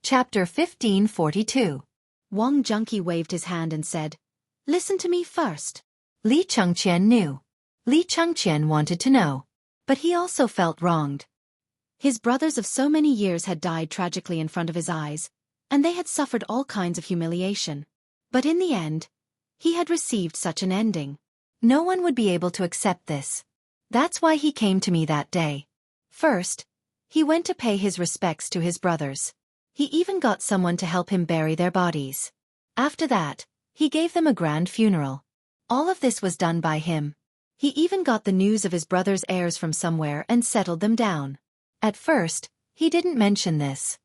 Chapter 1542. Wang Junqi waved his hand and said, "Listen to me first." Li Chengqian knew. Li Chengqian wanted to know. But he also felt wronged. His brothers of so many years had died tragically in front of his eyes, and they had suffered all kinds of humiliation. But in the end, he had received such an ending. No one would be able to accept this. That's why he came to me that day. First, he went to pay his respects to his brothers. He even got someone to help him bury their bodies. After that, he gave them a grand funeral. All of this was done by him. He even got the news of his brother's heirs from somewhere and settled them down. At first, he didn't mention this.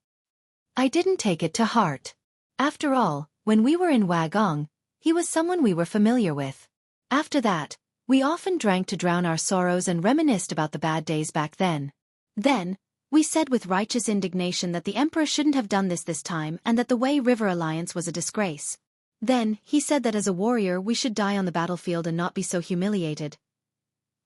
I didn't take it to heart. After all, when we were in Wagong, he was someone we were familiar with. After that, we often drank to drown our sorrows and reminisced about the bad days back then. Then, we said with righteous indignation that the emperor shouldn't have done this time and that the Wei River alliance was a disgrace. Then, he said that as a warrior we should die on the battlefield and not be so humiliated.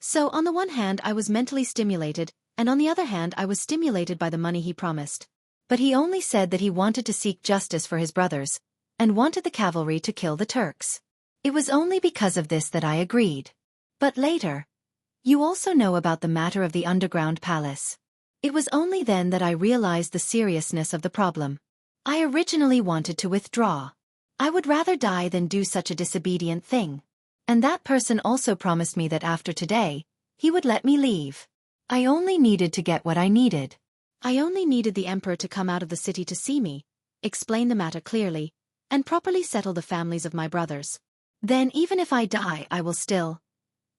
So on the one hand I was mentally stimulated, and on the other hand I was stimulated by the money he promised. But he only said that he wanted to seek justice for his brothers, and wanted the cavalry to kill the Turks. It was only because of this that I agreed. But later, you also know about the matter of the underground palace. It was only then that I realized the seriousness of the problem. I originally wanted to withdraw. I would rather die than do such a disobedient thing. And that person also promised me that after today, he would let me leave. I only needed to get what I needed. I only needed the emperor to come out of the city to see me, explain the matter clearly, and properly settle the families of my brothers. Then even if I die I will still.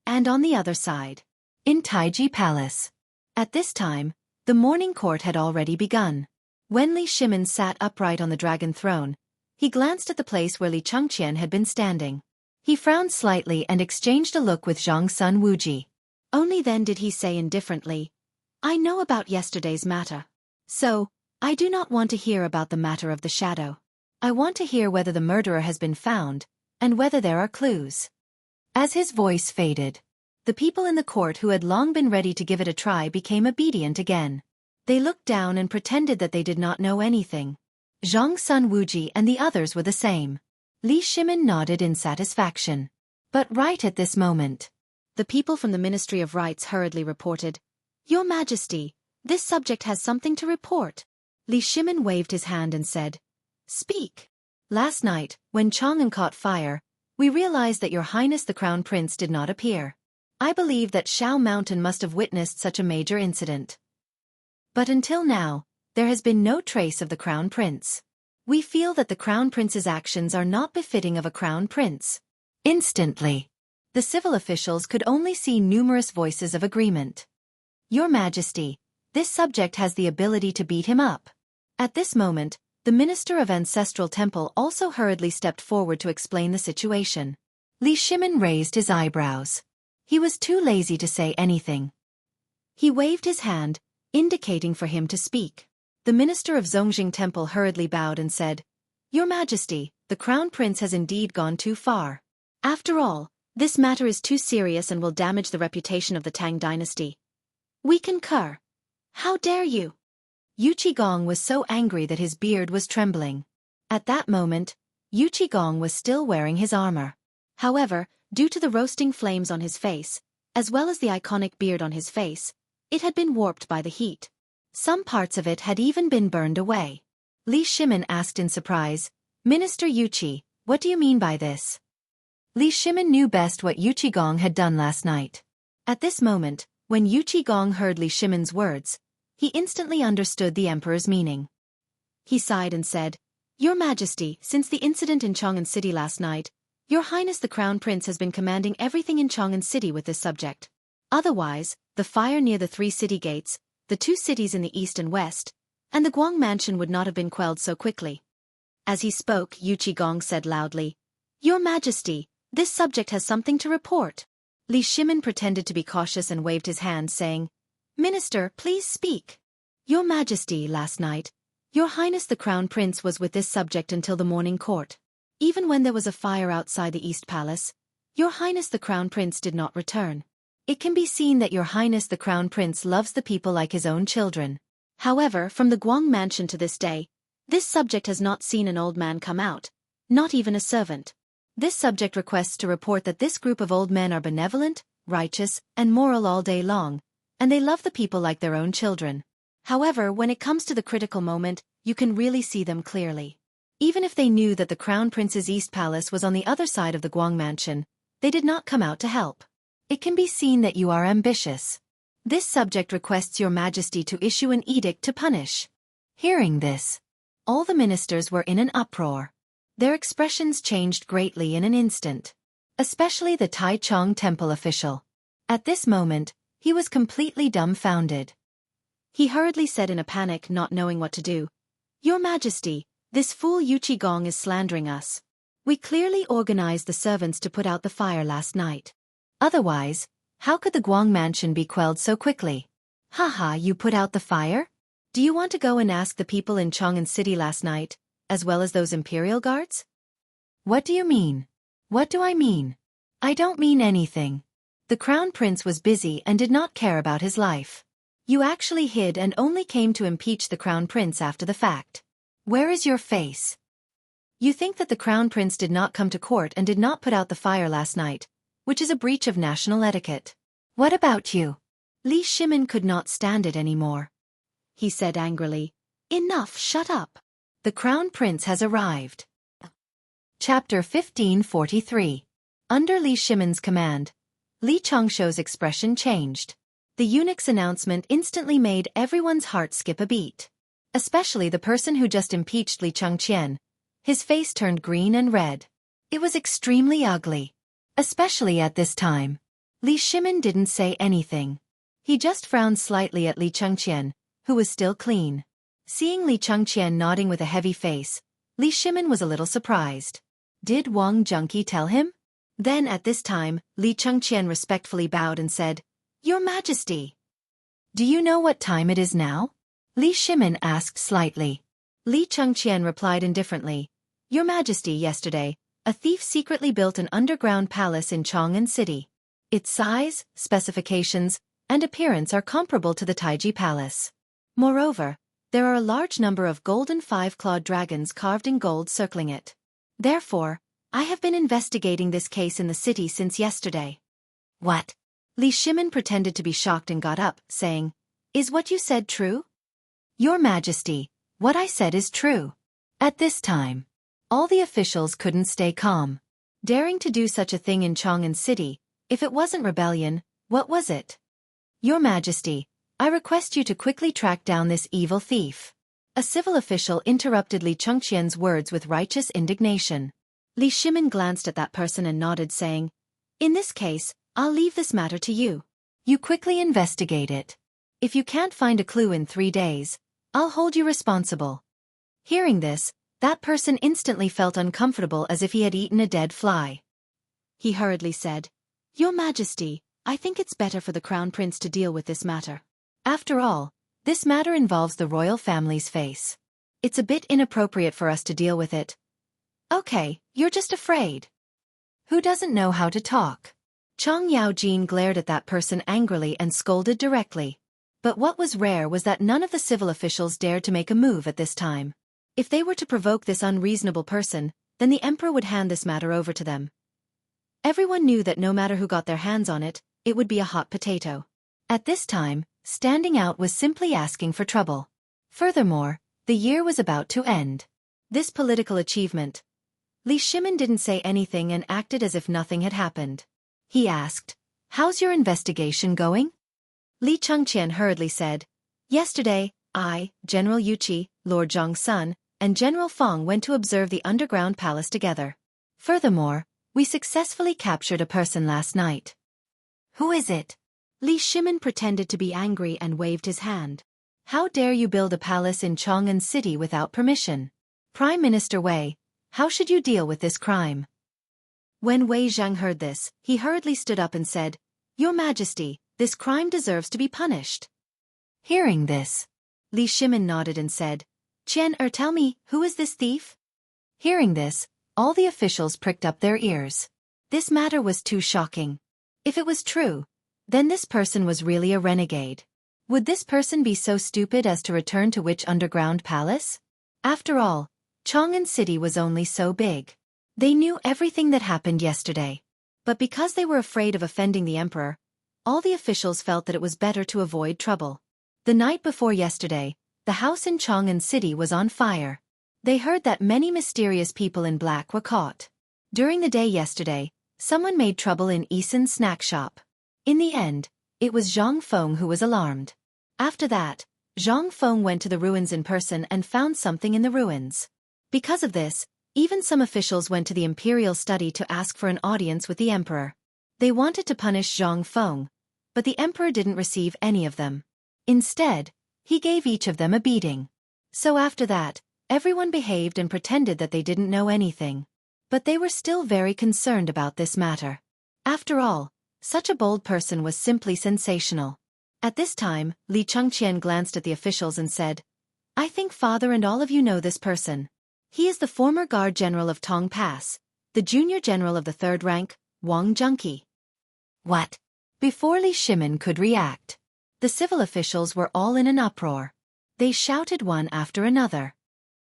And on the other side, in Taiji Palace. At this time, the morning court had already begun. When Li Shimin sat upright on the dragon throne, he glanced at the place where Li Chengqian had been standing. He frowned slightly and exchanged a look with Zhang Sun Wuji. Only then did he say indifferently, "I know about yesterday's matter. So, I do not want to hear about the matter of the shadow. I want to hear whether the murderer has been found, and whether there are clues." As his voice faded, the people in the court who had long been ready to give it a try became obedient again. They looked down and pretended that they did not know anything. Zhang Sun Wuji and the others were the same. Li Shimin nodded in satisfaction. But right at this moment, the people from the Ministry of Rites hurriedly reported, "Your Majesty, this subject has something to report." Li Shimin waved his hand and said, "Speak." "Last night, when Chang'an caught fire, we realized that Your Highness the Crown Prince did not appear. I believe that Shao Mountain must have witnessed such a major incident. But until now, there has been no trace of the Crown Prince. We feel that the Crown Prince's actions are not befitting of a Crown Prince." Instantly, the civil officials could only see numerous voices of agreement. "Your Majesty, this subject has the ability to beat him up." At this moment, the Minister of Ancestral Temple also hurriedly stepped forward to explain the situation. Li Shimin raised his eyebrows. He was too lazy to say anything. He waved his hand, indicating for him to speak. The Minister of Zongjing Temple hurriedly bowed and said, "Your Majesty, the Crown Prince has indeed gone too far. After all, this matter is too serious and will damage the reputation of the Tang dynasty." "We concur. How dare you?" Yu Qigong was so angry that his beard was trembling. At that moment, Yu Qigong was still wearing his armor. However, due to the roasting flames on his face, as well as the iconic beard on his face, it had been warped by the heat. Some parts of it had even been burned away. Li Shimin asked in surprise, "Minister Yu Qi, what do you mean by this?" Li Shimin knew best what Yu Qigong had done last night. At this moment, when Yu Qigong heard Li Shimin's words, he instantly understood the emperor's meaning. He sighed and said, "Your Majesty, since the incident in Chang'an City last night, Your Highness the Crown Prince has been commanding everything in Chang'an City with this subject. Otherwise, the fire near the 3 city gates, the 2 cities in the east and west, and the Guang Mansion would not have been quelled so quickly." As he spoke, Yu Qigong said loudly, "Your Majesty, this subject has something to report." Li Shimin pretended to be cautious and waved his hand saying, "Minister, please speak." "Your Majesty, last night, Your Highness the Crown Prince was with this subject until the morning court. Even when there was a fire outside the East Palace, Your Highness the Crown Prince did not return. It can be seen that Your Highness the Crown Prince loves the people like his own children. However, from the Guang Mansion to this day, This subject has not seen an old man come out, not even a servant. This subject requests to report that this group of old men are benevolent, righteous, and moral all day long, and they love the people like their own children. However, when it comes to the critical moment, you can really see them clearly. Even if they knew that the Crown Prince's East Palace was on the other side of the Guang Mansion, they did not come out to help. It can be seen that you are ambitious. This subject requests your Majesty to issue an edict to punish. Hearing this, all the ministers were in an uproar. Their expressions changed greatly in an instant. Especially the Taichung Temple official. At this moment, he was completely dumbfounded. He hurriedly said in a panic, not knowing what to do, "Your Majesty, this fool Yuchi Gong is slandering us. We clearly organized the servants to put out the fire last night. Otherwise, how could the Guang Mansion be quelled so quickly? Haha, you put out the fire? Do you want to go and ask the people in Chang'an City last night, as well as those imperial guards?" "What do you mean?" "What do I mean? I don't mean anything. The Crown Prince was busy and did not care about his life. You actually hid and only came to impeach the Crown Prince after the fact. Where is your face? You think that the Crown Prince did not come to court and did not put out the fire last night, which is a breach of national etiquette. What about you?" Li Shimin could not stand it anymore. He said angrily, "Enough, shut up. The Crown Prince has arrived." Chapter 1543. Under Li Shimin's command, Li Changshuo's expression changed. The eunuch's announcement instantly made everyone's heart skip a beat. Especially the person who just impeached Li Changqian. His face turned green and red. It was extremely ugly. Especially at this time. Li Shimin didn't say anything. He just frowned slightly at Li Changqian, who was still clean. Seeing Li Changqian nodding with a heavy face, Li Shimin was a little surprised. Did Wang Junqi tell him? Then at this time, Li Changqian respectfully bowed and said, "Your Majesty." "Do you know what time it is now?" Li Shimin asked slightly. Li Changqian replied indifferently, "Your Majesty, yesterday, a thief secretly built an underground palace in Chang'an City. Its size, specifications, and appearance are comparable to the Taiji Palace. Moreover, there are a large number of golden five-clawed dragons carved in gold circling it. Therefore, I have been investigating this case in the city since yesterday." "What?" Li Shimin pretended to be shocked and got up, saying, "Is what you said true?" "Your Majesty, what I said is true." At this time, all the officials couldn't stay calm. Daring to do such a thing in Chang'an City, if it wasn't rebellion, what was it? "Your Majesty, I request you to quickly track down this evil thief." A civil official interrupted Li Changqian's words with righteous indignation. Li Shimin glanced at that person and nodded, saying, "In this case, I'll leave this matter to you. You quickly investigate it. If you can't find a clue in 3 days, I'll hold you responsible." Hearing this, that person instantly felt uncomfortable as if he had eaten a dead fly. He hurriedly said, "Your Majesty, I think it's better for the Crown Prince to deal with this matter. After all, this matter involves the royal family's face. It's a bit inappropriate for us to deal with it." "Okay, you're just afraid. Who doesn't know how to talk?" Chang Yaojin glared at that person angrily and scolded directly. But what was rare was that none of the civil officials dared to make a move at this time. If they were to provoke this unreasonable person, then the emperor would hand this matter over to them. Everyone knew that no matter who got their hands on it, it would be a hot potato. At this time, standing out was simply asking for trouble. Furthermore, the year was about to end. This political achievement. Li Shimin didn't say anything and acted as if nothing had happened. He asked, "How's your investigation going?" Li Changqian hurriedly said, "Yesterday, I, General Yuqi, Lord Zhang's son, and General Feng went to observe the underground palace together. Furthermore, we successfully captured a person last night." "Who is it?" Li Shimin pretended to be angry and waved his hand. "How dare you build a palace in Chang'an City without permission? Prime Minister Wei, how should you deal with this crime?" When Wei Zhang heard this, he hurriedly stood up and said, "Your Majesty, this crime deserves to be punished." Hearing this, Li Shimin nodded and said, Tell me, who is this thief?" Hearing this, all the officials pricked up their ears. This matter was too shocking. If it was true, then this person was really a renegade. Would this person be so stupid as to return to which underground palace? After all, Chang'an City was only so big. They knew everything that happened yesterday. But because they were afraid of offending the emperor, all the officials felt that it was better to avoid trouble. The night before yesterday, the house in Chang'an City was on fire. They heard that many mysterious people in black were caught. During the day yesterday, someone made trouble in Isan's snack shop. In the end, it was Zhang Feng who was alarmed. After that, Zhang Feng went to the ruins in person and found something in the ruins. Because of this, even some officials went to the imperial study to ask for an audience with the emperor. They wanted to punish Zhang Feng, but the emperor didn't receive any of them. Instead, he gave each of them a beating. So after that, everyone behaved and pretended that they didn't know anything. But they were still very concerned about this matter. After all, such a bold person was simply sensational. At this time, Li Changqian glanced at the officials and said, "I think father and all of you know this person. He is the former guard general of Tong Pass, the junior general of the 3rd rank, Wang Junqi." What? Before Li Shimin could react, the civil officials were all in an uproar. They shouted one after another.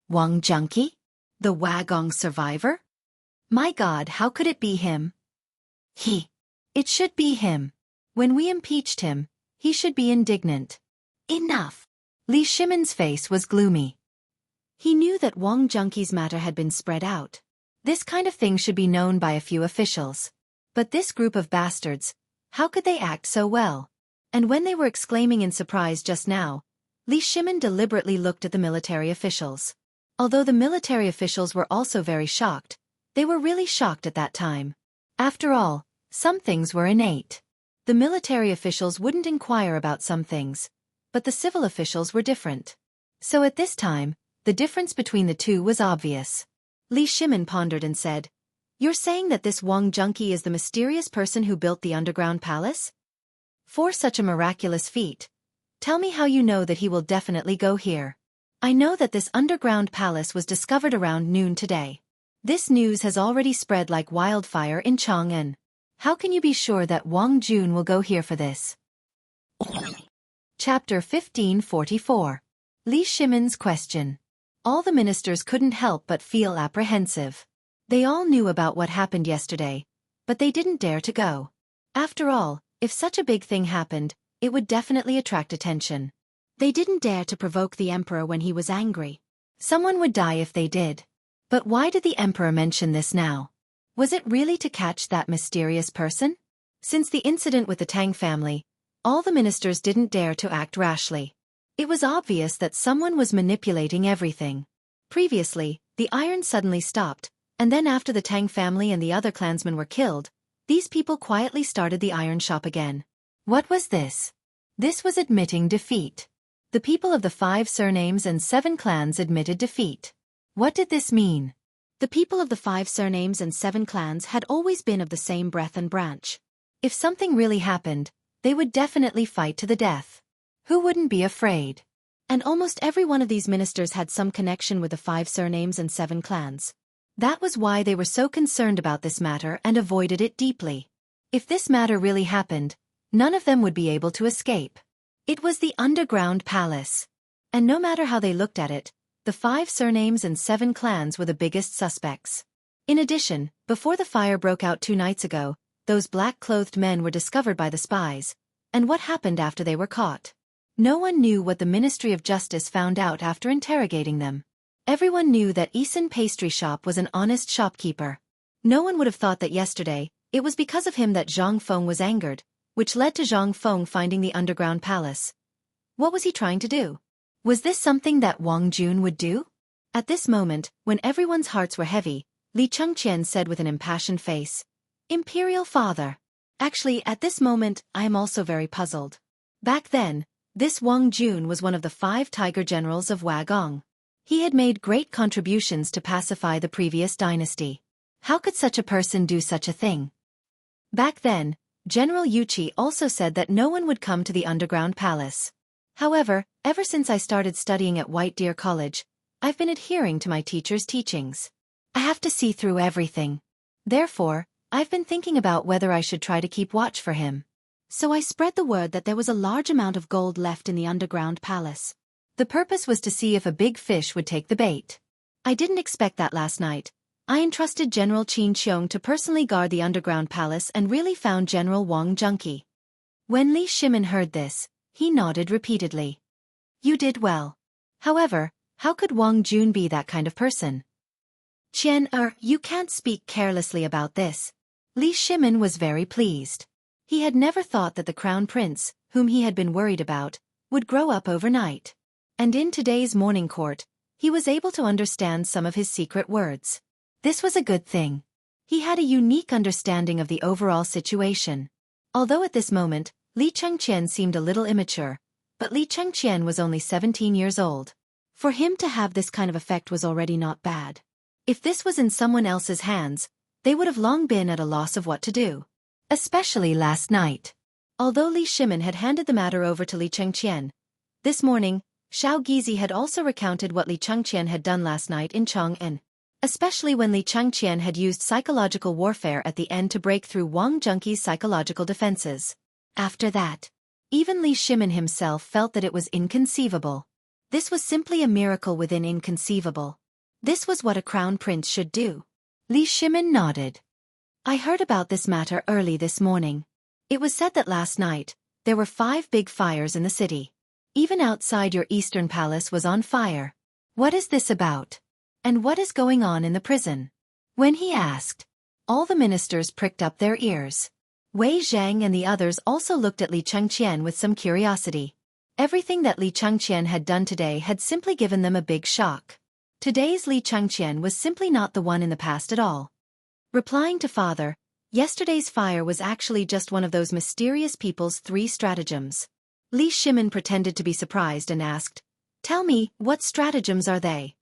Wang Junqi? The Wagong survivor? My God, how could it be him? It should be him. When we impeached him, he should be indignant. Enough! Li Shimin's face was gloomy. He knew that Wang Junqi's matter had been spread out. This kind of thing should be known by a few officials. But this group of bastards, how could they act so well? And when they were exclaiming in surprise just now, Li Shimin deliberately looked at the military officials. Although the military officials were also very shocked, they were really shocked at that time. After all, some things were innate. The military officials wouldn't inquire about some things, but the civil officials were different. So at this time, the difference between the two was obvious. Li Shimin pondered and said, "You're saying that this Wang Junqi is the mysterious person who built the underground palace? For such a miraculous feat, tell me how you know that he will definitely go here. I know that this underground palace was discovered around noon today. This news has already spread like wildfire in Chang'an. How can you be sure that Wang Jun will go here for this?" Chapter 1544. Li Shimin's question. All the ministers couldn't help but feel apprehensive. They all knew about what happened yesterday, but they didn't dare to go. After all, if such a big thing happened, it would definitely attract attention. They didn't dare to provoke the emperor when he was angry. Someone would die if they did. But why did the emperor mention this now? Was it really to catch that mysterious person? Since the incident with the Tang family, all the ministers didn't dare to act rashly. It was obvious that someone was manipulating everything. Previously, the iron suddenly stopped, and then after the Tang family and the other clansmen were killed, these people quietly started the iron shop again. What was this? This was admitting defeat. The people of the 5 surnames and 7 clans admitted defeat. What did this mean? The people of the 5 surnames and 7 clans had always been of the same breath and branch. If something really happened, they would definitely fight to the death. Who wouldn't be afraid? And almost every one of these ministers had some connection with the 5 surnames and 7 clans. That was why they were so concerned about this matter and avoided it deeply. If this matter really happened, none of them would be able to escape. It was the underground palace. And no matter how they looked at it, the 5 surnames and 7 clans were the biggest suspects. In addition, before the fire broke out 2 nights ago, those black-clothed men were discovered by the spies. And what happened after they were caught? No one knew what the Ministry of Justice found out after interrogating them. Everyone knew that Isan Pastry Shop was an honest shopkeeper. No one would have thought that yesterday, it was because of him that Zhang Feng was angered, which led to Zhang Feng finding the underground palace. What was he trying to do? Was this something that Wang Jun would do? At this moment, when everyone's hearts were heavy, Li Changqian said with an impassioned face, "Imperial Father. Actually, at this moment, I am also very puzzled. Back then, this Wang Jun was one of the 5 tiger generals of Wagong. He had made great contributions to pacify the previous dynasty. How could such a person do such a thing? Back then, General Yuqi also said that no one would come to the underground palace. However, ever since I started studying at White Deer College, I've been adhering to my teacher's teachings. I have to see through everything. Therefore, I've been thinking about whether I should try to keep watch for him. So I spread the word that there was a large amount of gold left in the underground palace. The purpose was to see if a big fish would take the bait. I didn't expect that last night. I entrusted General Qin Qiong to personally guard the underground palace and really found General Wang Junki. When Li Shimin heard this, he nodded repeatedly. You did well. However, how could Wang Jun be that kind of person? You can't speak carelessly about this. Li Shimin was very pleased. He had never thought that the crown prince, whom he had been worried about, would grow up overnight. And in today's morning court, he was able to understand some of his secret words. This was a good thing. He had a unique understanding of the overall situation. Although at this moment, Li Chengqian seemed a little immature, but Li Chengqian was only 17 years old. For him to have this kind of effect was already not bad. If this was in someone else's hands, they would have long been at a loss of what to do. Especially last night. Although Li Shimin had handed the matter over to Li Chengqian, this morning, Xiao Gizi had also recounted what Li Chengqian had done last night in Chang'an. Especially when Li Chengqian had used psychological warfare at the end to break through Wang Junki's psychological defenses. After that, even Li Shimin himself felt that it was inconceivable. This was simply a miracle within inconceivable. This was what a crown prince should do. Li Shimin nodded. I heard about this matter early this morning. It was said that last night, there were 5 big fires in the city. Even outside your eastern palace was on fire. What is this about? And what is going on in the prison? When he asked, all the ministers pricked up their ears. Wei Zhang and the others also looked at Li Chengqian with some curiosity. Everything that Li Chengqian had done today had simply given them a big shock. Today's Li Chengqian was simply not the one in the past at all. Replying to father, yesterday's fire was actually just one of those mysterious people's 3 stratagems. Li Shimin pretended to be surprised and asked, tell me, what stratagems are they?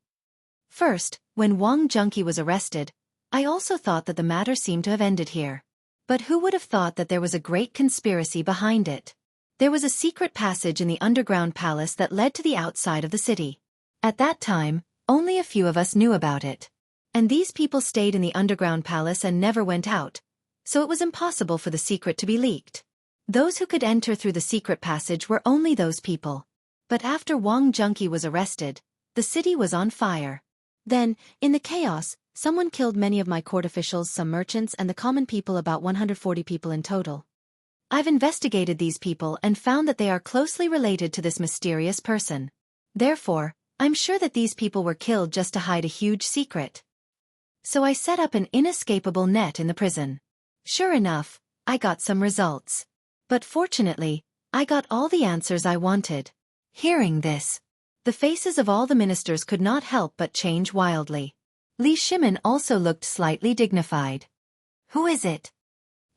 First, when Wang Junki was arrested, I also thought that the matter seemed to have ended here. But who would have thought that there was a great conspiracy behind it? There was a secret passage in the underground palace that led to the outside of the city. At that time, only a few of us knew about it. And these people stayed in the underground palace and never went out, so it was impossible for the secret to be leaked. Those who could enter through the secret passage were only those people. But after Wang Junki was arrested, the city was on fire. Then, in the chaos, someone killed many of my court officials, some merchants and the common people, about 140 people in total. I've investigated these people and found that they are closely related to this mysterious person. Therefore, I'm sure that these people were killed just to hide a huge secret. So I set up an inescapable net in the prison. Sure enough, I got some results. But fortunately, I got all the answers I wanted. Hearing this, the faces of all the ministers could not help but change wildly. Li Shimin also looked slightly dignified. Who is it?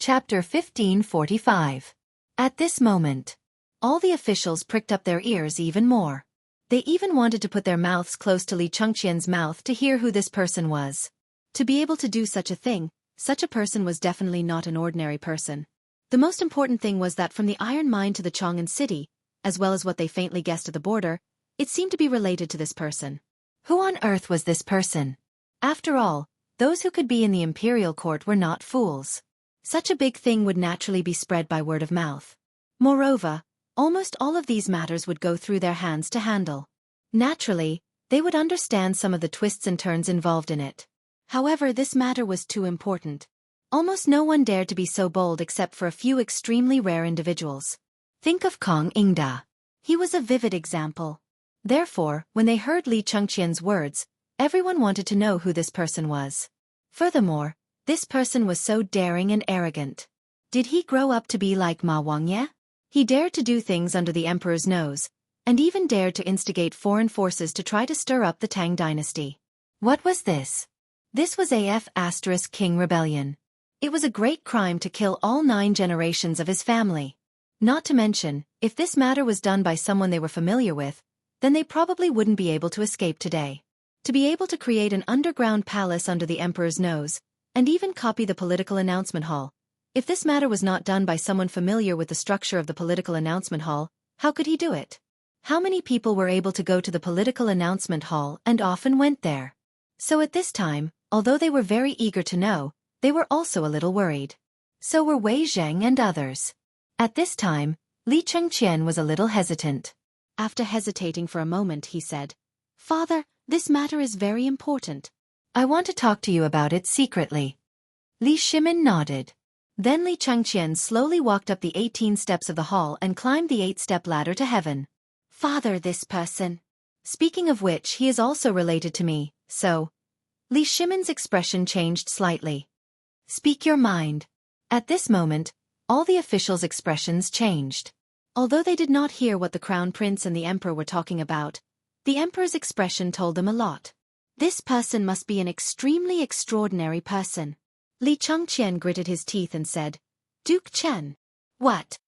Chapter 1545. At this moment, all the officials pricked up their ears even more. They even wanted to put their mouths close to Li Chengqian's mouth to hear who this person was. To be able to do such a thing, such a person was definitely not an ordinary person. The most important thing was that from the iron mine to the Chang'an city, as well as what they faintly guessed at the border, it seemed to be related to this person. Who on earth was this person? After all, those who could be in the imperial court were not fools. Such a big thing would naturally be spread by word of mouth. Moreover, almost all of these matters would go through their hands to handle. Naturally, they would understand some of the twists and turns involved in it. However, this matter was too important. Almost no one dared to be so bold except for a few extremely rare individuals. Think of Kong Ingda. He was a vivid example. Therefore, when they heard Li Chengqian's words, everyone wanted to know who this person was. Furthermore, this person was so daring and arrogant. Did he grow up to be like Ma Wangye? He dared to do things under the emperor's nose, and even dared to instigate foreign forces to try to stir up the Tang dynasty. What was this? This was King Rebellion. It was a great crime to kill all 9 generations of his family. Not to mention, if this matter was done by someone they were familiar with, then they probably wouldn't be able to escape today. To be able to create an underground palace under the emperor's nose, and even copy the political announcement hall. If this matter was not done by someone familiar with the structure of the political announcement hall, how could he do it? How many people were able to go to the political announcement hall and often went there? So at this time, although they were very eager to know, they were also a little worried. So were Wei Zhang and others. At this time, Li Chengqian was a little hesitant. After hesitating for a moment, he said, "Father, this matter is very important. I want to talk to you about it secretly." Li Shimin nodded. Then Li Changqian slowly walked up the 18 steps of the hall and climbed the 8-step ladder to heaven. "Father, this person. Speaking of which, he is also related to me, so..." Li Shimin's expression changed slightly. "Speak your mind." At this moment, all the officials' expressions changed. Although they did not hear what the Crown Prince and the Emperor were talking about, the Emperor's expression told them a lot. This person must be an extremely extraordinary person. Li Changqian gritted his teeth and said, "Duke Chen." "What?"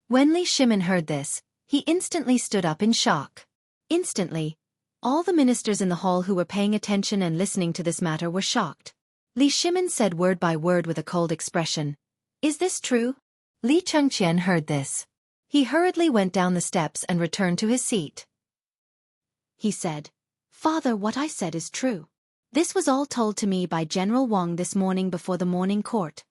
When Li Shimin heard this, he instantly stood up in shock. Instantly, all the ministers in the hall who were paying attention and listening to this matter were shocked. Li Shimin said word by word with a cold expression, "Is this true?" Li Changqian heard this. He hurriedly went down the steps and returned to his seat. He said, "Father, what I said is true. This was all told to me by General Wang this morning before the morning court."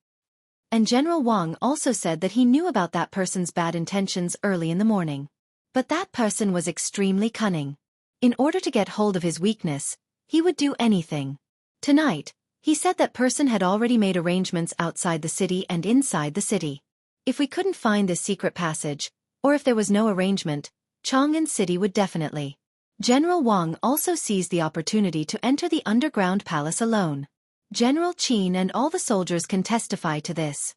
And General Wang also said that he knew about that person's bad intentions early in the morning. But that person was extremely cunning. In order to get hold of his weakness, he would do anything. Tonight, he said that person had already made arrangements outside the city and inside the city. If we couldn't find this secret passage, or if there was no arrangement, Chang'an City would definitely. General Wang also seized the opportunity to enter the underground palace alone. General Qin and all the soldiers can testify to this.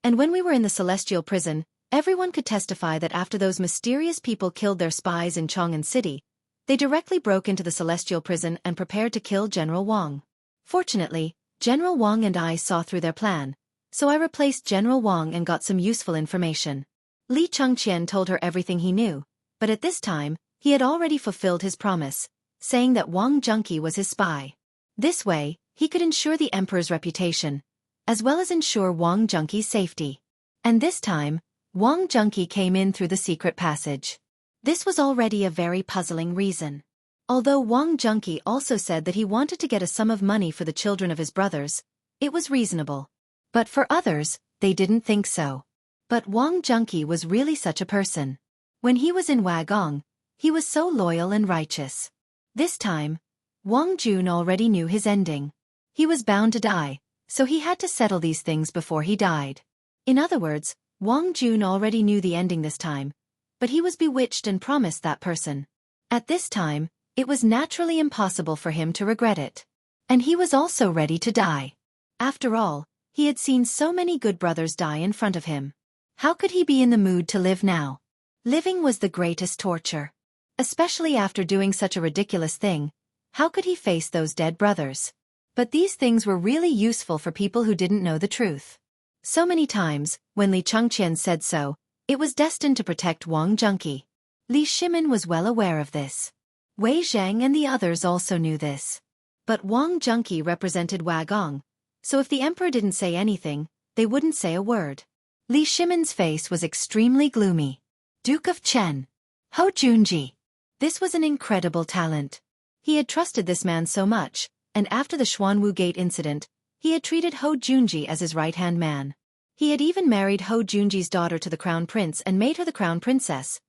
And when we were in the celestial prison, everyone could testify that after those mysterious people killed their spies in Chang'an City, they directly broke into the celestial prison and prepared to kill General Wang. Fortunately, General Wang and I saw through their plan, so I replaced General Wang and got some useful information. Li Changqian told her everything he knew, but at this time, he had already fulfilled his promise, saying that Wang Junqi was his spy. This way, he could ensure the emperor's reputation, as well as ensure Wang Junqi's safety. And this time, Wang Junqi came in through the secret passage. This was already a very puzzling reason. Although Wang Junqi also said that he wanted to get a sum of money for the children of his brothers, it was reasonable. But for others, they didn't think so. But Wang Junqi was really such a person. When he was in Wagong, he was so loyal and righteous. This time, Wang Jun already knew his ending. He was bound to die, so he had to settle these things before he died. In other words, Wang Jun already knew the ending this time, but he was bewitched and promised that person. At this time, it was naturally impossible for him to regret it. And he was also ready to die. After all, he had seen so many good brothers die in front of him. How could he be in the mood to live now? Living was the greatest torture. Especially after doing such a ridiculous thing, how could he face those dead brothers? But these things were really useful for people who didn't know the truth. So many times, when Li Changqian said so, it was destined to protect Wang Junqi. Li Shimin was well aware of this. Wei Zhang and the others also knew this. But Wang Junqi represented Wagong, so if the emperor didn't say anything, they wouldn't say a word. Li Shimin's face was extremely gloomy. Duke of Chen. Hou Junji. This was an incredible talent. He had trusted this man so much, and after the Xuanwu Gate incident, he had treated Hou Junji as his right-hand man. He had even married Hou Junji's daughter to the crown prince and made her the crown princess.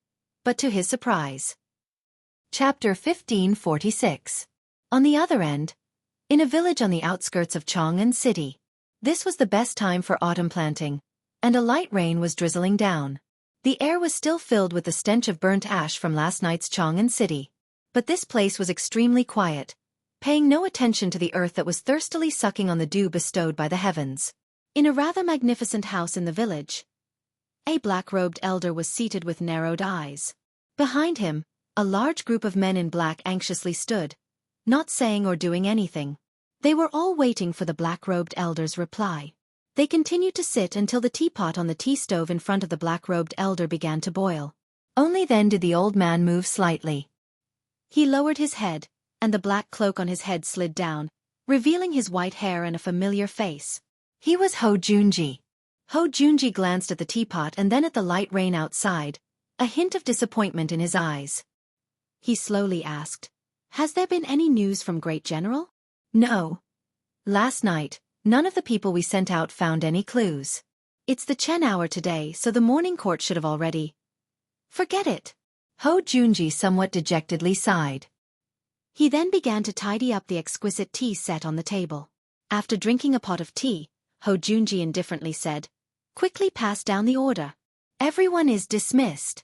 But to his surprise. Chapter 1546. On the other end, in a village on the outskirts of Chang'an City. This was the best time for autumn planting, and a light rain was drizzling down. The air was still filled with the stench of burnt ash from last night's Chang'an City. But this place was extremely quiet, paying no attention to the earth that was thirstily sucking on the dew bestowed by the heavens. In a rather magnificent house in the village, a black-robed elder was seated with narrowed eyes. Behind him, a large group of men in black anxiously stood, not saying or doing anything. They were all waiting for the black-robed elder's reply. They continued to sit until the teapot on the tea stove in front of the black-robed elder began to boil. Only then did the old man move slightly. He lowered his head, and the black cloak on his head slid down, revealing his white hair and a familiar face. He was Hou Junji. Hou Junji glanced at the teapot and then at the light rain outside, a hint of disappointment in his eyes. He slowly asked, "Has there been any news from Great General?" "No. Last night, none of the people we sent out found any clues. It's the Chen hour today, so the morning court should have already..." "Forget it. Ho Junji somewhat dejectedly sighed. He then began to tidy up the exquisite tea set on the table. After drinking a pot of tea, Ho Junji indifferently said, "Quickly pass down the order. Everyone is dismissed."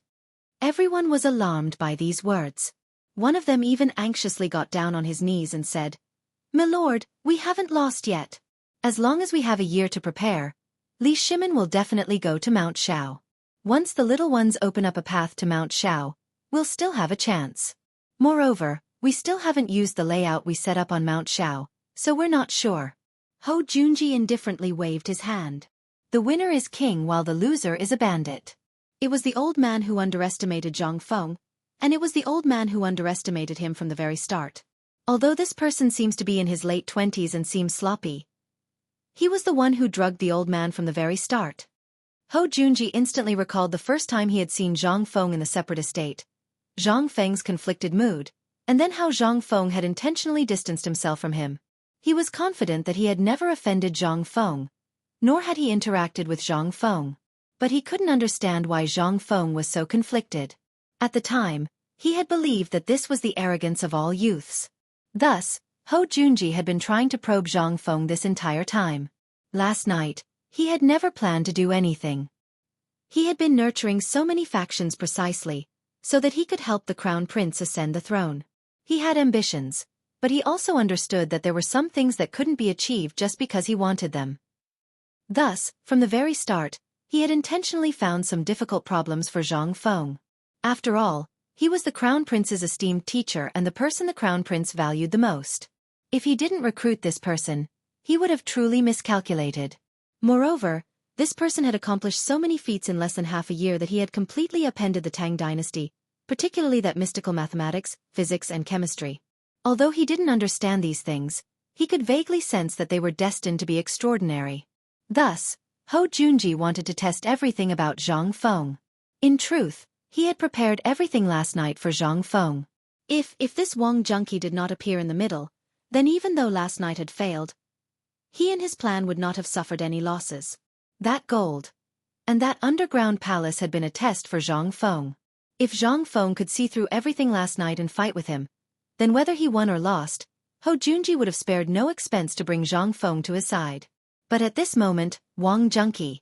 Everyone was alarmed by these words. One of them even anxiously got down on his knees and said, "Milord, we haven't lost yet. As long as we have a year to prepare, Li Shimin will definitely go to Mount Shao. Once the little ones open up a path to Mount Shao, we'll still have a chance. Moreover, we still haven't used the layout we set up on Mount Shao, so we're not sure." Ho Junji indifferently waved his hand. The winner is king while the loser is a bandit. It was the old man who underestimated Zhang Feng, and it was the old man who underestimated him from the very start. Although this person seems to be in his late 20s and seems sloppy, he was the one who drugged the old man from the very start. Ho Junji instantly recalled the first time he had seen Zhang Feng in the separate estate, Zhang Feng's conflicted mood, and then how Zhang Feng had intentionally distanced himself from him. He was confident that he had never offended Zhang Feng, nor had he interacted with Zhang Feng. But he couldn't understand why Zhang Feng was so conflicted. At the time, he had believed that this was the arrogance of all youths. Thus, Ho Junji had been trying to probe Zhang Feng this entire time. Last night, he had never planned to do anything. He had been nurturing so many factions precisely, so that he could help the crown prince ascend the throne. He had ambitions, but he also understood that there were some things that couldn't be achieved just because he wanted them. Thus, from the very start, he had intentionally found some difficult problems for Zhang Feng. After all, he was the crown prince's esteemed teacher and the person the crown prince valued the most. If he didn't recruit this person, he would have truly miscalculated. Moreover, this person had accomplished so many feats in less than half a year that he had completely upended the Tang dynasty, particularly that mystical mathematics, physics and chemistry. Although he didn't understand these things, he could vaguely sense that they were destined to be extraordinary. Thus, Ho Junji wanted to test everything about Zhang Feng. In truth, he had prepared everything last night for Zhang Feng. If this Wang junkie did not appear in the middle, then even though last night had failed, he and his plan would not have suffered any losses. That gold and that underground palace had been a test for Zhang Feng. If Zhang Feng could see through everything last night and fight with him, then whether he won or lost, Ho Junji would have spared no expense to bring Zhang Feng to his side. But at this moment, Wang junkie.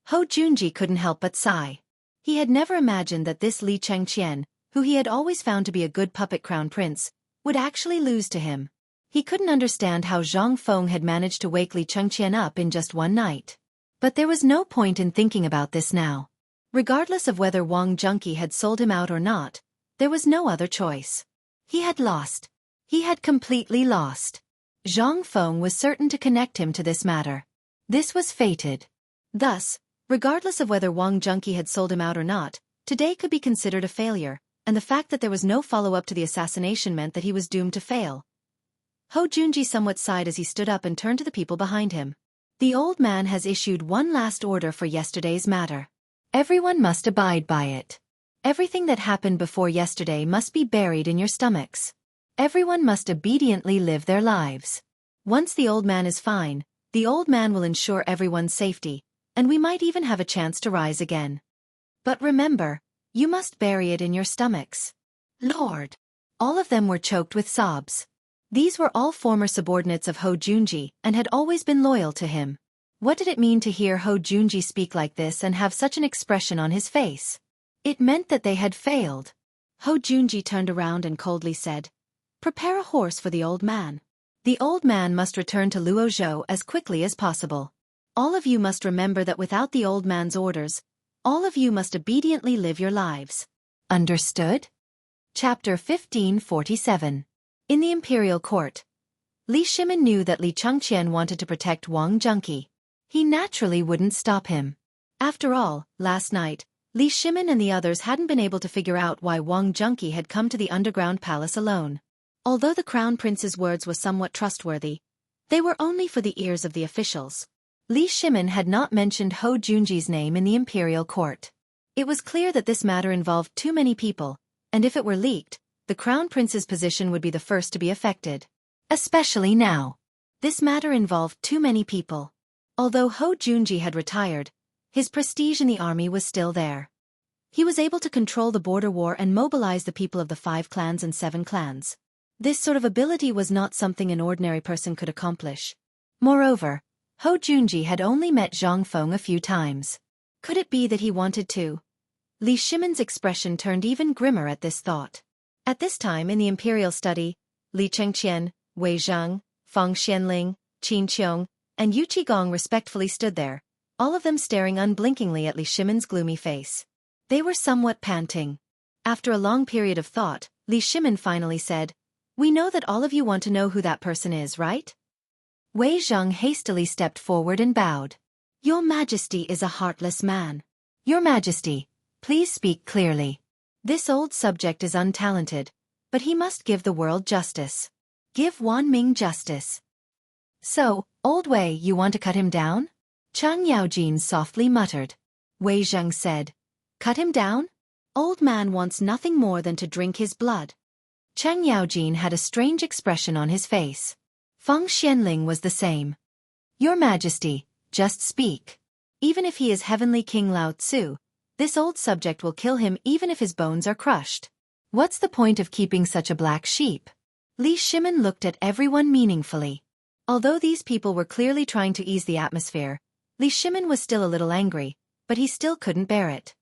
Ho Junji couldn't help but sigh. He had never imagined that this Li Chengqian, who he had always found to be a good puppet crown prince, would actually lose to him. He couldn't understand how Zhang Feng had managed to wake Li Chengqian up in just one night. But there was no point in thinking about this now. Regardless of whether Wang junkie had sold him out or not, there was no other choice. He had lost. He had completely lost. Zhang Feng was certain to connect him to this matter. This was fated. Thus, regardless of whether Wang junkie had sold him out or not, today could be considered a failure, and the fact that there was no follow-up to the assassination meant that he was doomed to fail. Ho Junji somewhat sighed as he stood up and turned to the people behind him. The old man has issued one last order for yesterday's matter. Everyone must abide by it. Everything that happened before yesterday must be buried in your stomachs. Everyone must obediently live their lives. Once the old man is fine, the old man will ensure everyone's safety, and we might even have a chance to rise again. But remember, you must bury it in your stomachs. Lord! All of them were choked with sobs. These were all former subordinates of Ho Junji and had always been loyal to him. What did it mean to hear Ho Junji speak like this and have such an expression on his face? It meant that they had failed. Ho Junji turned around and coldly said, "Prepare a horse for the old man. The old man must return to Luozhou as quickly as possible. All of you must remember that without the old man's orders, all of you must obediently live your lives. Understood?" Chapter 1547. In the imperial court, Li Shimin knew that Li Chengqian wanted to protect Wang junkie. He naturally wouldn't stop him. After all, last night, Li Shimin and the others hadn't been able to figure out why Wang junkie had come to the underground palace alone. Although the crown prince's words were somewhat trustworthy, they were only for the ears of the officials. Li Shimin had not mentioned Ho Junji's name in the imperial court. It was clear that this matter involved too many people, and if it were leaked, the crown prince's position would be the first to be affected. Especially now. This matter involved too many people. Although Ho Junji had retired, his prestige in the army was still there. He was able to control the border war and mobilize the people of the 5 clans and 7 clans. This sort of ability was not something an ordinary person could accomplish. Moreover, Hou Junji had only met Zhang Feng a few times. Could it be that he wanted to? Li Shimen's expression turned even grimmer at this thought. At this time in the imperial study, Li Chengqian, Wei Zhang, Feng Xianling, Qin Qiong, and Yu Qigong respectfully stood there, all of them staring unblinkingly at Li Shimen's gloomy face. They were somewhat panting. After a long period of thought, Li Shimen finally said, "We know that all of you want to know who that person is, right?" Wei Zhang hastily stepped forward and bowed. "Your Majesty is a heartless man. Your Majesty, please speak clearly. This old subject is untalented, but he must give the world justice. Give Wan Ming justice." "So, old Wei, you want to cut him down?" Chang Yaojin softly muttered. Wei Zhang said, "Cut him down? Old man wants nothing more than to drink his blood." Chang Yaojin had a strange expression on his face. Feng Xianling was the same. "Your Majesty, just speak. Even if he is Heavenly King Lao Tzu, this old subject will kill him even if his bones are crushed. What's the point of keeping such a black sheep?" Li Shimen looked at everyone meaningfully. Although these people were clearly trying to ease the atmosphere, Li Shimen was still a little angry, but he still couldn't bear it.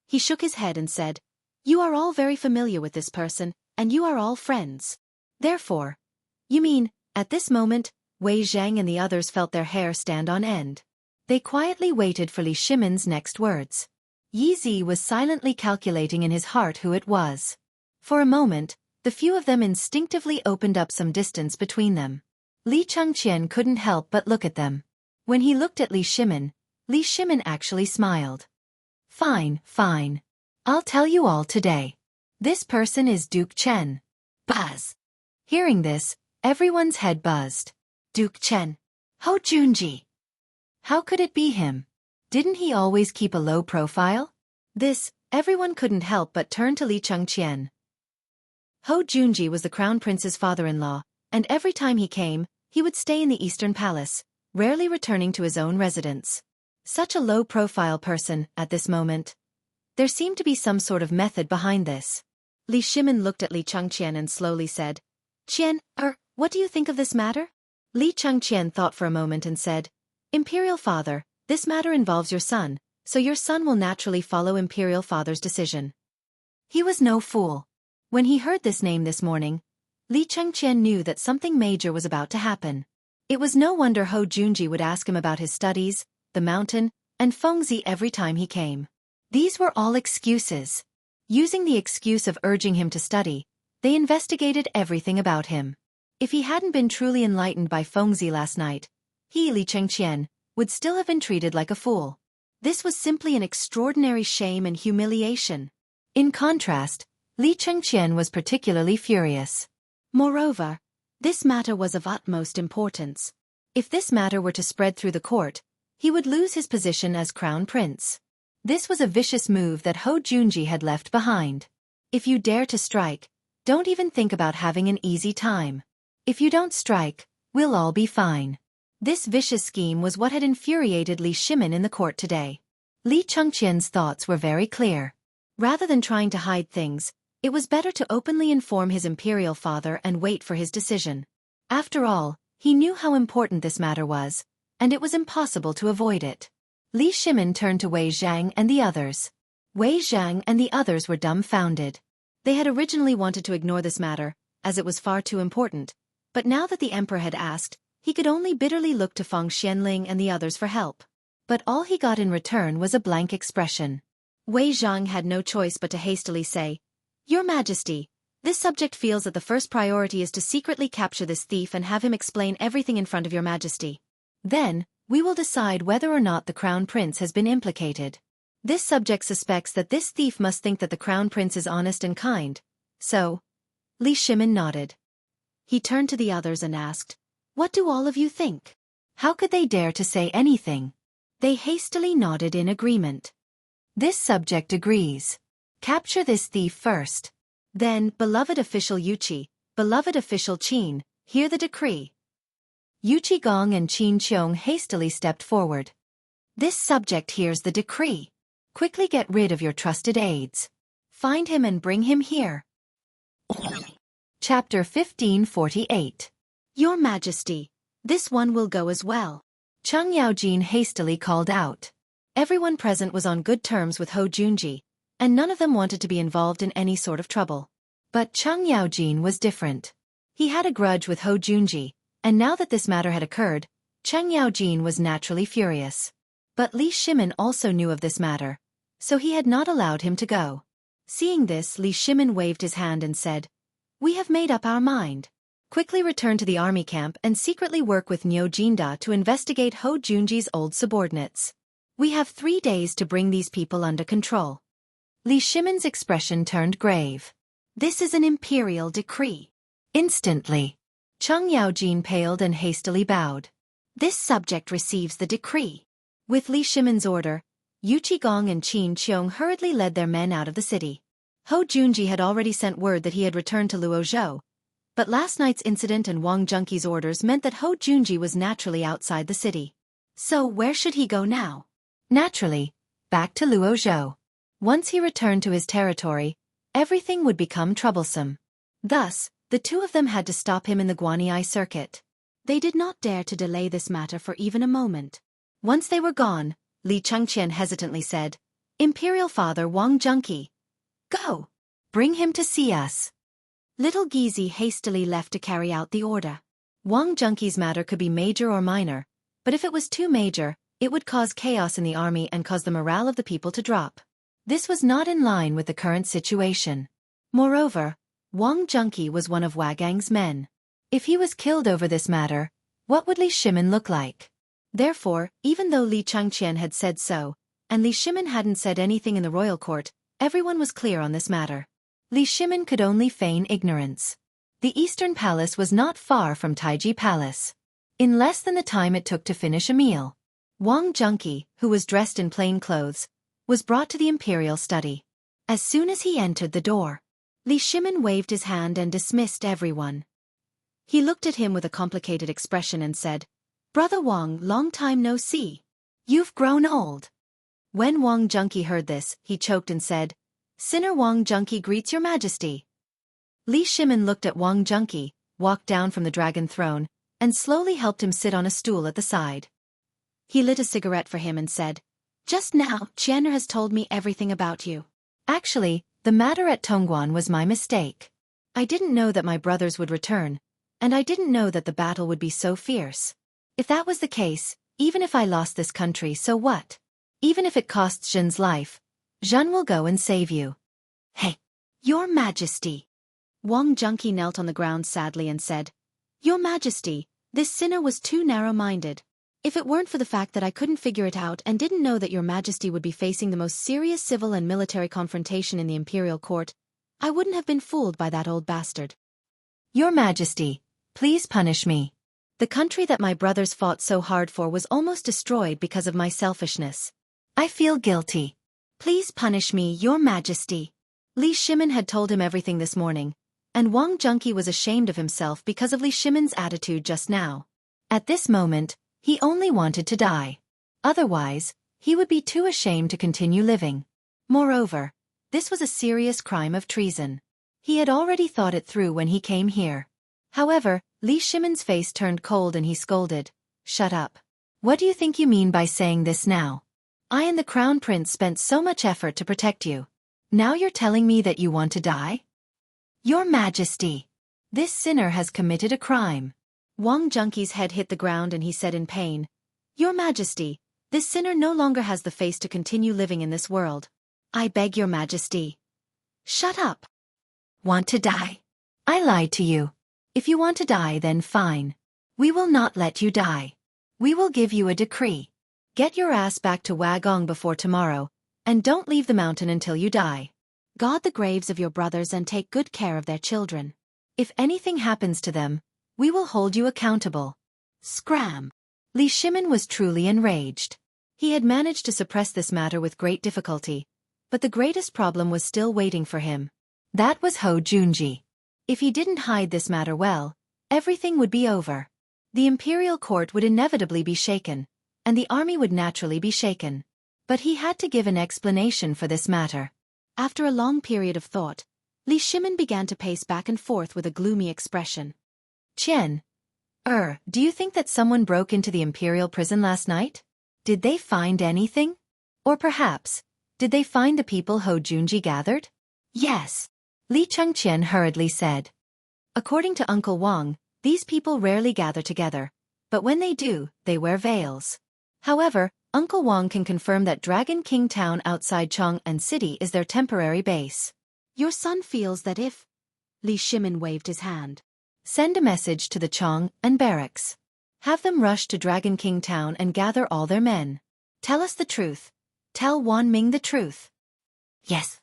He shook his head and said, "You are all very familiar with this person, and you are all friends. Therefore, you mean, at this moment, Wei Zhang and the others felt their hair stand on end. They quietly waited for Li Shimen's next words. Yi Zi was silently calculating in his heart who it was. For a moment, the few of them instinctively opened up some distance between them. Li Changqian couldn't help but look at them. When he looked at Li Shimen actually smiled. "Fine, fine. I'll tell you all today. This person is Duke Chen." Buzz! Hearing this, everyone's head buzzed. Duke Chen. Hou Junji. How could it be him? Didn't he always keep a low profile? Everyone couldn't help but turn to Li Changqian. Hou Junji was the crown prince's father-in-law, and every time he came, he would stay in the Eastern Palace, rarely returning to his own residence. Such a low-profile person, at this moment. There seemed to be some sort of method behind this. Li Shimen looked at Li Changqian and slowly said, "Qian, what do you think of this matter?" Li Changqian thought for a moment and said, "Imperial Father, this matter involves your son, so your son will naturally follow Imperial Father's decision." He was no fool. When he heard this name this morning, Li Changqian knew that something major was about to happen. It was no wonder Hou Junji would ask him about his studies, the mountain, and Fengzi every time he came. These were all excuses. Using the excuse of urging him to study, they investigated everything about him. If he hadn't been truly enlightened by Fengzi last night, he, Li Changqian, would still have been treated like a fool. This was simply an extraordinary shame and humiliation. In contrast, Li Changqian was particularly furious. Moreover, this matter was of utmost importance. If this matter were to spread through the court, he would lose his position as crown prince. This was a vicious move that Hou Junji had left behind. If you dare to strike, don't even think about having an easy time. If you don't strike, we'll all be fine. This vicious scheme was what had infuriated Li Shimen in the court today. Li Changqian's thoughts were very clear. Rather than trying to hide things, it was better to openly inform his imperial father and wait for his decision. After all, he knew how important this matter was, and it was impossible to avoid it. Li Shimen turned to Wei Zhang and the others. Wei Zhang and the others were dumbfounded. They had originally wanted to ignore this matter, as it was far too important, but now that the emperor had asked, he could only bitterly look to Feng Xianling and the others for help. But all he got in return was a blank expression. Wei Zhang had no choice but to hastily say, "Your Majesty, this subject feels that the first priority is to secretly capture this thief and have him explain everything in front of your Majesty. Then, we will decide whether or not the Crown Prince has been implicated. This subject suspects that this thief must think that the Crown Prince is honest and kind. So..." Li Shimen nodded. He turned to the others and asked, "What do all of you think?" How could they dare to say anything? They hastily nodded in agreement. "This subject agrees. Capture this thief first. Then, beloved official Yuqi, beloved official Qin, hear the decree." Yuqi Gong and Qin Qiong hastily stepped forward. "This subject hears the decree. Quickly get rid of your trusted aides. Find him and bring him here. Chapter 1548. Your Majesty, this one will go as well. Cheng Yaojin hastily called out. Everyone present was on good terms with Ho Junji, and none of them wanted to be involved in any sort of trouble. But Cheng Yaojin was different. He had a grudge with Ho Junji, and now that this matter had occurred, Cheng Yaojin was naturally furious. But Li Shimin also knew of this matter, so he had not allowed him to go. Seeing this, Li Shimin waved his hand and said, "We have made up our mind. Quickly return to the army camp and secretly work with Niu Jinda to investigate Ho Junji's old subordinates. We have 3 days to bring these people under control." Li Shimin's expression turned grave. "This is an imperial decree." Instantly, Cheng Yaojin paled and hastily bowed. "This subject receives the decree." With Li Shimin's order, Yu Qigong and Qin Qiong hurriedly led their men out of the city. Ho Junji had already sent word that he had returned to Luozhou, but last night's incident and Wang Junqi's orders meant that Ho Junji was naturally outside the city. So where should he go now? Naturally, back to Luozhou. Once he returned to his territory, everything would become troublesome. Thus, the two of them had to stop him in the Guanyi circuit. They did not dare to delay this matter for even a moment. Once they were gone, Li Changqian hesitantly said, "Imperial Father Wang Junqi, go! Bring him to see us." Little Gizi hastily left to carry out the order. Wang Junqi's matter could be major or minor, but if it was too major, it would cause chaos in the army and cause the morale of the people to drop. This was not in line with the current situation. Moreover, Wang Junqi was one of Wagang's men. If he was killed over this matter, what would Li Shimin look like? Therefore, even though Li Changqian had said so, and Li Shimin hadn't said anything in the royal court, everyone was clear on this matter. Li Shimin could only feign ignorance. The Eastern Palace was not far from Taiji Palace. In less than the time it took to finish a meal, Wang Junqi, who was dressed in plain clothes, was brought to the imperial study. As soon as he entered the door, Li Shimin waved his hand and dismissed everyone. He looked at him with a complicated expression and said, "Brother Wang, long time no see. You've grown old." When Wang Junqi heard this, he choked and said, "Sinner Wang Junqi greets your majesty." Li Shimin looked at Wang Junqi, walked down from the dragon throne, and slowly helped him sit on a stool at the side. He lit a cigarette for him and said, "Just now, Qian'er has told me everything about you. Actually, the matter at Tongguan was my mistake. I didn't know that my brothers would return, and I didn't know that the battle would be so fierce. If that was the case, even if I lost this country, so what? Even if it costs Zhen's life, Zhen will go and save you." "Hey, your majesty." Wang Junqi knelt on the ground sadly and said, "Your majesty, this sinner was too narrow-minded. If it weren't for the fact that I couldn't figure it out and didn't know that your majesty would be facing the most serious civil and military confrontation in the imperial court, I wouldn't have been fooled by that old bastard. Your majesty, please punish me. The country that my brothers fought so hard for was almost destroyed because of my selfishness. I feel guilty. Please punish me, your majesty." Li Shimin had told him everything this morning, and Wang Junqi was ashamed of himself because of Li Shimin's attitude just now. At this moment, he only wanted to die. Otherwise, he would be too ashamed to continue living. Moreover, this was a serious crime of treason. He had already thought it through when he came here. However, Li Shimin's face turned cold and he scolded, "Shut up. What do you think you mean by saying this now? I and the Crown Prince spent so much effort to protect you. Now you're telling me that you want to die? Your Majesty, this sinner has committed a crime." Wang Junqi's head hit the ground and he said in pain, "Your Majesty, this sinner no longer has the face to continue living in this world. I beg your Majesty. Shut up." "Want to die? I lied to you. If you want to die, then fine. We will not let you die. We will give you a decree. Get your ass back to Wagong before tomorrow, and don't leave the mountain until you die. Guard the graves of your brothers and take good care of their children. If anything happens to them, we will hold you accountable." Scram! Li Shimin was truly enraged. He had managed to suppress this matter with great difficulty, but the greatest problem was still waiting for him. That was Ho Junji. If he didn't hide this matter well, everything would be over. The imperial court would inevitably be shaken, and the army would naturally be shaken. But he had to give an explanation for this matter. After a long period of thought, Li Shimin began to pace back and forth with a gloomy expression. Qian, do you think that someone broke into the imperial prison last night? Did they find anything? Or perhaps, did they find the people Ho Junji gathered? Yes, Li Chengqian hurriedly said. According to Uncle Wang, these people rarely gather together, but when they do, they wear veils. However, Uncle Wang can confirm that Dragon King Town outside Chang'an City is their temporary base. Your son feels that if... Li Shimin waved his hand. Send a message to the Chang'an barracks. Have them rush to Dragon King Town and gather all their men. Tell us the truth. Tell Wan Ming the truth. Yes.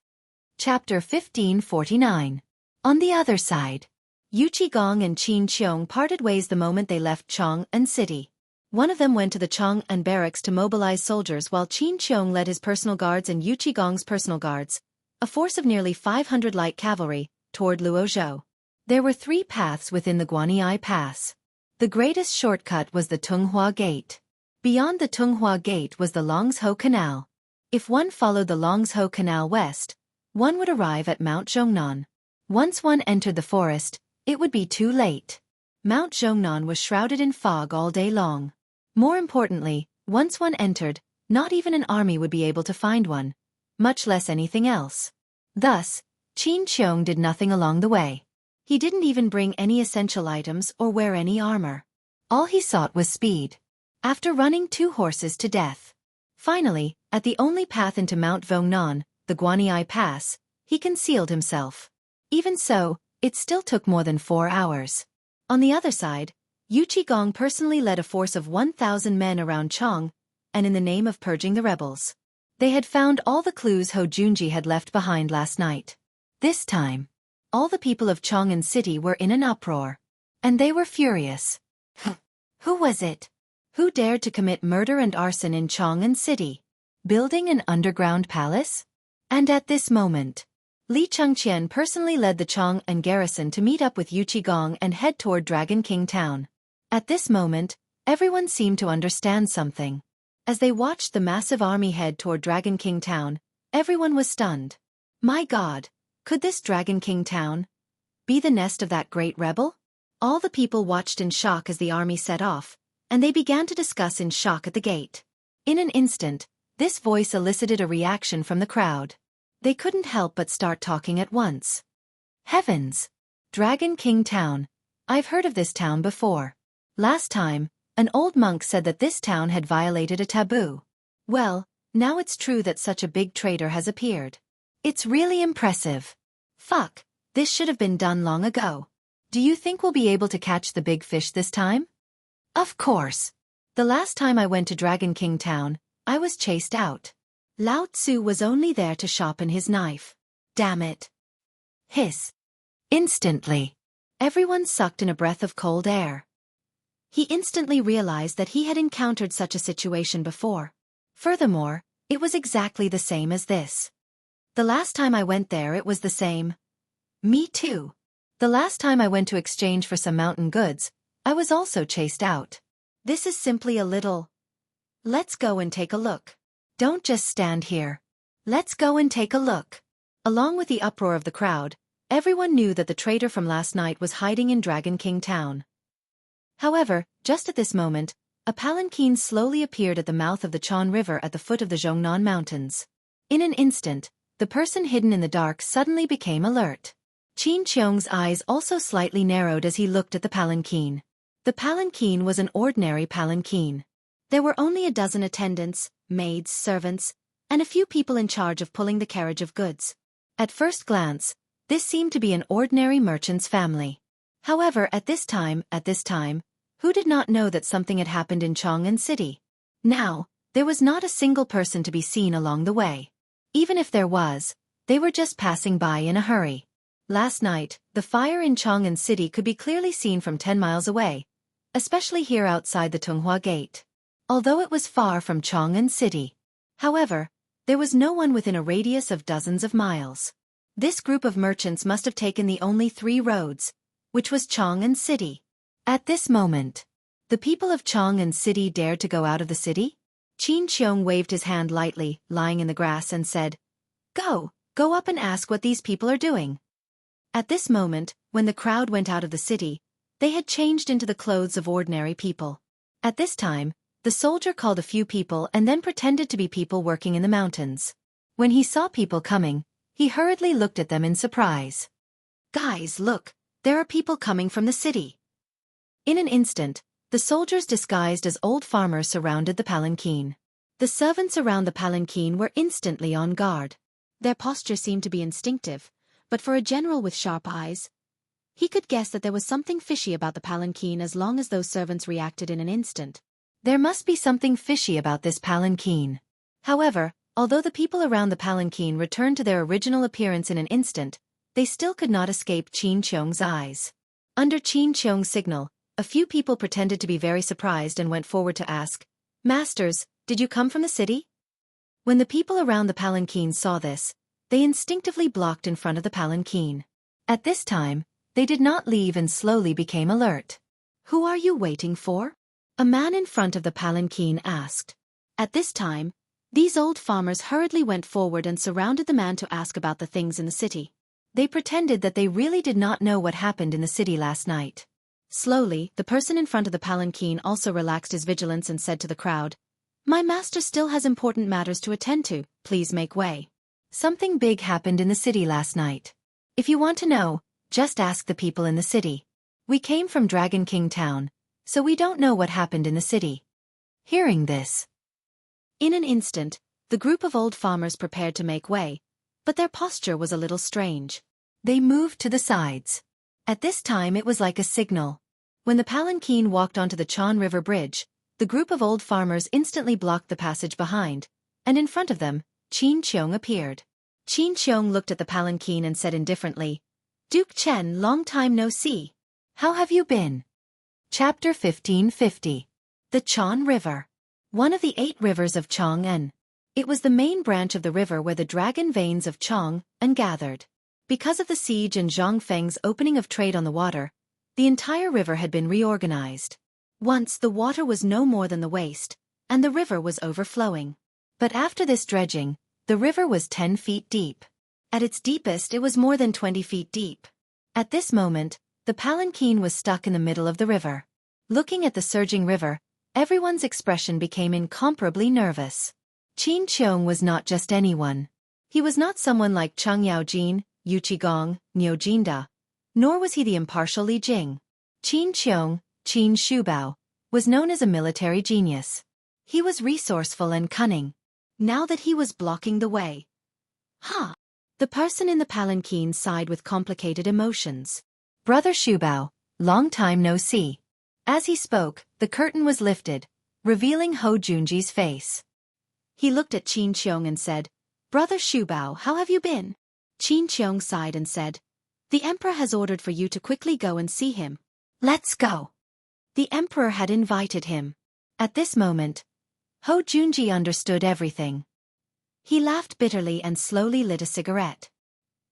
Chapter 1549. On the other side. Yu Qigong and Qin Qiong parted ways the moment they left Chang'an City. One of them went to the Chang'an barracks to mobilize soldiers while Qin Qiong led his personal guards and Yu Qigong's personal guards, a force of nearly 500 light cavalry, toward Luozhou. There were 3 paths within the Guanyi Pass. The greatest shortcut was the Tunghua Gate. Beyond the Tunghua Gate was the Longzhou Canal. If one followed the Longzhou Canal west, one would arrive at Mount Zhongnan. Once one entered the forest, it would be too late. Mount Zhongnan was shrouded in fog all day long. More importantly, once one entered, not even an army would be able to find one, much less anything else. Thus, Qin Qiong did nothing along the way. He didn't even bring any essential items or wear any armor. All he sought was speed. After running 2 horses to death. Finally, at the only path into Mount Zhongnan, the Guanyi Pass, he concealed himself. Even so, it still took more than 4 hours. On the other side, Yu Qigong personally led a force of 1,000 men around Chang, and in the name of purging the rebels. They had found all the clues Ho Junji had left behind last night. This time, all the people of Chang'an City were in an uproar. And they were furious. Who was it? Who dared to commit murder and arson in Chang'an City? Building an underground palace? And at this moment, Li Chengqian personally led the Chang'an garrison to meet up with Yu Qigong and head toward Dragon King Town. At this moment, everyone seemed to understand something. As they watched the massive army head toward Dragon King Town, everyone was stunned. My God, could this Dragon King Town be the nest of that great rebel? All the people watched in shock as the army set off, and they began to discuss in shock at the gate. In an instant, this voice elicited a reaction from the crowd. They couldn't help but start talking at once. Heavens! Dragon King Town. I've heard of this town before. Last time, an old monk said that this town had violated a taboo. Well, now it's true that such a big traitor has appeared. It's really impressive. Fuck, this should have been done long ago. Do you think we'll be able to catch the big fish this time? Of course. The last time I went to Dragon King Town, I was chased out. Lao Tzu was only there to sharpen his knife. Damn it. Hiss. Instantly. Everyone sucked in a breath of cold air. He instantly realized that he had encountered such a situation before. Furthermore, it was exactly the same as this. The last time I went there it was the same. Me too. The last time I went to exchange for some mountain goods, I was also chased out. This is simply a little... Let's go and take a look. Don't just stand here. Let's go and take a look. Along with the uproar of the crowd, everyone knew that the traitor from last night was hiding in Dragon King Town. However, just at this moment, a palanquin slowly appeared at the mouth of the Chan River at the foot of the Zhongnan Mountains. In an instant, the person hidden in the dark suddenly became alert. Qin Qiong's eyes also slightly narrowed as he looked at the palanquin. The palanquin was an ordinary palanquin. There were only a dozen attendants, maids, servants, and a few people in charge of pulling the carriage of goods. At first glance, this seemed to be an ordinary merchant's family. However, at this time, who did not know that something had happened in Chang'an City? Now, there was not a single person to be seen along the way. Even if there was, they were just passing by in a hurry. Last night, the fire in Chang'an City could be clearly seen from 10 miles away, especially here outside the Tunghua Gate. Although it was far from Chang'an City. However, there was no one within a radius of dozens of miles. This group of merchants must have taken the only 3 roads, which was Chang'an City. At this moment, the people of Chang'an City dared to go out of the city? Qin Xiong waved his hand lightly, lying in the grass, and said, Go up and ask what these people are doing. At this moment, when the crowd went out of the city, they had changed into the clothes of ordinary people. At this time, the soldier called a few people and then pretended to be people working in the mountains. When he saw people coming, he hurriedly looked at them in surprise. Guys, look, there are people coming from the city. In an instant, the soldiers disguised as old farmers surrounded the palanquin. The servants around the palanquin were instantly on guard. Their posture seemed to be instinctive, but for a general with sharp eyes, he could guess that there was something fishy about the palanquin as long as those servants reacted in an instant. There must be something fishy about this palanquin. However, although the people around the palanquin returned to their original appearance in an instant, they still could not escape Qin Xiong's eyes. Under Qin Xiong's signal, a few people pretended to be very surprised and went forward to ask, Masters, did you come from the city? When the people around the palanquin saw this, they instinctively blocked in front of the palanquin. At this time, they did not leave and slowly became alert. Who are you waiting for? A man in front of the palanquin asked. At this time, these old farmers hurriedly went forward and surrounded the man to ask about the things in the city. They pretended that they really did not know what happened in the city last night. Slowly, the person in front of the palanquin also relaxed his vigilance and said to the crowd, My master still has important matters to attend to, please make way. Something big happened in the city last night. If you want to know, just ask the people in the city. We came from Dragon King Town, so we don't know what happened in the city. Hearing this, in an instant, the group of old farmers prepared to make way, but their posture was a little strange. They moved to the sides. At this time it was like a signal. When the palanquin walked onto the Chan River Bridge, the group of old farmers instantly blocked the passage behind, and in front of them, Qin Xiong appeared. Qin Xiong looked at the palanquin and said indifferently, Duke Chen, long time no see. How have you been? Chapter 1550. The Chan River. One of the 8 rivers of Chang'an. It was the main branch of the river where the dragon veins of Chang'an gathered. Because of the siege and Zhang Feng's opening of trade on the water, the entire river had been reorganized. Once the water was no more than the waist, and the river was overflowing. But after this dredging, the river was 10 feet deep. At its deepest it was more than 20 feet deep. At this moment, the palanquin was stuck in the middle of the river. Looking at the surging river, everyone's expression became incomparably nervous. Qin Xiong was not just anyone. He was not someone like Cheng Yaojin, Yu Qigong, Niu Jinda, nor was he the impartial Li Jing. Qin Xiong, Qin Shubao, was known as a military genius. He was resourceful and cunning. Now that he was blocking the way. The person in the palanquin sighed with complicated emotions. Brother Shubao, long time no see. As he spoke, the curtain was lifted, revealing Ho Junji's face. He looked at Qin Xiong and said, Brother Shubao, how have you been? Qin Xiong sighed and said, The emperor has ordered for you to quickly go and see him. Let's go. The emperor had invited him. At this moment, Ho Junji understood everything. He laughed bitterly and slowly lit a cigarette.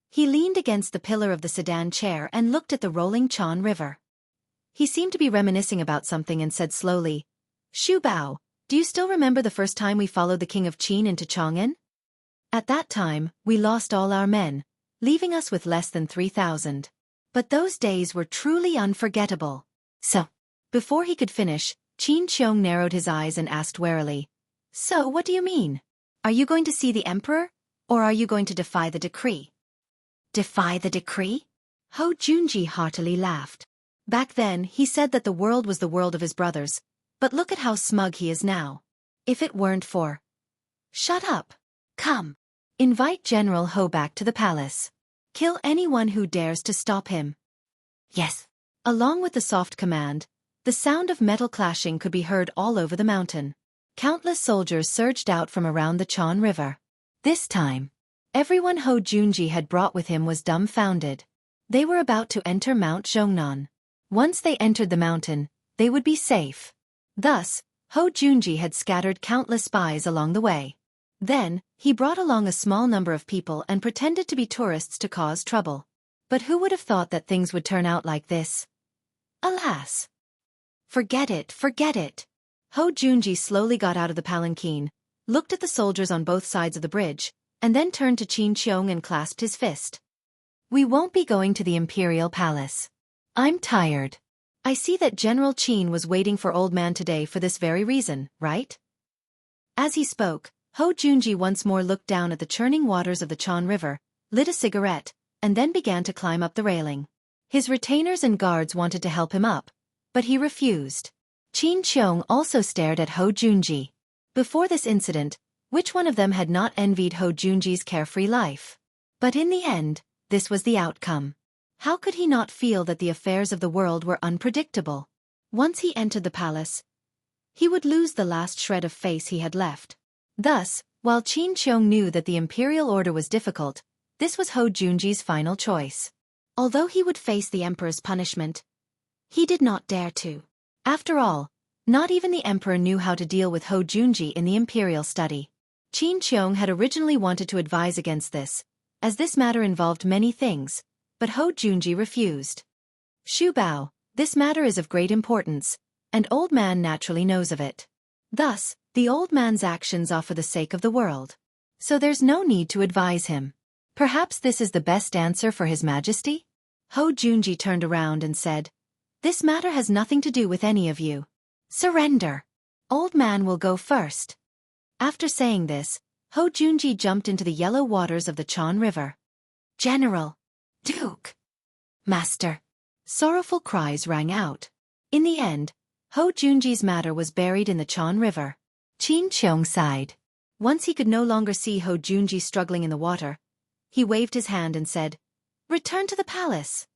He leaned against the pillar of the sedan chair and looked at the rolling Chan River. He seemed to be reminiscing about something and said slowly, Shu Bao, do you still remember the first time we followed the king of Qin into Chang'an? At that time, we lost all our men, leaving us with less than 3,000. But those days were truly unforgettable. So, before he could finish, Qin Xiong narrowed his eyes and asked warily, So what do you mean? Are you going to see the emperor, or are you going to defy the decree? Defy the decree? Ho Junji heartily laughed. Back then, he said that the world was the world of his brothers, but look at how smug he is now. If it weren't for... Shut up. Come. Invite General Ho back to the palace. Kill anyone who dares to stop him. Yes. Along with the soft command, the sound of metal clashing could be heard all over the mountain. Countless soldiers surged out from around the Chan River. This time, everyone Ho Junji had brought with him was dumbfounded. They were about to enter Mount Zhongnan. Once they entered the mountain, they would be safe. Thus, Ho Junji had scattered countless spies along the way. Then, he brought along a small number of people and pretended to be tourists to cause trouble. But who would have thought that things would turn out like this? Alas! Forget it, forget it. Ho Junji slowly got out of the palanquin, looked at the soldiers on both sides of the bridge, and then turned to Qin Qiong and clasped his fist. We won't be going to the Imperial Palace. I'm tired. I see that General Qin was waiting for Old Man today for this very reason, right? As he spoke, Ho Junji once more looked down at the churning waters of the Chan River, lit a cigarette, and then began to climb up the railing. His retainers and guards wanted to help him up, but he refused. Qin Qiong also stared at Ho Junji. Before this incident, which one of them had not envied Ho Junji's carefree life? But in the end, this was the outcome. How could he not feel that the affairs of the world were unpredictable? Once he entered the palace, he would lose the last shred of face he had left. Thus, while Qin Qiong knew that the imperial order was difficult, this was Ho Junji's final choice. Although he would face the emperor's punishment, he did not dare to. After all, not even the emperor knew how to deal with Ho Junji in the imperial study. Qin Qiong had originally wanted to advise against this, as this matter involved many things, but Ho Junji refused. Shu Bao, this matter is of great importance, and Old Man naturally knows of it. Thus, the old man's actions are for the sake of the world. So there's no need to advise him. Perhaps this is the best answer for His Majesty? Ho Junji turned around and said, This matter has nothing to do with any of you. Surrender. Old Man will go first. After saying this, Ho Junji jumped into the yellow waters of the Chan River. General! Duke! Master! Sorrowful cries rang out. In the end, Ho Junji's matter was buried in the Chan River. Qin Qiong sighed. Once he could no longer see Ho Junji struggling in the water, he waved his hand and said, Return to the palace.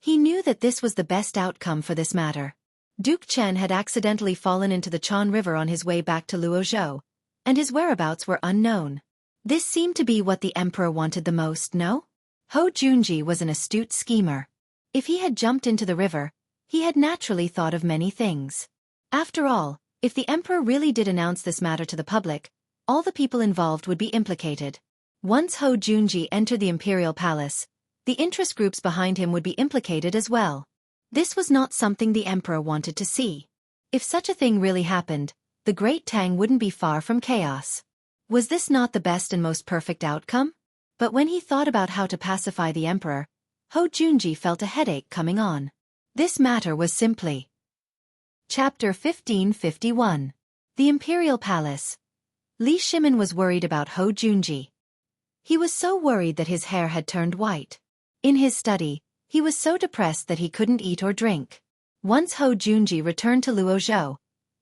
He knew that this was the best outcome for this matter. Duke Chen had accidentally fallen into the Chan River on his way back to Luozhou, and his whereabouts were unknown. This seemed to be what the emperor wanted the most, no? Ho Junji was an astute schemer. If he had jumped into the river, he had naturally thought of many things. After all, if the emperor really did announce this matter to the public, all the people involved would be implicated. Once Ho Junji entered the imperial palace, the interest groups behind him would be implicated as well. This was not something the emperor wanted to see. If such a thing really happened, the Great Tang wouldn't be far from chaos. Was this not the best and most perfect outcome? But when he thought about how to pacify the emperor, Ho Junji felt a headache coming on. This matter was simply. Chapter 1551. The Imperial Palace. Li Shimin was worried about Ho Junji. He was so worried that his hair had turned white. In his study, he was so depressed that he couldn't eat or drink. Once Ho Junji returned to Luozhou,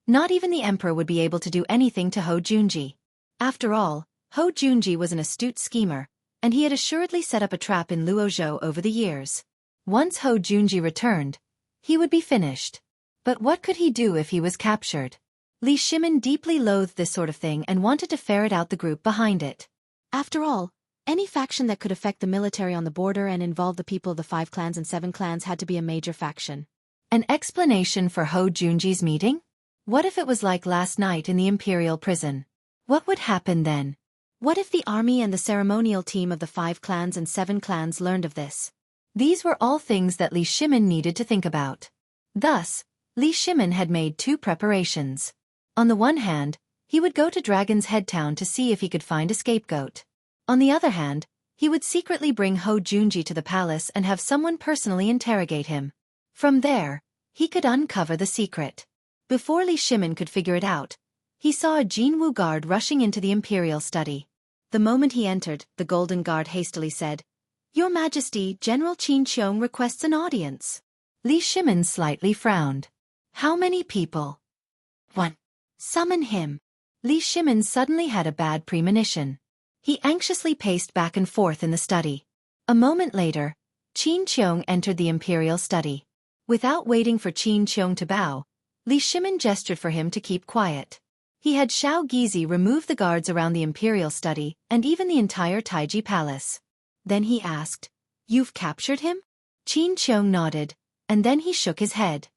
not even the emperor would be able to do anything to Ho Junji. After all, Ho Junji was an astute schemer, and he had assuredly set up a trap in Luozhou over the years. Once Ho Junji returned, he would be finished. But what could he do if he was captured? Li Shimin deeply loathed this sort of thing and wanted to ferret out the group behind it. After all, any faction that could affect the military on the border and involve the people of the 5 clans and 7 clans had to be a major faction. An explanation for Ho Junji's meeting? What if it was like last night in the imperial prison? What would happen then? What if the army and the ceremonial team of the 5 clans and 7 clans learned of this? These were all things that Li Shimin needed to think about. Thus, Li Shimin had made 2 preparations. On the one hand, he would go to Dragon's Head Town to see if he could find a scapegoat. On the other hand, he would secretly bring Ho Junji to the palace and have someone personally interrogate him. From there, he could uncover the secret. Before Li Shimin could figure it out, he saw a Jinwu guard rushing into the imperial study. The moment he entered, the Golden Guard hastily said, Your Majesty, General Qin Qiong requests an audience. Li Shimin slightly frowned. How many people? 1. Summon him. Li Shimin suddenly had a bad premonition. He anxiously paced back and forth in the study. A moment later, Qin Qiong entered the imperial study. Without waiting for Qin Qiong to bow, Li Shimin gestured for him to keep quiet. He had Xiao Gizi remove the guards around the imperial study and even the entire Taiji palace. Then he asked, You've captured him? Qin Qiong nodded, and then he shook his head.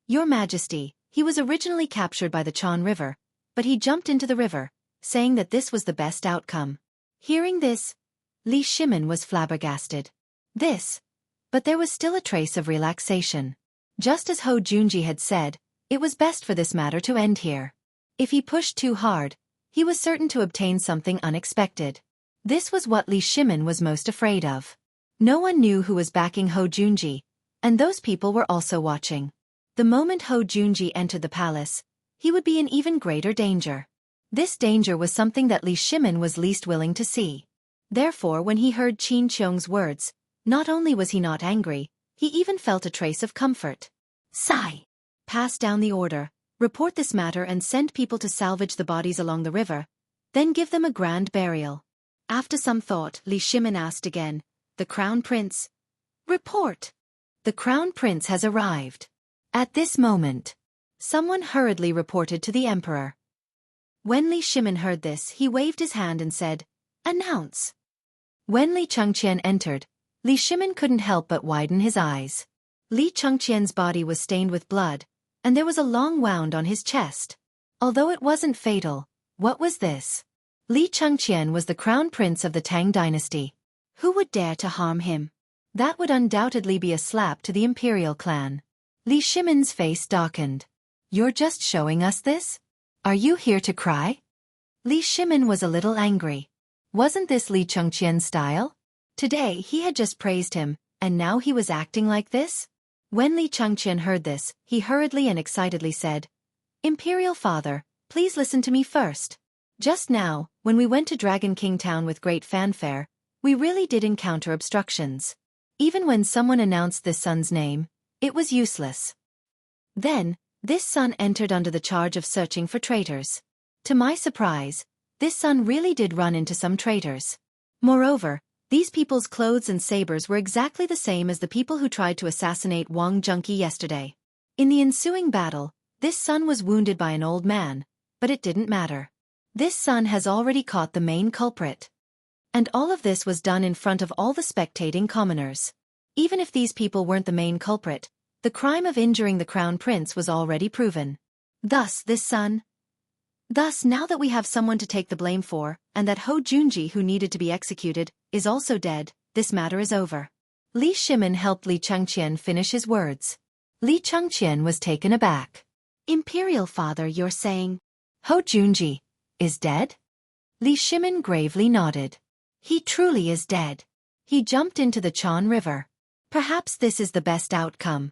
Your Majesty, he was originally captured by the Chan River, but he jumped into the river, saying that this was the best outcome. Hearing this, Li Shimin was flabbergasted. But there was still a trace of relaxation. Just as Ho Junji had said, It was best for this matter to end here. If he pushed too hard, he was certain to obtain something unexpected. This was what Li Shimin was most afraid of. No one knew who was backing Ho Junji, and those people were also watching. The moment Ho Junji entered the palace, he would be in even greater danger. This danger was something that Li Shimin was least willing to see. Therefore, when he heard Qin Qiong's words, not only was he not angry, he even felt a trace of comfort. Sigh. Pass down the order, report this matter and send people to salvage the bodies along the river, then give them a grand burial. After some thought, Li Shimin asked again, "The Crown Prince?" "Report." "The Crown Prince has arrived." At this moment, someone hurriedly reported to the Emperor. When Li Shimin heard this, he waved his hand and said, "Announce." When Li Changqian entered, Li Shimin couldn't help but widen his eyes. Li Changqian's body was stained with blood, and there was a long wound on his chest. Although it wasn't fatal, what was this? Li Changqian was the crown prince of the Tang dynasty. Who would dare to harm him? That would undoubtedly be a slap to the imperial clan. Li Shimin's face darkened. "You're just showing us this? Are you here to cry?" Li Shimin was a little angry. Wasn't this Li Changqian's style? Today he had just praised him, and now he was acting like this? When Li Changqian heard this, he hurriedly and excitedly said, "Imperial Father, please listen to me first. Just now, when we went to Dragon King Town with great fanfare, we really did encounter obstructions. Even when someone announced this son's name, it was useless. Then, this son entered under the charge of searching for traitors. To my surprise, this son really did run into some traitors. Moreover, these people's clothes and sabers were exactly the same as the people who tried to assassinate Wang Junqi yesterday. In the ensuing battle, this son was wounded by an old man, but it didn't matter. This son has already caught the main culprit. And all of this was done in front of all the spectating commoners. Even if these people weren't the main culprit, the crime of injuring the crown prince was already proven. Thus now that we have someone to take the blame for, and that Ho Junji who needed to be executed, is also dead, this matter is over." Li Shimin helped Li Changqian finish his words. Li Changqian was taken aback. "Imperial Father, you're saying Ho Junji is dead?" Li Shimin gravely nodded. "He truly is dead. He jumped into the Chan River. Perhaps this is the best outcome."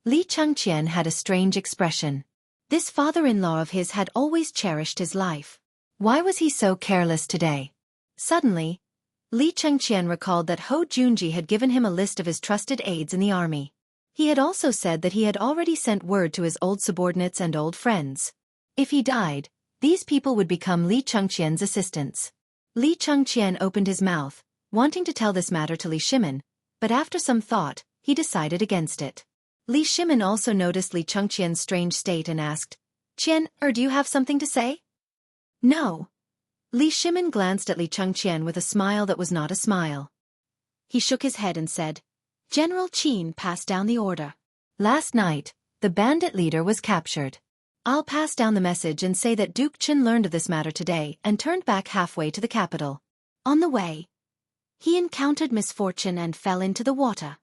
Li Changqian had a strange expression. This father-in-law of his had always cherished his life. Why was he so careless today? Suddenly, Li Changqian recalled that Ho Junji had given him a list of his trusted aides in the army. He had also said that he had already sent word to his old subordinates and old friends. If he died, these people would become Li Changqian's assistants. Li Changqian opened his mouth, wanting to tell this matter to Li Shimin, but after some thought, he decided against it. Li Shimin also noticed Li Changqian's strange state and asked, "Qian, do you have something to say?" "No." Li Shimin glanced at Li Changqian with a smile that was not a smile. He shook his head and said, "General Qin passed down the order. Last night, the bandit leader was captured. I'll pass down the message and say that Duke Qin learned of this matter today and turned back halfway to the capital. On the way, he encountered misfortune and fell into the water."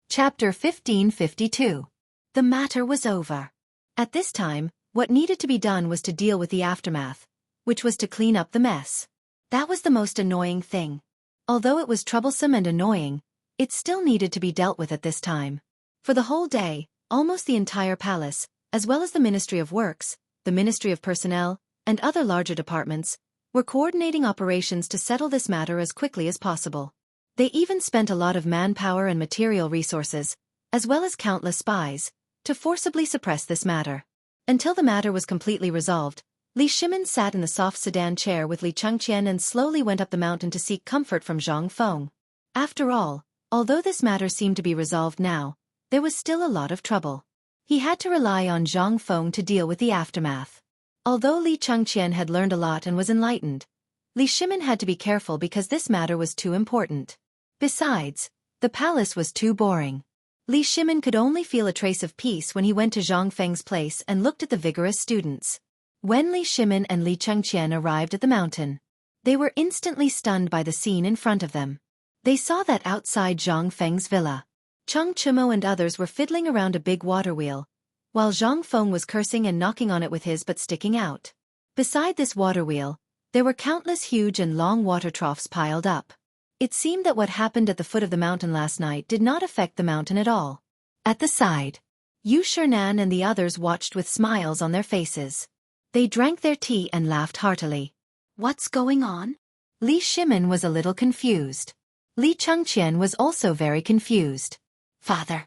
Chapter 1552. The matter was over. At this time, what needed to be done was to deal with the aftermath, which was to clean up the mess. That was the most annoying thing. Although it was troublesome and annoying, it still needed to be dealt with at this time. For the whole day, almost the entire palace, as well as the Ministry of Works, the Ministry of Personnel, and other larger departments, were coordinating operations to settle this matter as quickly as possible. They even spent a lot of manpower and material resources, as well as countless spies, to forcibly suppress this matter. Until the matter was completely resolved, Li Shimin sat in the soft sedan chair with Li Changqian and slowly went up the mountain to seek comfort from Zhang Feng. After all, although this matter seemed to be resolved now, there was still a lot of trouble. He had to rely on Zhang Feng to deal with the aftermath. Although Li Changqian had learned a lot and was enlightened, Li Shimin had to be careful because this matter was too important. Besides, the palace was too boring. Li Shimin could only feel a trace of peace when he went to Zhang Feng's place and looked at the vigorous students. When Li Shimin and Li Changqian arrived at the mountain, they were instantly stunned by the scene in front of them. They saw that outside Zhang Feng's villa, Cheng Chimo and others were fiddling around a big water wheel, while Zhang Feng was cursing and knocking on it with his butt sticking out. Beside this water wheel, there were countless huge and long water troughs piled up. It seemed that what happened at the foot of the mountain last night did not affect the mountain at all. At the side, Yu Shernan and the others watched with smiles on their faces. They drank their tea and laughed heartily. What's going on? Li Shimin was a little confused. Li Chengqian was also very confused. Father,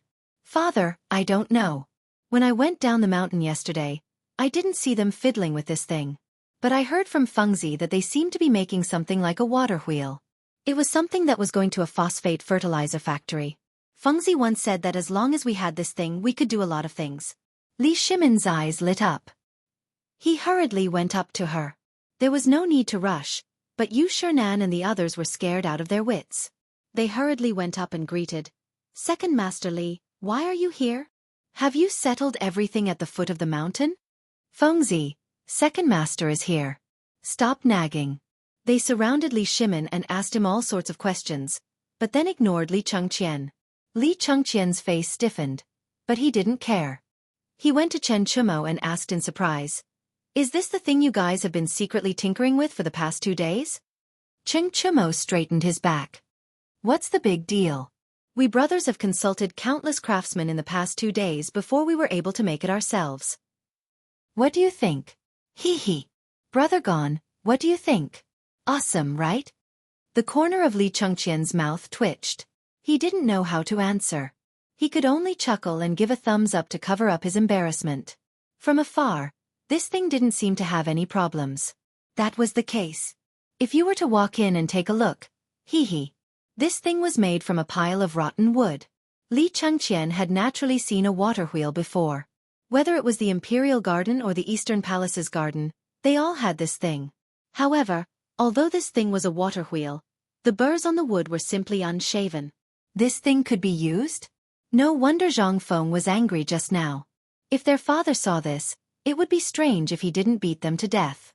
I don't know. When I went down the mountain yesterday, I didn't see them fiddling with this thing. But I heard from Fengzi that they seemed to be making something like a water wheel. It was something that was going to a phosphate fertilizer factory. Fengzi once said that as long as we had this thing we could do a lot of things. Li Shimin's eyes lit up. He hurriedly went up to her. There was no need to rush, but Yu Shernan and the others were scared out of their wits. They hurriedly went up and greeted. Second Master Li, why are you here? Have you settled everything at the foot of the mountain? Fengzi, Second Master is here. Stop nagging. They surrounded Li Shimin and asked him all sorts of questions, but then ignored Li Chengqian. Li Chengqian's face stiffened, but he didn't care. He went to Chen Chumo and asked in surprise, "Is this the thing you guys have been secretly tinkering with for the past 2 days?" Chen Chumo straightened his back. What's the big deal? We brothers have consulted countless craftsmen in the past 2 days before we were able to make it ourselves. What do you think? Hee. Brother gone, what do you think? Awesome, right? The corner of Li Chengqian's mouth twitched. He didn't know how to answer. He could only chuckle and give a thumbs up to cover up his embarrassment. From afar, this thing didn't seem to have any problems. That was the case. If you were to walk in and take a look, hee. This thing was made from a pile of rotten wood. Li Chengqian had naturally seen a water wheel before. Whether it was the Imperial Garden or the Eastern Palace's garden, they all had this thing. However, although this thing was a water wheel, the burrs on the wood were simply unshaven. This thing could be used? No wonder Zhang Feng was angry just now. If their father saw this, it would be strange if he didn't beat them to death.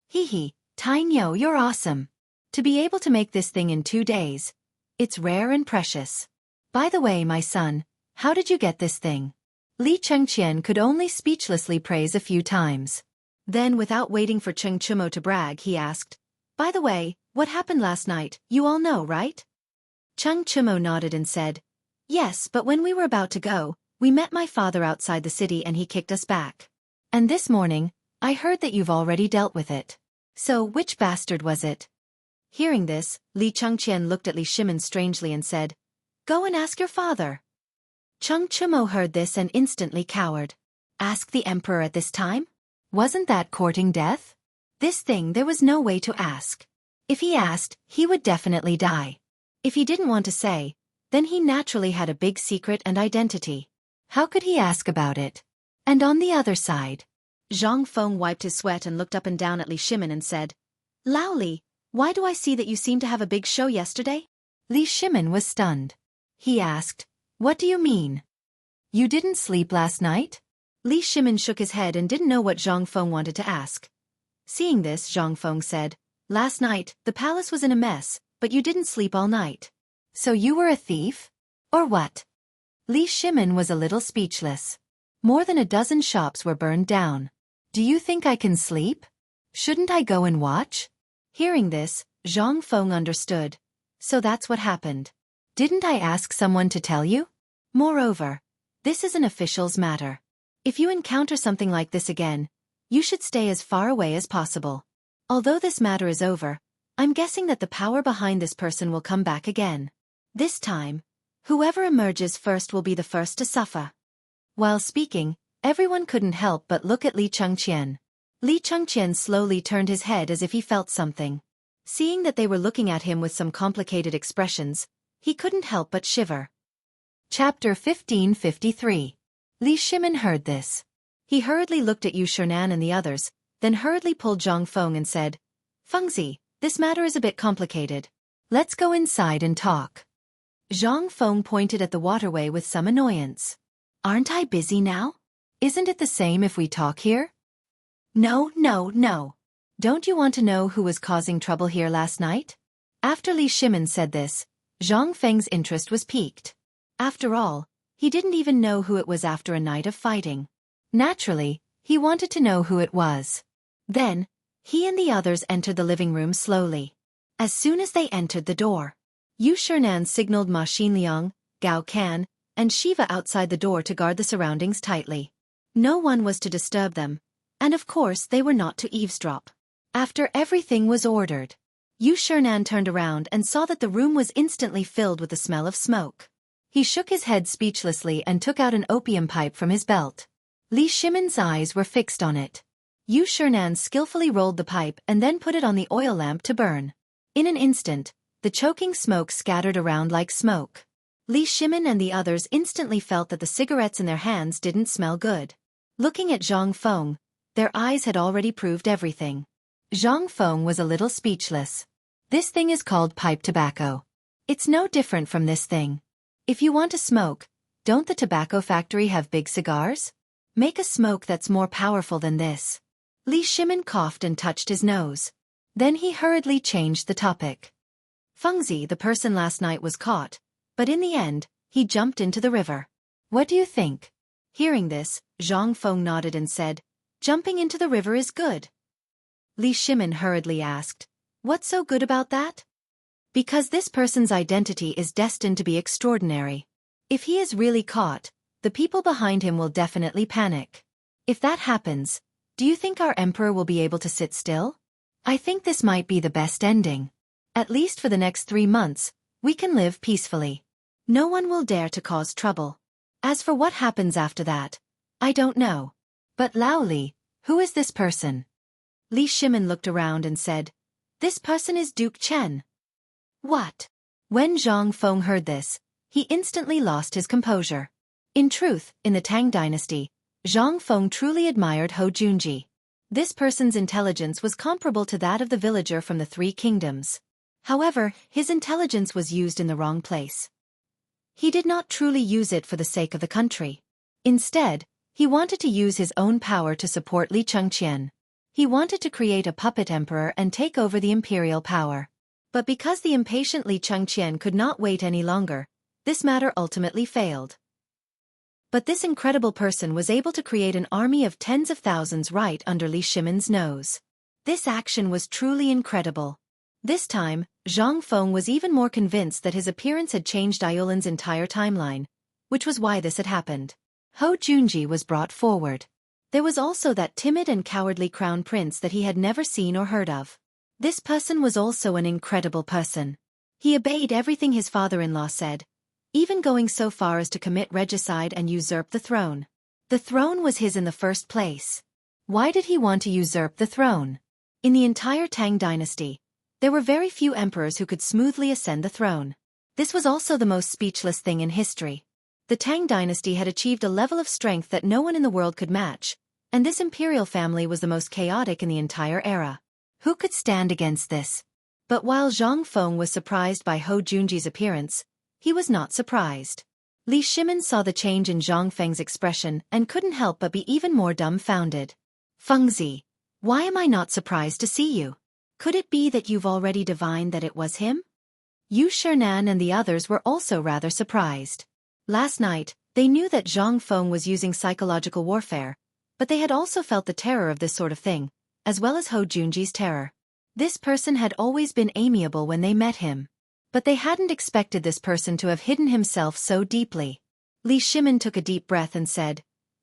Hee, Tainyo, you're awesome. To be able to make this thing in 2 days, it's rare and precious. By the way, my son, how did you get this thing? Li Chengqian could only speechlessly praise a few times. Then, without waiting for Chen Chumo to brag, he asked, "By the way, what happened last night, you all know, right?" Chen Chumo nodded and said, "Yes, but when we were about to go, we met my father outside the city and he kicked us back. And this morning, I heard that you've already dealt with it. So, which bastard was it?" Hearing this, Li Chengqian looked at Li Shimin strangely and said, "Go and ask your father." Chen Chumo heard this and instantly cowered. Ask the emperor at this time? Wasn't that courting death? This thing there was no way to ask. If he asked, he would definitely die. If he didn't want to say, then he naturally had a big secret and identity. How could he ask about it? And on the other side, Zhang Feng wiped his sweat and looked up and down at Li Shimin and said, "Lao Li, why do I see that you seem to have a big show yesterday?" Li Shimin was stunned. He asked, "What do you mean? You didn't sleep last night?" Li Shimin shook his head and didn't know what Zhang Feng wanted to ask. Seeing this, Zhang Feng said, "Last night, the palace was in a mess, but you didn't sleep all night. So you were a thief? Or what?" Li Shimin was a little speechless. More than a dozen shops were burned down. Do you think I can sleep? Shouldn't I go and watch? Hearing this, Zhang Feng understood. So that's what happened. Didn't I ask someone to tell you? Moreover, this is an official's matter. If you encounter something like this again, you should stay as far away as possible. Although this matter is over, I'm guessing that the power behind this person will come back again. This time, whoever emerges first will be the first to suffer. While speaking, everyone couldn't help but look at Li Chengqian. Li Chengqian slowly turned his head as if he felt something. Seeing that they were looking at him with some complicated expressions, he couldn't help but shiver. Chapter 1553. Li Shimin heard this. He hurriedly looked at Yu Shernan and the others, then hurriedly pulled Zhang Feng and said, "Fengzi, this matter is a bit complicated. Let's go inside and talk." Zhang Feng pointed at the waterway with some annoyance. "Aren't I busy now? Isn't it the same if we talk here?" No. Don't you want to know who was causing trouble here last night?" After Li Shimin said this, Zhang Feng's interest was piqued. After all, he didn't even know who it was after a night of fighting. Naturally, he wanted to know who it was. Then, he and the others entered the living room slowly. As soon as they entered the door, Yu Shernan signaled Ma Xinliang, Gao Kan, and Shiva outside the door to guard the surroundings tightly. No one was to disturb them, and of course they were not to eavesdrop. After everything was ordered, Yu Shernan turned around and saw that the room was instantly filled with the smell of smoke. He shook his head speechlessly and took out an opium pipe from his belt. Li Shimon's eyes were fixed on it. Yu Shernan skillfully rolled the pipe and then put it on the oil lamp to burn. In an instant, the choking smoke scattered around like smoke. Li Shimon and the others instantly felt that the cigarettes in their hands didn't smell good. Looking at Zhang Feng, their eyes had already proved everything. Zhang Feng was a little speechless. This thing is called pipe tobacco. It's no different from this thing. If you want to smoke, don't the tobacco factory have big cigars? Make a smoke that's more powerful than this. Li Shimon coughed and touched his nose. Then he hurriedly changed the topic. Fengzi, the person last night, was caught, but in the end, he jumped into the river. What do you think? Hearing this, Zhang Feng nodded and said, jumping into the river is good. Li Shimon hurriedly asked, what's so good about that? Because this person's identity is destined to be extraordinary. If he is really caught, the people behind him will definitely panic. If that happens, do you think our emperor will be able to sit still? I think this might be the best ending. At least for the next 3 months, we can live peacefully. No one will dare to cause trouble. As for what happens after that, I don't know. But Lao Li, who is this person? Li Shimon looked around and said, this person is Duke Chen. What? When Zhang Feng heard this, he instantly lost his composure. In truth, in the Tang dynasty, Zhang Feng truly admired Hou Junji. This person's intelligence was comparable to that of the villager from the Three Kingdoms. However, his intelligence was used in the wrong place. He did not truly use it for the sake of the country. Instead, he wanted to use his own power to support Li Chengqian. He wanted to create a puppet emperor and take over the imperial power. But because the impatient Li Chengqian could not wait any longer, this matter ultimately failed. But this incredible person was able to create an army of tens of thousands right under Li Shimon's nose. This action was truly incredible. This time, Zhang Feng was even more convinced that his appearance had changed Iolan's entire timeline, which was why this had happened. Hou Junji was brought forward. There was also that timid and cowardly crown prince that he had never seen or heard of. This person was also an incredible person. He obeyed everything his father-in-law said, even going so far as to commit regicide and usurp the throne. The throne was his in the first place. Why did he want to usurp the throne? In the entire Tang dynasty, there were very few emperors who could smoothly ascend the throne. This was also the most speechless thing in history. The Tang dynasty had achieved a level of strength that no one in the world could match, and this imperial family was the most chaotic in the entire era. Who could stand against this? But while Zhang Feng was surprised by Hou Junji's appearance, he was not surprised. Li Shimon saw the change in Zhang Feng's expression and couldn't help but be even more dumbfounded. Fengzi, why am I not surprised to see you? Could it be that you've already divined that it was him? Yu Shernan and the others were also rather surprised. Last night, they knew that Zhang Feng was using psychological warfare, but they had also felt the terror of this sort of thing, as well as Hou Junji's terror. This person had always been amiable when they met him. But they hadn't expected this person to have hidden himself so deeply. Li Shimon took a deep breath and said,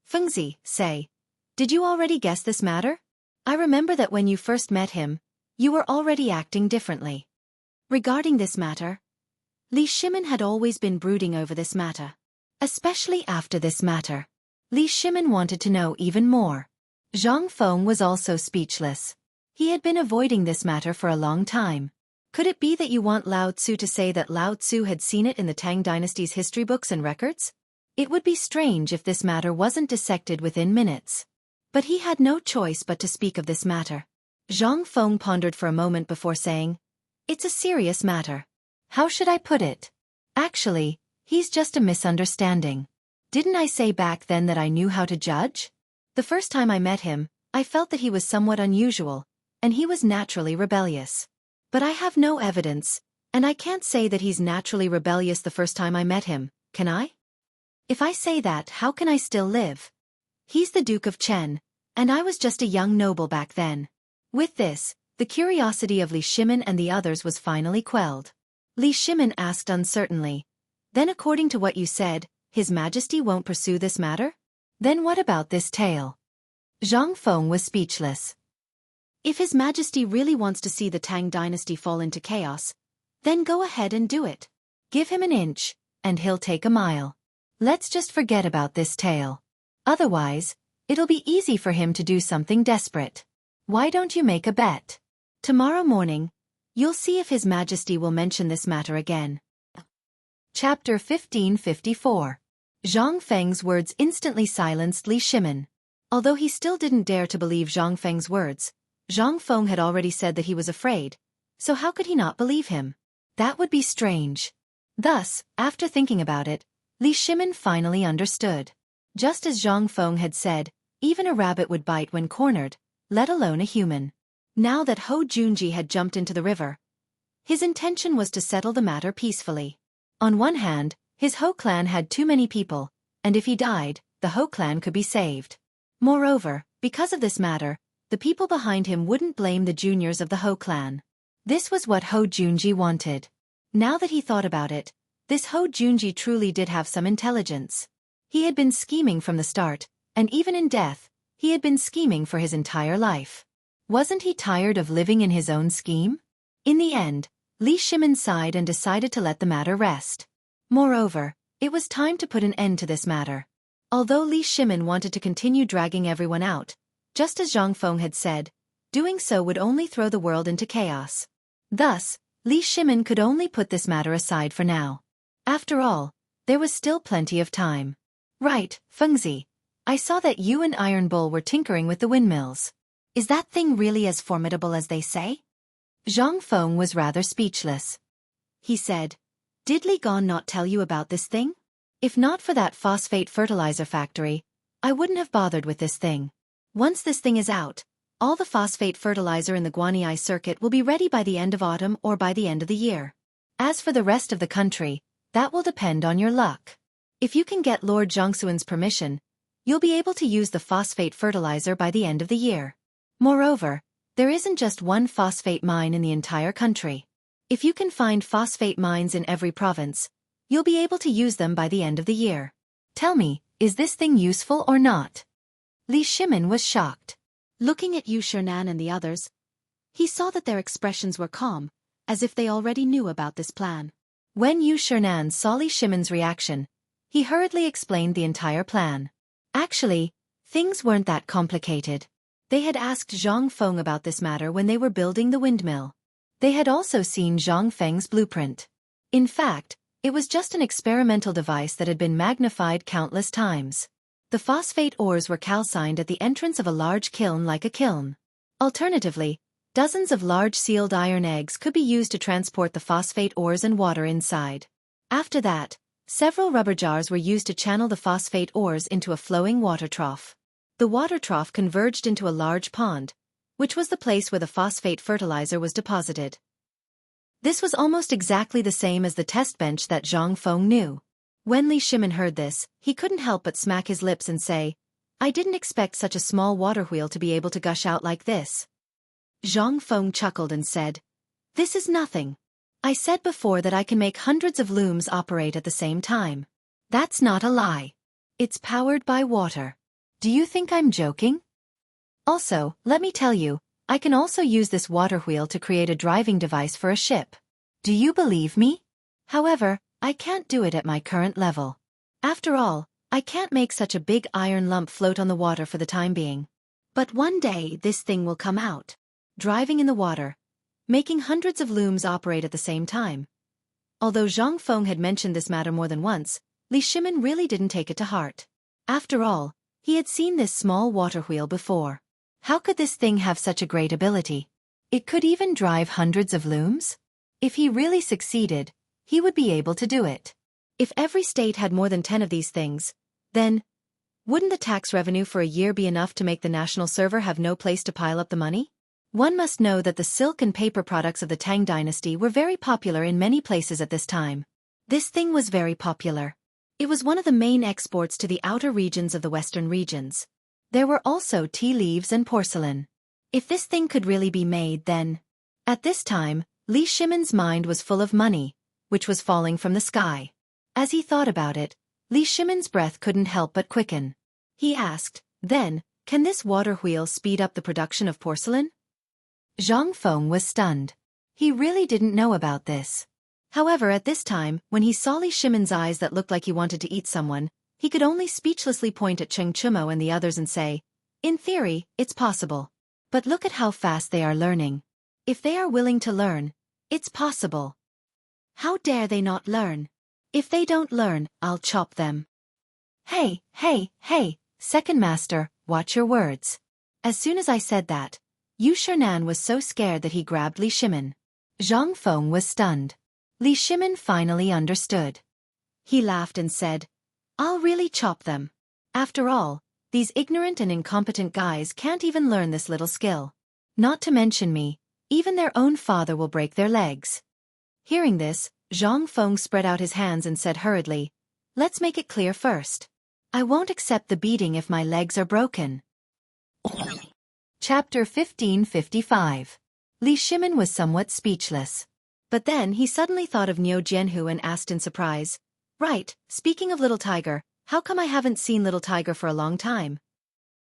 Fengzi, say, did you already guess this matter? I remember that when you first met him, you were already acting differently. Regarding this matter, Li Shimon had always been brooding over this matter. Especially after this matter, Li Shimon wanted to know even more. Zhang Feng was also speechless. He had been avoiding this matter for a long time. Could it be that you want Lao Tzu to say that Lao Tzu had seen it in the Tang dynasty's history books and records? It would be strange if this matter wasn't dissected within minutes. But he had no choice but to speak of this matter. Zhang Feng pondered for a moment before saying, it's a serious matter. How should I put it? Actually, he's just a misunderstanding. Didn't I say back then that I knew how to judge? The first time I met him, I felt that he was somewhat unusual, and he was naturally rebellious. But I have no evidence, and I can't say that he's naturally rebellious the first time I met him, can I? If I say that, how can I still live? He's the Duke of Chen, and I was just a young noble back then. With this, the curiosity of Li Shimin and the others was finally quelled. Li Shimin asked uncertainly, "Then according to what you said, His Majesty won't pursue this matter? Then what about this tale?" Zhang Feng was speechless. If His Majesty really wants to see the Tang dynasty fall into chaos, then go ahead and do it. Give him an inch, and he'll take a mile. Let's just forget about this tale. Otherwise, it'll be easy for him to do something desperate. Why don't you make a bet? Tomorrow morning, you'll see if His Majesty will mention this matter again. Chapter 1554. Zhang Feng's words instantly silenced Li Shimin. Although he still didn't dare to believe Zhang Feng's words, Zhang Feng had already said that he was afraid, so how could he not believe him? That would be strange. Thus, after thinking about it, Li Shimin finally understood. Just as Zhang Feng had said, even a rabbit would bite when cornered, let alone a human. Now that Hou Junji had jumped into the river, his intention was to settle the matter peacefully. On one hand, his Hou clan had too many people, and if he died, the Hou clan could be saved. Moreover, because of this matter, the people behind him wouldn't blame the juniors of the Hou clan. This was what Hou Junji wanted. Now that he thought about it, this Hou Junji truly did have some intelligence. He had been scheming from the start, and even in death, he had been scheming for his entire life. Wasn't he tired of living in his own scheme? In the end, Li Shimin sighed and decided to let the matter rest. Moreover, it was time to put an end to this matter. Although Li Shimin wanted to continue dragging everyone out, just as Zhang Feng had said, doing so would only throw the world into chaos. Thus, Li Shimin could only put this matter aside for now. After all, there was still plenty of time. Right, Fengzi. I saw that you and Iron Bull were tinkering with the windmills. Is that thing really as formidable as they say? Zhang Feng was rather speechless. He said, "Did Li Gon not tell you about this thing? If not for that phosphate fertilizer factory, I wouldn't have bothered with this thing. Once this thing is out, all the phosphate fertilizer in the Guanyi circuit will be ready by the end of autumn or by the end of the year. As for the rest of the country, that will depend on your luck. If you can get Lord Zhongxuan's permission, you'll be able to use the phosphate fertilizer by the end of the year. Moreover, there isn't just one phosphate mine in the entire country. If you can find phosphate mines in every province, you'll be able to use them by the end of the year. Tell me, is this thing useful or not?" Li Shimin was shocked. Looking at Yu Shernan and the others, he saw that their expressions were calm, as if they already knew about this plan. When Yu Shernan saw Li Shimin's reaction, he hurriedly explained the entire plan. Actually, things weren't that complicated. They had asked Zhang Feng about this matter when they were building the windmill. They had also seen Zhang Feng's blueprint. In fact, it was just an experimental device that had been magnified countless times. The phosphate ores were calcined at the entrance of a large kiln like a kiln. Alternatively, dozens of large sealed iron eggs could be used to transport the phosphate ores and water inside. After that, several rubber jars were used to channel the phosphate ores into a flowing water trough. The water trough converged into a large pond, which was the place where the phosphate fertilizer was deposited. This was almost exactly the same as the test bench that Zhang Feng knew. When Li Shimin heard this, he couldn't help but smack his lips and say, "I didn't expect such a small water wheel to be able to gush out like this." Zhang Feng chuckled and said, "This is nothing. I said before that I can make hundreds of looms operate at the same time. That's not a lie. It's powered by water. Do you think I'm joking? Also, let me tell you, I can also use this water wheel to create a driving device for a ship. Do you believe me? However, I can't do it at my current level. After all, I can't make such a big iron lump float on the water for the time being. But one day this thing will come out, driving in the water, making hundreds of looms operate at the same time." Although Zhang Feng had mentioned this matter more than once, Li Shimin really didn't take it to heart. After all, he had seen this small water wheel before. How could this thing have such a great ability? It could even drive hundreds of looms? If he really succeeded, he would be able to do it. If every state had more than 10 of these things, then wouldn't the tax revenue for a year be enough to make the national server have no place to pile up the money? One must know that the silk and paper products of the Tang dynasty were very popular in many places at this time. This thing was very popular. It was one of the main exports to the outer regions of the western regions. There were also tea leaves and porcelain. If this thing could really be made, then... At this time, Li Shimon's mind was full of money, which was falling from the sky. As he thought about it, Li Shimon's breath couldn't help but quicken. He asked, then, can this water wheel speed up the production of porcelain? Zhang Feng was stunned. He really didn't know about this. However, at this time, when he saw Li Shimon's eyes that looked like he wanted to eat someone, he could only speechlessly point at Cheng Chumo and the others and say, in theory, it's possible. But look at how fast they are learning. If they are willing to learn, it's possible. How dare they not learn? If they don't learn, I'll chop them. Hey, second master, watch your words. As soon as I said that, Yu Shernan was so scared that he grabbed Li Shimon. Zhang Feng was stunned. Li Shimon finally understood. He laughed and said, I'll really chop them. After all, these ignorant and incompetent guys can't even learn this little skill. Not to mention me, even their own father will break their legs. Hearing this, Zhang Feng spread out his hands and said hurriedly, let's make it clear first. I won't accept the beating if my legs are broken. Chapter 1555. Li Shimon was somewhat speechless. But then he suddenly thought of Niu Jianhu and asked in surprise, right, speaking of Little Tiger, how come I haven't seen Little Tiger for a long time?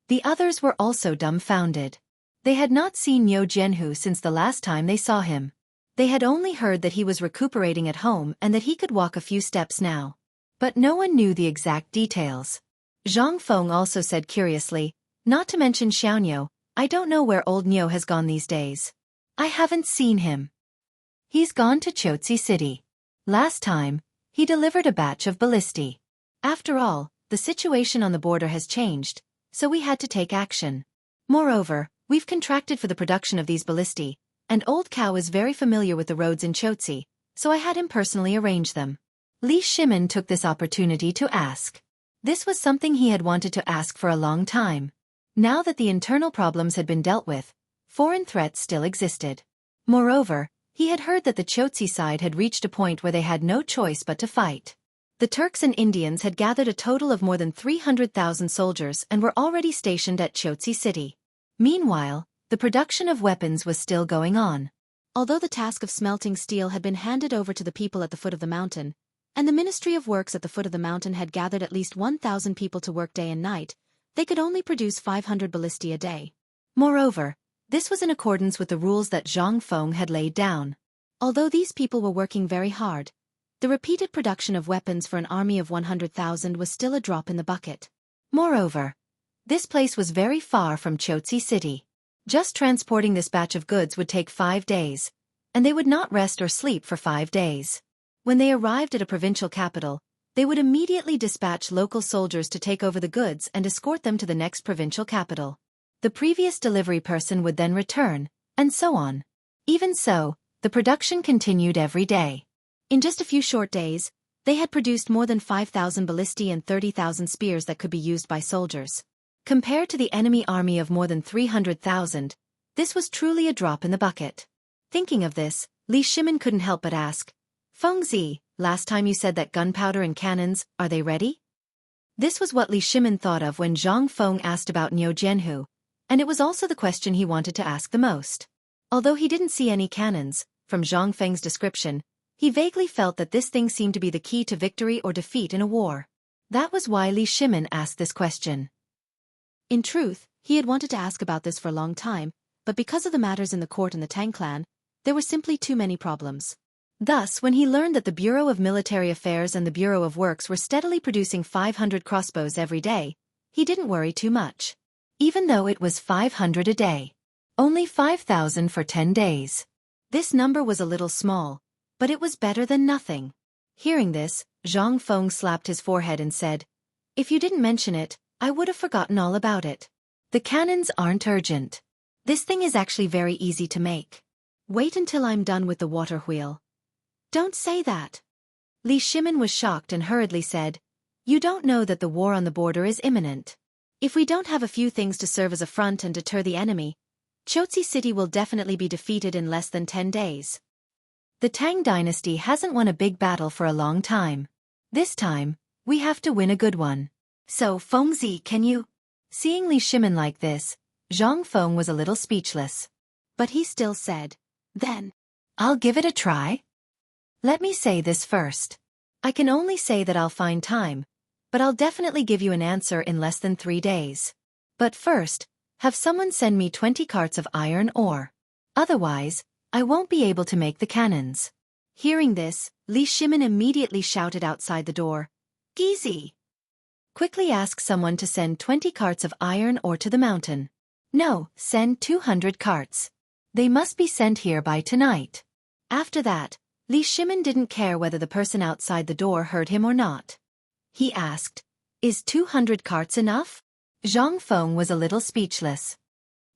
The others were also dumbfounded. They had not seen Niu Jianhu since the last time they saw him. They had only heard that he was recuperating at home and that he could walk a few steps now. But no one knew the exact details. Zhang Feng also said curiously, not to mention Xiaoniu, I don't know where old Niu has gone these days. I haven't seen him. He's gone to Chotzi City. Last time, he delivered a batch of ballisti. After all, the situation on the border has changed, so we had to take action. Moreover, we've contracted for the production of these ballisti, and Old Cow is very familiar with the roads in Chotzi, so I had him personally arrange them. Li Shimon took this opportunity to ask. This was something he had wanted to ask for a long time. Now that the internal problems had been dealt with, foreign threats still existed. Moreover, he had heard that the Chotzi side had reached a point where they had no choice but to fight. The Turks and Indians had gathered a total of more than 300,000 soldiers and were already stationed at Chotzi City. Meanwhile, the production of weapons was still going on. Although the task of smelting steel had been handed over to the people at the foot of the mountain, and the Ministry of Works at the foot of the mountain had gathered at least 1,000 people to work day and night, they could only produce 500 ballisti a day. Moreover, this was in accordance with the rules that Zhang Feng had laid down. Although these people were working very hard, the repeated production of weapons for an army of 100,000 was still a drop in the bucket. Moreover, this place was very far from Chotzi City. Just transporting this batch of goods would take 5 days, and they would not rest or sleep for 5 days. When they arrived at a provincial capital, they would immediately dispatch local soldiers to take over the goods and escort them to the next provincial capital. The previous delivery person would then return, and so on. Even so, the production continued every day. In just a few short days, they had produced more than 5,000 ballisti and 30,000 spears that could be used by soldiers. Compared to the enemy army of more than 300,000, this was truly a drop in the bucket. Thinking of this, Li Shimon couldn't help but ask, Fengzi, last time you said that gunpowder and cannons, are they ready? This was what Li Shimon thought of when Zhang Feng asked about Niu Jianhu, and it was also the question he wanted to ask the most. Although he didn't see any cannons, from Zhang Feng's description, he vaguely felt that this thing seemed to be the key to victory or defeat in a war. That was why Li Shimon asked this question. In truth, he had wanted to ask about this for a long time, but because of the matters in the court and the Tang clan, there were simply too many problems. Thus, when he learned that the Bureau of Military Affairs and the Bureau of Works were steadily producing 500 crossbows every day, he didn't worry too much. Even though it was 500 a day. Only 5,000 for 10 days. This number was a little small, but it was better than nothing. Hearing this, Zhang Feng slapped his forehead and said, If you didn't mention it, I would have forgotten all about it. The cannons aren't urgent. This thing is actually very easy to make. Wait until I'm done with the water wheel. Don't say that. Li Shimon was shocked and hurriedly said, You don't know that the war on the border is imminent. If we don't have a few things to serve as a front and deter the enemy, Chotzi City will definitely be defeated in less than 10 days. The Tang dynasty hasn't won a big battle for a long time. This time, we have to win a good one. So, Fengzi, can you? Seeing Li Shimin like this, Zhang Feng was a little speechless. But he still said, "Then, I'll give it a try." Let me say this first. I can only say that I'll find time, but I'll definitely give you an answer in less than 3 days. But first, have someone send me 20 carts of iron ore. Otherwise, I won't be able to make the cannons. Hearing this, Li Shimin immediately shouted outside the door, "Gizi! Quickly ask someone to send 20 carts of iron ore to the mountain. No, send 200 carts. They must be sent here by tonight." After that, Li Shimin didn't care whether the person outside the door heard him or not. He asked, "Is 200 carts enough?" Zhang Feng was a little speechless.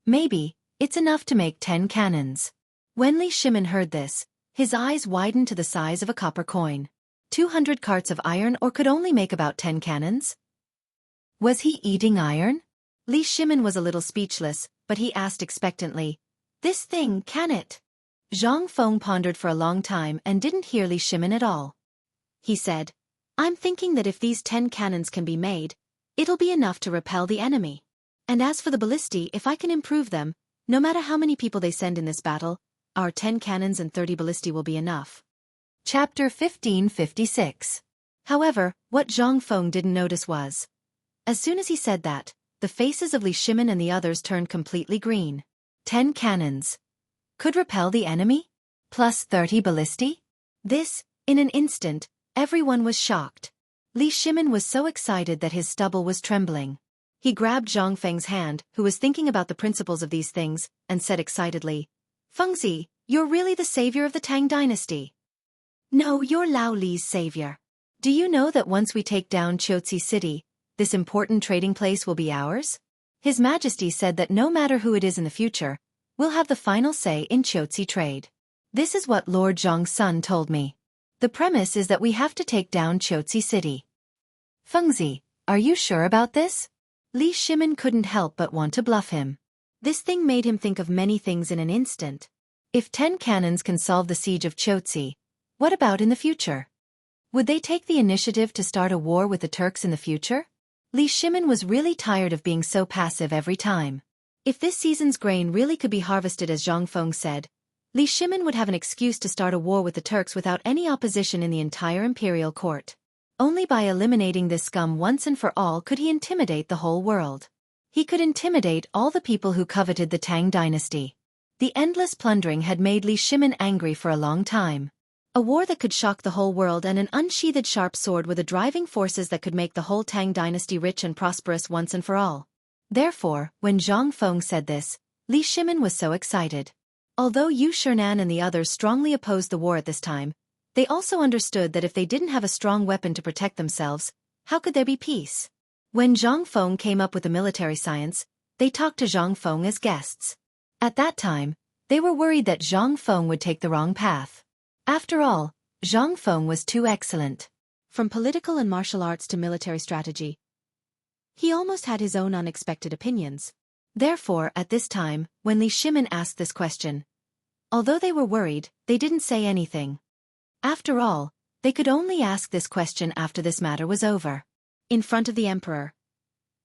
"Maybe, it's enough to make 10 cannons." When Li Shimin heard this, his eyes widened to the size of a copper coin. 200 carts of iron ore could only make about 10 cannons? Was he eating iron? Li Shimin was a little speechless, but he asked expectantly, "This thing, can it?" Zhang Feng pondered for a long time and didn't hear Li Shimin at all. He said, "I'm thinking that if these 10 cannons can be made, it'll be enough to repel the enemy. And as for the ballistae, if I can improve them, no matter how many people they send in this battle, our 10 cannons and 30 ballistae will be enough." Chapter 1556. However, what Zhang Feng didn't notice was, as soon as he said that, the faces of Li Shimin and the others turned completely green. 10 cannons could repel the enemy? Plus 30 ballistae? This, in an instant, everyone was shocked. Li Shimin was so excited that his stubble was trembling. He grabbed Zhang Feng's hand, who was thinking about the principles of these things, and said excitedly, "Fengzi, you're really the savior of the Tang dynasty." "No, you're Lao Li's savior. Do you know that once we take down Qiuzi City, this important trading place will be ours? His Majesty said that no matter who it is in the future, we'll have the final say in Qiuzi trade. This is what Lord Zhang's son told me. The premise is that we have to take down Qiuzi City." "Fengzi, are you sure about this?" Li Shimin couldn't help but want to bluff him. This thing made him think of many things in an instant. If 10 cannons can solve the siege of Qiuzi, what about in the future? Would they take the initiative to start a war with the Turks in the future? Li Shimin was really tired of being so passive every time. If this season's grain really could be harvested as Zhang Feng said, Li Shimin would have an excuse to start a war with the Turks without any opposition in the entire imperial court. Only by eliminating this scum once and for all could he intimidate the whole world. He could intimidate all the people who coveted the Tang dynasty. The endless plundering had made Li Shimin angry for a long time. A war that could shock the whole world and an unsheathed sharp sword were the driving forces that could make the whole Tang dynasty rich and prosperous once and for all. Therefore, when Zhang Feng said this, Li Shimin was so excited. Although Yu Shernan and the others strongly opposed the war at this time, they also understood that if they didn't have a strong weapon to protect themselves, how could there be peace? When Zhang Feng came up with the military science, they talked to Zhang Feng as guests. At that time, they were worried that Zhang Feng would take the wrong path. After all, Zhang Feng was too excellent. From political and martial arts to military strategy, he almost had his own unexpected opinions. Therefore, at this time, when Li Shimin asked this question, although they were worried, they didn't say anything. After all, they could only ask this question after this matter was over, in front of the emperor.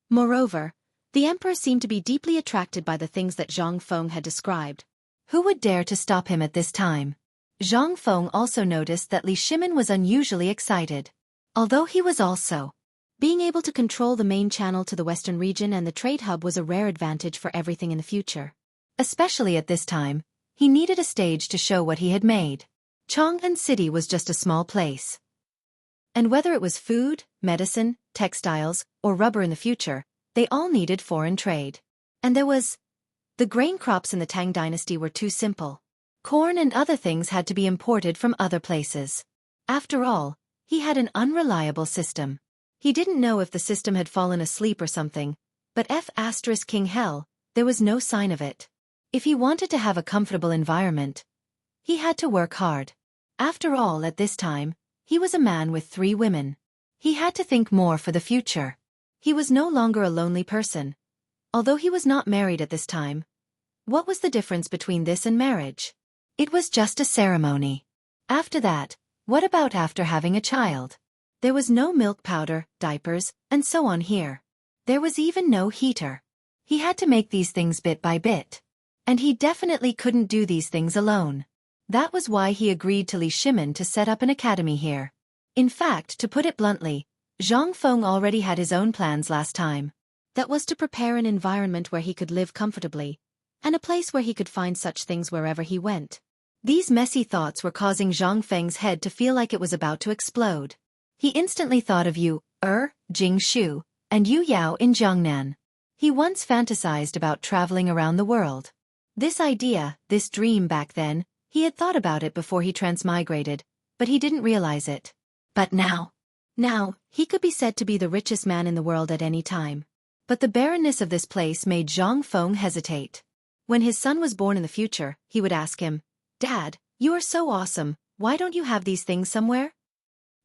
Moreover, the emperor seemed to be deeply attracted by the things that Zhang Feng had described. Who would dare to stop him at this time? Zhang Feng also noticed that Li Shimin was unusually excited. Although he was also being able to control the main channel to the western region and the trade hub was a rare advantage for everything in the future. Especially at this time, he needed a stage to show what he had made. Chang'an City was just a small place. And whether it was food, medicine, textiles, or rubber in the future, they all needed foreign trade. And the grain crops in the Tang dynasty were too simple. Corn and other things had to be imported from other places. After all, he had an unreliable system. He didn't know if the system had fallen asleep or something, but King Hell, there was no sign of it. If he wanted to have a comfortable environment, he had to work hard. After all, at this time, he was a man with 3 women. He had to think more for the future. He was no longer a lonely person. Although he was not married at this time, what was the difference between this and marriage? It was just a ceremony. After that, what about after having a child? There was no milk powder, diapers, and so on here. There was even no heater. He had to make these things bit by bit. And he definitely couldn't do these things alone. That was why he agreed to Li Shimin to set up an academy here. In fact, to put it bluntly, Zhang Feng already had his own plans last time. That was to prepare an environment where he could live comfortably, and a place where he could find such things wherever he went. These messy thoughts were causing Zhang Feng's head to feel like it was about to explode. He instantly thought of Jing Shu, and Yu Yao in Jiangnan. He once fantasized about traveling around the world. This idea, this dream back then, he had thought about it before he transmigrated, but he didn't realize it. But now, he could be said to be the richest man in the world at any time. But the barrenness of this place made Zhang Feng hesitate. When his son was born in the future, he would ask him, "Dad, you are so awesome, why don't you have these things somewhere?"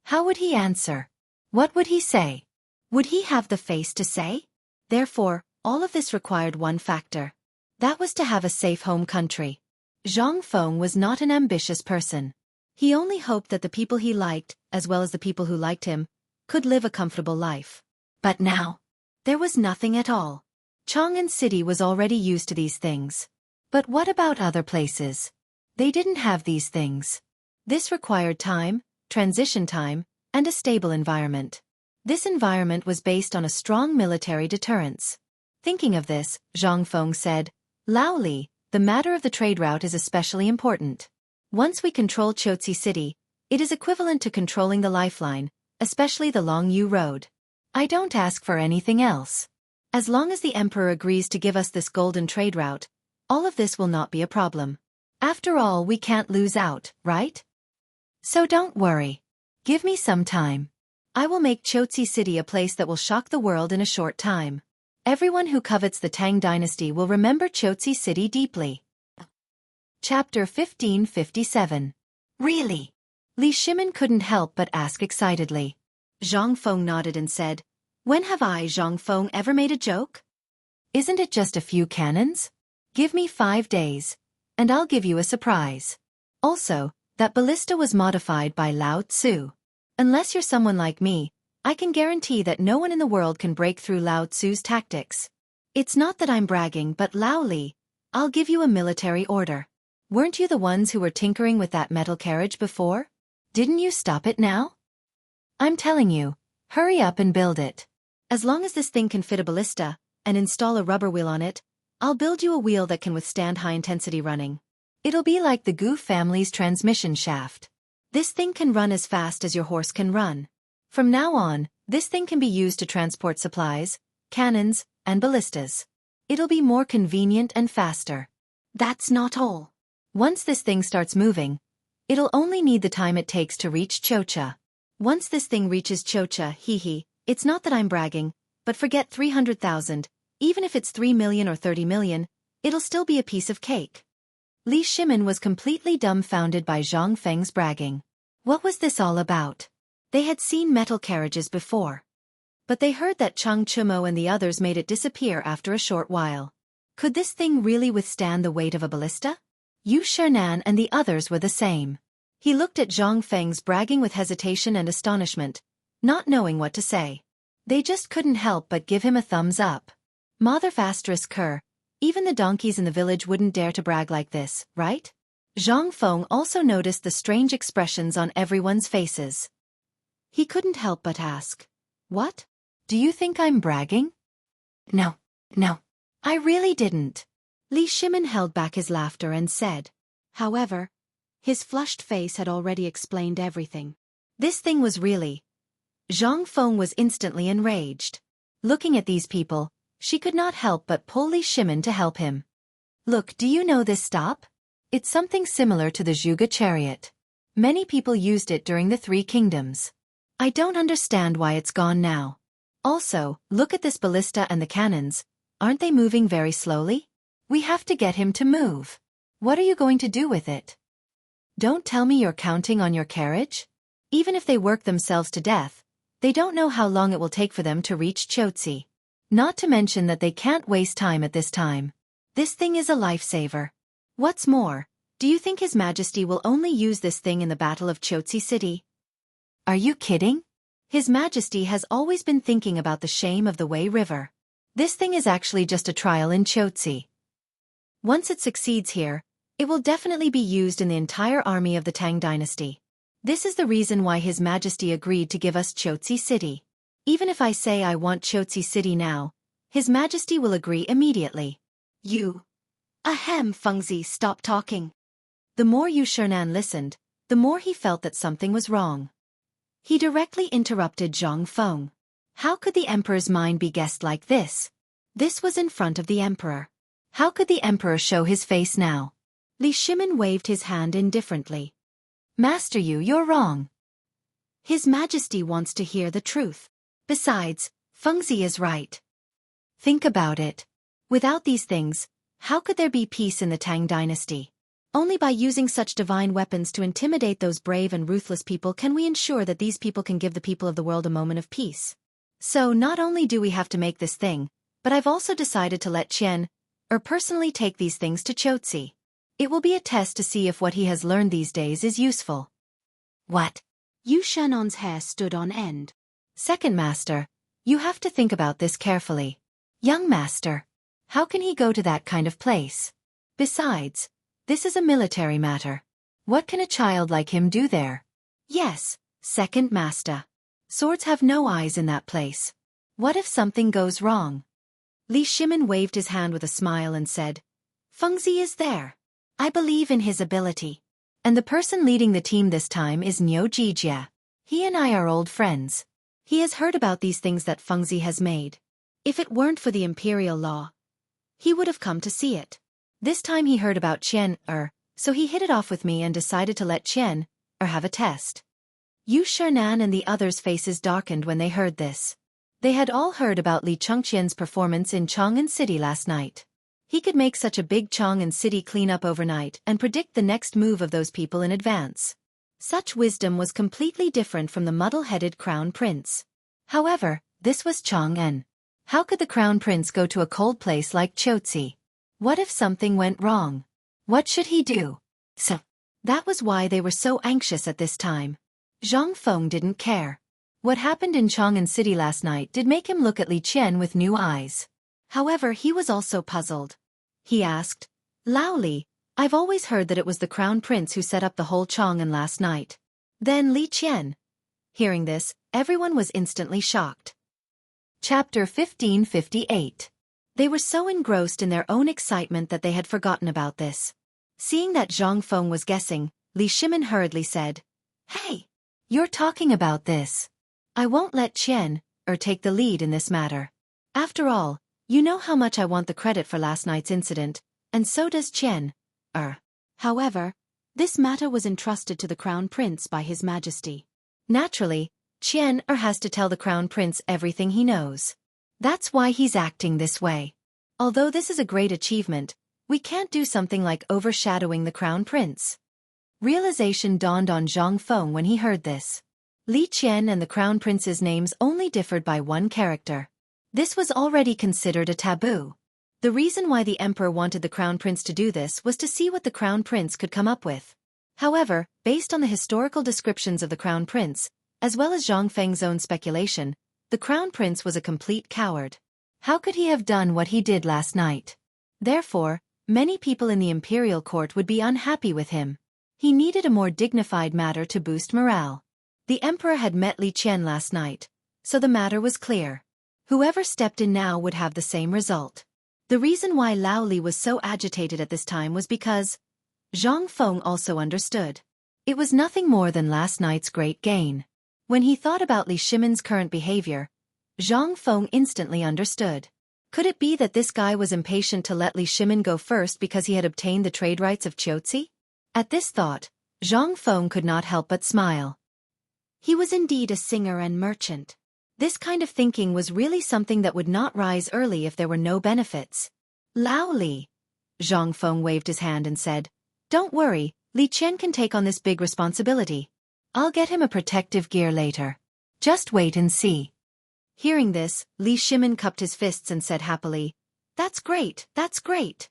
How would he answer? What would he say? Would he have the face to say? Therefore, all of this required one factor. That was to have a safe home country. Zhang Feng was not an ambitious person. He only hoped that the people he liked, as well as the people who liked him, could live a comfortable life. But now, there was nothing at all. Chang'an City was already used to these things. But what about other places? They didn't have these things. This required time, transition time, and a stable environment. This environment was based on a strong military deterrence. Thinking of this, Zhang Feng said, "Lao Li, the matter of the trade route is especially important. Once we control Chotzi City, it is equivalent to controlling the lifeline, especially the Long Yu Road. I don't ask for anything else. As long as the Emperor agrees to give us this golden trade route, all of this will not be a problem. After all, we can't lose out, right? So don't worry. Give me some time. I will make Chotzi City a place that will shock the world in a short time. Everyone who covets the Tang dynasty will remember Chotzi City deeply." Chapter 1557. Really? Li Shimin couldn't help but ask excitedly. Zhang Feng nodded and said, "When have I, Zhang Feng, ever made a joke? Isn't it just a few cannons? Give me 5 days, and I'll give you a surprise. Also, that ballista was modified by Lao Tzu. Unless you're someone like me, I can guarantee that no one in the world can break through Lao Tzu's tactics. It's not that I'm bragging, but Lao Li, I'll give you a military order. Weren't you the ones who were tinkering with that metal carriage before? Didn't you stop it now? I'm telling you, hurry up and build it. As long as this thing can fit a ballista, and install a rubber wheel on it, I'll build you a wheel that can withstand high-intensity running. It'll be like the Gu family's transmission shaft. This thing can run as fast as your horse can run. From now on, this thing can be used to transport supplies, cannons, and ballistas. It'll be more convenient and faster. That's not all. Once this thing starts moving, it'll only need the time it takes to reach Chocha. Once this thing reaches Chocha, it's not that I'm bragging, but forget 300,000, even if it's 3 million or 30 million, it'll still be a piece of cake." Li Shimin was completely dumbfounded by Zhang Feng's bragging. What was this all about? They had seen metal carriages before. But they heard that Chang Chumo and the others made it disappear after a short while. Could this thing really withstand the weight of a ballista? Yu Shernan and the others were the same. He looked at Zhang Feng's bragging with hesitation and astonishment, not knowing what to say. They just couldn't help but give him a thumbs up. Mother Fastris Kerr, even the donkeys in the village wouldn't dare to brag like this, right? Zhang Feng also noticed the strange expressions on everyone's faces. He couldn't help but ask, "What? Do you think I'm bragging?" No, I really didn't." Li Shimin held back his laughter and said. However, his flushed face had already explained everything. This thing was really... Zhang Feng was instantly enraged. Looking at these people, she could not help but pull Li Shimin to help him. "Look, do you know this stop? It's something similar to the Zhuge chariot. Many people used it during the Three Kingdoms. I don't understand why it's gone now. Also, look at this ballista and the cannons. Aren't they moving very slowly? We have to get him to move. What are you going to do with it? Don't tell me you're counting on your carriage? Even if they work themselves to death, they don't know how long it will take for them to reach Chotzi. Not to mention that they can't waste time at this time. This thing is a lifesaver. What's more, do you think His Majesty will only use this thing in the Battle of Chotzi City? Are you kidding? His Majesty has always been thinking about the shame of the Wei River. This thing is actually just a trial in Chotzi. Once it succeeds here, it will definitely be used in the entire army of the Tang dynasty. This is the reason why His Majesty agreed to give us Chotzi City. Even if I say I want Chotzi City now, His Majesty will agree immediately. Fengzi, stop talking. The more Yu Shernan listened, the more he felt that something was wrong. He directly interrupted Zhang Feng. How could the emperor's mind be guessed like this? This was in front of the emperor. How could the emperor show his face now? Li Shimin waved his hand indifferently. Master Yu, you're wrong. His Majesty wants to hear the truth. Besides, Fengzi is right. Think about it. Without these things, how could there be peace in the Tang dynasty? Only by using such divine weapons to intimidate those brave and ruthless people can we ensure that these people can give the people of the world a moment of peace. So not only do we have to make this thing, but I've also decided to let Qian, personally take these things to Chotzi. It will be a test to see if what he has learned these days is useful. What? Yu Shenon's hair stood on end. Second Master, you have to think about this carefully. Young Master, how can he go to that kind of place? Besides, this is a military matter. What can a child like him do there? Yes, Second Master. Swords have no eyes in that place. What if something goes wrong? Li Shimin waved his hand with a smile and said, Fengzi is there. I believe in his ability. And the person leading the team this time is Niu Jijia. He and I are old friends. He has heard about these things that Fengzi has made. If it weren't for the imperial law, he would have come to see it. This time he heard about Qian, so he hit it off with me and decided to let Qian, have a test. Yu Shernan and the others' faces darkened when they heard this. They had all heard about Li Chongqian's performance in Chang'an City last night. He could make such a big Chang'an City cleanup overnight and predict the next move of those people in advance. Such wisdom was completely different from the muddle-headed crown prince. However, this was Chang'an. How could the crown prince go to a cold place like Chotzi? What if something went wrong? What should he do? So, that was why they were so anxious at this time. Zhang Feng didn't care. What happened in Chang'an City last night did make him look at Li Qian with new eyes. However, he was also puzzled. He asked, Lao Li, I've always heard that it was the crown prince who set up the whole Chang'an last night. Then Li Qian. Hearing this, everyone was instantly shocked. Chapter 1558. They were so engrossed in their own excitement that they had forgotten about this. Seeing that Zhang Feng was guessing, Li Shimin hurriedly said, Hey! You're talking about this. I won't let Qian, take the lead in this matter. After all, you know how much I want the credit for last night's incident, and so does Qian, However, this matter was entrusted to the Crown Prince by His Majesty. Naturally, Qian has to tell the Crown Prince everything he knows. That's why he's acting this way. Although this is a great achievement, we can't do something like overshadowing the Crown Prince. Realization dawned on Zhang Feng when he heard this. Li Qian and the Crown Prince's names only differed by one character. This was already considered a taboo. The reason why the emperor wanted the Crown Prince to do this was to see what the Crown Prince could come up with. However, based on the historical descriptions of the Crown Prince, as well as Zhang Feng's own speculation, the Crown Prince was a complete coward. How could he have done what he did last night? Therefore, many people in the imperial court would be unhappy with him. He needed a more dignified matter to boost morale. The emperor had met Li Qian last night, so the matter was clear. Whoever stepped in now would have the same result. The reason why Lao Li was so agitated at this time was because Zhang Feng also understood. It was nothing more than last night's great gain. When he thought about Li Shimin's current behavior, Zhang Feng instantly understood. Could it be that this guy was impatient to let Li Shimin go first because he had obtained the trade rights of Chotzi? At this thought, Zhang Feng could not help but smile. He was indeed a singer and merchant. This kind of thinking was really something that would not rise early if there were no benefits. Lao Li. Zhang Feng waved his hand and said, Don't worry, Li Qian can take on this big responsibility. I'll get him a protective gear later. Just wait and see. Hearing this, Li Shimin cupped his fists and said happily, That's great, that's great.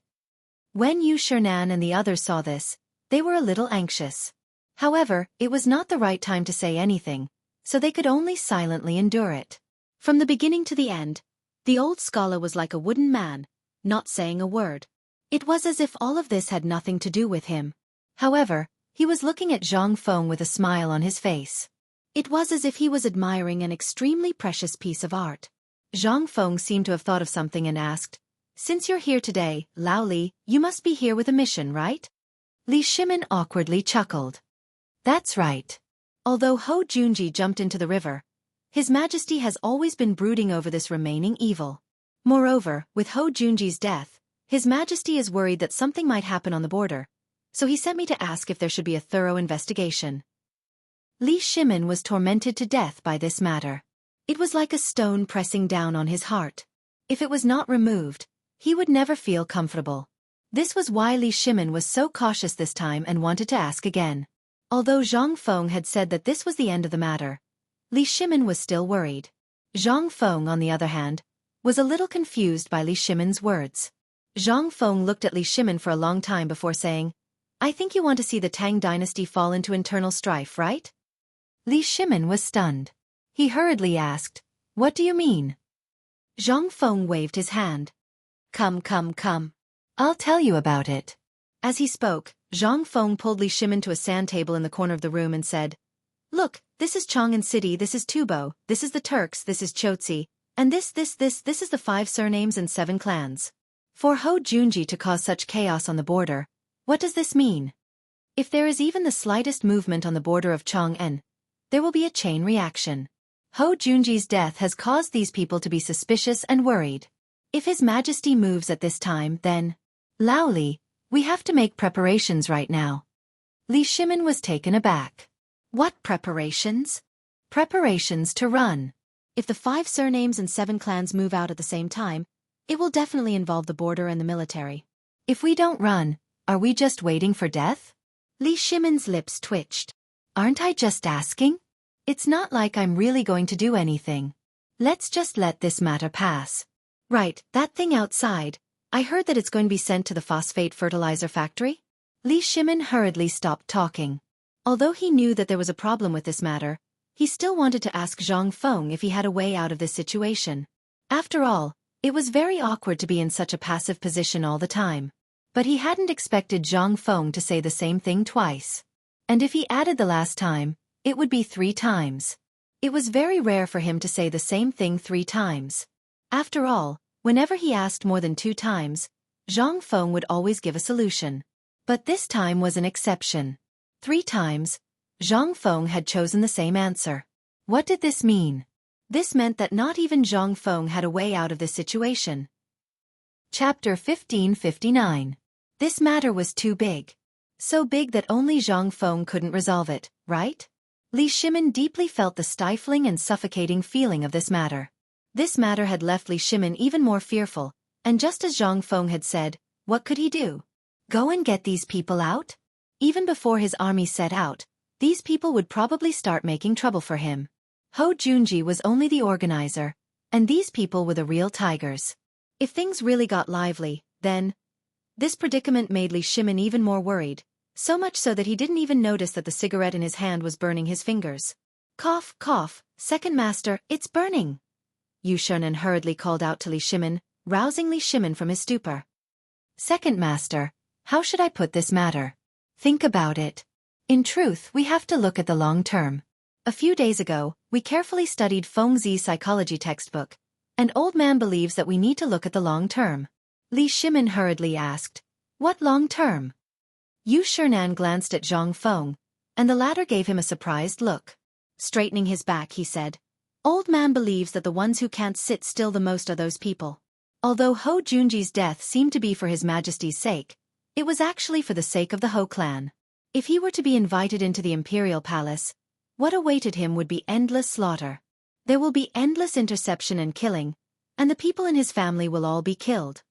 When Yu Shernan and the others saw this, they were a little anxious. However, it was not the right time to say anything, so they could only silently endure it. From the beginning to the end, the old scholar was like a wooden man, not saying a word. It was as if all of this had nothing to do with him. However, he was looking at Zhang Feng with a smile on his face. It was as if he was admiring an extremely precious piece of art. Zhang Feng seemed to have thought of something and asked, "Since you're here today, Lao Li, you must be here with a mission, right?" Li Shimin awkwardly chuckled. "That's right. Although Ho Junji jumped into the river, His Majesty has always been brooding over this remaining evil. Moreover, with Ho Junji's death, His Majesty is worried that something might happen on the border, so he sent me to ask if there should be a thorough investigation." Li Shimin was tormented to death by this matter. It was like a stone pressing down on his heart. If it was not removed, he would never feel comfortable. This was why Li Shimin was so cautious this time and wanted to ask again. Although Zhang Feng had said that this was the end of the matter, Li Shimin was still worried. Zhang Feng, on the other hand, was a little confused by Li Shimin's words. Zhang Feng looked at Li Shimin for a long time before saying, "I think you want to see the Tang dynasty fall into internal strife, right?" Li Shimin was stunned. He hurriedly asked, "What do you mean?" Zhang Feng waved his hand. Come. I'll tell you about it." As he spoke, Zhang Feng pulled Li Shimin to a sand table in the corner of the room and said, "Look, this is Chang'an City, this is Tubo, this is the Turks, this is Chotzi, and this is the 5 surnames and 7 clans. For Ho Junji to cause such chaos on the border, what does this mean? If there is even the slightest movement on the border of Chang'an, there will be a chain reaction. Ho Junji's death has caused these people to be suspicious and worried. If His Majesty moves at this time, then, Lao Li, we have to make preparations right now." Li Shimin was taken aback. "What preparations?" "Preparations to run. If the 5 surnames and 7 clans move out at the same time, it will definitely involve the border and the military. If we don't run, are we just waiting for death?" Li Shimin's lips twitched. "Aren't I just asking? It's not like I'm really going to do anything. Let's just let this matter pass." "Right, that thing outside, I heard that it's going to be sent to the phosphate fertilizer factory?" Li Shimin hurriedly stopped talking. Although he knew that there was a problem with this matter, he still wanted to ask Zhang Feng if he had a way out of this situation. After all, it was very awkward to be in such a passive position all the time. But he hadn't expected Zhang Feng to say the same thing twice. And if he added the last time, it would be 3 times. It was very rare for him to say the same thing 3 times. After all, whenever he asked more than 2 times, Zhang Feng would always give a solution. But this time was an exception. 3 times, Zhang Feng had chosen the same answer. What did this mean? This meant that not even Zhang Feng had a way out of this situation. Chapter 1559. This matter was too big. So big that only Zhang Feng couldn't resolve it, right? Li Shimin deeply felt the stifling and suffocating feeling of this matter. This matter had left Li Shimin even more fearful, and just as Zhang Feng had said, what could he do? Go and get these people out? Even before his army set out, these people would probably start making trouble for him. Ho Junji was only the organizer, and these people were the real tigers. If things really got lively, then... This predicament made Li Shimin even more worried, so much so that he didn't even notice that the cigarette in his hand was burning his fingers. Cough, cough, second master, it's burning! Yu Shunan hurriedly called out to Li Shimin, rousing Li Shimin from his stupor. Second master, how should I put this matter? Think about it. In truth, we have to look at the long term. A few days ago, we carefully studied Feng Zi's psychology textbook, and old man believes that we need to look at the long term. Li Shimin hurriedly asked, what long term? Yu Shunan glanced at Zhang Feng, and the latter gave him a surprised look. Straightening his back, he said, old man believes that the ones who can't sit still the most are those people. Although Ho Junji's death seemed to be for His Majesty's sake, it was actually for the sake of the Ho clan. If he were to be invited into the imperial palace, what awaited him would be endless slaughter. There will be endless interception and killing, and the people in his family will all be killed.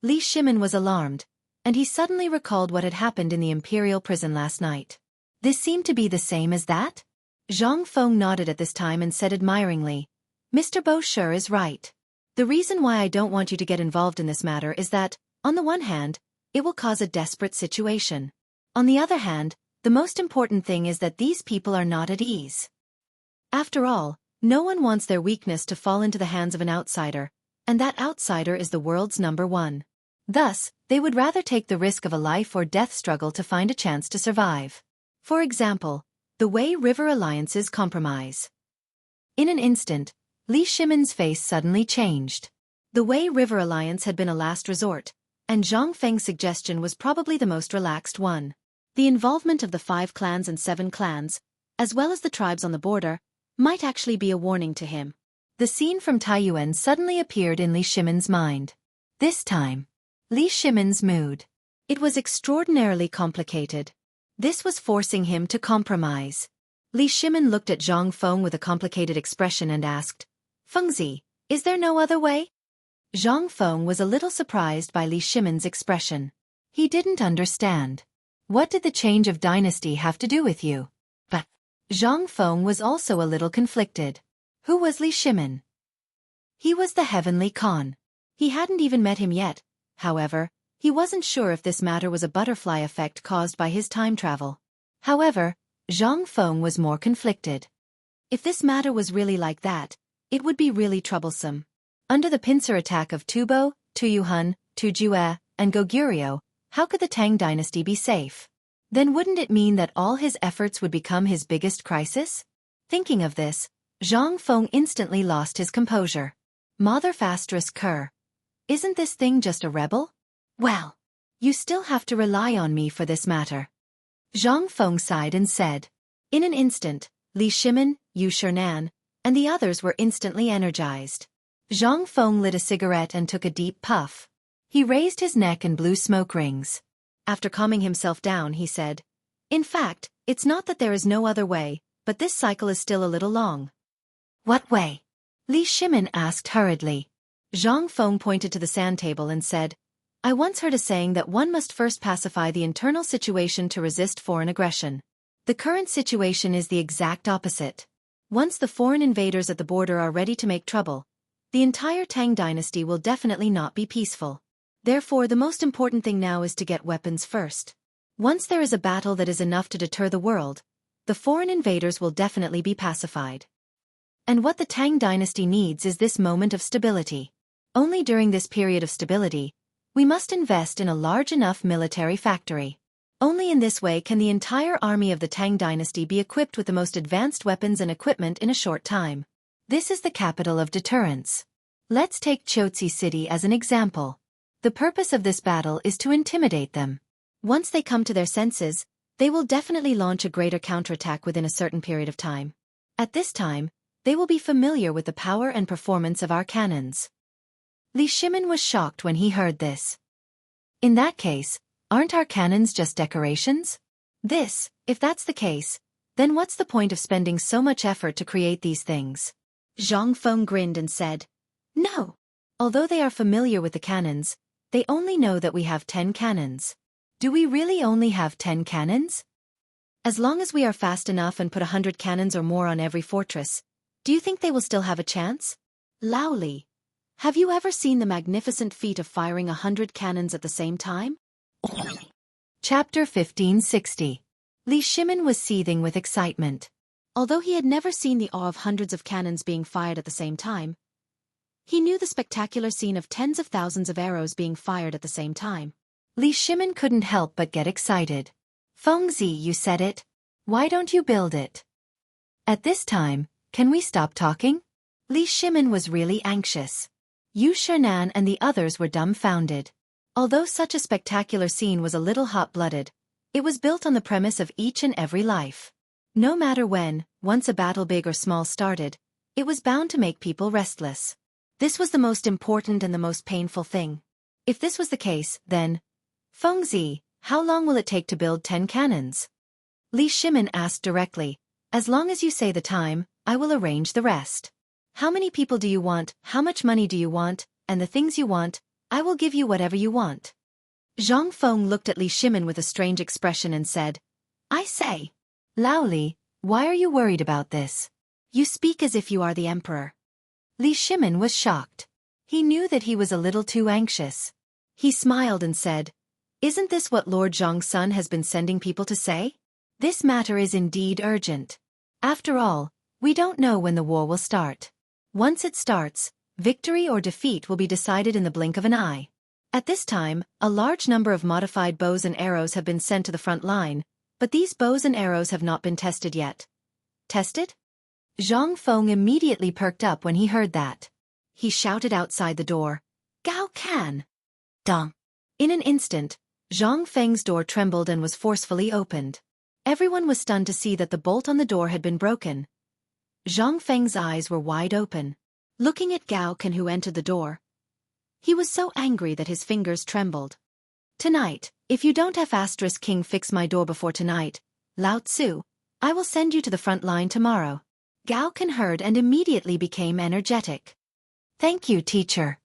Li Shimin was alarmed, and he suddenly recalled what had happened in the imperial prison last night. This seemed to be the same as that? Zhang Feng nodded at this time and said admiringly, Mr. Bo sure is right. The reason why I don't want you to get involved in this matter is that, on the one hand, it will cause a desperate situation. On the other hand, the most important thing is that these people are not at ease. After all, no one wants their weakness to fall into the hands of an outsider, and that outsider is the world's number one. Thus, they would rather take the risk of a life or death struggle to find a chance to survive. For example, the way river alliances compromise. In an instant, Li Shimin's face suddenly changed. The Wei River Alliance had been a last resort, and Zhang Feng's suggestion was probably the most relaxed one. The involvement of the 5 clans and 7 clans, as well as the tribes on the border, might actually be a warning to him. The scene from Taiyuan suddenly appeared in Li Shimin's mind. This time, Li Shimin's mood. It was extraordinarily complicated. This was forcing him to compromise. Li Shimin looked at Zhang Feng with a complicated expression and asked, "Fengzi, is there no other way?" Zhang Feng was a little surprised by Li Shimin's expression. He didn't understand. What did the change of dynasty have to do with you? But Zhang Feng was also a little conflicted. Who was Li Shimin? He was the Heavenly Khan. He hadn't even met him yet. However, he wasn't sure if this matter was a butterfly effect caused by his time travel. However, Zhang Feng was more conflicted. If this matter was really like that, it would be really troublesome. Under the pincer attack of Tubo, Tuyuhun, Tujue, and Goguryeo, how could the Tang dynasty be safe? Then wouldn't it mean that all his efforts would become his biggest crisis? Thinking of this, Zhang Feng instantly lost his composure. Mother Fastress Kerr. Isn't this thing just a rebel? Well, you still have to rely on me for this matter. Zhang Feng sighed and said. In an instant, Li Shimin, Yu Shernan, and the others were instantly energized. Zhang Feng lit a cigarette and took a deep puff. He raised his neck and blew smoke rings. After calming himself down, he said, "In fact, it's not that there is no other way, but this cycle is still a little long." "What way?" Li Shimin asked hurriedly. Zhang Feng pointed to the sand table and said, "I once heard a saying that one must first pacify the internal situation to resist foreign aggression. The current situation is the exact opposite. Once the foreign invaders at the border are ready to make trouble, the entire Tang dynasty will definitely not be peaceful. Therefore, the most important thing now is to get weapons first. Once there is a battle that is enough to deter the world, the foreign invaders will definitely be pacified. And what the Tang dynasty needs is this moment of stability. Only during this period of stability, we must invest in a large enough military factory. Only in this way can the entire army of the Tang dynasty be equipped with the most advanced weapons and equipment in a short time. This is the capital of deterrence. Let's take Chotzi City as an example. The purpose of this battle is to intimidate them. Once they come to their senses, they will definitely launch a greater counterattack within a certain period of time. At this time, they will be familiar with the power and performance of our cannons." Li Shimin was shocked when he heard this. In that case, aren't our cannons just decorations? If that's the case, then what's the point of spending so much effort to create these things? Zhang Feng grinned and said, "No. Although they are familiar with the cannons, they only know that we have 10 cannons. Do we really only have 10 cannons? As long as we are fast enough and put 100 cannons or more on every fortress, do you think they will still have a chance? Lao Li, have you ever seen the magnificent feat of firing 100 cannons at the same time?" Chapter 1560. Li Shimin was seething with excitement. Although he had never seen the awe of hundreds of cannons being fired at the same time, he knew the spectacular scene of tens of thousands of arrows being fired at the same time. Li Shimin couldn't help but get excited. "Fengzi, you said it. Why don't you build it?" At this time, can we stop talking? Li Shimin was really anxious. Yu Shernan and the others were dumbfounded. Although such a spectacular scene was a little hot-blooded, it was built on the premise of each and every life. No matter when, once a battle big or small started, it was bound to make people restless. This was the most important and the most painful thing. If this was the case, then, "Fengzi, how long will it take to build 10 cannons?" Li Shimin asked directly. "As long as you say the time, I will arrange the rest. How many people do you want, how much money do you want, and the things you want, I will give you whatever you want." Zhang Feng looked at Li Shimin with a strange expression and said, "I say, Lao Li, why are you worried about this? You speak as if you are the emperor." Li Shimin was shocked. He knew that he was a little too anxious. He smiled and said, "Isn't this what Lord Zhang's son has been sending people to say? This matter is indeed urgent. After all, We don't know when the war will start. Once it starts, victory or defeat will be decided in the blink of an eye. At this time, a large number of modified bows and arrows have been sent to the front line, but these bows and arrows have not been tested yet. Tested? Zhang Feng immediately perked up when he heard that. He shouted outside the door, "Gao Can!" Dong! In an instant, Zhang Feng's door trembled and was forcefully opened. Everyone was stunned to see that the bolt on the door had been broken. Zhang Feng's eyes were wide open, looking at Gao Can, who entered the door. He was so angry that his fingers trembled. "Tonight, if you don't have *King fix my door before tonight, Lao Tzu, I will send you to the front line tomorrow." Gao Can heard and immediately became energetic. "Thank you, teacher."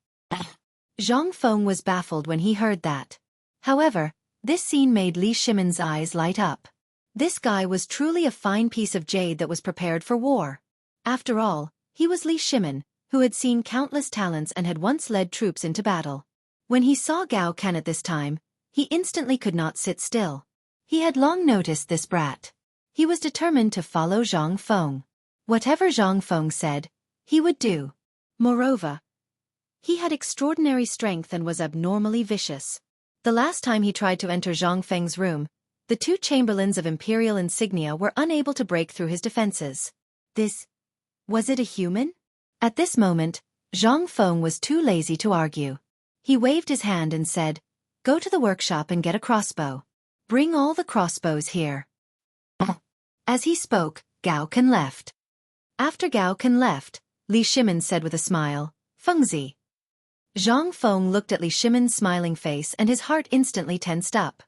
Zhang Feng was baffled when he heard that. However, this scene made Li Shimon's eyes light up. This guy was truly a fine piece of jade that was prepared for war. After all, he was Li Shimon, who had seen countless talents and had once led troops into battle. When he saw Gao Can at this time, he instantly could not sit still. He had long noticed this brat. He was determined to follow Zhang Feng. Whatever Zhang Feng said, he would do. Moreover, he had extraordinary strength and was abnormally vicious. The last time he tried to enter Zhang Feng's room, the two chamberlains of imperial insignia were unable to break through his defenses. Was it a human? At this moment, Zhang Feng was too lazy to argue. He waved his hand and said, "Go to the workshop and get a crossbow. Bring all the crossbows here." As he spoke, Gao Can left. After Gao Can left, Li Shimon said with a smile, "Fengzi." Zhang Feng looked at Li Shimon's smiling face and his heart instantly tensed up.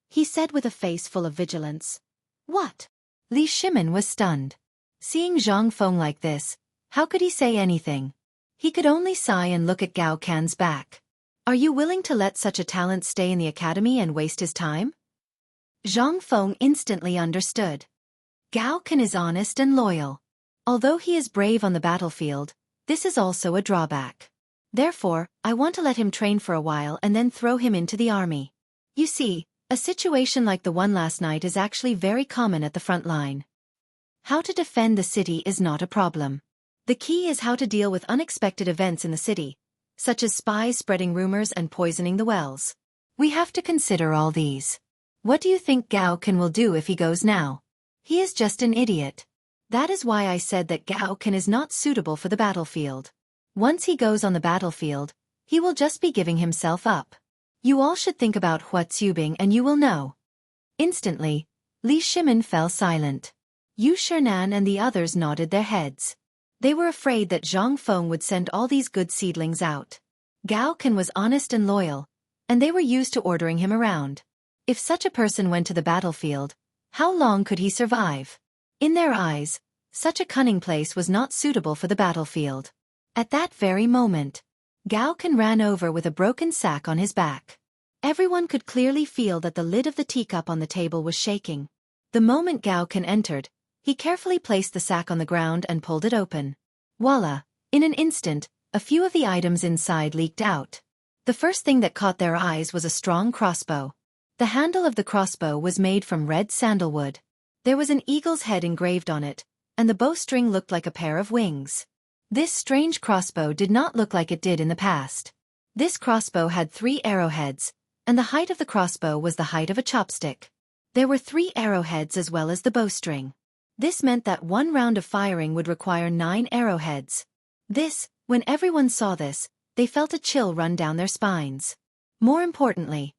He said with a face full of vigilance, "What?" Li Shimon was stunned. Seeing Zhang Feng like this, how could he say anything? He could only sigh and look at Gao Can's back. "Are you willing to let such a talent stay in the academy and waste his time?" Zhang Feng instantly understood. Gao Can is honest and loyal. Although he is brave on the battlefield, this is also a drawback. Therefore, I want to let him train for a while and then throw him into the army. You see, a situation like the one last night is actually very common at the front line. How to defend the city is not a problem. The key is how to deal with unexpected events in the city, such as spies spreading rumors and poisoning the wells. We have to consider all these. What do you think Gao Can will do if he goes now? He is just an idiot. That is why I said that Gao Can is not suitable for the battlefield. Once he goes on the battlefield, he will just be giving himself up. You all should think about Hua Tsubing and you will know. Instantly, Li Shimon fell silent. Yu Shernan and the others nodded their heads. They were afraid that Zhang Feng would send all these good seedlings out. Gao Can was honest and loyal, and they were used to ordering him around. If such a person went to the battlefield, how long could he survive? In their eyes, such a cunning place was not suitable for the battlefield. At that very moment, Gao Can ran over with a broken sack on his back. Everyone could clearly feel that the lid of the teacup on the table was shaking. The moment Gao Can entered, he carefully placed the sack on the ground and pulled it open. Voila! In an instant, a few of the items inside leaked out. The first thing that caught their eyes was a strong crossbow. The handle of the crossbow was made from red sandalwood. There was an eagle's head engraved on it, and the bowstring looked like a pair of wings. This strange crossbow did not look like it did in the past. This crossbow had 3 arrowheads, and the height of the crossbow was the height of a chopstick. There were 3 arrowheads as well as the bowstring. This meant that one round of firing would require 9 arrowheads. When everyone saw this, they felt a chill run down their spines. More importantly,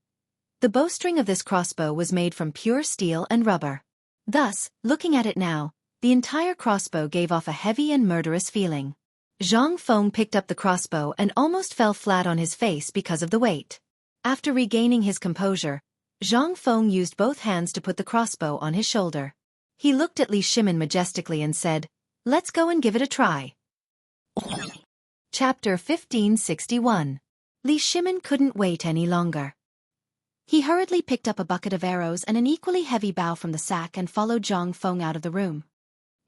the bowstring of this crossbow was made from pure steel and rubber. Thus, looking at it now, the entire crossbow gave off a heavy and murderous feeling. Zhang Feng picked up the crossbow and almost fell flat on his face because of the weight. After regaining his composure, Zhang Feng used both hands to put the crossbow on his shoulder. He looked at Li Shimon majestically and said, "Let's go and give it a try." Chapter 1561. Li Shimon couldn't wait any longer. He hurriedly picked up a bucket of arrows and an equally heavy bow from the sack and followed Zhang Feng out of the room.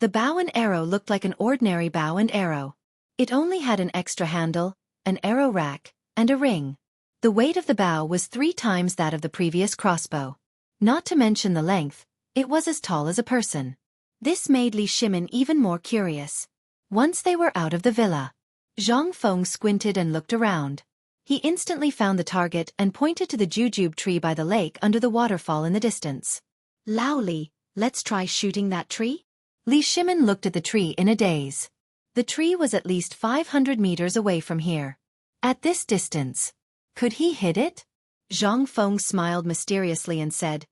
The bow and arrow looked like an ordinary bow and arrow. It only had an extra handle, an arrow rack, and a ring. The weight of the bow was 3 times that of the previous crossbow. Not to mention the length, it was as tall as a person. This made Li Shimin even more curious. Once they were out of the villa, Zhang Feng squinted and looked around. He instantly found the target and pointed to the jujube tree by the lake under the waterfall in the distance. Lao Li, let's try shooting that tree? Li Shimin looked at the tree in a daze. The tree was at least 500 meters away from here. At this distance, could he hit it? Zhang Feng smiled mysteriously and said,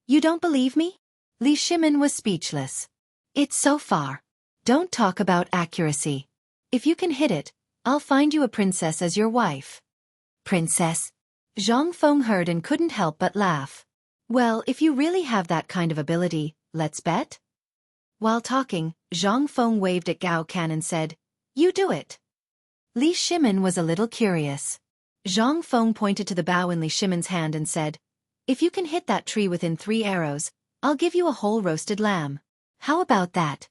"You don't believe me?" Li Shimin was speechless. "It's so far. Don't talk about accuracy. If you can hit it, I'll find you a princess as your wife." Princess? Zhang Feng heard and couldn't help but laugh. "Well, if you really have that kind of ability, let's bet?" While talking, Zhang Feng waved at Gao Can and said, "You do it." Li Shimin was a little curious. Zhang Feng pointed to the bow in Li Shimin's hand and said, "If you can hit that tree within 3 arrows, I'll give you a whole roasted lamb. How about that?"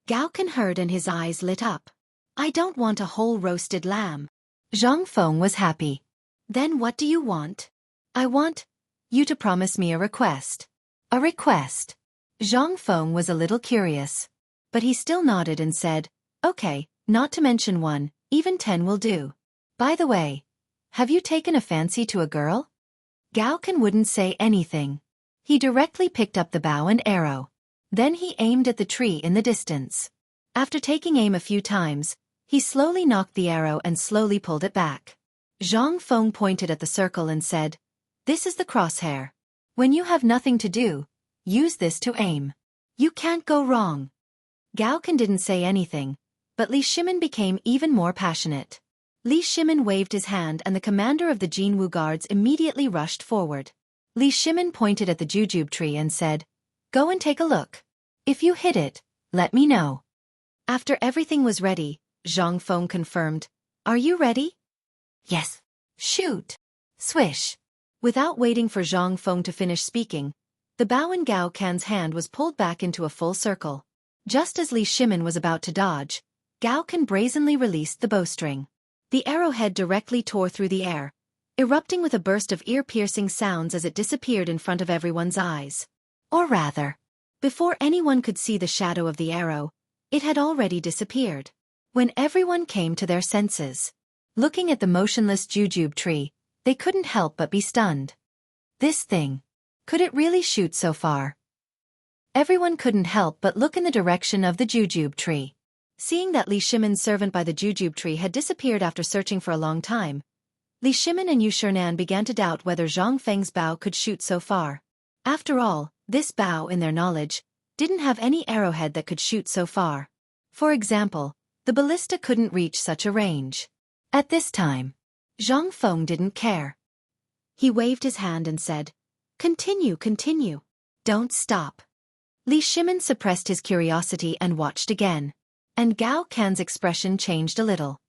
Gao Can heard and his eyes lit up. "I don't want a whole roasted lamb." Zhang Feng was happy. "Then what do you want?" "I want you to promise me a request." "A request?" Zhang Feng was a little curious. But he still nodded and said, "Okay, not to mention 1, even 10 will do. By the way, have you taken a fancy to a girl?" Gao Can wouldn't say anything. He directly picked up the bow and arrow. Then he aimed at the tree in the distance. After taking aim a few times, he slowly knocked the arrow and slowly pulled it back. Zhang Feng pointed at the circle and said, "This is the crosshair. When you have nothing to do, use this to aim. You can't go wrong." Gao Can didn't say anything, but Li Shimin became even more passionate. Li Shimin waved his hand and the commander of the Jinwu guards immediately rushed forward. Li Shimin pointed at the jujube tree and said, "Go and take a look. If you hit it, let me know." After everything was ready, Zhang Feng confirmed, "Are you ready?" "Yes." "Shoot." Swish. Without waiting for Zhang Feng to finish speaking, the bow in Gao Can's hand was pulled back into a full circle. Just as Li Shimin was about to dodge, Gao Can brazenly released the bowstring. The arrowhead directly tore through the air, erupting with a burst of ear-piercing sounds as it disappeared in front of everyone's eyes. Or rather, before anyone could see the shadow of the arrow, it had already disappeared. When everyone came to their senses, looking at the motionless jujube tree, they couldn't help but be stunned. This thing, could it really shoot so far? Everyone couldn't help but look in the direction of the jujube tree. Seeing that Li Shimin's servant by the jujube tree had disappeared after searching for a long time, Li Shimin and Yu Shernan began to doubt whether Zhang Feng's bow could shoot so far. After all, this bow, in their knowledge, didn't have any arrowhead that could shoot so far. For example, the ballista couldn't reach such a range. At this time, Zhang Feng didn't care. He waved his hand and said, "Continue, continue. Don't stop." Li Shimin suppressed his curiosity and watched again. And Gao Can's expression changed a little.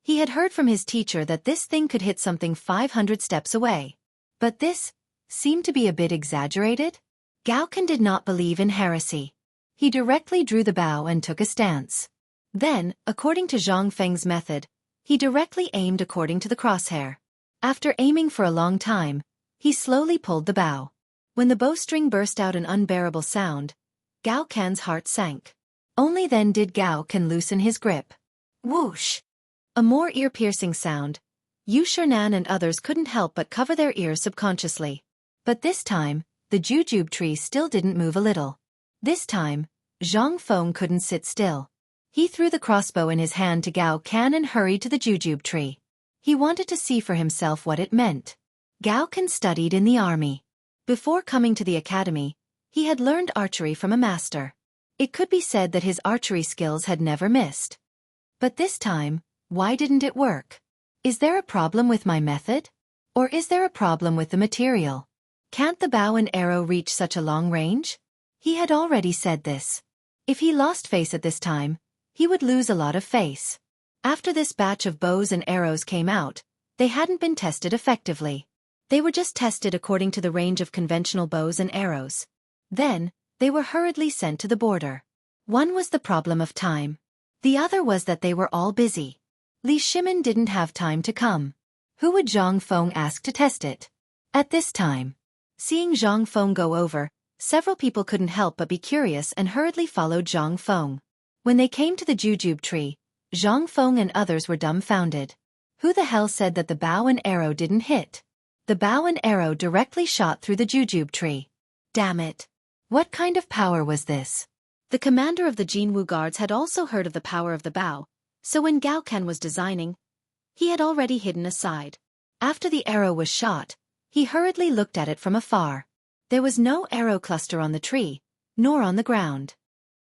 He had heard from his teacher that this thing could hit something 500 steps away. But this seemed to be a bit exaggerated. Gao Can did not believe in heresy. He directly drew the bow and took a stance. Then, according to Zhang Feng's method, he directly aimed according to the crosshair. After aiming for a long time, he slowly pulled the bow. When the bowstring burst out an unbearable sound, Gao Can's heart sank. Only then did Gao Can loosen his grip. Whoosh! A more ear-piercing sound. Yu Shernan and others couldn't help but cover their ears subconsciously. But this time, the jujube tree still didn't move a little. This time, Zhang Feng couldn't sit still. He threw the crossbow in his hand to Gao Can and hurried to the jujube tree. He wanted to see for himself what it meant. Gao Can studied in the army. Before coming to the academy, he had learned archery from a master. It could be said that his archery skills had never missed. But this time, why didn't it work? Is there a problem with my method? Or is there a problem with the material? Can't the bow and arrow reach such a long range? He had already said this. If he lost face at this time, he would lose a lot of face. After this batch of bows and arrows came out, they hadn't been tested effectively. They were just tested according to the range of conventional bows and arrows. Then, they were hurriedly sent to the border. One was the problem of time. The other was that they were all busy. Li Shimin didn't have time to come. Who would Zhang Feng ask to test it? At this time, seeing Zhang Feng go over, Several people couldn't help but be curious and hurriedly followed Zhang Feng. When they came to the jujube tree, Zhang Feng and others were dumbfounded. Who the hell said that the bow and arrow didn't hit? The bow and arrow directly shot through the jujube tree. Damn it. What kind of power was this? The commander of the Jinwu guards had also heard of the power of the bow, so when Gao Ken was designing, he had already hidden aside. After the arrow was shot, he hurriedly looked at it from afar. There was no arrow cluster on the tree, nor on the ground.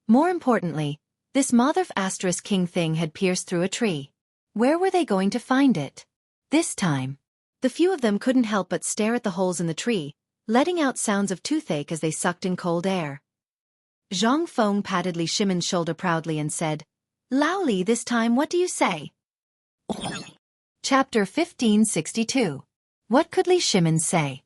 More importantly, this Mother ** King thing had pierced through a tree. Where were they going to find it? This time, the few of them couldn't help but stare at the holes in the tree, letting out sounds of toothache as they sucked in cold air. Zhang Feng patted Li Shimon's shoulder proudly and said, "Lao Li, this time what do you say?" Chapter 1562. What could Li Shimon say?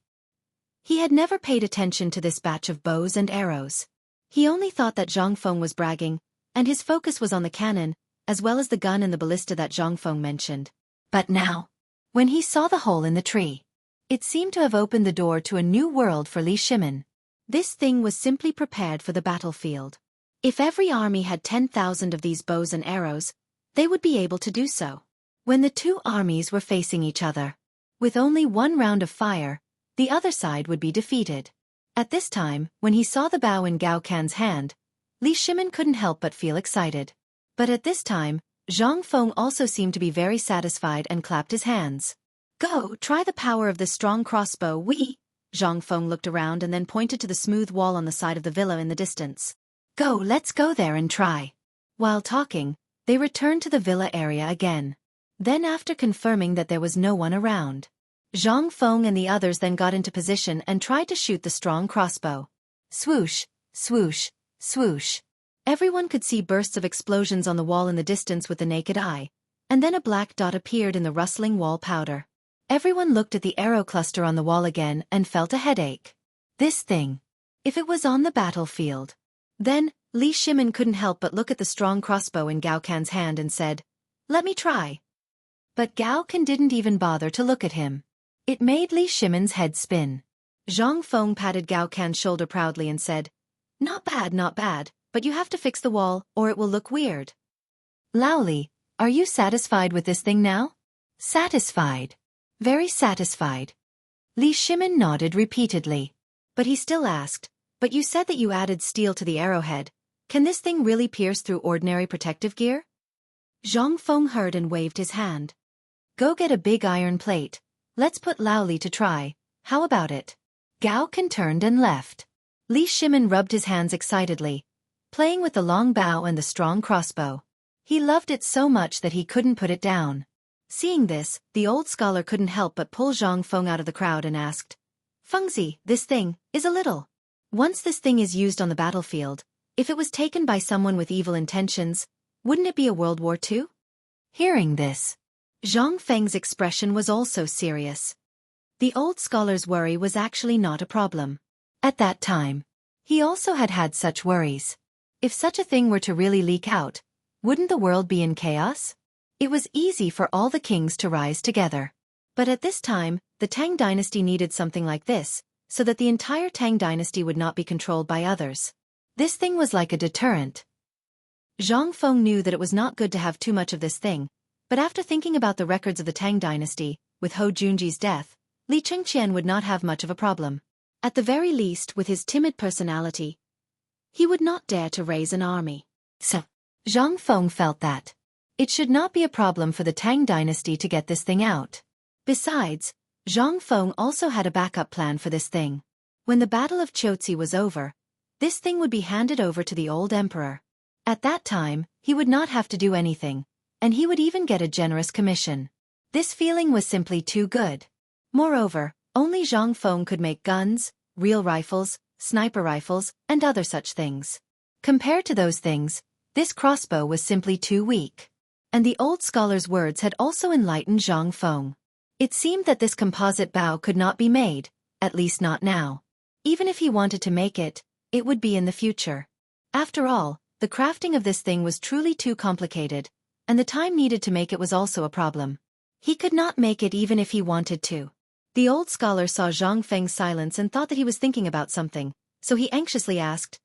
He had never paid attention to this batch of bows and arrows. He only thought that Zhang Feng was bragging, and his focus was on the cannon, as well as the gun and the ballista that Zhang Feng mentioned. But now, when he saw the hole in the tree, it seemed to have opened the door to a new world for Li Shimon. This thing was simply prepared for the battlefield. If every army had 10,000 of these bows and arrows, they would be able to do so. When the two armies were facing each other, with only one round of fire, the other side would be defeated. At this time, when he saw the bow in Gao Can's hand, Li Shimon couldn't help but feel excited. But at this time, Zhang Feng also seemed to be very satisfied and clapped his hands. "Go, try the power of this strong crossbow, we." Zhang Feng looked around and then pointed to the smooth wall on the side of the villa in the distance. "Go, let's go there and try." While talking, they returned to the villa area again. Then after confirming that there was no one around, Zhang Feng and the others then got into position and tried to shoot the strong crossbow. Swoosh, swoosh, swoosh. Everyone could see bursts of explosions on the wall in the distance with the naked eye, and then a black dot appeared in the rustling wall powder. Everyone looked at the arrow cluster on the wall again and felt a headache. This thing. If it was on the battlefield. Then, Li Shimon couldn't help but look at the strong crossbow in Gao Can's hand and said, "Let me try." But Gao Can didn't even bother to look at him. It made Li Shimon's head spin. Zhang Feng patted Gao Can's shoulder proudly and said, not bad, but you have to fix the wall or it will look weird." "Lao Li, are you satisfied with this thing now?" "Satisfied. Very satisfied." Li Shimon nodded repeatedly. But he still asked, "But you said that you added steel to the arrowhead. Can this thing really pierce through ordinary protective gear?" Zhang Feng heard and waved his hand. "Go get a big iron plate. Let's put Lao Li to try. How about it?" Gao Can turned and left. Li Shimon rubbed his hands excitedly, playing with the long bow and the strong crossbow. He loved it so much that he couldn't put it down. Seeing this, the old scholar couldn't help but pull Zhang Feng out of the crowd and asked, "Fengzi, this thing is a little. Once this thing is used on the battlefield, if it was taken by someone with evil intentions, wouldn't it be a World War II?" Hearing this, Zhang Feng's expression was also serious. The old scholar's worry was actually not a problem. At that time, he also had had such worries. If such a thing were to really leak out, wouldn't the world be in chaos? It was easy for all the kings to rise together. But at this time, the Tang dynasty needed something like this, so that the entire Tang dynasty would not be controlled by others. This thing was like a deterrent. Zhang Feng knew that it was not good to have too much of this thing, but after thinking about the records of the Tang dynasty, with Hou Junji's death, Li Chengqian would not have much of a problem. At the very least, with his timid personality, he would not dare to raise an army. So, Zhang Feng felt that it should not be a problem for the Tang dynasty to get this thing out. Besides, Zhang Feng also had a backup plan for this thing. When the Battle of Qiuzi was over, this thing would be handed over to the old emperor. At that time, he would not have to do anything, and he would even get a generous commission. This feeling was simply too good. Moreover, only Zhang Feng could make guns, real rifles, sniper rifles, and other such things. Compared to those things, this crossbow was simply too weak. And the old scholar's words had also enlightened Zhang Feng. It seemed that this composite bow could not be made, at least not now. Even if he wanted to make it, it would be in the future. After all, the crafting of this thing was truly too complicated, and the time needed to make it was also a problem. He could not make it even if he wanted to. The old scholar saw Zhang Feng's silence and thought that he was thinking about something, so he anxiously asked,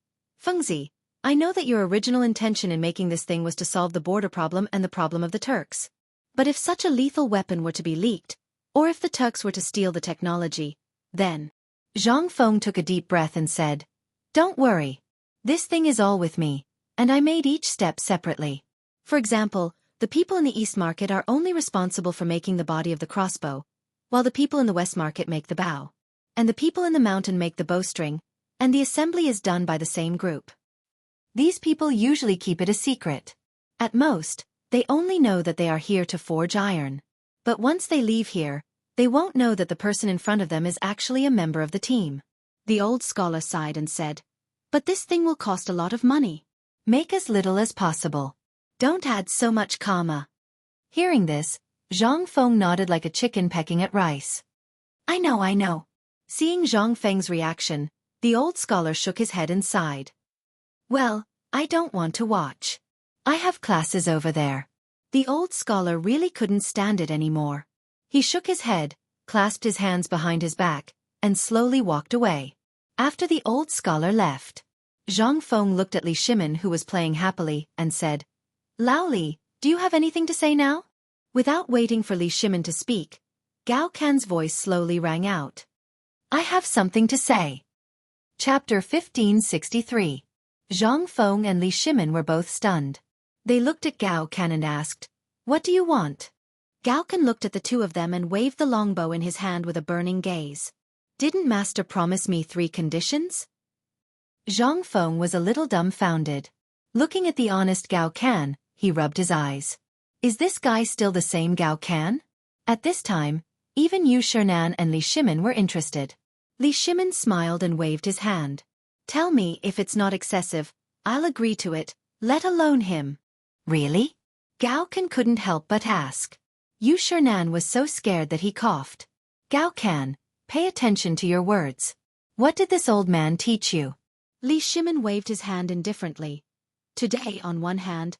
Fengzi, I know that your original intention in making this thing was to solve the border problem and the problem of the Turks. But if such a lethal weapon were to be leaked, or if the Turks were to steal the technology, then... Zhang Feng took a deep breath and said, Don't worry. This thing is all with me, and I made each step separately. For example, the people in the East Market are only responsible for making the body of the crossbow, while the people in the West Market make the bow. And the people in the mountain make the bowstring, and the assembly is done by the same group. These people usually keep it a secret. At most, they only know that they are here to forge iron. But once they leave here, they won't know that the person in front of them is actually a member of the team. The old scholar sighed and said, But this thing will cost a lot of money. Make as little as possible. Don't add so much karma. Hearing this, Zhang Feng nodded like a chicken pecking at rice. I know. Seeing Zhang Feng's reaction, the old scholar shook his head and sighed. Well, I don't want to watch. I have classes over there. The old scholar really couldn't stand it anymore. He shook his head, clasped his hands behind his back, and slowly walked away. After the old scholar left, Zhang Feng looked at Li Shimin, who was playing happily, and said, Lao Li, do you have anything to say now? Without waiting for Li Shimin to speak, Gao Can's voice slowly rang out. I have something to say. Chapter 1563. Zhang Feng and Li Shimin were both stunned. They looked at Gao Can and asked, What do you want? Gao Can looked at the two of them and waved the longbow in his hand with a burning gaze. Didn't Master promise me 3 conditions? Zhang Feng was a little dumbfounded. Looking at the honest Gao Can, he rubbed his eyes. Is this guy still the same Gao Can? At this time, even Yu Shernan and Li Shimin were interested. Li Shimin smiled and waved his hand. Tell me if it's not excessive, I'll agree to it, let alone him. Really? Gao Can couldn't help but ask. Yu Shernan was so scared that he coughed. Gao Can, pay attention to your words. What did this old man teach you? Li Shimin waved his hand indifferently. Today, on one hand,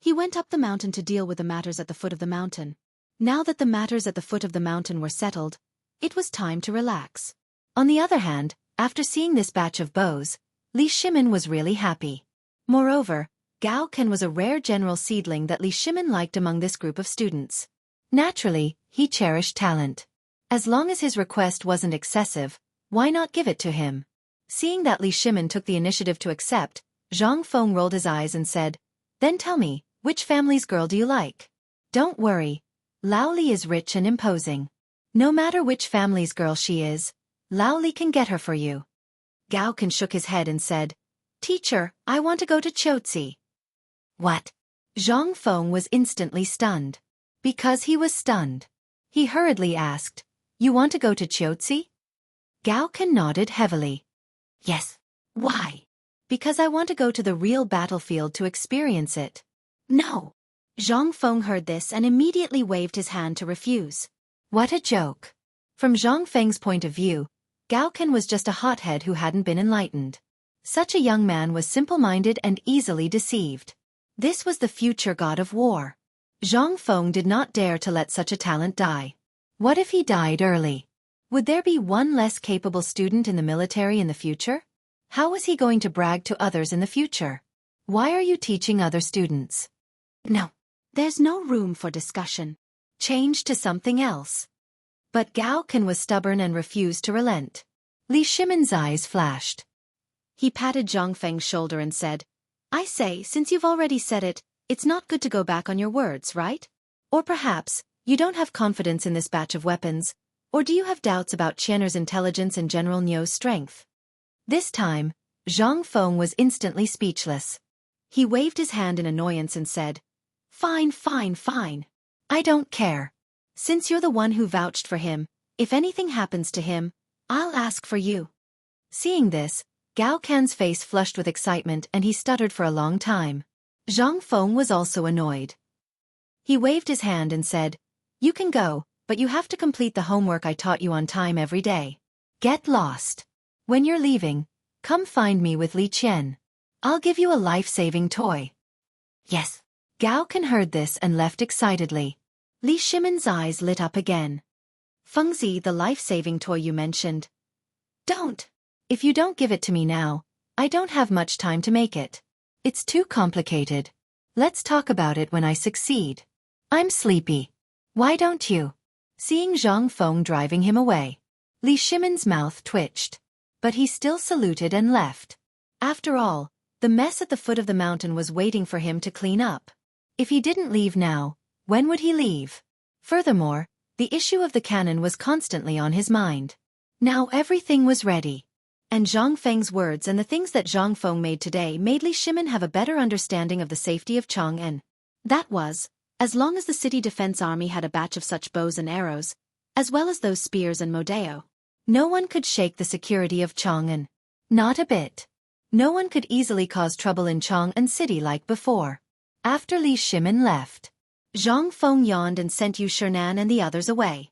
he went up the mountain to deal with the matters at the foot of the mountain. Now that the matters at the foot of the mountain were settled, it was time to relax. On the other hand, after seeing this batch of bows, Li Shimin was really happy. Moreover, Gao Can was a rare general seedling that Li Shimin liked among this group of students. Naturally, he cherished talent. As long as his request wasn't excessive, why not give it to him? Seeing that Li Shimin took the initiative to accept, Zhang Feng rolled his eyes and said, Then tell me, which family's girl do you like? Don't worry, Lao Li is rich and imposing. No matter which family's girl she is, Lao Li can get her for you. Gao Can shook his head and said, Teacher, I want to go to Chotzi. What? Zhang Feng was instantly stunned. Because he was stunned, he hurriedly asked, You want to go to Chotzi? Gao Can nodded heavily. Yes. Why? Because I want to go to the real battlefield to experience it. No. Zhang Feng heard this and immediately waved his hand to refuse. What a joke. From Zhang Feng's point of view, Gao Can was just a hothead who hadn't been enlightened. Such a young man was simple-minded and easily deceived. This was the future god of war. Zhang Feng did not dare to let such a talent die. What if he died early? Would there be one less capable student in the military in the future? How was he going to brag to others in the future? Why are you teaching other students? No. There's no room for discussion. Change to something else. But Gao Can was stubborn and refused to relent. Li Shimin's eyes flashed. He patted Zhang Feng's shoulder and said, I say, since you've already said it, it's not good to go back on your words, right? Or perhaps, you don't have confidence in this batch of weapons, or do you have doubts about Qianer's intelligence and General Niu's strength? This time, Zhang Feng was instantly speechless. He waved his hand in annoyance and said, Fine. I don't care. Since you're the one who vouched for him, if anything happens to him, I'll ask for you. Seeing this, Gao Can's face flushed with excitement and he stuttered for a long time. Zhang Feng was also annoyed. He waved his hand and said, You can go, but you have to complete the homework I taught you on time every day. Get lost. When you're leaving, come find me with Li Qian. I'll give you a life-saving toy. Yes. Gao Can heard this and left excitedly. Li Shimin's eyes lit up again. Fengzi, the life-saving toy you mentioned. Don't. If you don't give it to me now, I don't have much time to make it. It's too complicated. Let's talk about it when I succeed. I'm sleepy. Why don't you? Seeing Zhang Feng driving him away, Li Shimon's mouth twitched. But he still saluted and left. After all, the mess at the foot of the mountain was waiting for him to clean up. If he didn't leave now, when would he leave? Furthermore, the issue of the cannon was constantly on his mind. Now everything was ready. And Zhang Feng's words and the things that Zhang Feng made today made Li Shimon have a better understanding of the safety of Chang'an. That was, as long as the city defense army had a batch of such bows and arrows, as well as those spears and modeo, no one could shake the security of Chang'an. Not a bit. No one could easily cause trouble in Chang'an City like before. After Li Shimon left, Zhang Feng yawned and sent Yu Shernan and the others away.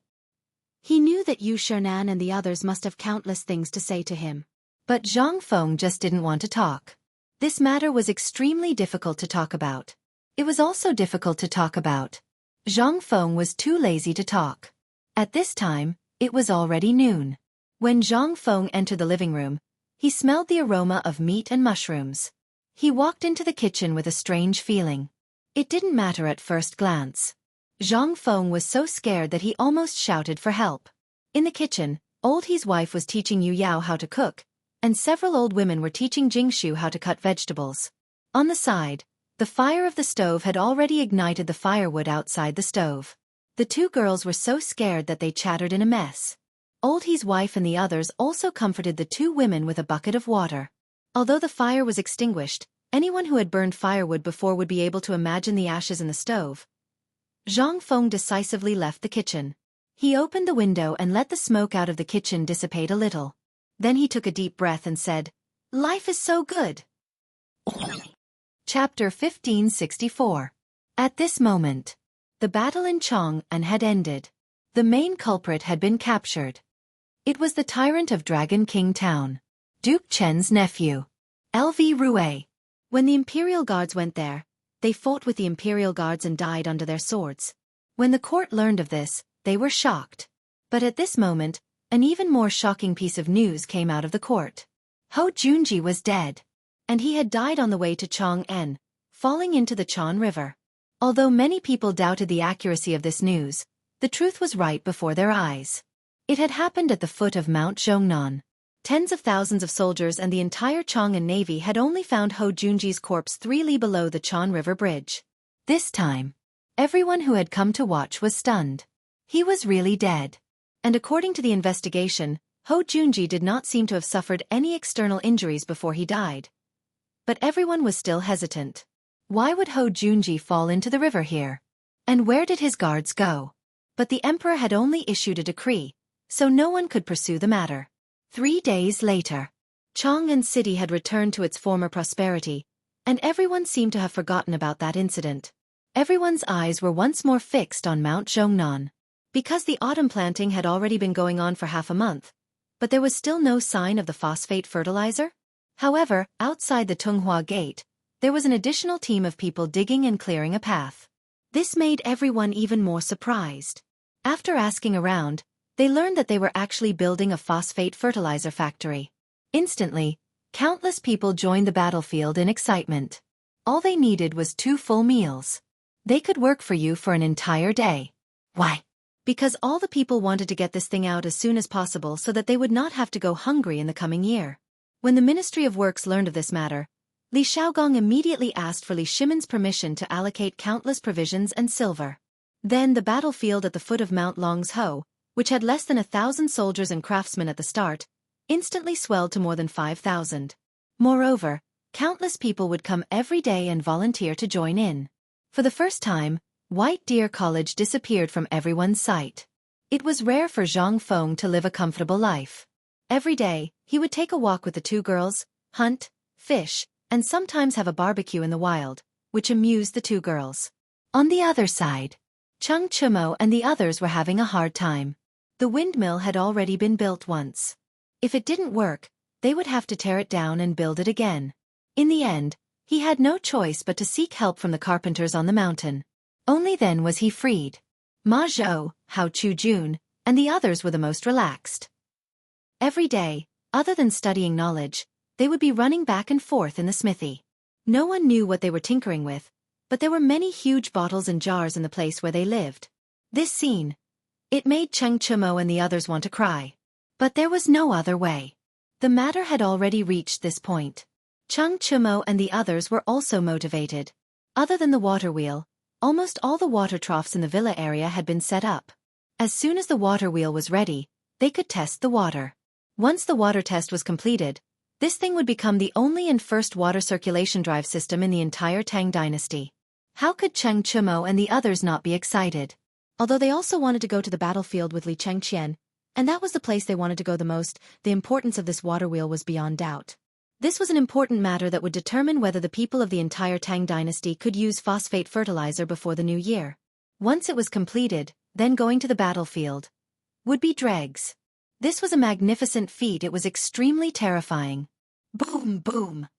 He knew that Yu Shernan and the others must have countless things to say to him. But Zhang Feng just didn't want to talk. This matter was extremely difficult to talk about. It was also difficult to talk about. Zhang Feng was too lazy to talk. At this time, it was already noon. When Zhang Feng entered the living room, he smelled the aroma of meat and mushrooms. He walked into the kitchen with a strange feeling. It didn't matter at first glance. Zhang Feng was so scared that he almost shouted for help. In the kitchen, Old He's wife was teaching Yu Yao how to cook, and several old women were teaching Jingshu how to cut vegetables. On the side, the fire of the stove had already ignited the firewood outside the stove. The two girls were so scared that they chattered in a mess. Old He's wife and the others also comforted the two women with a bucket of water. Although the fire was extinguished, anyone who had burned firewood before would be able to imagine the ashes in the stove. Zhang Feng decisively left the kitchen. He opened the window and let the smoke out of the kitchen dissipate a little. Then he took a deep breath and said, "Life is so good." Chapter 1564. At this moment, the battle in Chang'an had ended. The main culprit had been captured. It was the tyrant of Dragon King Town, Duke Chen's nephew, LV Rue. When the Imperial Guards went there, they fought with the Imperial Guards and died under their swords. When the court learned of this, they were shocked. But at this moment, an even more shocking piece of news came out of the court. Hou Junji was dead. And he had died on the way to Chang'an, falling into the Chan River. Although many people doubted the accuracy of this news, the truth was right before their eyes. It had happened at the foot of Mount Zhongnan. Tens of thousands of soldiers and the entire Chang'an Navy had only found Hou Junji's corpse 3 li below the Chan River Bridge. This time, everyone who had come to watch was stunned. He was really dead. And according to the investigation, Hou Junji did not seem to have suffered any external injuries before he died. But everyone was still hesitant. Why would Hou Junji fall into the river here? And where did his guards go? But the emperor had only issued a decree, so no one could pursue the matter. 3 days later, Chang'an City had returned to its former prosperity, and everyone seemed to have forgotten about that incident. Everyone's eyes were once more fixed on Mount Zhongnan. Because the autumn planting had already been going on for half a month, but there was still no sign of the phosphate fertilizer. However, outside the Tunghua Gate, there was an additional team of people digging and clearing a path. This made everyone even more surprised. After asking around, they learned that they were actually building a phosphate fertilizer factory. Instantly, countless people joined the battlefield in excitement. All they needed was 2 full meals. They could work for you for an entire day. Why? Because all the people wanted to get this thing out as soon as possible so that they would not have to go hungry in the coming year. When the Ministry of Works learned of this matter, Li Shaogong immediately asked for Li Shimon's permission to allocate countless provisions and silver. Then the battlefield at the foot of Mount Longzhou, which had less than 1,000 soldiers and craftsmen at the start, instantly swelled to more than 5,000. Moreover, countless people would come every day and volunteer to join in. For the first time, White Deer College disappeared from everyone's sight. It was rare for Zhang Feng to live a comfortable life. Every day, he would take a walk with the 2 girls, hunt, fish, and sometimes have a barbecue in the wild, which amused the 2 girls. On the other side, Cheng Chumo and the others were having a hard time. The windmill had already been built once. If it didn't work, they would have to tear it down and build it again. In the end, he had no choice but to seek help from the carpenters on the mountain. Only then was he freed. Ma Zhou, Hao Chu-jun, and the others were the most relaxed. Every day, Other than studying knowledge, they would be running back and forth in the smithy. No one knew what they were tinkering with, but there were many huge bottles and jars in the place where they lived. This scene, it made Cheng Chumo and the others want to cry. But there was no other way. The matter had already reached this point. Cheng Chumo and the others were also motivated. Other than the water wheel, almost all the water troughs in the villa area had been set up. As soon as the water wheel was ready, they could test the water. Once the water test was completed, this thing would become the only and first water circulation drive system in the entire Tang dynasty. How could Cheng Chumo and the others not be excited? Although they also wanted to go to the battlefield with Li Chengqian, and that was the place they wanted to go the most, the importance of this water wheel was beyond doubt. This was an important matter that would determine whether the people of the entire Tang dynasty could use phosphate fertilizer before the new year. Once it was completed, then going to the battlefield would be dregs. This was a magnificent feat. It was extremely terrifying. Boom, boom.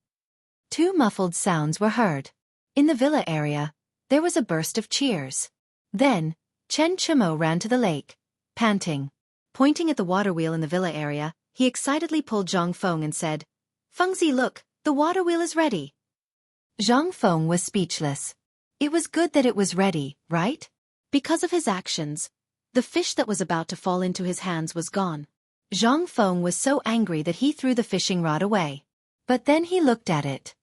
Two muffled sounds were heard. In the villa area, there was a burst of cheers. Then, Chen Chumo ran to the lake, panting. Pointing at the water wheel in the villa area, he excitedly pulled Zhang Feng and said, "Fengzi, look, the water wheel is ready." Zhang Feng was speechless. It was good that it was ready, right? Because of his actions, the fish that was about to fall into his hands was gone. Zhang Feng was so angry that he threw the fishing rod away. But then he looked at it.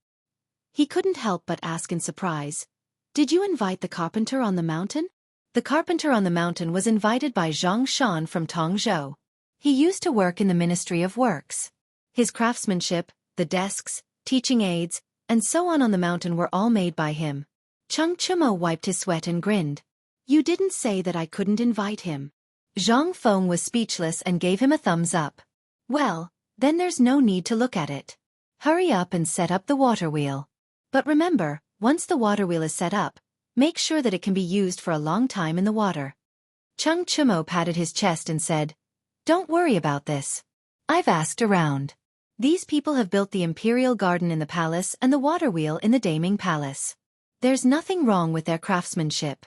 He couldn't help but ask in surprise, "Did you invite the carpenter on the mountain?" The carpenter on the mountain was invited by Zhang Shan from Tongzhou. He used to work in the Ministry of Works. His craftsmanship, the desks, teaching aids, and so on the mountain were all made by him. Cheng Chumo wiped his sweat and grinned. "You didn't say that I couldn't invite him." Zhang Feng was speechless and gave him a thumbs up. "Well, then there's no need to look at it. Hurry up and set up the water wheel. But remember, once the water wheel is set up, make sure that it can be used for a long time in the water." Cheng Chumo patted his chest and said, "Don't worry about this. I've asked around. These people have built the imperial garden in the palace and the water wheel in the Daming Palace. There's nothing wrong with their craftsmanship."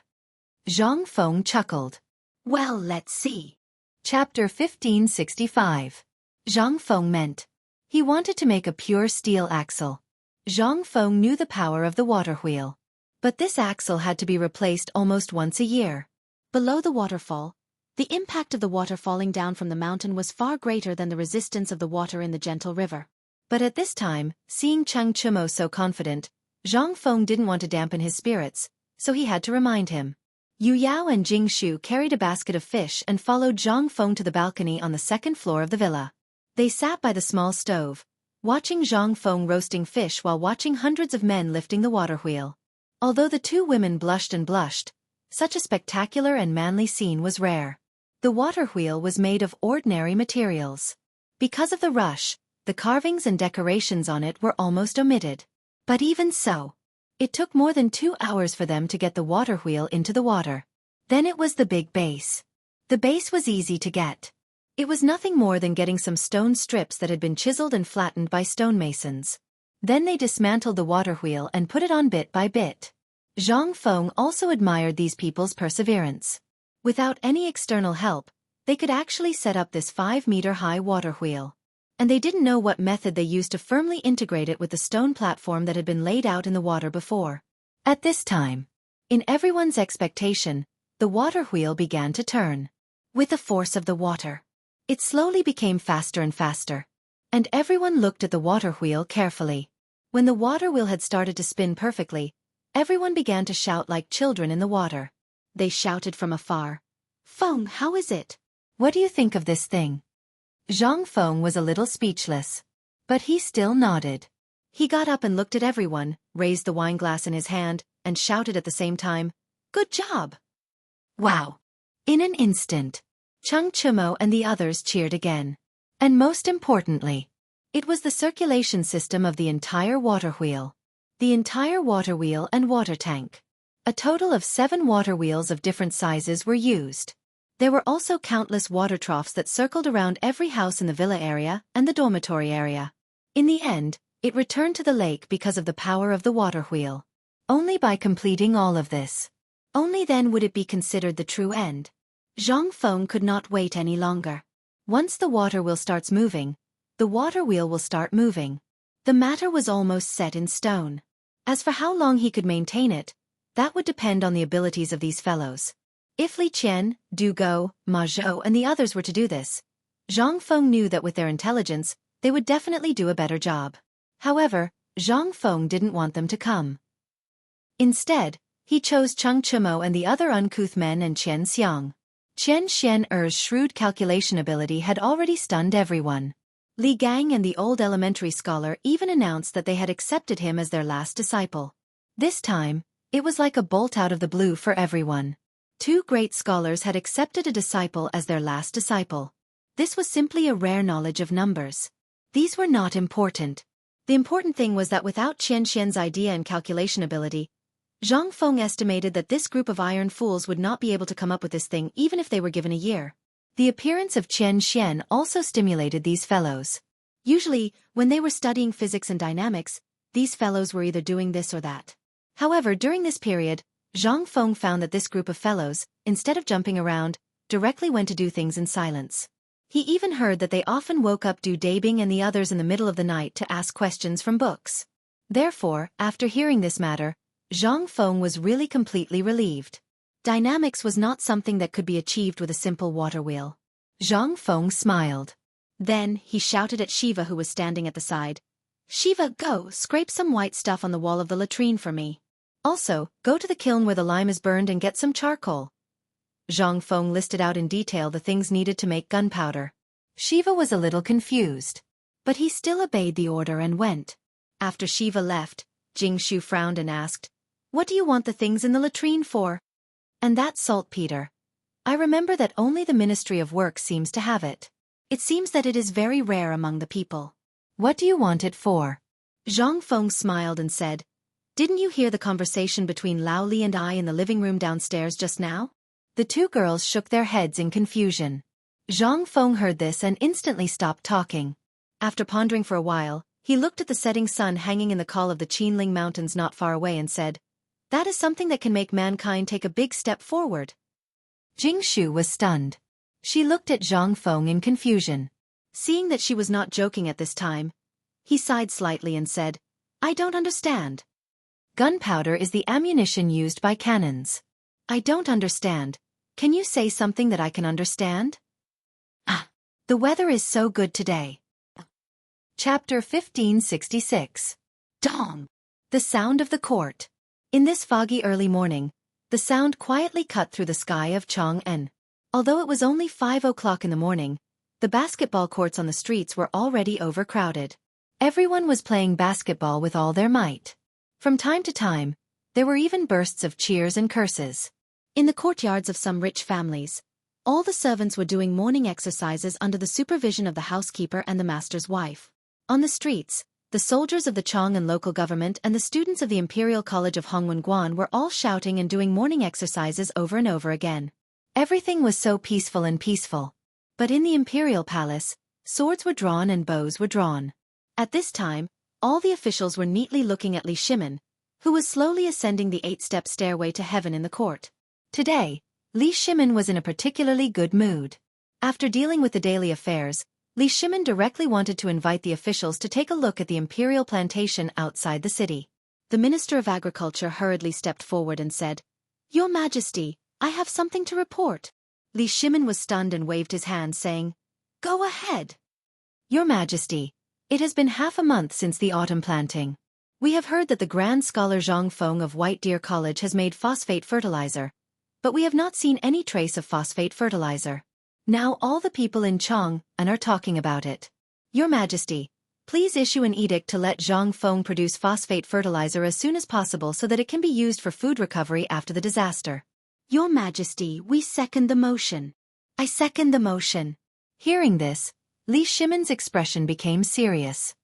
Zhang Feng chuckled. "Well, let's see." Chapter 1565. Zhang Feng meant. He wanted to make a pure steel axle. Zhang Feng knew the power of the water wheel. But this axle had to be replaced almost once a year. Below the waterfall, the impact of the water falling down from the mountain was far greater than the resistance of the water in the gentle river. But at this time, seeing Cheng Chumo so confident, Zhang Feng didn't want to dampen his spirits, so he had to remind him. Yu Yao and Jing Shu carried a basket of fish and followed Zhang Feng to the balcony on the second floor of the villa. They sat by the small stove, watching Zhang Feng roasting fish while watching hundreds of men lifting the water wheel. Although the two women blushed and blushed, such a spectacular and manly scene was rare. The water wheel was made of ordinary materials. Because of the rush, the carvings and decorations on it were almost omitted. But even so, it took more than 2 hours for them to get the water wheel into the water. Then it was the big base. The base was easy to get. It was nothing more than getting some stone strips that had been chiseled and flattened by stonemasons. Then they dismantled the water wheel and put it on bit by bit. Zhang Feng also admired these people's perseverance. Without any external help, they could actually set up this 5-meter-high water wheel. And they didn't know what method they used to firmly integrate it with the stone platform that had been laid out in the water before. At this time, in everyone's expectation, the water wheel began to turn. With the force of the water, it slowly became faster and faster. And everyone looked at the water wheel carefully. When the water wheel had started to spin perfectly, everyone began to shout like children in the water. They shouted from afar, "Feng, how is it? What do you think of this thing?" Zhang Feng was a little speechless. But he still nodded. He got up and looked at everyone, raised the wineglass in his hand, and shouted at the same time, "Good job!" Wow! In an instant, Cheng Chumo and the others cheered again. And most importantly, it was the circulation system of the entire water wheel. The entire water wheel and water tank. A total of 7 water wheels of different sizes were used. There were also countless water troughs that circled around every house in the villa area and the dormitory area. In the end, it returned to the lake because of the power of the water wheel. Only by completing all of this, only then would it be considered the true end. Zhang Feng could not wait any longer. Once the water wheel starts moving, the water wheel will start moving. The matter was almost set in stone. As for how long he could maintain it, that would depend on the abilities of these fellows. If Li Qian, Du Go, Ma Zhou and the others were to do this, Zhang Feng knew that with their intelligence, they would definitely do a better job. However, Zhang Feng didn't want them to come. Instead, he chose Cheng Chimo and the other uncouth men and Qian Xiang. Qian Xian-er's shrewd calculation ability had already stunned everyone. Li Gang and the old elementary scholar even announced that they had accepted him as their last disciple. This time, it was like a bolt out of the blue for everyone. Two great scholars had accepted a disciple as their last disciple. This was simply a rare knowledge of numbers. These were not important. The important thing was that without Qian Xian's idea and calculation ability, Zhang Feng estimated that this group of iron fools would not be able to come up with this thing even if they were given a year. The appearance of Qian Xian also stimulated these fellows. Usually, when they were studying physics and dynamics, these fellows were either doing this or that. However, during this period, Zhang Feng found that this group of fellows, instead of jumping around, directly went to do things in silence. He even heard that they often woke up Du Dabing and the others in the middle of the night to ask questions from books. Therefore, after hearing this matter, Zhang Feng was really completely relieved. Dynamics was not something that could be achieved with a simple water wheel. Zhang Feng smiled. Then, he shouted at Shiva who was standing at the side. Shiva, go, scrape some white stuff on the wall of the latrine for me. Also, go to the kiln where the lime is burned and get some charcoal. Zhang Feng listed out in detail the things needed to make gunpowder. Shiva was a little confused. But he still obeyed the order and went. After Shiva left, Jingshu frowned and asked, What do you want the things in the latrine for? And that's saltpeter. I remember that only the Ministry of Works seems to have it. It seems that it is very rare among the people. What do you want it for? Zhang Feng smiled and said, Didn't you hear the conversation between Lao Li and I in the living room downstairs just now? The two girls shook their heads in confusion. Zhang Feng heard this and instantly stopped talking. After pondering for a while, he looked at the setting sun hanging in the col of the Qinling Mountains not far away and said, That is something that can make mankind take a big step forward. Jingshu was stunned. She looked at Zhang Feng in confusion. Seeing that she was not joking at this time, he sighed slightly and said, I don't understand. Gunpowder is the ammunition used by cannons. I don't understand. Can you say something that I can understand? The weather is so good today. Chapter 1566. Dong! The sound of the court. In this foggy early morning, the sound quietly cut through the sky of Chang'an. Although it was only 5 o'clock in the morning, the basketball courts on the streets were already overcrowded. Everyone was playing basketball with all their might. From time to time, there were even bursts of cheers and curses. In the courtyards of some rich families, all the servants were doing morning exercises under the supervision of the housekeeper and the master's wife. On the streets, the soldiers of the Chang'an local government and the students of the Imperial College of Hongwen-Guan were all shouting and doing morning exercises over and over again. Everything was so peaceful and peaceful. But in the Imperial Palace, swords were drawn and bows were drawn. At this time, all the officials were neatly looking at Li Shimin, who was slowly ascending the 8-step stairway to heaven in the court. Today, Li Shimin was in a particularly good mood. After dealing with the daily affairs, Li Shimin directly wanted to invite the officials to take a look at the imperial plantation outside the city. The Minister of Agriculture hurriedly stepped forward and said, Your Majesty, I have something to report. Li Shimin was stunned and waved his hand, saying, Go ahead. Your Majesty, it has been half a month since the autumn planting. We have heard that the Grand Scholar Zhang Feng of White Deer College has made phosphate fertilizer, but we have not seen any trace of phosphate fertilizer. Now all the people in Chang'an are talking about it. Your Majesty, please issue an edict to let Zhang Feng produce phosphate fertilizer as soon as possible so that it can be used for food recovery after the disaster. Your Majesty, we second the motion. I second the motion. Hearing this, Li Shimin's expression became serious.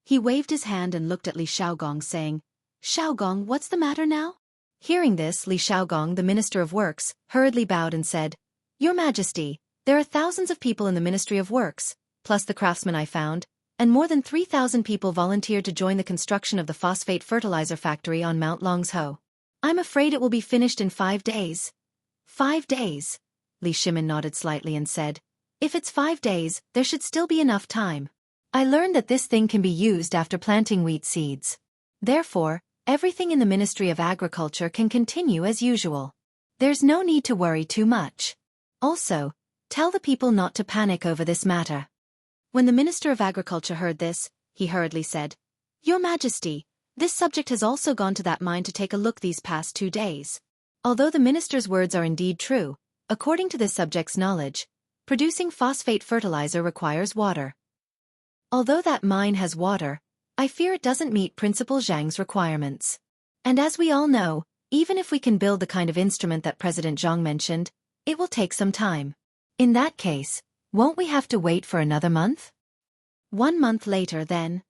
He waved his hand and looked at Li Shaogong, saying, Shaogong, what's the matter now? Hearing this, Li Shaogong, the Minister of Works, hurriedly bowed and said, Your Majesty, there are thousands of people in the Ministry of Works, plus the craftsmen I found, and more than 3,000 people volunteered to join the construction of the phosphate fertilizer factory on Mount Longsho. I'm afraid it will be finished in 5 days. 5 days? Li Shimin nodded slightly and said, If it's 5 days, there should still be enough time. I learned that this thing can be used after planting wheat seeds. Therefore, everything in the Ministry of Agriculture can continue as usual. There's no need to worry too much. Also, tell the people not to panic over this matter." When the Minister of Agriculture heard this, he hurriedly said, "Your Majesty, this subject has also gone to that mine to take a look these past 2 days. Although the minister's words are indeed true, according to this subject's knowledge, producing phosphate fertilizer requires water. Although that mine has water, I fear it doesn't meet Principal Zhang's requirements. And as we all know, even if we can build the kind of instrument that President Zhang mentioned, it will take some time. In that case, won't we have to wait for another month?" 1 month later then.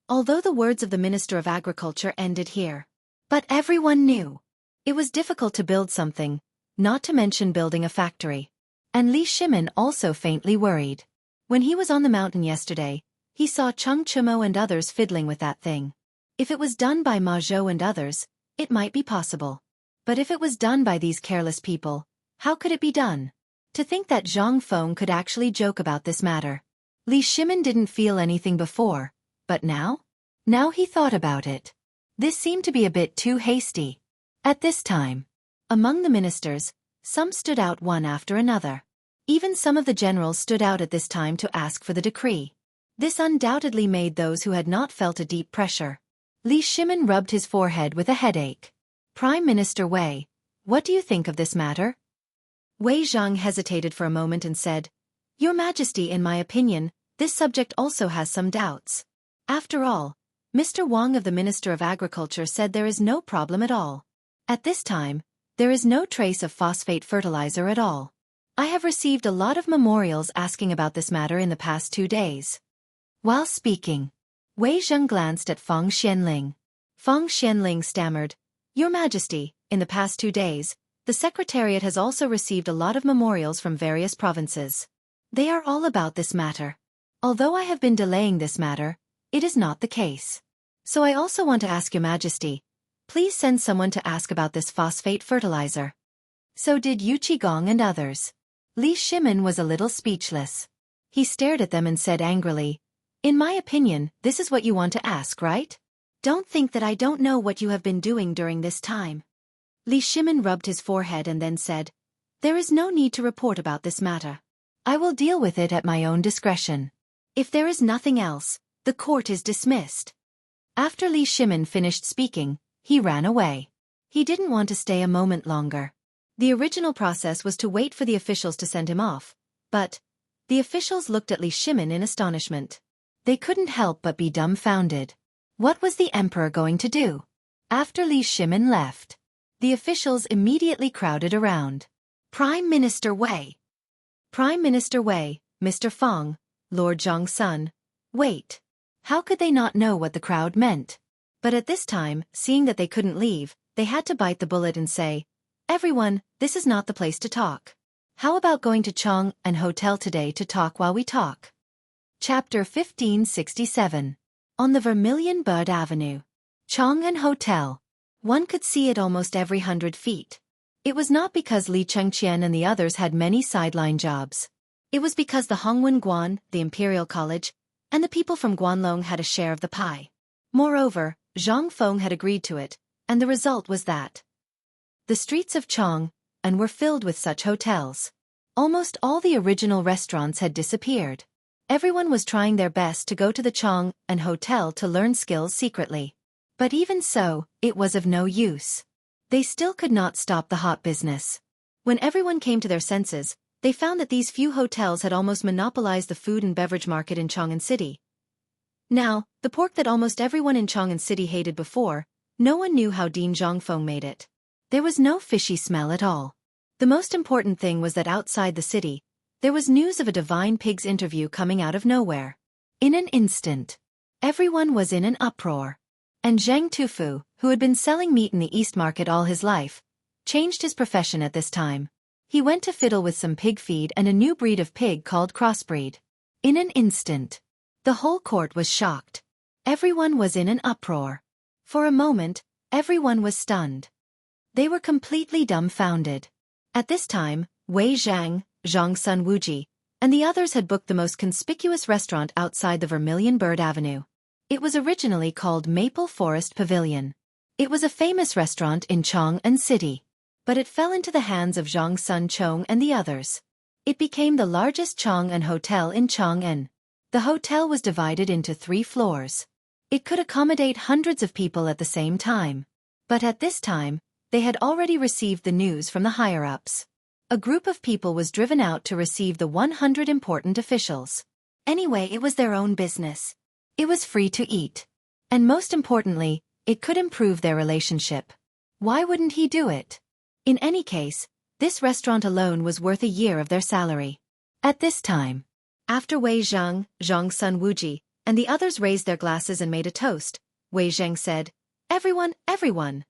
Although the words of the Minister of Agriculture ended here. But everyone knew. It was difficult to build something, not to mention building a factory. And Li Shimin also faintly worried. When he was on the mountain yesterday, he saw Chung Chumo and others fiddling with that thing. If it was done by Ma Zhou and others, it might be possible. But if it was done by these careless people, how could it be done? To think that Zhang Feng could actually joke about this matter. Li Shimin didn't feel anything before, but now? Now he thought about it. This seemed to be a bit too hasty. At this time, among the ministers, some stood out one after another. Even some of the generals stood out at this time to ask for the decree. This undoubtedly made those who had not felt a deep pressure. Li Shimin rubbed his forehead with a headache. "Prime Minister Wei, what do you think of this matter?" Wei Zhang hesitated for a moment and said, "Your Majesty, in my opinion, this subject also has some doubts. After all, Mr. Wang of the Minister of Agriculture said there is no problem at all. At this time, there is no trace of phosphate fertilizer at all. I have received a lot of memorials asking about this matter in the past 2 days." While speaking, Wei Zhang glanced at Feng Xianling. Feng Xianling stammered, "Your Majesty, in the past 2 days, the Secretariat has also received a lot of memorials from various provinces. They are all about this matter. Although I have been delaying this matter, it is not the case. So I also want to ask Your Majesty, please send someone to ask about this phosphate fertilizer." So did Yu Qigong and others. Li Shimin was a little speechless. He stared at them and said angrily, "In my opinion, this is what you want to ask, right? Don't think that I don't know what you have been doing during this time." Li Shimin rubbed his forehead and then said, "There is no need to report about this matter. I will deal with it at my own discretion. If there is nothing else, the court is dismissed." After Li Shimin finished speaking, he ran away. He didn't want to stay a moment longer. The original process was to wait for the officials to send him off, but the officials looked at Li Shimin in astonishment. They couldn't help but be dumbfounded. What was the emperor going to do? After Li Shimin left, the officials immediately crowded around. "Prime Minister Wei! Prime Minister Wei, Mr. Feng, Lord Zhang's son. Wait." How could they not know what the crowd meant? But at this time, seeing that they couldn't leave, they had to bite the bullet and say, "Everyone, this is not the place to talk. How about going to Chong and Hotel today to talk while we talk?" Chapter 1567. On the Vermilion Bird Avenue. Chong and Hotel. One could see it almost every 100 feet. It was not because Li Chengqian and the others had many sideline jobs. It was because the Hongwen Guan, the Imperial College, and the people from Guanlong had a share of the pie. Moreover, Zhang Feng had agreed to it, and the result was that the streets of Chong and were filled with such hotels. Almost all the original restaurants had disappeared. Everyone was trying their best to go to the Chong and Hotel to learn skills secretly. But even so, it was of no use. They still could not stop the hot business. When everyone came to their senses, they found that these few hotels had almost monopolized the food and beverage market in Chang'an City. Now, the pork that almost everyone in Chang'an City hated before, no one knew how Dean Zhangfeng made it. There was no fishy smell at all. The most important thing was that outside the city, there was news of a divine pig's interview coming out of nowhere. In an instant, everyone was in an uproar. And Zheng Tufu, who had been selling meat in the East Market all his life, changed his profession at this time. He went to fiddle with some pig feed and a new breed of pig called crossbreed. In an instant, the whole court was shocked. Everyone was in an uproar. For a moment, everyone was stunned. They were completely dumbfounded. At this time, Wei Zhang, Zhang's son Wuji, and the others had booked the most conspicuous restaurant outside the Vermilion Bird Avenue. It was originally called Maple Forest Pavilion. It was a famous restaurant in Chang'an City, but it fell into the hands of Zhang Sun Chong and the others. It became the largest Chang'an hotel in Chang'an. The hotel was divided into 3 floors. It could accommodate hundreds of people at the same time. But at this time, they had already received the news from the higher-ups. A group of people was driven out to receive the 100 important officials. Anyway, it was their own business. It was free to eat. And most importantly, it could improve their relationship. Why wouldn't he do it? In any case, this restaurant alone was worth a year of their salary. At this time, after Wei Zhang, Zhang Sun Wuji, and the others raised their glasses and made a toast, Wei Zhang said, "Everyone, everyone."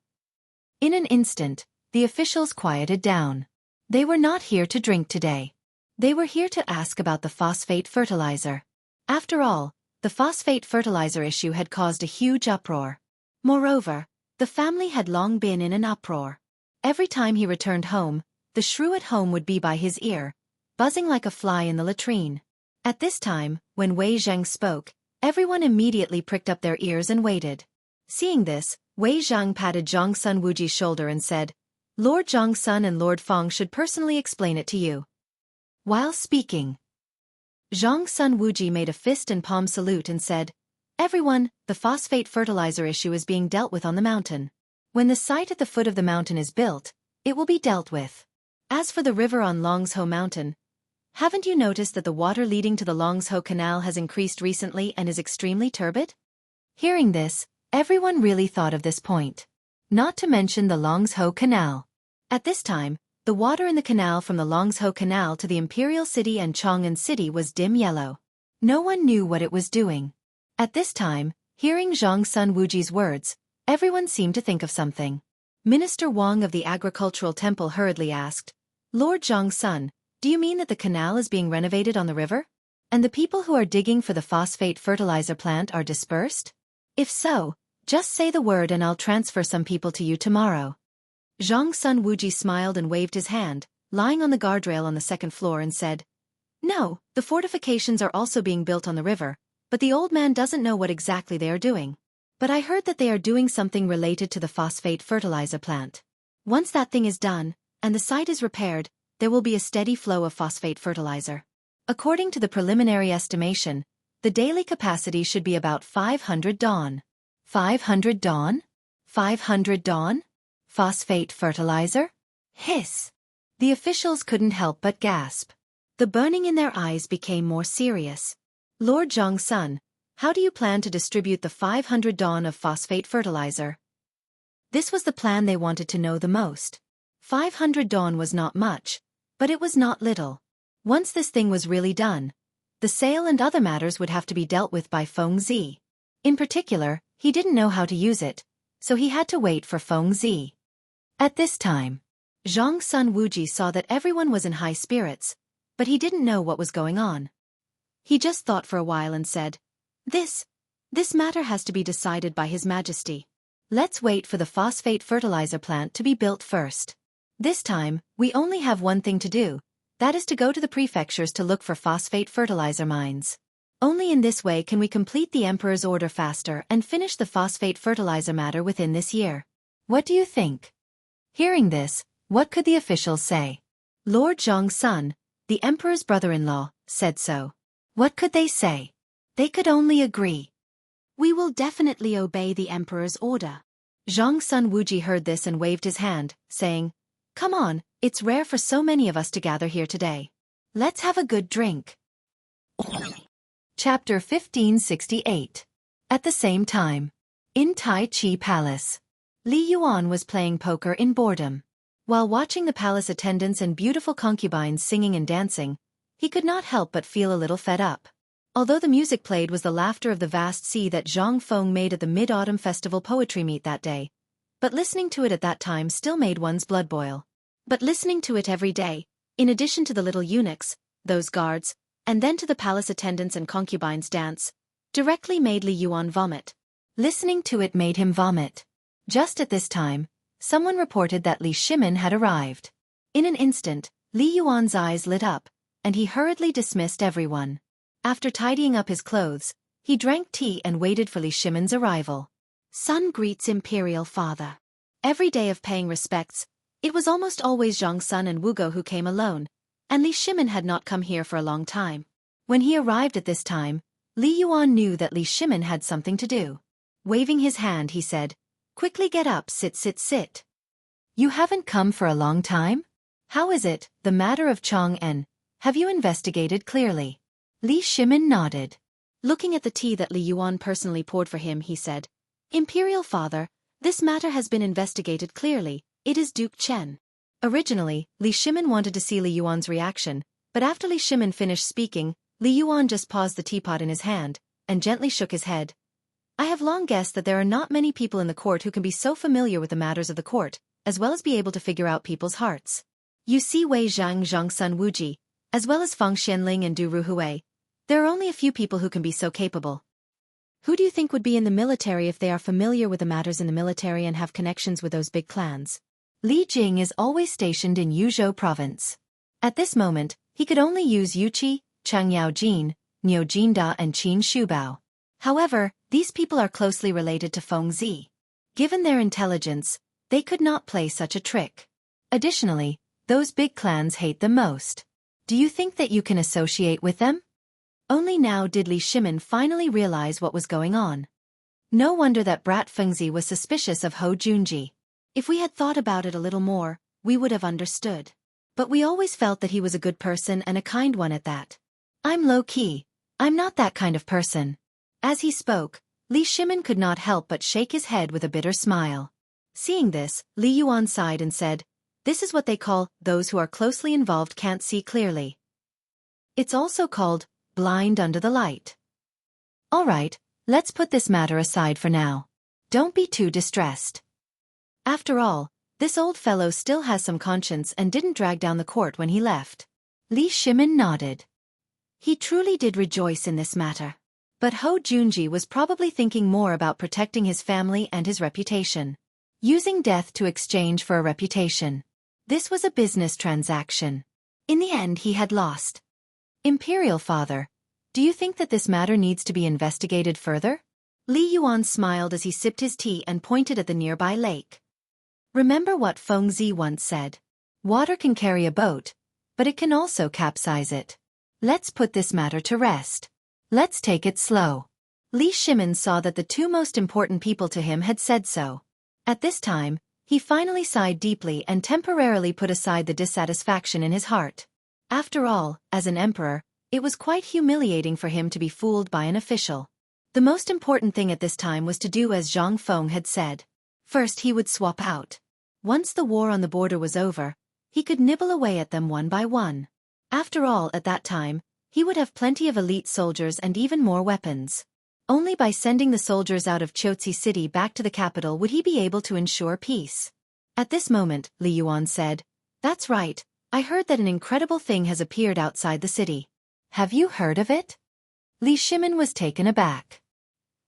In an instant, the officials quieted down. They were not here to drink today. They were here to ask about the phosphate fertilizer. After all, the phosphate fertilizer issue had caused a huge uproar. Moreover, the family had long been in an uproar. Every time he returned home, the shrew at home would be by his ear, buzzing like a fly in the latrine. At this time, when Wei Zhang spoke, everyone immediately pricked up their ears and waited. Seeing this, Wei Zhang patted Zhang Sun Wuji's shoulder and said, "Lord Zhang Sun and Lord Feng should personally explain it to you." While speaking, Zhang Sun Wuji made a fist and palm salute and said, "Everyone, the phosphate fertilizer issue is being dealt with on the mountain. When the site at the foot of the mountain is built, it will be dealt with. As for the river on Longsho Mountain, haven't you noticed that the water leading to the Longsho Canal has increased recently and is extremely turbid?" Hearing this, everyone really thought of this point. Not to mention the Longsho Canal. At this time, the water in the canal from the Longsho Canal to the Imperial City and Chang'an City was dim yellow. No one knew what it was doing. At this time, hearing Zhang Sun Wuji's words, everyone seemed to think of something. Minister Wang of the Agricultural Temple hurriedly asked, "Lord Zhang Sun, do you mean that the canal is being renovated on the river? And the people who are digging for the phosphate fertilizer plant are dispersed? If so, just say the word and I'll transfer some people to you tomorrow." Zhang Sun Wuji smiled and waved his hand, lying on the guardrail on the second floor, and said, "No, the fortifications are also being built on the river, but the old man doesn't know what exactly they are doing. But I heard that they are doing something related to the phosphate fertilizer plant. Once that thing is done, and the site is repaired, there will be a steady flow of phosphate fertilizer. According to the preliminary estimation, the daily capacity should be about 500 dawn. 500 dawn? 500 dawn? Phosphate fertilizer? Hiss! The officials couldn't help but gasp. The burning in their eyes became more serious. "Lord Zhang Sun, how do you plan to distribute the 500 dawn of phosphate fertilizer?" This was the plan they wanted to know the most. 500 dawn was not much, but it was not little. Once this thing was really done, the sale and other matters would have to be dealt with by Feng Zi. In particular, he didn't know how to use it, so he had to wait for Feng Zi. At this time, Zhang Sun Wuji saw that everyone was in high spirits, but he didn't know what was going on. He just thought for a while and said, This matter has to be decided by His Majesty. Let's wait for the phosphate fertilizer plant to be built first. This time, we only have one thing to do, that is to go to the prefectures to look for phosphate fertilizer mines. Only in this way can we complete the Emperor's order faster and finish the phosphate fertilizer matter within this year. What do you think?" Hearing this, what could the officials say? Lord Zhang Sun, the Emperor's brother-in-law, said so. What could they say? They could only agree. "We will definitely obey the Emperor's order." Zhang Sun Wuji heard this and waved his hand, saying, "Come on, it's rare for so many of us to gather here today. Let's have a good drink." Chapter 1568. At the same time, in Tai Chi Palace, Li Yuan was playing poker in boredom. While watching the palace attendants and beautiful concubines singing and dancing, he could not help but feel a little fed up. Although the music played was the laughter of the vast sea that Zhang Feng made at the Mid-Autumn Festival poetry meet that day, but listening to it at that time still made one's blood boil. But listening to it every day, in addition to the little eunuchs, those guards, and then to the palace attendants and concubines dance, directly made Li Yuan vomit. Listening to it made him vomit. Just at this time, someone reported that Li Shimin had arrived. In an instant, Li Yuan's eyes lit up, and he hurriedly dismissed everyone. After tidying up his clothes, he drank tea and waited for Li Shimen's arrival. Son greets imperial father. Every day of paying respects, it was almost always Zhang Sun and Wugo who came alone, and Li Shimen had not come here for a long time. When he arrived at this time, Li Yuan knew that Li Shimen had something to do. Waving his hand, he said, "Quickly get up, sit. You haven't come for a long time? How is it, the matter of Chang'en? Have you investigated clearly?" Li Shimen nodded. Looking at the tea that Li Yuan personally poured for him, he said, "Imperial father, this matter has been investigated clearly. It is Duke Chen." Originally, Li Shimen wanted to see Li Yuan's reaction, but after Li Shimen finished speaking, Li Yuan just paused the teapot in his hand and gently shook his head. "I have long guessed that there are not many people in the court who can be so familiar with the matters of the court, as well as be able to figure out people's hearts. You see Wei Zhang, Zhang Sun Wuji, as well as Feng Xianling and Du Ruhui. There are only a few people who can be so capable. Who do you think would be in the military if they are familiar with the matters in the military and have connections with those big clans?" Li Jing is always stationed in Yuzhou province. At this moment, he could only use Yuqi, Chang Yaojin, Niu Jinda and Qin Shubao. However, these people are closely related to Feng Zi. Given their intelligence, they could not play such a trick. Additionally, those big clans hate them most. Do you think that you can associate with them? Only now did Li Shimen finally realize what was going on. No wonder that brat Fengzi was suspicious of Hou Junji. If we had thought about it a little more, we would have understood. But we always felt that he was a good person and a kind one at that. I'm low-key. I'm not that kind of person. As he spoke, Li Shimen could not help but shake his head with a bitter smile. Seeing this, Li Yuan sighed and said, "This is what they call, those who are closely involved can't see clearly. It's also called, blind under the light. All right, let's put this matter aside for now. Don't be too distressed. After all, this old fellow still has some conscience and didn't drag down the court when he left." Li Shimen nodded. He truly did rejoice in this matter. But Hou Junji was probably thinking more about protecting his family and his reputation. Using death to exchange for a reputation. This was a business transaction. In the end, he had lost. "Imperial father, do you think that this matter needs to be investigated further?" Li Yuan smiled as he sipped his tea and pointed at the nearby lake. "Remember what Feng Zi once said. Water can carry a boat, but it can also capsize it. Let's put this matter to rest. Let's take it slow." Li Shimen saw that the two most important people to him had said so. At this time, he finally sighed deeply and temporarily put aside the dissatisfaction in his heart. After all, as an emperor, it was quite humiliating for him to be fooled by an official. The most important thing at this time was to do as Zhang Feng had said. First he would swap out. Once the war on the border was over, he could nibble away at them one by one. After all, at that time, he would have plenty of elite soldiers and even more weapons. Only by sending the soldiers out of Chotzi City back to the capital would he be able to ensure peace. At this moment, Li Yuan said, "That's right, I heard that an incredible thing has appeared outside the city. Have you heard of it?" Li Shimen was taken aback.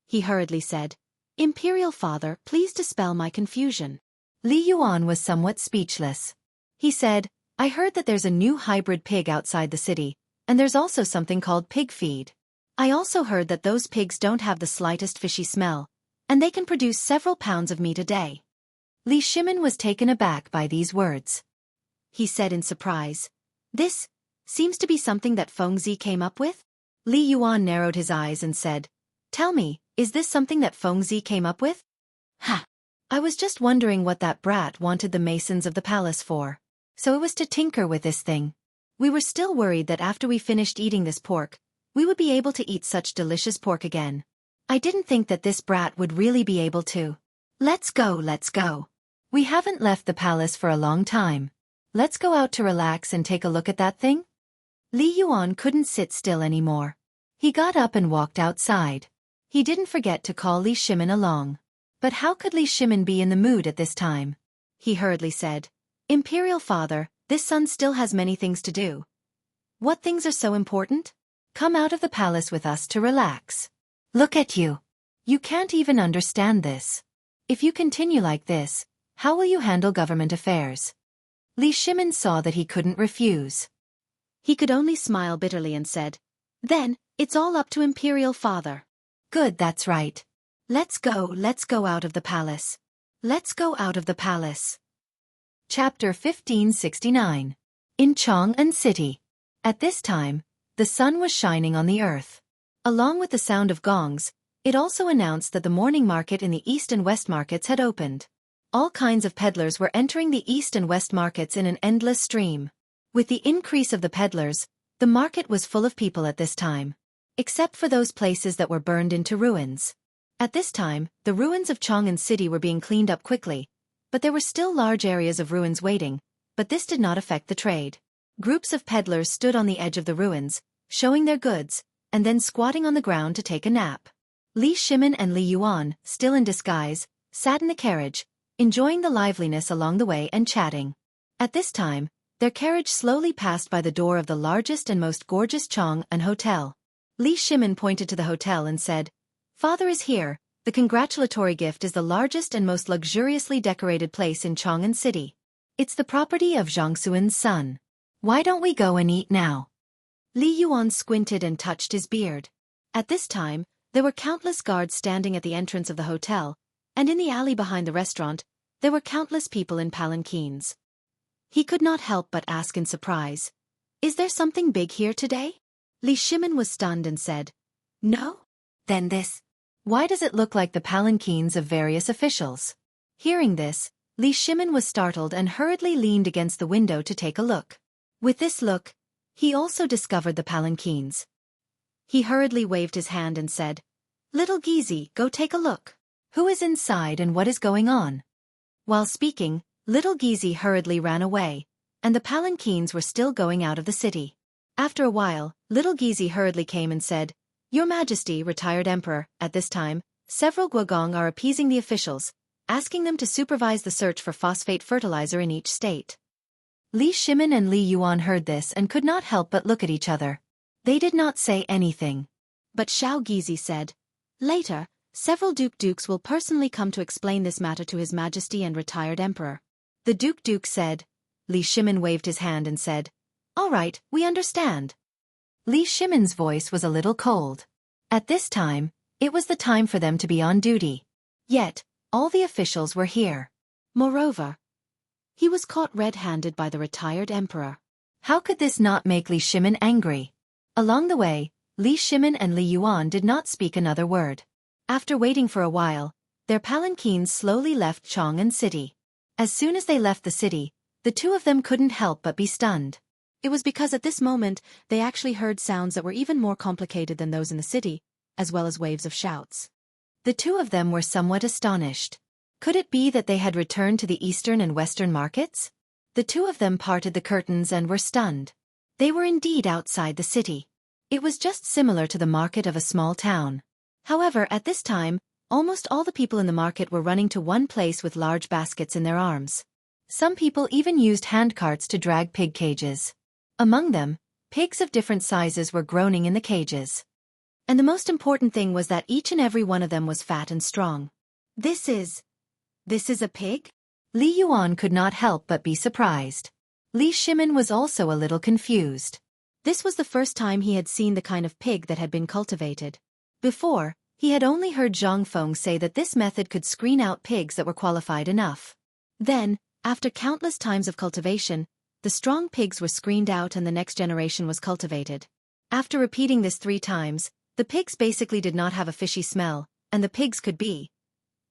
He hurriedly said, "Imperial father, please dispel my confusion." Li Yuan was somewhat speechless. He said, "I heard that there's a new hybrid pig outside the city, and there's also something called pig feed. I also heard that those pigs don't have the slightest fishy smell, and they can produce several pounds of meat a day." Li Shimen was taken aback by these words. He said in surprise, "This seems to be something that Feng Zi came up with?" Li Yuan narrowed his eyes and said, "Tell me, is this something that Feng Zi came up with?" "Ha! I was just wondering what that brat wanted the masons of the palace for. So it was to tinker with this thing. We were still worried that after we finished eating this pork, we would be able to eat such delicious pork again. I didn't think that this brat would really be able to. Let's go. We haven't left the palace for a long time. Let's go out to relax and take a look at that thing?" Li Yuan couldn't sit still anymore. He got up and walked outside. He didn't forget to call Li Shimen along. But how could Li Shimen be in the mood at this time? He hurriedly said, "Imperial father, this son still has many things to do." "What things are so important?" "Come out of the palace with us to relax." "Look at you. You can't even understand this. If you continue like this, how will you handle government affairs?" Li Shimen saw that he couldn't refuse. He could only smile bitterly and said, "Then, it's all up to Imperial Father." "Good, that's right. Let's go out of the palace. Let's go out of the palace." Chapter 1569. In Chang'an City. At this time, the sun was shining on the earth. Along with the sound of gongs, it also announced that the morning market in the East and West markets had opened. All kinds of peddlers were entering the East and West markets in an endless stream. With the increase of the peddlers, the market was full of people at this time. Except for those places that were burned into ruins. At this time, the ruins of Chang'an City were being cleaned up quickly, but there were still large areas of ruins waiting, but this did not affect the trade. Groups of peddlers stood on the edge of the ruins, showing their goods, and then squatting on the ground to take a nap. Li Shimin and Li Yuan, still in disguise, sat in the carriage, enjoying the liveliness along the way and chatting. At this time, their carriage slowly passed by the door of the largest and most gorgeous Chang'an hotel. Li Shimin pointed to the hotel and said, "Father is here. The congratulatory gift is the largest and most luxuriously decorated place in Chang'an City. It's the property of Zhang Suan's son. Why don't we go and eat now?" Li Yuan squinted and touched his beard. At this time, there were countless guards standing at the entrance of the hotel, and in the alley behind the restaurant, there were countless people in palanquins. He could not help but ask in surprise, "Is there something big here today?" Li Shimin was stunned and said, "No? Then this. Why does it look like the palanquins of various officials?" Hearing this, Li Shimin was startled and hurriedly leaned against the window to take a look. With this look, he also discovered the palanquins. He hurriedly waved his hand and said, "Little Gizi, go take a look. Who is inside and what is going on?" While speaking, little Gizi hurriedly ran away, and the palanquins were still going out of the city. After a while, little Gizi hurriedly came and said, "Your Majesty, retired Emperor, at this time, several Guogong are appeasing the officials, asking them to supervise the search for phosphate fertilizer in each state." Li Shimin and Li Yuan heard this and could not help but look at each other. They did not say anything. But Xiao Gizi said, "Later, several dukes will personally come to explain this matter to His Majesty and retired Emperor." The Duke said. Li Shimin waved his hand and said, "All right, we understand." Li Shimin's voice was a little cold. At this time, it was the time for them to be on duty. Yet, all the officials were here. Moreover, he was caught red-handed by the retired emperor. How could this not make Li Shimin angry? Along the way, Li Shimin and Li Yuan did not speak another word. After waiting for a while, their palanquins slowly left Chang'an City. As soon as they left the city, the two of them couldn't help but be stunned. It was because at this moment, they actually heard sounds that were even more complicated than those in the city, as well as waves of shouts. The two of them were somewhat astonished. Could it be that they had returned to the eastern and western markets? The two of them parted the curtains and were stunned. They were indeed outside the city. It was just similar to the market of a small town. However, at this time, almost all the people in the market were running to one place with large baskets in their arms. Some people even used handcarts to drag pig cages. Among them, pigs of different sizes were groaning in the cages. And the most important thing was that each and every one of them was fat and strong. This is a pig? Li Yuan could not help but be surprised. Li Shimin was also a little confused. This was the first time he had seen the kind of pig that had been cultivated. Before, he had only heard Zhang Feng say that this method could screen out pigs that were qualified enough. Then, after countless times of cultivation, the strong pigs were screened out and the next generation was cultivated. After repeating this 3 times, the pigs basically did not have a fishy smell, and the pigs could be.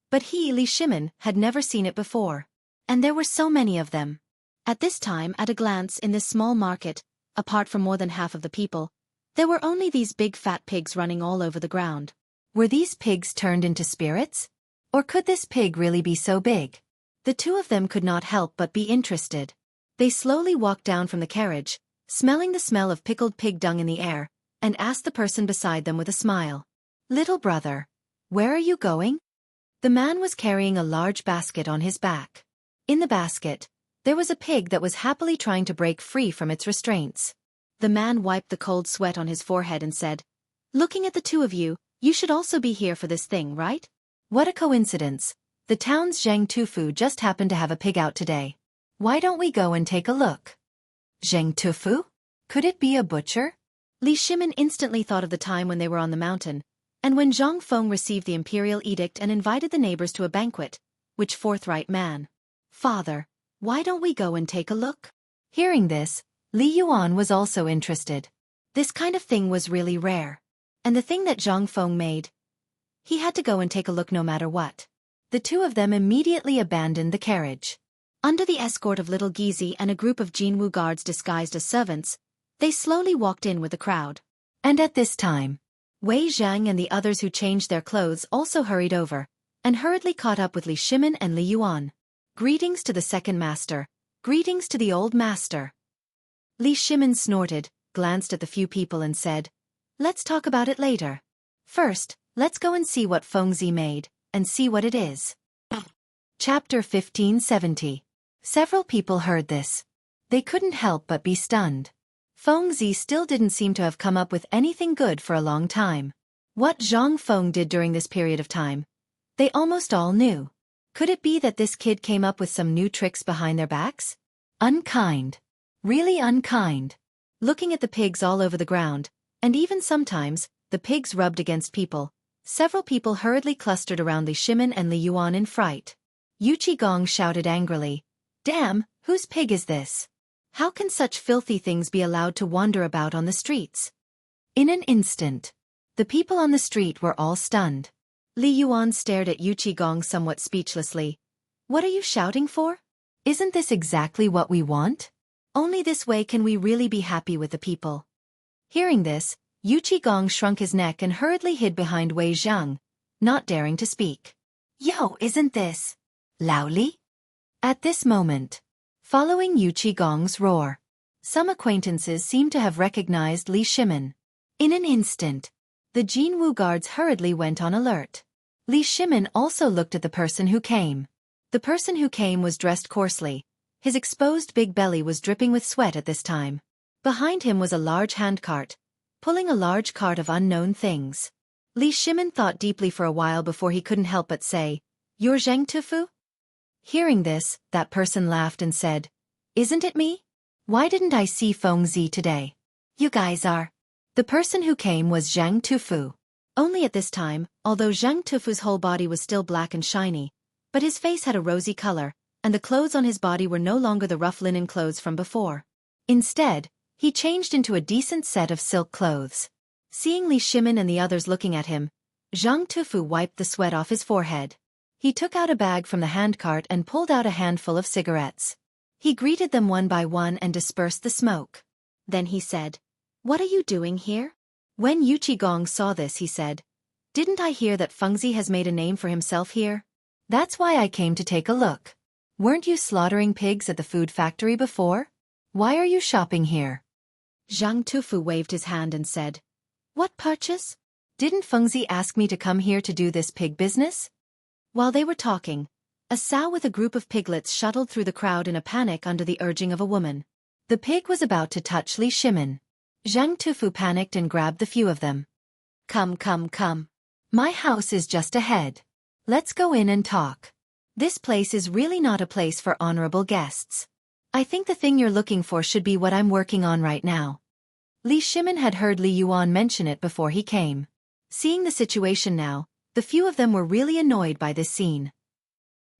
But he, Li Shimin, had never seen it before. And there were so many of them. At this time, at a glance in this small market, apart from more than half of the people, there were only these big fat pigs running all over the ground. Were these pigs turned into spirits? Or could this pig really be so big? The two of them could not help but be interested. They slowly walked down from the carriage, smelling the smell of pickled pig dung in the air, and asked the person beside them with a smile, "Little brother, where are you going?" The man was carrying a large basket on his back. In the basket, there was a pig that was happily trying to break free from its restraints. The man wiped the cold sweat on his forehead and said, "Looking at the two of you, you should also be here for this thing, right? What a coincidence. The town's Zheng Tufu just happened to have a pig out today. Why don't we go and take a look?" Zheng Tufu? Could it be a butcher? Li Shimin instantly thought of the time when they were on the mountain, and when Zhang Feng received the imperial edict and invited the neighbors to a banquet, which forthright man. Father, why don't we go and take a look? Hearing this, Li Yuan was also interested. This kind of thing was really rare. And the thing that Zhang Feng made, he had to go and take a look no matter what. The two of them immediately abandoned the carriage. Under the escort of little Gizi and a group of Jinwu guards disguised as servants, they slowly walked in with the crowd. And at this time, Wei Zhang and the others who changed their clothes also hurried over, and hurriedly caught up with Li Shimin and Li Yuan. Greetings to the second master. Greetings to the old master. Li Shimin snorted, glanced at the few people and said, let's talk about it later. First, let's go and see what Fengzi made, and see what it is. Chapter 1570. Several people heard this. They couldn't help but be stunned. Fengzi still didn't seem to have come up with anything good for a long time. What Zhang Feng did during this period of time, they almost all knew. Could it be that this kid came up with some new tricks behind their backs? Unkind. Really unkind. Looking at the pigs all over the ground, and even sometimes, the pigs rubbed against people, several people hurriedly clustered around Li Shimin and Li Yuan in fright. Yu Qigong shouted angrily, damn, whose pig is this? How can such filthy things be allowed to wander about on the streets? In an instant, the people on the street were all stunned. Li Yuan stared at Yu Qigong somewhat speechlessly. What are you shouting for? Isn't this exactly what we want? Only this way can we really be happy with the people. Hearing this, Yu Qigong shrunk his neck and hurriedly hid behind Wei Zhang, not daring to speak. Yo, isn't this Lao Li? At this moment, following Yu Qigong's roar, some acquaintances seemed to have recognized Li Shimin. In an instant, the Jinwu guards hurriedly went on alert. Li Shimin also looked at the person who came. The person who came was dressed coarsely. His exposed big belly was dripping with sweat at this time. Behind him was a large handcart, pulling a large cart of unknown things. Li Shimin thought deeply for a while before he couldn't help but say, You're Zheng Tufu? Hearing this, that person laughed and said, Isn't it me? Why didn't I see Fengzi today? You guys are. The person who came was Zhang Tufu. Only at this time, although Zhang Tufu's whole body was still black and shiny, but his face had a rosy color, and the clothes on his body were no longer the rough linen clothes from before. Instead, he changed into a decent set of silk clothes. Seeing Li Shimin and the others looking at him, Zhang Tufu wiped the sweat off his forehead. He took out a bag from the handcart and pulled out a handful of cigarettes. He greeted them one by one and dispersed the smoke. Then he said, What are you doing here? When Yu Qigong saw this, he said, Didn't I hear that Fengzi has made a name for himself here? That's why I came to take a look. Weren't you slaughtering pigs at the food factory before? Why are you shopping here? Zhang Tufu waved his hand and said, What purchase? Didn't Fengzi ask me to come here to do this pig business? While they were talking, a sow with a group of piglets shuttled through the crowd in a panic under the urging of a woman. The pig was about to touch Li Shimin. Zhang Tufu panicked and grabbed the few of them. Come, come, come. My house is just ahead. Let's go in and talk. This place is really not a place for honorable guests. I think the thing you're looking for should be what I'm working on right now. Li Shimin had heard Li Yuan mention it before he came. Seeing the situation now, the few of them were really annoyed by this scene.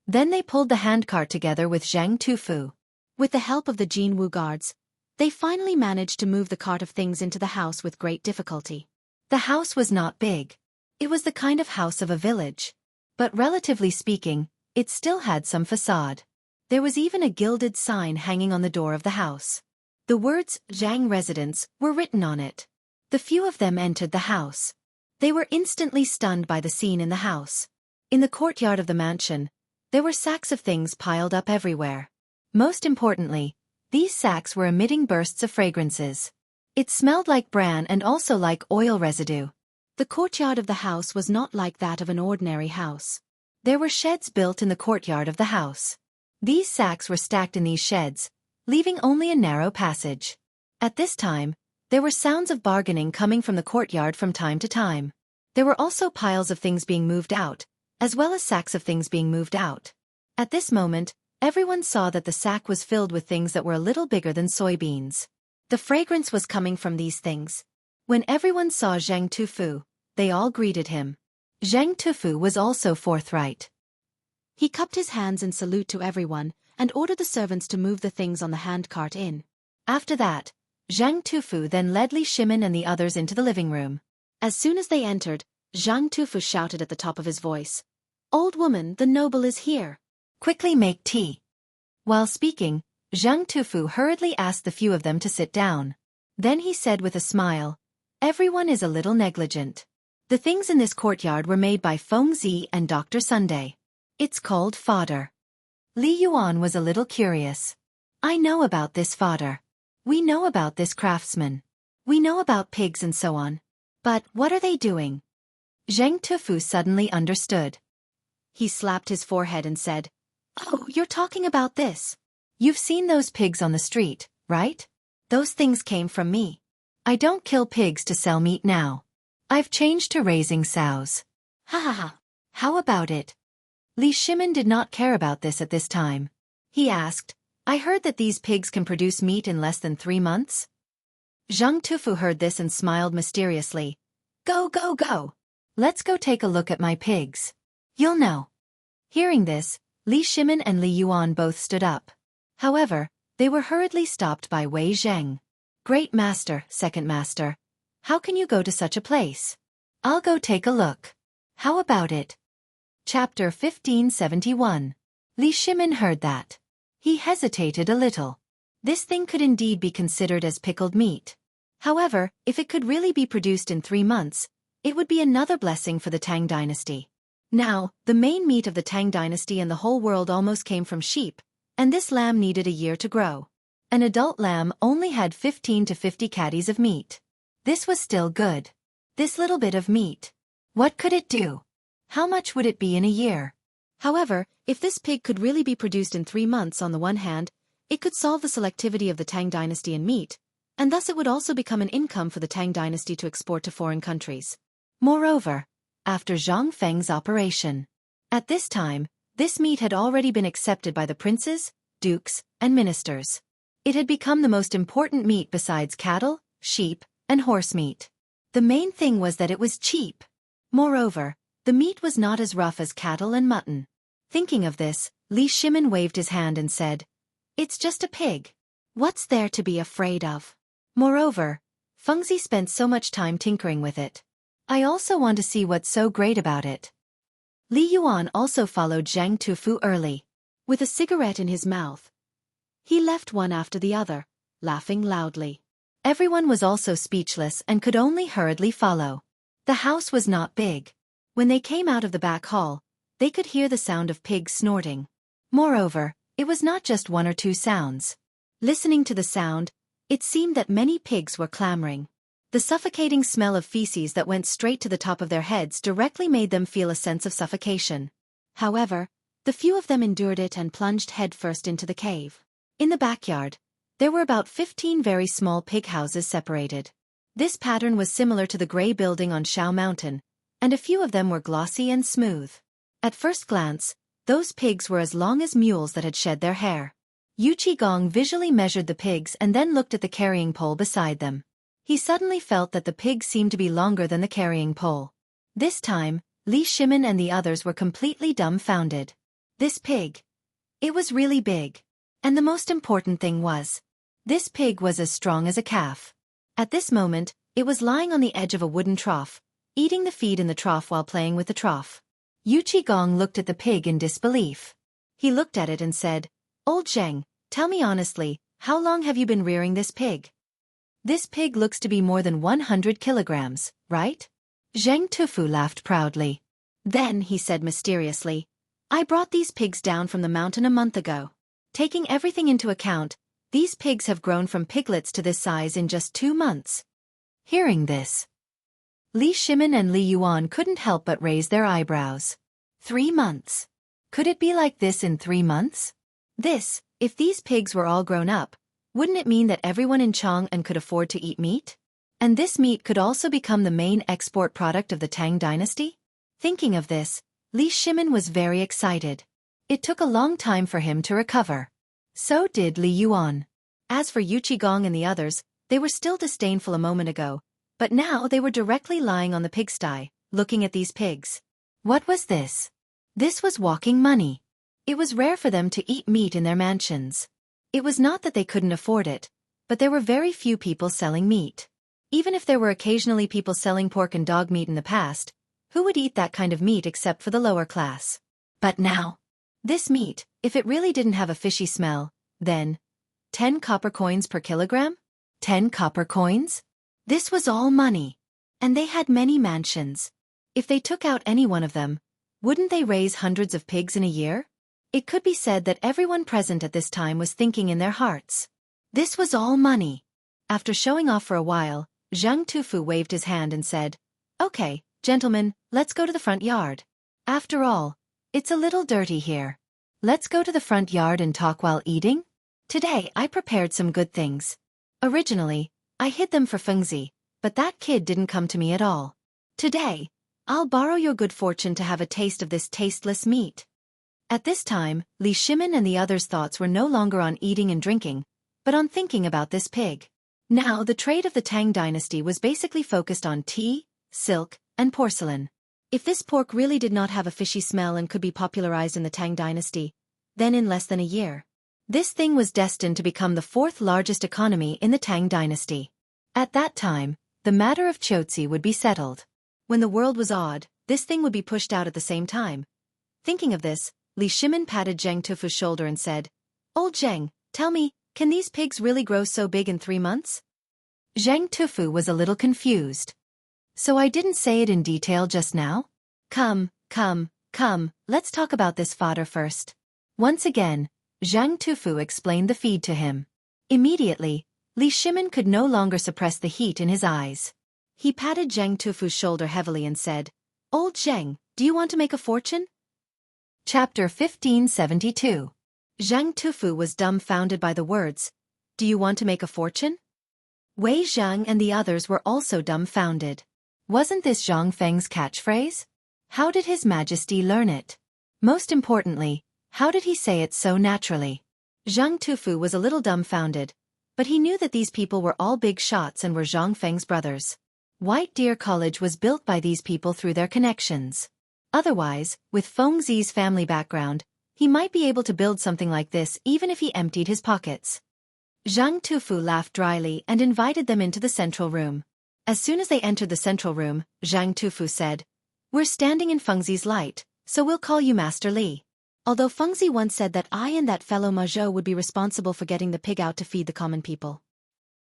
Then they pulled the handcart together with Zhang Tufu. With the help of the Jinwu guards, they finally managed to move the cart of things into the house with great difficulty. The house was not big. It was the kind of house of a village. But relatively speaking, it still had some facade. There was even a gilded sign hanging on the door of the house. The words, Zhang Residence, were written on it. The few of them entered the house. They were instantly stunned by the scene in the house. In the courtyard of the mansion, there were sacks of things piled up everywhere. Most importantly, these sacks were emitting bursts of fragrances. It smelled like bran and also like oil residue. The courtyard of the house was not like that of an ordinary house. There were sheds built in the courtyard of the house. These sacks were stacked in these sheds, leaving only a narrow passage. At this time, there were sounds of bargaining coming from the courtyard from time to time. There were also piles of things being moved out, as well as sacks of things being moved out. At this moment, everyone saw that the sack was filled with things that were a little bigger than soybeans. The fragrance was coming from these things. When everyone saw Zhang Tufu, they all greeted him. Zhang Tufu was also forthright. He cupped his hands in salute to everyone and ordered the servants to move the things on the handcart in. After that, Zhang Tufu then led Li Shimin and the others into the living room. As soon as they entered, Zhang Tufu shouted at the top of his voice, "Old woman, the noble is here. Quickly make tea." While speaking, Zhang Tufu hurriedly asked the few of them to sit down. Then he said with a smile, "Everyone is a little negligent. The things in this courtyard were made by Feng Zi and Dr. Sunday. It's called fodder." Li Yuan was a little curious. "I know about this fodder. We know about this craftsman. We know about pigs and so on. But what are they doing?" Zhang Tufu suddenly understood. He slapped his forehead and said, "Oh, you're talking about this. You've seen those pigs on the street, right? Those things came from me. I don't kill pigs to sell meat now. I've changed to raising sows. Ha ha ha. How about it?" Li Shimin did not care about this at this time. He asked, "I heard that these pigs can produce meat in less than 3 months?" Zhang Tufu heard this and smiled mysteriously. Go, go, go. Let's go take a look at my pigs. You'll know." Hearing this, Li Shimin and Li Yuan both stood up. However, they were hurriedly stopped by Wei Zheng. "Great master, second master. How can you go to such a place? I'll go take a look. How about it?" Chapter 1571. Li Shimin heard that. He hesitated a little. This thing could indeed be considered as pickled meat. However, if it could really be produced in 3 months, it would be another blessing for the Tang dynasty. Now, the main meat of the Tang dynasty and the whole world almost came from sheep, and this lamb needed a year to grow. An adult lamb only had 15 to 50 catties of meat. This was still good. This little bit of meat. What could it do? How much would it be in a year? However, if this pig could really be produced in 3 months on the one hand, it could solve the selectivity of the Tang dynasty in meat, and thus it would also become an income for the Tang dynasty to export to foreign countries. Moreover, after Zhang Feng's operation, at this time, this meat had already been accepted by the princes, dukes, and ministers. It had become the most important meat besides cattle, sheep, and horse meat. The main thing was that it was cheap. Moreover, the meat was not as rough as cattle and mutton. Thinking of this, Li Shimin waved his hand and said, "It's just a pig. What's there to be afraid of?" Moreover, Fengzi spent so much time tinkering with it. I also want to see what's so great about it. Li Yuan also followed Zhang Tufu early. With a cigarette in his mouth, he left one after the other, laughing loudly. Everyone was also speechless and could only hurriedly follow. The house was not big. When they came out of the back hall, they could hear the sound of pigs snorting. Moreover, it was not just 1 or 2 sounds. Listening to the sound, it seemed that many pigs were clamoring. The suffocating smell of feces that went straight to the top of their heads directly made them feel a sense of suffocation. However, the few of them endured it and plunged headfirst into the cave. In the backyard, there were about 15 very small pig houses separated. This pattern was similar to the gray building on Shao Mountain, and a few of them were glossy and smooth. At first glance, those pigs were as long as mules that had shed their hair. Yu Qigong visually measured the pigs and then looked at the carrying pole beside them. He suddenly felt that the pigs seemed to be longer than the carrying pole. This time, Li Shimin and the others were completely dumbfounded. This pig. It was really big. And the most important thing was, this pig was as strong as a calf. At this moment, it was lying on the edge of a wooden trough, eating the feed in the trough while playing with the trough. Yu Qigong looked at the pig in disbelief. He looked at it and said, "Old Zheng, tell me honestly, how long have you been rearing this pig? This pig looks to be more than 100 kilograms, right?" Zheng Tufu laughed proudly. Then he said mysteriously, "I brought these pigs down from the mountain a month ago. Taking everything into account, these pigs have grown from piglets to this size in just 2 months." Hearing this, Li Shimin and Li Yuan couldn't help but raise their eyebrows. 3 months? Could it be like this in 3 months? If these pigs were all grown up, wouldn't it mean that everyone in Chang'an could afford to eat meat? And this meat could also become the main export product of the Tang dynasty? Thinking of this, Li Shimin was very excited. It took a long time for him to recover. So did Li Yuan. As for Yu Qigong and the others, They were still disdainful a moment ago, but now they were directly lying on the pigsty, looking at these pigs. What was this? This was walking money. It was rare for them to eat meat in their mansions. It was not that they couldn't afford it, but there were very few people selling meat. Even if there were occasionally people selling pork and dog meat in the past, who would eat that kind of meat except for the lower class? But now, this meat, if it really didn't have a fishy smell, then 10 copper coins per kilogram? 10 copper coins? This was all money. And they had many mansions. If they took out any one of them, wouldn't they raise hundreds of pigs in a year? It could be said that everyone present at this time was thinking in their hearts. This was all money. After showing off for a while, Zhang Tufu waved his hand and said, "Okay, gentlemen, let's go to the front yard. After all, it's a little dirty here. Let's go to the front yard and talk while eating? Today I prepared some good things. Originally, I hid them for Fengzi, but that kid didn't come to me at all. Today, I'll borrow your good fortune to have a taste of this tasteless meat." At this time, Li Shimin and the others' thoughts were no longer on eating and drinking, but on thinking about this pig. Now the trade of the Tang dynasty was basically focused on tea, silk, and porcelain. If this pork really did not have a fishy smell and could be popularized in the Tang dynasty, then in less than a year, this thing was destined to become the fourth largest economy in the Tang dynasty. At that time, the matter of Qiuzi would be settled. When the world was odd, this thing would be pushed out at the same time. Thinking of this, Li Shimin patted Zheng Tufu's shoulder and said, "Old Zheng, tell me, can these pigs really grow so big in 3 months?" Zheng Tufu was a little confused. "So I didn't say it in detail just now? Come, let's talk about this fodder first." Once again, Zhang Tufu explained the feed to him. Immediately, Li Shimin could no longer suppress the heat in his eyes. He patted Zheng Tufu's shoulder heavily and said, "Old Zheng, do you want to make a fortune?" Chapter 1572. Zhang Tufu was dumbfounded by the words, "Do you want to make a fortune?" Wei Zhang and the others were also dumbfounded. Wasn't this Zhang Feng's catchphrase? How did His Majesty learn it? Most importantly, how did he say it so naturally? Zhang Tufu was a little dumbfounded, but he knew that these people were all big shots and were Zhang Feng's brothers. White Deer College was built by these people through their connections. Otherwise, with Feng Zi's family background, he might be able to build something like this even if he emptied his pockets. Zhang Tufu laughed dryly and invited them into the central room. As soon as they entered the central room, Zhang Tufu said, "We're standing in Feng Zi's light, so we'll call you Master Li. Although Feng Zi once said that I and that fellow Mazhou would be responsible for getting the pig out to feed the common people.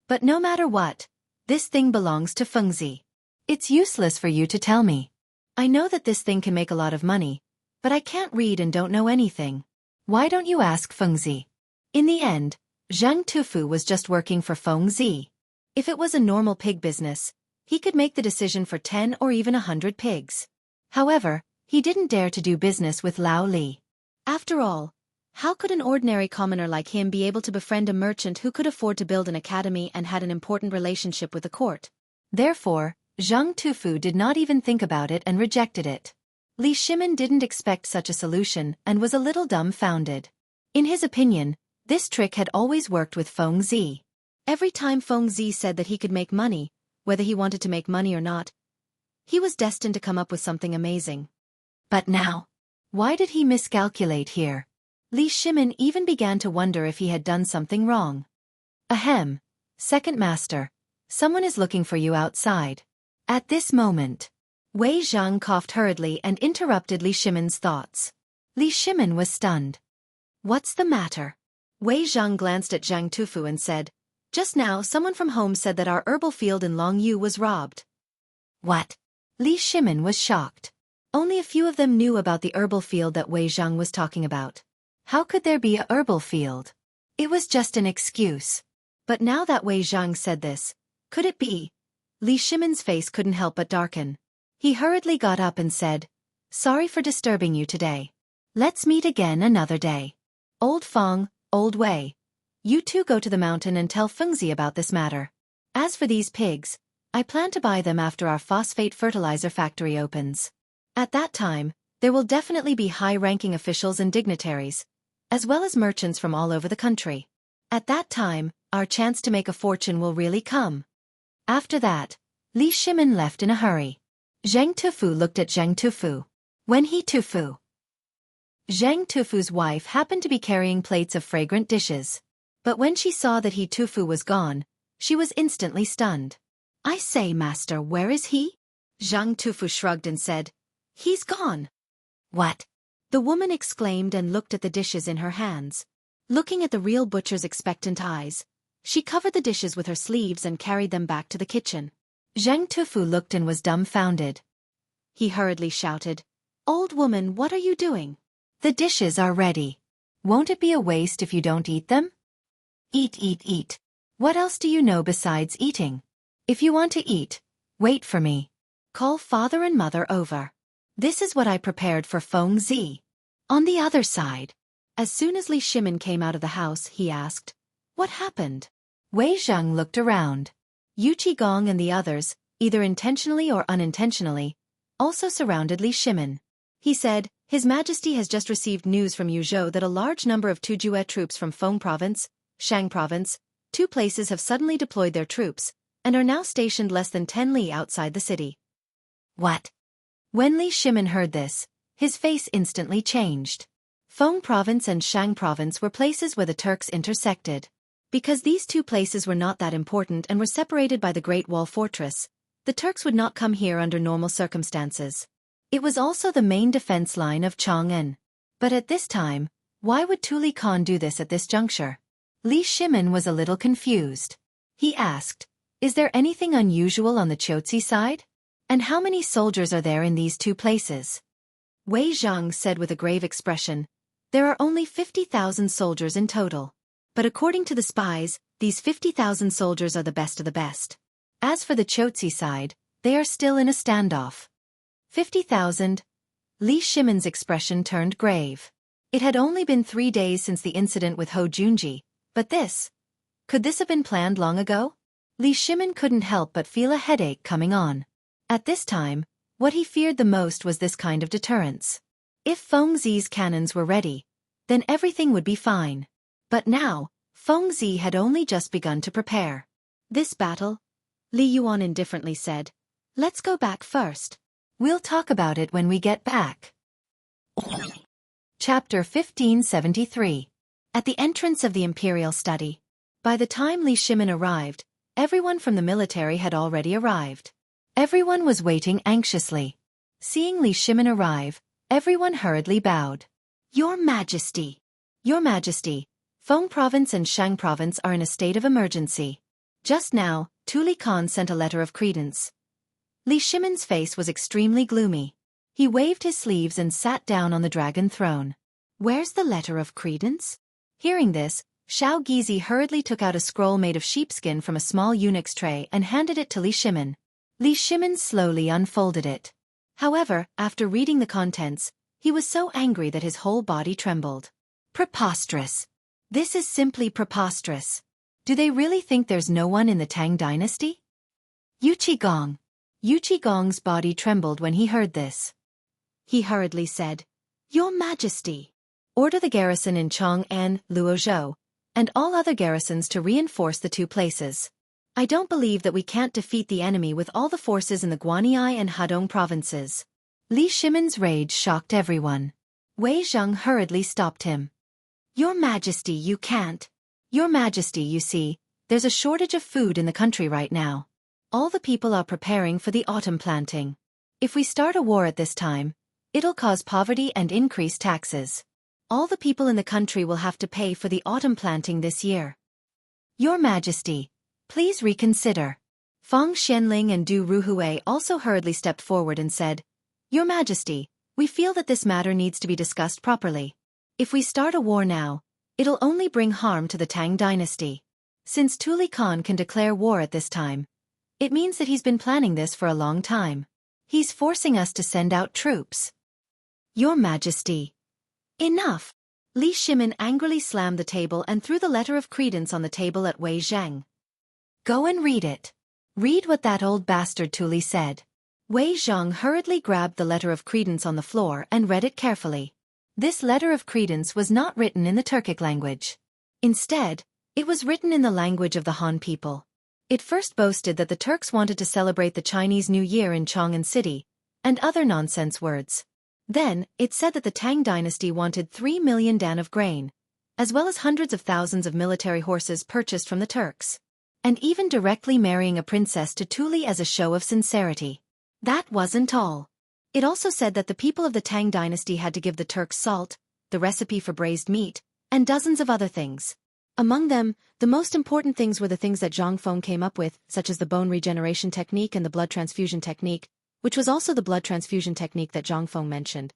But no matter what, this thing belongs to Feng Zi. It's useless for you to tell me. I know that this thing can make a lot of money, but I can't read and don't know anything. Why don't you ask Feng Zi?" In the end, Zhang Tufu was just working for Feng Zi. If it was a normal pig business, he could make the decision for 10 or even 100 pigs. However, he didn't dare to do business with Lao Li. After all, how could an ordinary commoner like him be able to befriend a merchant who could afford to build an academy and had an important relationship with the court? Therefore, Zhang Tufu did not even think about it and rejected it. Li Shimin didn't expect such a solution and was a little dumbfounded. In his opinion, this trick had always worked with Feng Zi. Every time Feng Zi said that he could make money, whether he wanted to make money or not, he was destined to come up with something amazing. But now, why did he miscalculate here? Li Shimin even began to wonder if he had done something wrong. "Ahem, second master, someone is looking for you outside." At this moment, Wei Zhang coughed hurriedly and interrupted Li Shimin's thoughts. Li Shimin was stunned. "What's the matter?" Wei Zhang glanced at Zhang Tufu and said, "Just now someone from home said that our herbal field in Longyu was robbed." What? Li Shimin was shocked. Only a few of them knew about the herbal field that Wei Zhang was talking about. How could there be a herbal field? It was just an excuse. But now that Wei Zhang said this, could it be? Li Shimin's face couldn't help but darken. He hurriedly got up and said, "Sorry for disturbing you today. Let's meet again another day. Old Feng, Old Wei, you two go to the mountain and tell Feng Zi about this matter. As for these pigs, I plan to buy them after our phosphate fertilizer factory opens. At that time, there will definitely be high-ranking officials and dignitaries, as well as merchants from all over the country. At that time, our chance to make a fortune will really come. After that, Li Shimin left in a hurry. Zheng Tufu looked at Zheng Tufu. When he Tufu. Zheng Tufu's wife happened to be carrying plates of fragrant dishes. But when she saw that he Tufu was gone, she was instantly stunned. I say, master, where is he? Zheng Tufu shrugged and said, He's gone. What? The woman exclaimed and looked at the dishes in her hands. Looking at the real butcher's expectant eyes, she covered the dishes with her sleeves and carried them back to the kitchen. Zheng Tufu looked and was dumbfounded. He hurriedly shouted, Old woman, what are you doing? The dishes are ready. Won't it be a waste if you don't eat them? Eat, eat, eat. What else do you know besides eating? If you want to eat, wait for me. Call father and mother over. This is what I prepared for Feng Zi. On the other side. As soon as Li Shimin came out of the house, he asked, What happened? Wei Zheng looked around. Yu Qigong and the others, either intentionally or unintentionally, also surrounded Li Shimin. He said, His Majesty has just received news from Yuzhou that a large number of Tujue troops from Feng Province, Shang Province, 2 places have suddenly deployed their troops, and are now stationed less than 10 li outside the city. What? When Li Shimin heard this, his face instantly changed. Feng Province and Shang Province were places where the Turks intersected. Because these 2 places were not that important and were separated by the Great Wall Fortress, the Turks would not come here under normal circumstances. It was also the main defense line of Chang'an. But at this time, why would Tuli Khan do this at this juncture? Li Shimin was a little confused. He asked, Is there anything unusual on the Chotzi side? And how many soldiers are there in these 2 places? Wei Zhang said with a grave expression, There are only 50,000 soldiers in total. But according to the spies, these 50,000 soldiers are the best of the best. As for the Chotzi side, they are still in a standoff. 50,000? Li Shimin's expression turned grave. It had only been 3 days since the incident with Ho Junji, but could this have been planned long ago? Li Shimin couldn't help but feel a headache coming on. At this time, what he feared the most was this kind of deterrence. If Feng Zi's cannons were ready, then everything would be fine. But now, Feng Zi had only just begun to prepare. This battle? Li Yuan indifferently said, Let's go back first. We'll talk about it when we get back. Chapter 1573. At the entrance of the Imperial Study. By the time Li Shimin arrived, everyone from the military had already arrived. Everyone was waiting anxiously. Seeing Li Shimin arrive, everyone hurriedly bowed. Your Majesty! Your Majesty, Feng Province and Shang Province are in a state of emergency. Just now, Tuli Khan sent a letter of credence. Li Shimin's face was extremely gloomy. He waved his sleeves and sat down on the dragon throne. Where's the letter of credence? Hearing this, Xiao Gizi hurriedly took out a scroll made of sheepskin from a small eunuch's tray and handed it to Li Shimin. Li Shimin slowly unfolded it. However, after reading the contents, he was so angry that his whole body trembled. Preposterous! This is simply preposterous. Do they really think there's no one in the Tang dynasty? Yu Qigong. Yu Qigong's body trembled when he heard this. He hurriedly said, Your Majesty, order the garrison in Chang'an, Luozhou, and all other garrisons to reinforce the 2 places. I don't believe that we can't defeat the enemy with all the forces in the Guanyi and Hadong provinces. Li Shimin's rage shocked everyone. Wei Zheng hurriedly stopped him. Your Majesty, you can't. Your Majesty, you see, there's a shortage of food in the country right now. All the people are preparing for the autumn planting. If we start a war at this time, it'll cause poverty and increase taxes. All the people in the country will have to pay for the autumn planting this year. Your Majesty, please reconsider. Fang Xianling and Du Ruhui also hurriedly stepped forward and said, Your Majesty, we feel that this matter needs to be discussed properly. If we start a war now, it'll only bring harm to the Tang dynasty. Since Tuli Khan can declare war at this time, it means that he's been planning this for a long time. He's forcing us to send out troops. Your Majesty. Enough! Li Shimin angrily slammed the table and threw the letter of credence on the table at Wei Zheng. Go and read it. Read what that old bastard Tuli said. Wei Zheng hurriedly grabbed the letter of credence on the floor and read it carefully. This letter of credence was not written in the Turkic language. Instead, It was written in the language of the Han people. It first boasted that the Turks wanted to celebrate the Chinese New Year in Chang'an City, and other nonsense words. Then, it said that the Tang dynasty wanted 3 million dan of grain, as well as hundreds of thousands of military horses purchased from the Turks, and even directly marrying a princess to Tuli as a show of sincerity. That wasn't all. It also said that the people of the Tang dynasty had to give the Turks salt, the recipe for braised meat, and dozens of other things. Among them, the most important things were the things that Zhang Feng came up with, such as the bone regeneration technique and the blood transfusion technique, which was also the blood transfusion technique that Zhang Feng mentioned.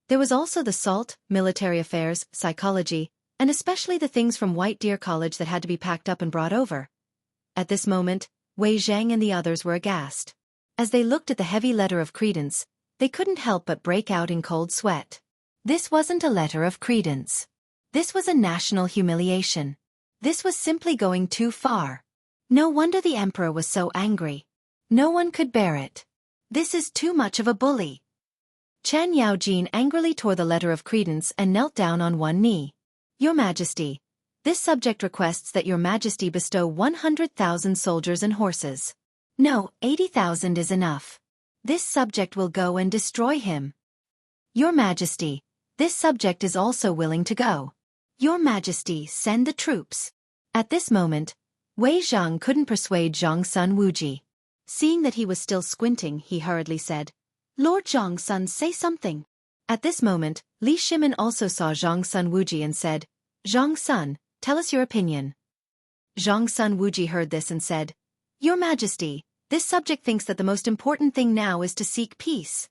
There was also the salt, military affairs, psychology, and especially the things from White Deer College that had to be packed up and brought over. At this moment, Wei Zhang and the others were aghast. As they looked at the heavy letter of credence, they couldn't help but break out in cold sweat. This wasn't a letter of credence. This was a national humiliation. This was simply going too far. No wonder the emperor was so angry. No one could bear it. This is too much of a bully. Chen Yaojin angrily tore the letter of credence and knelt down on one knee. Your Majesty, this subject requests that Your Majesty bestow 100,000 soldiers and horses. No, 80,000 is enough. This subject will go and destroy him. Your Majesty, this subject is also willing to go. Your Majesty, send the troops. At this moment, Wei Zhang couldn't persuade Zhang Sun Wuji. Seeing that he was still squinting, he hurriedly said, Lord Zhang Sun, say something. At this moment, Li Shimin also saw Zhang Sun Wuji and said, Zhang Sun, tell us your opinion. Zhang Sun Wuji heard this and said, Your Majesty, this subject thinks that the most important thing now is to seek peace.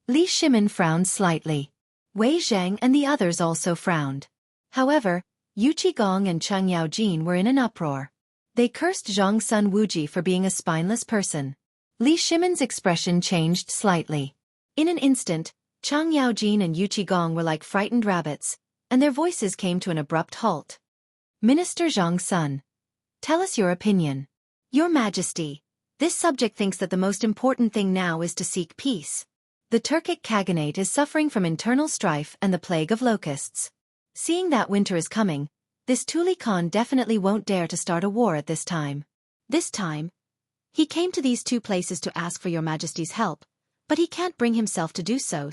Li Shimin frowned slightly. Wei Zhang and the others also frowned. However, Yu Qigong and Cheng Yaojin were in an uproar. They cursed Zhang Sun Wuji for being a spineless person. Li Shimin's expression changed slightly. In an instant, Cheng Yaojin and Yu Qigong were like frightened rabbits, and their voices came to an abrupt halt. Minister Zhang Sun, tell us your opinion. Your Majesty, this subject thinks that the most important thing now is to seek peace. The Turkic Khaganate is suffering from internal strife and the plague of locusts. Seeing that winter is coming, this Tuli Khan definitely won't dare to start a war at this time. This time, he came to these two places to ask for Your Majesty's help, but he can't bring himself to do so.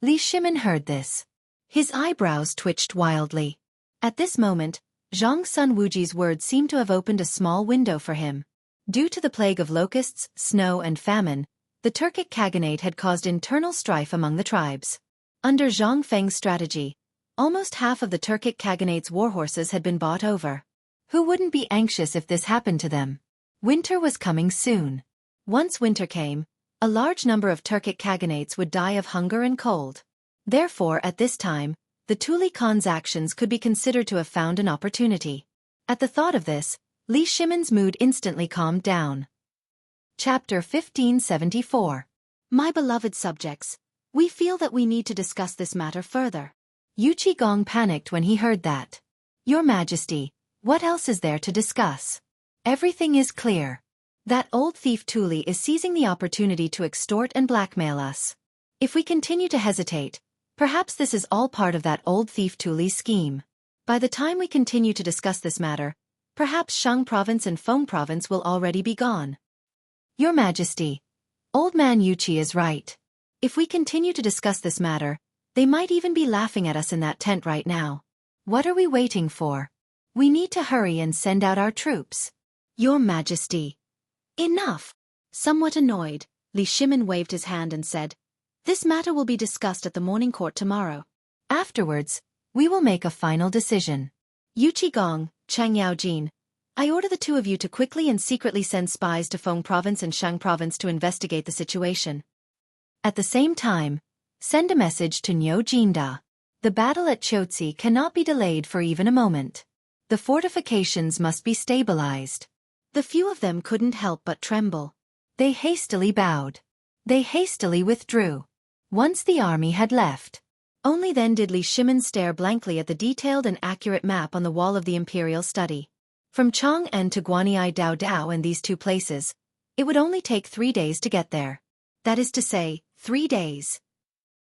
Li Shimin heard this. His eyebrows twitched wildly. At this moment, Zhang Sun Wuji's words seemed to have opened a small window for him. Due to the plague of locusts, snow and famine, the Turkic Khaganate had caused internal strife among the tribes. Under Zhang Feng's strategy, almost half of the Turkic Khaganate's warhorses had been bought over. Who wouldn't be anxious if this happened to them? Winter was coming soon. Once winter came, a large number of Turkic Khaganates would die of hunger and cold. Therefore, at this time, the Tuli Khan's actions could be considered to have found an opportunity. At the thought of this, Li Shimin's mood instantly calmed down. Chapter 1574. My beloved subjects, we feel that we need to discuss this matter further. Yu Qigong panicked when he heard that. Your Majesty, what else is there to discuss? Everything is clear. That old thief Tuli is seizing the opportunity to extort and blackmail us. If we continue to hesitate, perhaps this is all part of that old thief Tuli's scheme. By the time we continue to discuss this matter, perhaps Shang Province and Feng Province will already be gone. Your Majesty, Old Man Yuchi is right. If we continue to discuss this matter, they might even be laughing at us in that tent right now. What are we waiting for? We need to hurry and send out our troops. Your Majesty. Enough. Somewhat annoyed, Li Shimin waved his hand and said, This matter will be discussed at the morning court tomorrow. Afterwards, we will make a final decision. Yu Qigong, Cheng Yaojin, I order the two of you to quickly and secretly send spies to Feng Province and Shang Province to investigate the situation. At the same time, send a message to Niu Jinda. The battle at Chotzi cannot be delayed for even a moment. The fortifications must be stabilized. The few of them couldn't help but tremble. They hastily bowed. They hastily withdrew. Once the army had left, only then did Li Shimin stare blankly at the detailed and accurate map on the wall of the imperial study. From Chang'an to Guanyi Dao Dao and these two places, it would only take 3 days to get there. That is to say, 3 days.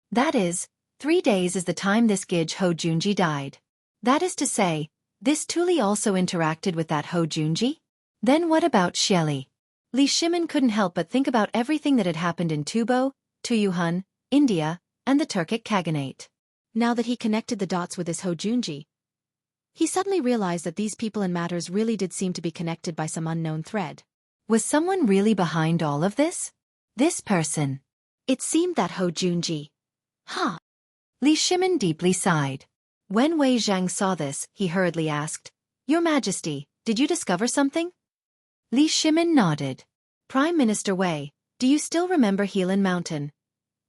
That is, 3 days is the time this Gij Ho Junji died. That is to say, This Tuli also interacted with that Ho Junji? Then what about Shelley? Li Shimin couldn't help but think about everything that had happened in Tubo, Tuyuhun, India, and the Turkic Khaganate. Now that he connected the dots with his Ho Junji, he suddenly realized that these people and matters really did seem to be connected by some unknown thread. Was someone really behind all of this? This person. It seemed that Ho Junji. Huh. Li Shimin deeply sighed. When Wei Zhang saw this, he hurriedly asked, "Your Majesty, did you discover something?" Li Shimin nodded. "Prime Minister Wei, do you still remember Helan Mountain?"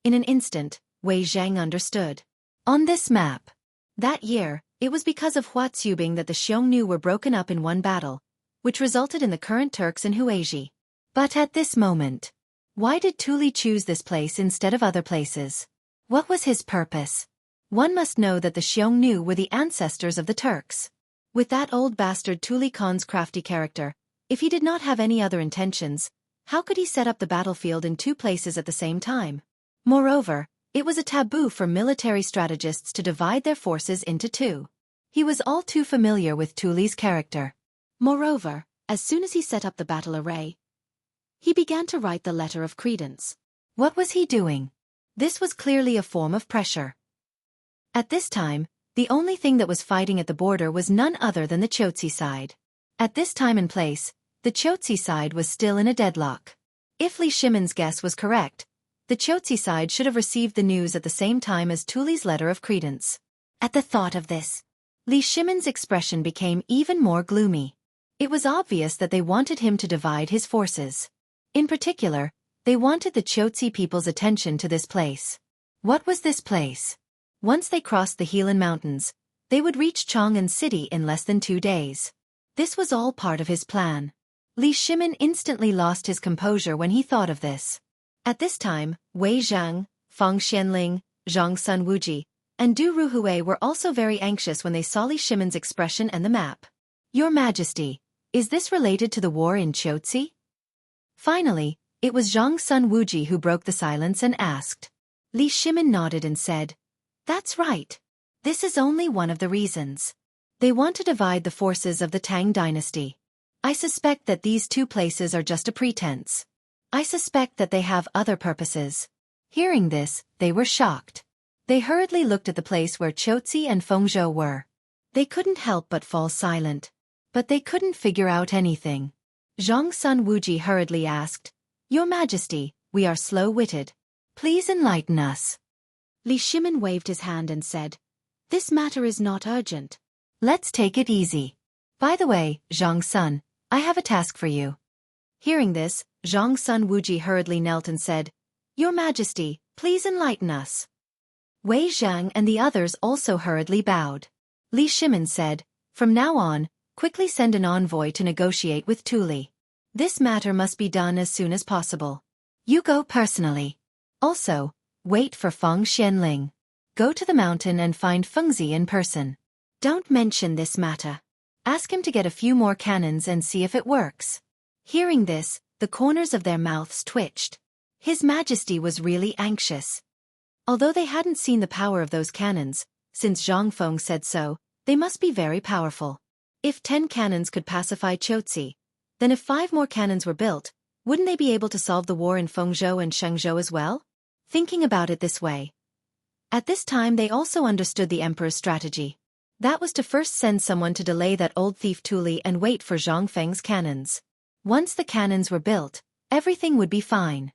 In an instant, Wei Zhang understood. On this map. That year, it was because of Huatsubing that the Xiongnu were broken up in one battle, which resulted in the current Turks in Huaiji. But at this moment, why did Tuli choose this place instead of other places? What was his purpose? One must know that the Xiongnu were the ancestors of the Turks. With that old bastard Tuli Khan's crafty character, if he did not have any other intentions, how could he set up the battlefield in two places at the same time? Moreover, it was a taboo for military strategists to divide their forces into two. He was all too familiar with Tuli's character. Moreover, as soon as he set up the battle array, he began to write the letter of credence. What was he doing? This was clearly a form of pressure. At this time, the only thing that was fighting at the border was none other than the Chotsi side. At this time and place, the Chotsi side was still in a deadlock. If Li Shimin's guess was correct, the Chotsi side should have received the news at the same time as Tuli's letter of credence. At the thought of this, Li Shimin's expression became even more gloomy. It was obvious that they wanted him to divide his forces. In particular, they wanted the Chotsi people's attention to this place. What was this place? Once they crossed the Helan Mountains, they would reach Chang'an City in less than 2 days. This was all part of his plan. Li Shimin instantly lost his composure when he thought of this. At this time, Wei Zhang, Feng Xianling, Zhang Sun Wuji, and Du Ruhui were also very anxious when they saw Li Shimin's expression and the map. Your Majesty, is this related to the war in Chotsi? Finally, it was Zhang Sun Wuji who broke the silence and asked. Li Shimin nodded and said, "That's right. This is only one of the reasons. They want to divide the forces of the Tang dynasty. I suspect that these two places are just a pretense. I suspect that they have other purposes." Hearing this, they were shocked. They hurriedly looked at the place where Chotsi and Fengzhou were. They couldn't help but fall silent. But they couldn't figure out anything. Zhang Sun Wuji hurriedly asked, "Your Majesty, we are slow-witted. Please enlighten us." Li Shimin waved his hand and said, "This matter is not urgent. Let's take it easy. By the way, Zhang Sun, I have a task for you." Hearing this, Zhang Sun Wuji hurriedly knelt and said, "Your Majesty, please enlighten us." Wei Zhang and the others also hurriedly bowed. Li Shimin said, "From now on, quickly send an envoy to negotiate with Tuli. This matter must be done as soon as possible. You go personally. Also, wait for Feng Xianling. Go to the mountain and find Fengzi in person. Don't mention this matter. Ask him to get a few more cannons and see if it works." Hearing this, the corners of their mouths twitched. His Majesty was really anxious. Although they hadn't seen the power of those cannons, since Zhang Feng said so, they must be very powerful. If 10 cannons could pacify Chotsi, then if 5 more cannons were built, wouldn't they be able to solve the war in Fengzhou and Shenzhou as well? Thinking about it this way. At this time they also understood the Emperor's strategy. That was to first send someone to delay that old thief Tuli and wait for Zhang Feng's cannons. Once the cannons were built, everything would be fine.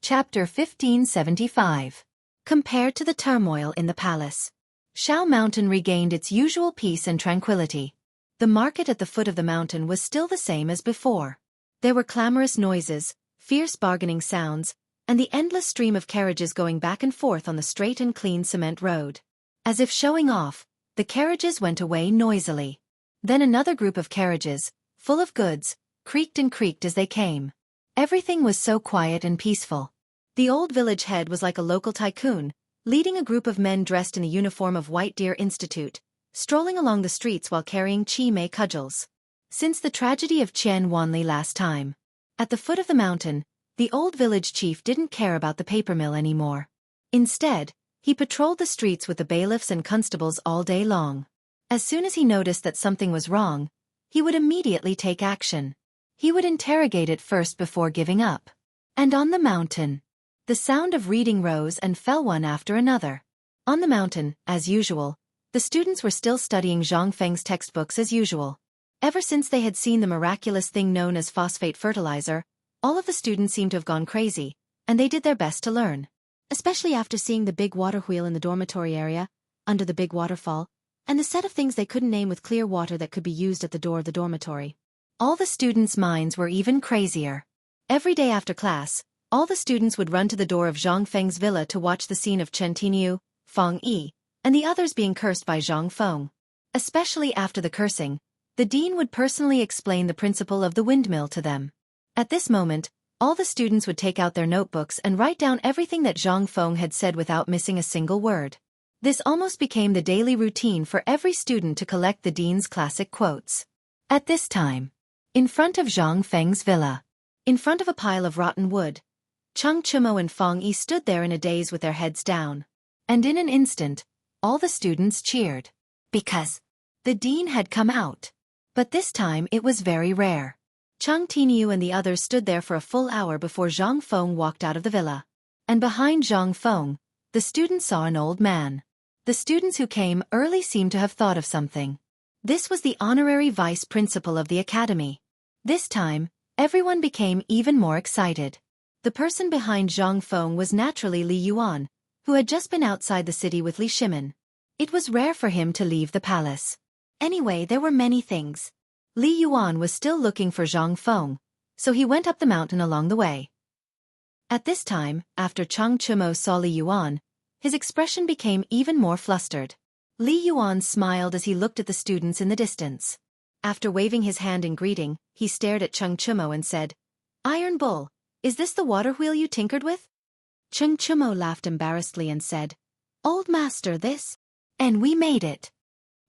Chapter 1575. Compared to the turmoil in the palace, Shao Mountain regained its usual peace and tranquility. The market at the foot of the mountain was still the same as before. There were clamorous noises, fierce bargaining sounds, and the endless stream of carriages going back and forth on the straight and clean cement road. As if showing off, the carriages went away noisily. Then another group of carriages, full of goods, creaked and creaked as they came. Everything was so quiet and peaceful. The old village head was like a local tycoon, leading a group of men dressed in the uniform of White Deer Institute, strolling along the streets while carrying chi mei cudgels. Since the tragedy of Qian Wanli last time, at the foot of the mountain, the old village chief didn't care about the paper mill anymore. Instead, he patrolled the streets with the bailiffs and constables all day long. As soon as he noticed that something was wrong, he would immediately take action. He would interrogate it first before giving up. And on the mountain, the sound of reading rose and fell one after another. On the mountain, as usual, the students were still studying Zhang Feng's textbooks as usual. Ever since they had seen the miraculous thing known as phosphate fertilizer, all of the students seemed to have gone crazy, and they did their best to learn. Especially after seeing the big water wheel in the dormitory area, under the big waterfall, and the set of things they couldn't name with clear water that could be used at the door of the dormitory. All the students' minds were even crazier. Every day after class, all the students would run to the door of Zhang Feng's villa to watch the scene of Chen Tiniu, Feng Yi, and the others being cursed by Zhang Feng. Especially after the cursing, the dean would personally explain the principle of the windmill to them. At this moment, all the students would take out their notebooks and write down everything that Zhang Feng had said without missing a single word. This almost became the daily routine for every student to collect the dean's classic quotes. At this time, in front of Zhang Feng's villa, in front of a pile of rotten wood, Cheng Chumo and Feng Yi stood there in a daze with their heads down. And in an instant, all the students cheered. Because the dean had come out. But this time it was very rare. Cheng Tiniu and the others stood there for a full hour before Zhang Feng walked out of the villa. And behind Zhang Feng, the students saw an old man. The students who came early seemed to have thought of something. This was the honorary vice principal of the academy. This time, everyone became even more excited. The person behind Zhang Feng was naturally Li Yuan, who had just been outside the city with Li Shimin. It was rare for him to leave the palace. Anyway, there were many things. Li Yuan was still looking for Zhang Feng, so he went up the mountain along the way. At this time, after Cheng Chumo saw Li Yuan, his expression became even more flustered. Li Yuan smiled as he looked at the students in the distance. After waving his hand in greeting, he stared at Cheng Chumo and said, "Iron Bull, is this the water wheel you tinkered with?" Cheng Chumo laughed embarrassedly and said, "Old master, this? And we made it."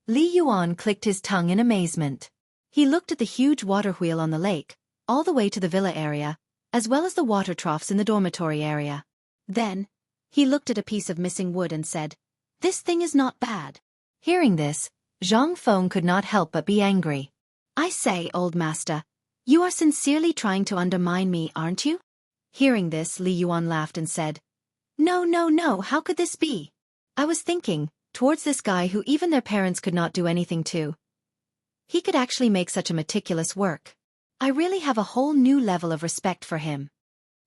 Li Yuan clicked his tongue in amazement. He looked at the huge water wheel on the lake, all the way to the villa area, as well as the water troughs in the dormitory area. Then, he looked at a piece of missing wood and said, "This thing is not bad." Hearing this, Zhang Feng could not help but be angry. "I say, old master, you are sincerely trying to undermine me, aren't you?" Hearing this, Li Yuan laughed and said, No, how could this be? I was thinking, towards this guy who even their parents could not do anything to. He could actually make such a meticulous work. I really have a whole new level of respect for him."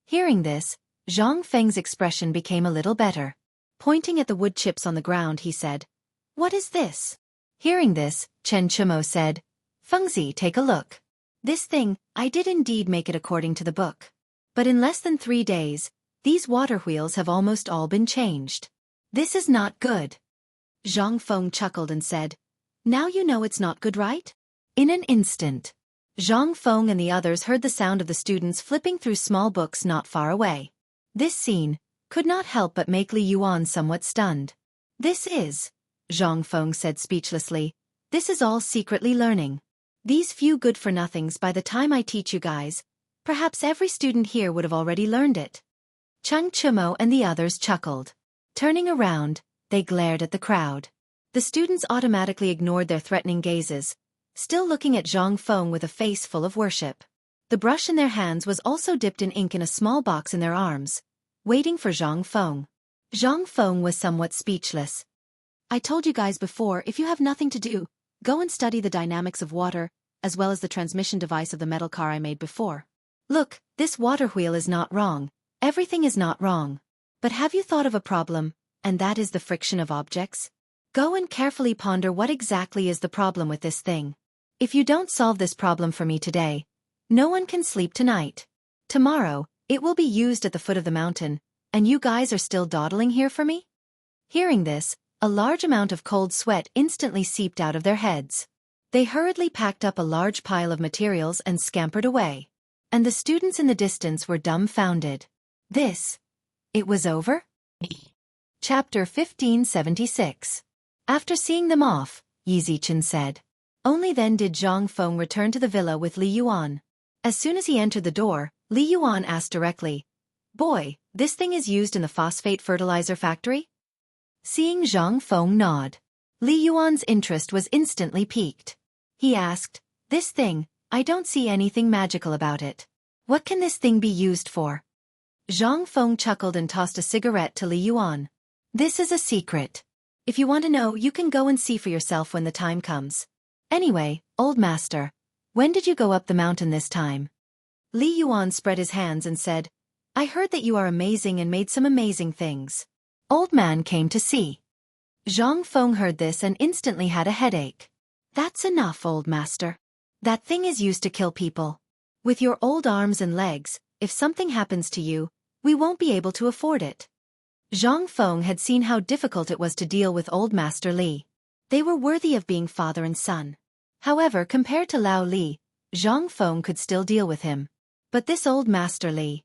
Hearing this, Zhang Feng's expression became a little better. Pointing at the wood chips on the ground, he said, "What is this?" Hearing this, Chen Chumo said, "Fengzi, take a look. This thing, I did indeed make it according to the book. But in less than 3 days, these water wheels have almost all been changed. This is not good." Zhang Feng chuckled and said, "Now you know it's not good, right?" In an instant, Zhang Feng and the others heard the sound of the students flipping through small books not far away. This scene could not help but make Li Yuan somewhat stunned. "This is," Zhang Feng said speechlessly, "this is all secretly learning. These few good-for-nothings, by the time I teach you guys, perhaps every student here would have already learned it." Cheng Chumo and the others chuckled. Turning around, they glared at the crowd. The students automatically ignored their threatening gazes, still looking at Zhang Feng with a face full of worship. The brush in their hands was also dipped in ink in a small box in their arms, waiting for Zhang Feng. Zhang Feng was somewhat speechless. "I told you guys before, if you have nothing to do, go and study the dynamics of water, as well as the transmission device of the metal car I made before. Look, this water wheel is not wrong. Everything is not wrong. But have you thought of a problem, and that is the friction of objects? Go and carefully ponder what exactly is the problem with this thing. If you don't solve this problem for me today, no one can sleep tonight. Tomorrow, it will be used at the foot of the mountain, and you guys are still dawdling here for me?" Hearing this, a large amount of cold sweat instantly seeped out of their heads. They hurriedly packed up a large pile of materials and scampered away. And the students in the distance were dumbfounded. It was over? Chapter 1576. After seeing them off, Yi Zichen said. Only then did Zhang Feng return to the villa with Li Yuan. As soon as he entered the door, Li Yuan asked directly, "Boy, this thing is used in the phosphate fertilizer factory?" Seeing Zhang Feng nod, Li Yuan's interest was instantly piqued. He asked, "This thing, I don't see anything magical about it. What can this thing be used for?" Zhang Feng chuckled and tossed a cigarette to Li Yuan. "This is a secret. If you want to know, you can go and see for yourself when the time comes. Anyway, old master, when did you go up the mountain this time?" Li Yuan spread his hands and said, "I heard that you are amazing and made some amazing things. Old man came to see." Zhang Feng heard this and instantly had a headache. "That's enough, old master. That thing is used to kill people. With your old arms and legs, if something happens to you, we won't be able to afford it." Zhang Feng had seen how difficult it was to deal with old Master Li. They were worthy of being father and son. However, compared to Lao Li, Zhang Feng could still deal with him. But this old Master Li,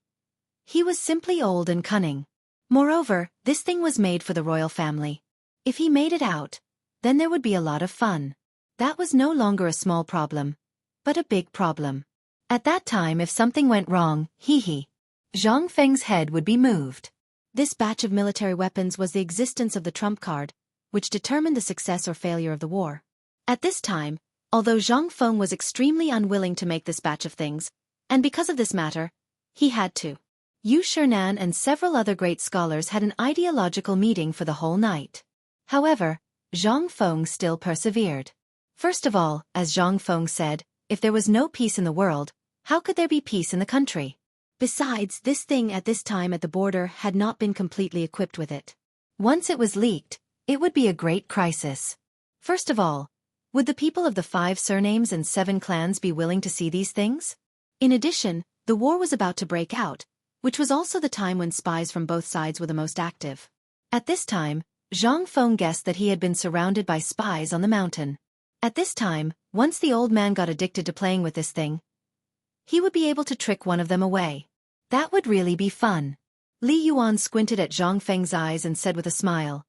he was simply old and cunning. Moreover, this thing was made for the royal family. If he made it out, then there would be a lot of fun. That was no longer a small problem, but a big problem. At that time, if something went wrong, Zhang Feng's head would be moved. This batch of military weapons was the existence of the trump card, which determined the success or failure of the war. At this time, although Zhang Feng was extremely unwilling to make this batch of things, and because of this matter, he had to. Yu Shernan and several other great scholars had an ideological meeting for the whole night. However, Zhang Feng still persevered. First of all, as Zhang Feng said, if there was no peace in the world, how could there be peace in the country? Besides, this thing at this time at the border had not been completely equipped with it. Once it was leaked, it would be a great crisis. First of all, would the people of the 5 surnames and 7 clans be willing to see these things? In addition, the war was about to break out, which was also the time when spies from both sides were the most active. At this time, Zhang Feng guessed that he had been surrounded by spies on the mountain. At this time, once the old man got addicted to playing with this thing, he would be able to trick one of them away. That would really be fun. Li Yuan squinted at Zhang Feng's eyes and said with a smile,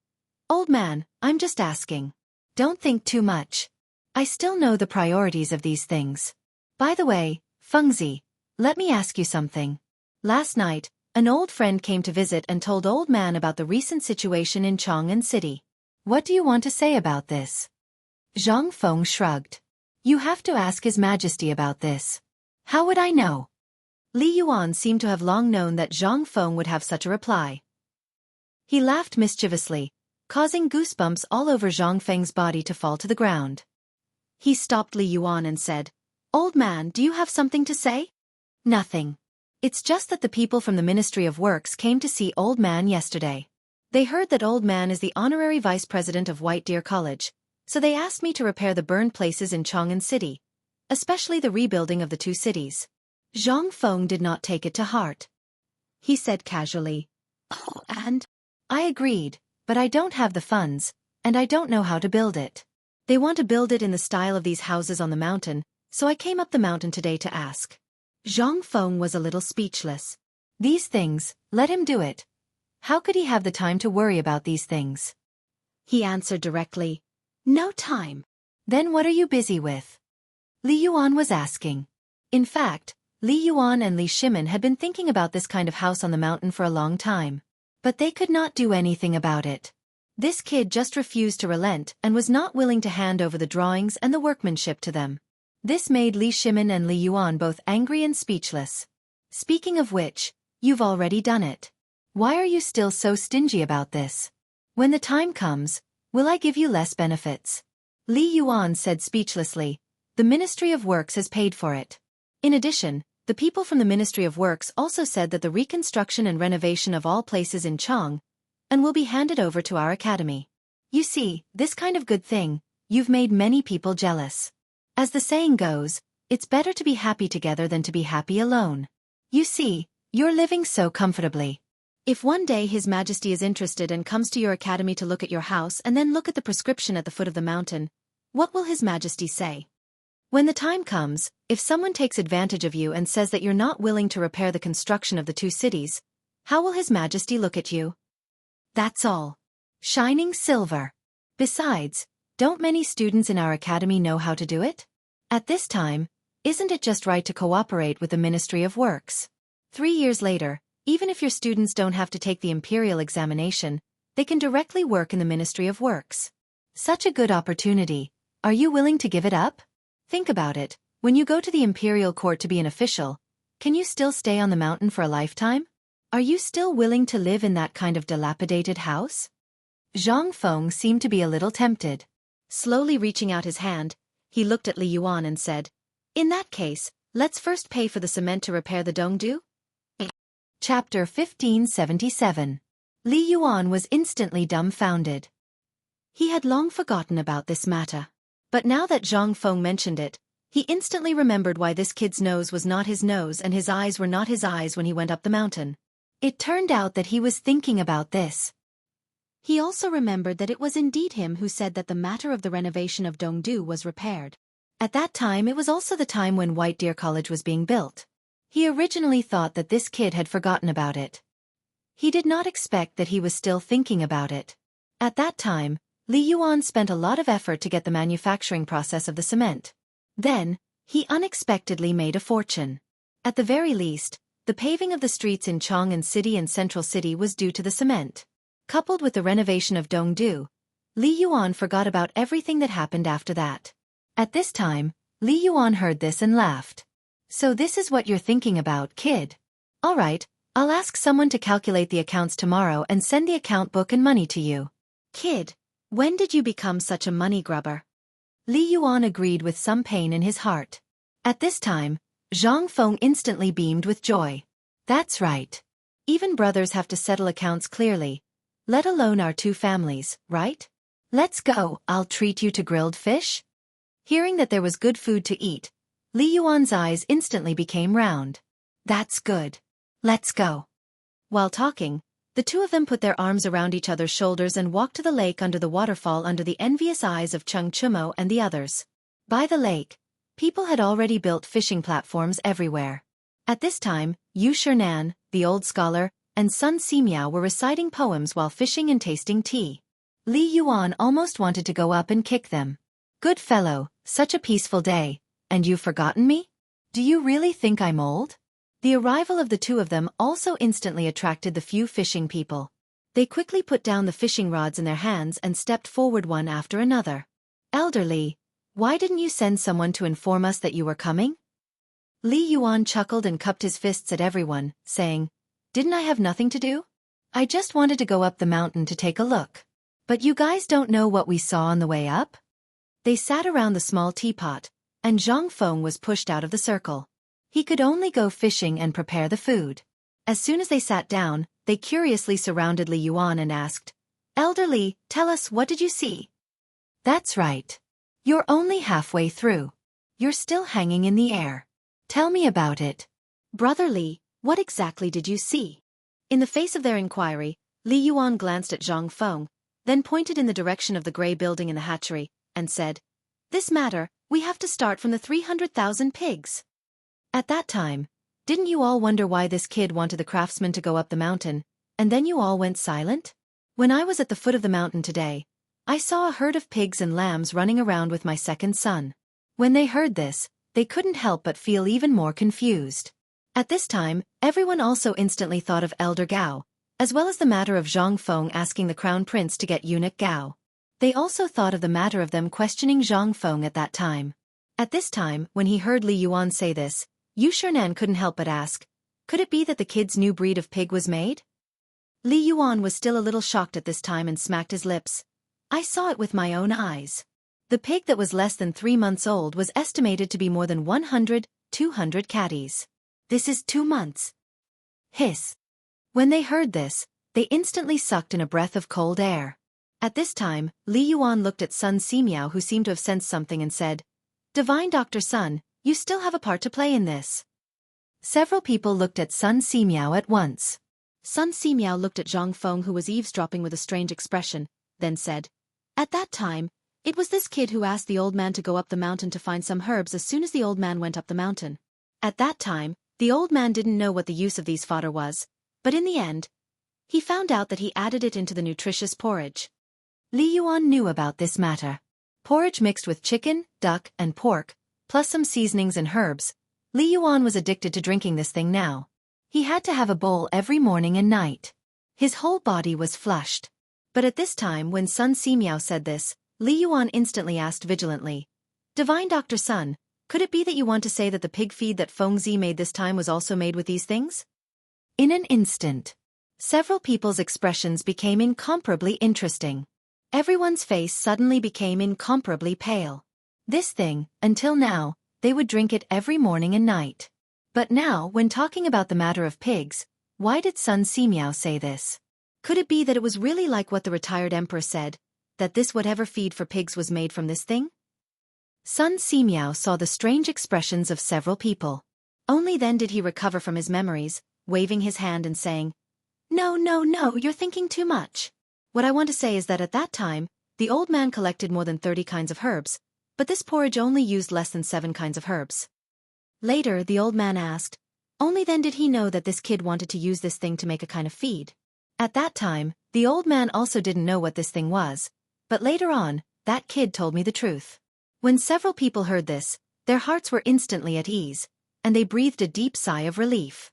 "Old man, I'm just asking. Don't think too much. I still know the priorities of these things. By the way, Fengzi, let me ask you something. Last night, an old friend came to visit and told old man about the recent situation in Chang'an City. What do you want to say about this?" Zhang Feng shrugged. "You have to ask His Majesty about this. How would I know?" Li Yuan seemed to have long known that Zhang Feng would have such a reply. He laughed mischievously, causing goosebumps all over Zhang Feng's body to fall to the ground. He stopped Li Yuan and said, "Old man, do you have something to say?" "Nothing. It's just that the people from the Ministry of Works came to see old man yesterday. They heard that old man is the honorary vice president of White Deer College, so they asked me to repair the burned places in Chang'an City, especially the rebuilding of the 2 cities. Zhang Feng did not take it to heart. He said casually, "Oh, and?" I agreed, but I don't have the funds, and I don't know how to build it. They want to build it in the style of these houses on the mountain, so I came up the mountain today to ask. Zhang Feng was a little speechless. These things, let him do it. How could he have the time to worry about these things? He answered directly, "No time." Then what are you busy with? Li Yuan was asking. In fact, Li Yuan and Li Shimin had been thinking about this kind of house on the mountain for a long time. But they could not do anything about it. This kid just refused to relent and was not willing to hand over the drawings and the workmanship to them. This made Li Shimin and Li Yuan both angry and speechless. Speaking of which, you've already done it. Why are you still so stingy about this? When the time comes, will I give you less benefits? Li Yuan said speechlessly, "The Ministry of Works has paid for it." In addition, the people from the Ministry of Works also said that the reconstruction and renovation of all places in Chang'an will be handed over to our academy. You see, this kind of good thing, you've made many people jealous. As the saying goes, it's better to be happy together than to be happy alone. You see, you're living so comfortably. If one day His Majesty is interested and comes to your academy to look at your house and then look at the prescription at the foot of the mountain, what will His Majesty say? When the time comes, if someone takes advantage of you and says that you're not willing to repair the construction of the 2 cities, how will His Majesty look at you? That's all. Shining silver. Besides, don't many students in our academy know how to do it? At this time, isn't it just right to cooperate with the Ministry of Works? 3 years later, even if your students don't have to take the imperial examination, they can directly work in the Ministry of Works. Such a good opportunity. Are you willing to give it up? Think about it. When you go to the imperial court to be an official, can you still stay on the mountain for a lifetime? Are you still willing to live in that kind of dilapidated house? Zhang Feng seemed to be a little tempted. Slowly reaching out his hand, he looked at Li Yuan and said, "In that case, let's first pay for the cement to repair the Dongdu." Chapter 1577. Li Yuan was instantly dumbfounded. He had long forgotten about this matter. But now that Zhang Feng mentioned it, he instantly remembered why this kid's nose was not his nose and his eyes were not his eyes when he went up the mountain. It turned out that he was thinking about this. He also remembered that it was indeed him who said that the matter of the renovation of Dongdu was repaired. At that time it was also the time when White Deer College was being built. He originally thought that this kid had forgotten about it. He did not expect that he was still thinking about it. At that time, Li Yuan spent a lot of effort to get the manufacturing process of the cement. Then, he unexpectedly made a fortune. At the very least, the paving of the streets in Chang'an City and Central City was due to the cement. Coupled with the renovation of Dongdu, Li Yuan forgot about everything that happened after that. At this time, Li Yuan heard this and laughed. "So this is what you're thinking about, kid? All right, I'll ask someone to calculate the accounts tomorrow and send the account book and money to you." "Kid, when did you become such a money grubber?" Li Yuan agreed with some pain in his heart. At this time, Zhang Feng instantly beamed with joy. "That's right. Even brothers have to settle accounts clearly, let alone our two families, right? Let's go, I'll treat you to grilled fish." Hearing that there was good food to eat, Li Yuan's eyes instantly became round. "That's good. Let's go." While talking, the two of them put their arms around each other's shoulders and walked to the lake under the waterfall under the envious eyes of Cheng Chumo and the others. By the lake, people had already built fishing platforms everywhere. At this time, Yu Shernan, the old scholar, and Sun Simiao were reciting poems while fishing and tasting tea. Li Yuan almost wanted to go up and kick them. "Good fellow, such a peaceful day, and you've forgotten me? Do you really think I'm old?" The arrival of the two of them also instantly attracted the few fishing people. They quickly put down the fishing rods in their hands and stepped forward one after another. "Elder Li, why didn't you send someone to inform us that you were coming?" Li Yuan chuckled and cupped his fists at everyone, saying, "Didn't I have nothing to do? I just wanted to go up the mountain to take a look. But you guys don't know what we saw on the way up?" They sat around the small teapot, and Zhang Feng was pushed out of the circle. He could only go fishing and prepare the food. As soon as they sat down, they curiously surrounded Li Yuan and asked, "Elder Li, tell us, what did you see?" "That's right. You're only halfway through. You're still hanging in the air. Tell me about it." "Brother Li, what exactly did you see?" In the face of their inquiry, Li Yuan glanced at Zhang Feng, then pointed in the direction of the gray building in the hatchery, and said, "This matter, we have to start from the 300,000 pigs." At that time, didn't you all wonder why this kid wanted the craftsman to go up the mountain, and then you all went silent? When I was at the foot of the mountain today, I saw a herd of pigs and lambs running around with my second son. When they heard this, they couldn't help but feel even more confused. At this time, everyone also instantly thought of Elder Gao, as well as the matter of Zhang Feng asking the crown prince to get eunuch Gao. They also thought of the matter of them questioning Zhang Feng at that time. At this time, when he heard Li Yuan say this, Yu Shernan couldn't help but ask, could it be that the kid's new breed of pig was made? Li Yuan was still a little shocked at this time and smacked his lips. "I saw it with my own eyes. The pig that was less than 3 months old was estimated to be more than 100-200 catties. This is 2 months. Hiss." When they heard this, they instantly sucked in a breath of cold air. At this time, Li Yuan looked at Sun Simiao, who seemed to have sensed something, and said, "Divine Dr. Sun, you still have a part to play in this." Several people looked at Sun Simiao at once. Sun Simiao looked at Zhang Feng, who was eavesdropping with a strange expression, then said, "At that time, it was this kid who asked the old man to go up the mountain to find some herbs as soon as the old man went up the mountain. At that time, the old man didn't know what the use of these fodder was, but in the end, he found out that he added it into the nutritious porridge." Li Yuan knew about this matter. Porridge mixed with chicken, duck, and pork, plus some seasonings and herbs. Li Yuan was addicted to drinking this thing now. He had to have a bowl every morning and night. His whole body was flushed. But at this time, when Sun Simiao said this, Li Yuan instantly asked vigilantly. Divine Dr. Sun, could it be that you want to say that the pig feed that Fengzi made this time was also made with these things? In an instant, several people's expressions became incomparably interesting. Everyone's face suddenly became incomparably pale. This thing, until now, they would drink it every morning and night. But now, when talking about the matter of pigs, why did Sun Simiao say this? Could it be that it was really like what the retired emperor said, that this whatever feed for pigs was made from this thing? Sun Simiao saw the strange expressions of several people. Only then did he recover from his memories, waving his hand and saying, No, you're thinking too much. What I want to say is that at that time, the old man collected more than 30 kinds of herbs, but this porridge only used less than 7 kinds of herbs. Later, the old man asked, only then did he know that this kid wanted to use this thing to make a kind of feed. At that time, the old man also didn't know what this thing was, but later on, that kid told me the truth. When several people heard this, their hearts were instantly at ease, and they breathed a deep sigh of relief.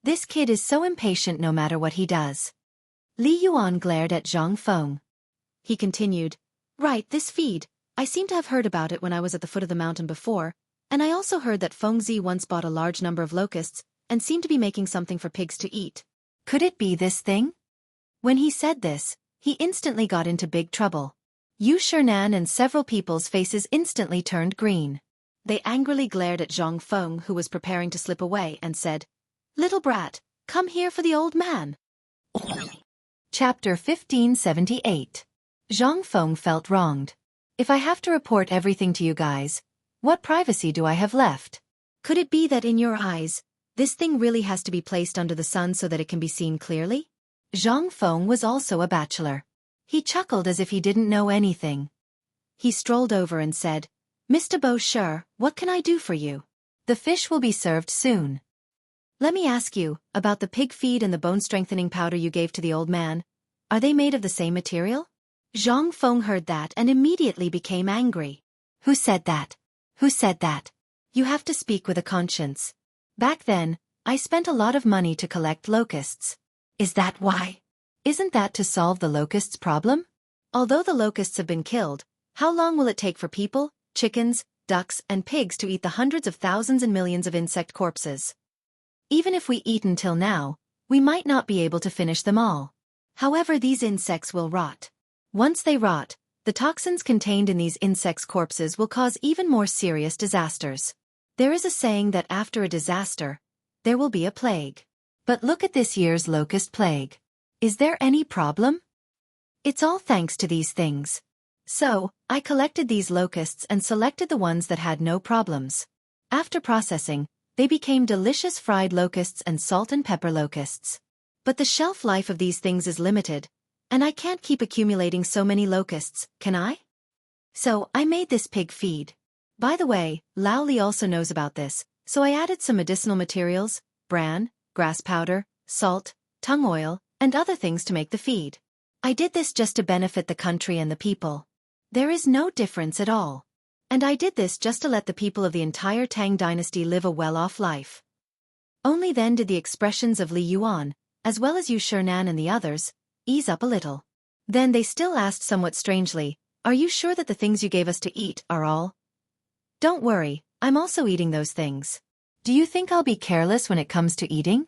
This kid is so impatient no matter what he does. Li Yuan glared at Zhang Feng. He continued, Right, this feed, I seem to have heard about it when I was at the foot of the mountain before, and I also heard that Fengzi once bought a large number of locusts and seemed to be making something for pigs to eat. Could it be this thing? When he said this, he instantly got into big trouble. Yu Shernan and several people's faces instantly turned green. They angrily glared at Zhang Feng, who was preparing to slip away, and said, Little brat, come here for the old man. Chapter 1578. Zhang Feng felt wronged. If I have to report everything to you guys, what privacy do I have left? Could it be that in your eyes, this thing really has to be placed under the sun so that it can be seen clearly? Zhang Feng was also a bachelor. He chuckled as if he didn't know anything. He strolled over and said, Mr. Boucher, what can I do for you? The fish will be served soon. Let me ask you, about the pig feed and the bone-strengthening powder you gave to the old man, are they made of the same material? Zhang Feng heard that and immediately became angry. Who said that? Who said that? You have to speak with a conscience. Back then, I spent a lot of money to collect locusts. Is that why? Isn't that to solve the locusts' problem? Although the locusts have been killed, how long will it take for people, chickens, ducks, and pigs to eat the hundreds of thousands and millions of insect corpses? Even if we eat until now, we might not be able to finish them all. However, these insects will rot. Once they rot, the toxins contained in these insects' corpses will cause even more serious disasters. There is a saying that after a disaster, there will be a plague. But look at this year's locust plague. Is there any problem? It's all thanks to these things. So, I collected these locusts and selected the ones that had no problems. After processing, they became delicious fried locusts and salt and pepper locusts. But the shelf life of these things is limited, and I can't keep accumulating so many locusts, can I? So, I made this pig feed. By the way, Lao Li also knows about this, so I added some medicinal materials, bran, grass powder, salt, tung oil, and other things to make the feed. I did this just to benefit the country and the people. There is no difference at all. And I did this just to let the people of the entire Tang dynasty live a well-off life. Only then did the expressions of Li Yuan, as well as Yu Shernan and the others, ease up a little. Then they still asked somewhat strangely, Are you sure that the things you gave us to eat are all? Don't worry, I'm also eating those things. Do you think I'll be careless when it comes to eating?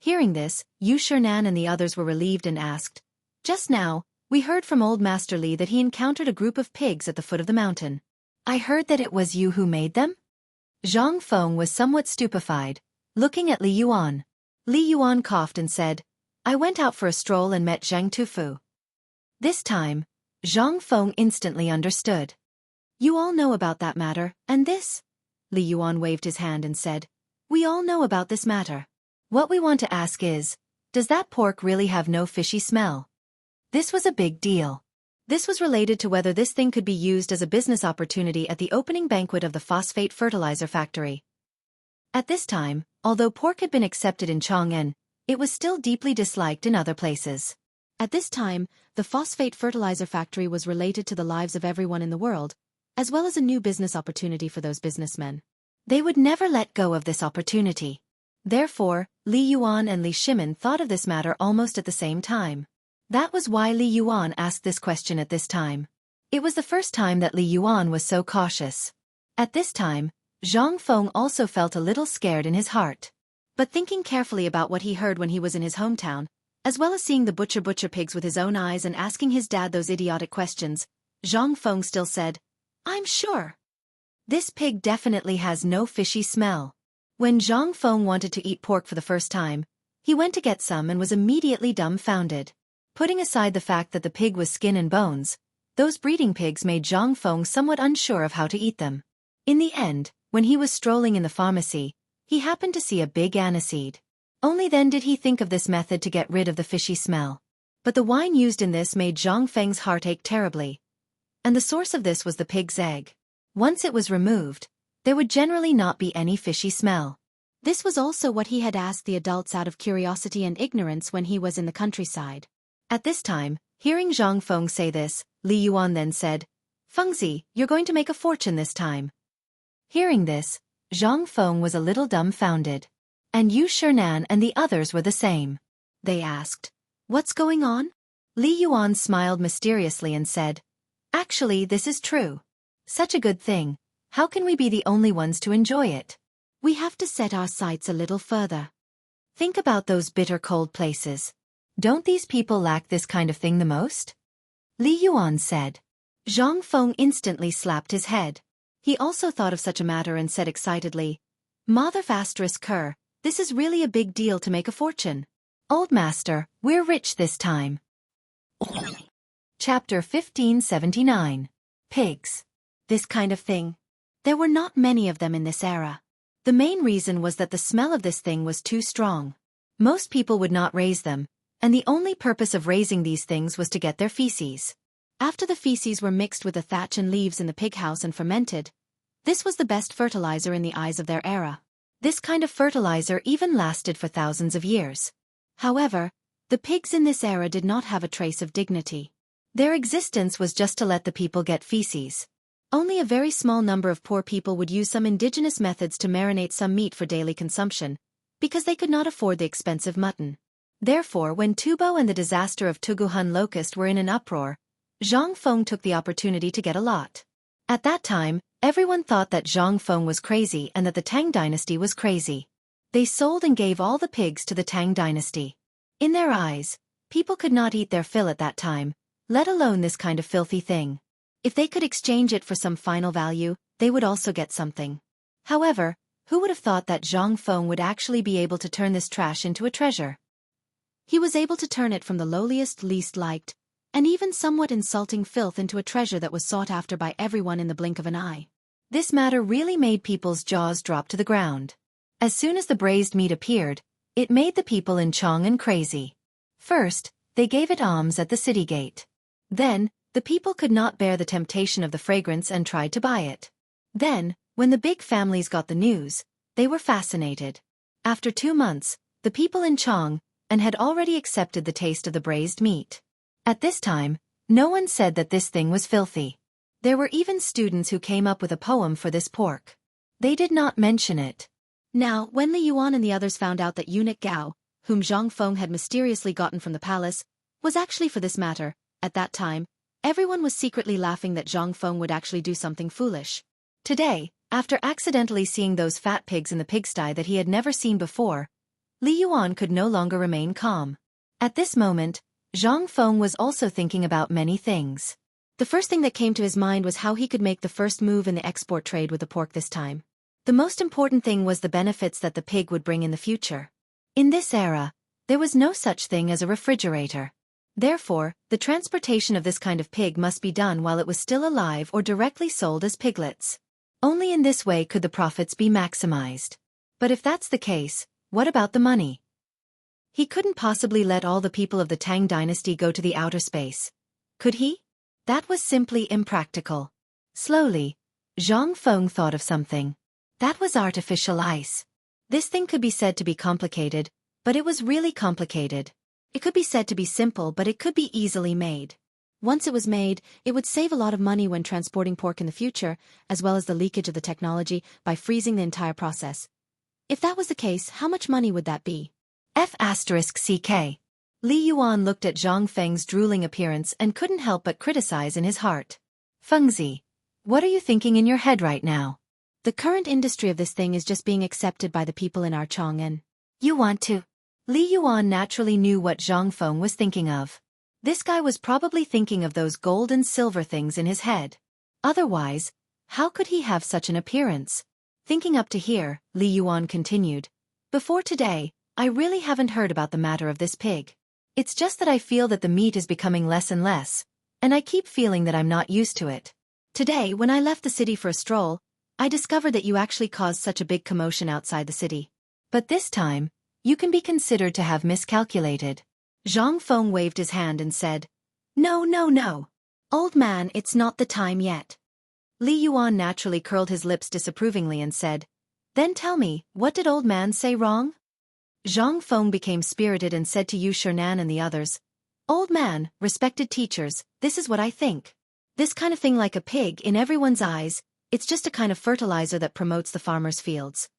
Hearing this, Yu Shernan and the others were relieved and asked, Just now, we heard from old Master Li that he encountered a group of pigs at the foot of the mountain. I heard that it was you who made them? Zhang Feng was somewhat stupefied, looking at Li Yuan. Li Yuan coughed and said, I went out for a stroll and met Zhang Tufu. This time, Zhang Feng instantly understood. You all know about that matter, and this? Li Yuan waved his hand and said, We all know about this matter. What we want to ask is, does that pork really have no fishy smell? This was a big deal. This was related to whether this thing could be used as a business opportunity at the opening banquet of the phosphate fertilizer factory. At this time, although pork had been accepted in Chang'an, it was still deeply disliked in other places. At this time, the phosphate fertilizer factory was related to the lives of everyone in the world, as well as a new business opportunity for those businessmen. They would never let go of this opportunity. Therefore, Li Yuan and Li Shimin thought of this matter almost at the same time. That was why Li Yuan asked this question at this time. It was the first time that Li Yuan was so cautious. At this time, Zhang Feng also felt a little scared in his heart. But thinking carefully about what he heard when he was in his hometown, as well as seeing the butcher pigs with his own eyes and asking his dad those idiotic questions, Zhang Feng still said, "I'm sure. This pig definitely has no fishy smell." When Zhang Feng wanted to eat pork for the first time, he went to get some and was immediately dumbfounded. Putting aside the fact that the pig was skin and bones, those breeding pigs made Zhang Feng somewhat unsure of how to eat them. In the end, when he was strolling in the pharmacy, he happened to see a big aniseed. Only then did he think of this method to get rid of the fishy smell. But the wine used in this made Zhang Feng's heart ache terribly. And the source of this was the pig's egg. Once it was removed, there would generally not be any fishy smell. This was also what he had asked the adults out of curiosity and ignorance when he was in the countryside. At this time, hearing Zhang Feng say this, Li Yuan then said, "Fengzi, you're going to make a fortune this time." Hearing this, Zhang Feng was a little dumbfounded. And Yu Shernan and the others were the same. They asked, "What's going on?" Li Yuan smiled mysteriously and said, "Actually, this is true. Such a good thing. How can we be the only ones to enjoy it? We have to set our sights a little further. Think about those bitter cold places. Don't these people lack this kind of thing the most?" Li Yuan said. Zhang Feng instantly slapped his head. He also thought of such a matter and said excitedly, "Mother asterisk Kerr, this is really a big deal to make a fortune. Old master, we're rich this time." Chapter 1579. Pigs. This kind of thing. There were not many of them in this era. The main reason was that the smell of this thing was too strong. Most people would not raise them, and the only purpose of raising these things was to get their feces. After the feces were mixed with the thatch and leaves in the pig house and fermented, this was the best fertilizer in the eyes of their era. This kind of fertilizer even lasted for thousands of years. However, the pigs in this era did not have a trace of dignity. Their existence was just to let the people get feces. Only a very small number of poor people would use some indigenous methods to marinate some meat for daily consumption, because they could not afford the expensive mutton. Therefore, when Tubo and the disaster of Tuguhun Locust were in an uproar, Zhang Feng took the opportunity to get a lot. At that time, everyone thought that Zhang Feng was crazy and that the Tang dynasty was crazy. They sold and gave all the pigs to the Tang dynasty. In their eyes, people could not eat their fill at that time, let alone this kind of filthy thing. If they could exchange it for some final value, they would also get something. However, who would have thought that Zhang Feng would actually be able to turn this trash into a treasure? He was able to turn it from the lowliest, least liked, and even somewhat insulting filth into a treasure that was sought after by everyone in the blink of an eye. This matter really made people's jaws drop to the ground. As soon as the braised meat appeared, it made the people in Chang'an crazy. First, they gave it alms at the city gate. Then, the people could not bear the temptation of the fragrance and tried to buy it. Then, when the big families got the news, they were fascinated. After 2 months, the people in Chang'an had already accepted the taste of the braised meat. At this time, no one said that this thing was filthy. There were even students who came up with a poem for this pork. They did not mention it. Now, when Li Yuan and the others found out that eunuch Gao, whom Zhang Feng had mysteriously gotten from the palace, was actually for this matter, at that time, everyone was secretly laughing that Zhang Feng would actually do something foolish. Today, after accidentally seeing those fat pigs in the pigsty that he had never seen before, Li Yuan could no longer remain calm. At this moment, Zhang Feng was also thinking about many things. The first thing that came to his mind was how he could make the first move in the export trade with the pork this time. The most important thing was the benefits that the pig would bring in the future. In this era, there was no such thing as a refrigerator. Therefore, the transportation of this kind of pig must be done while it was still alive or directly sold as piglets. Only in this way could the profits be maximized. But if that's the case, what about the money? He couldn't possibly let all the people of the Tang dynasty go to the outer space. Could he? That was simply impractical. Slowly, Zhang Feng thought of something. That was artificial ice. This thing could be said to be complicated, but it was really complicated. It could be said to be simple, but it could be easily made. Once it was made, it would save a lot of money when transporting pork in the future, as well as the leakage of the technology by freezing the entire process. If that was the case, how much money would that be? F***CK. Li Yuan looked at Zhang Feng's drooling appearance and couldn't help but criticize in his heart. Fengzi, what are you thinking in your head right now? The current industry of this thing is just being accepted by the people in our Chang'an. You want to? Li Yuan naturally knew what Zhang Feng was thinking of. This guy was probably thinking of those gold and silver things in his head. Otherwise, how could he have such an appearance? Thinking up to here, Li Yuan continued. Before today, I really haven't heard about the matter of this pig. It's just that I feel that the meat is becoming less and less, and I keep feeling that I'm not used to it. Today, when I left the city for a stroll, I discovered that you actually caused such a big commotion outside the city. But this time, you can be considered to have miscalculated. Zhang Feng waved his hand and said, No, no, no. Old man, it's not the time yet. Li Yuan naturally curled his lips disapprovingly and said, Then tell me, what did old man say wrong? Zhang Feng became spirited and said to Yu Shernan and the others, Old man, respected teachers, this is what I think. This kind of thing like a pig in everyone's eyes, it's just a kind of fertilizer that promotes the farmer's fields.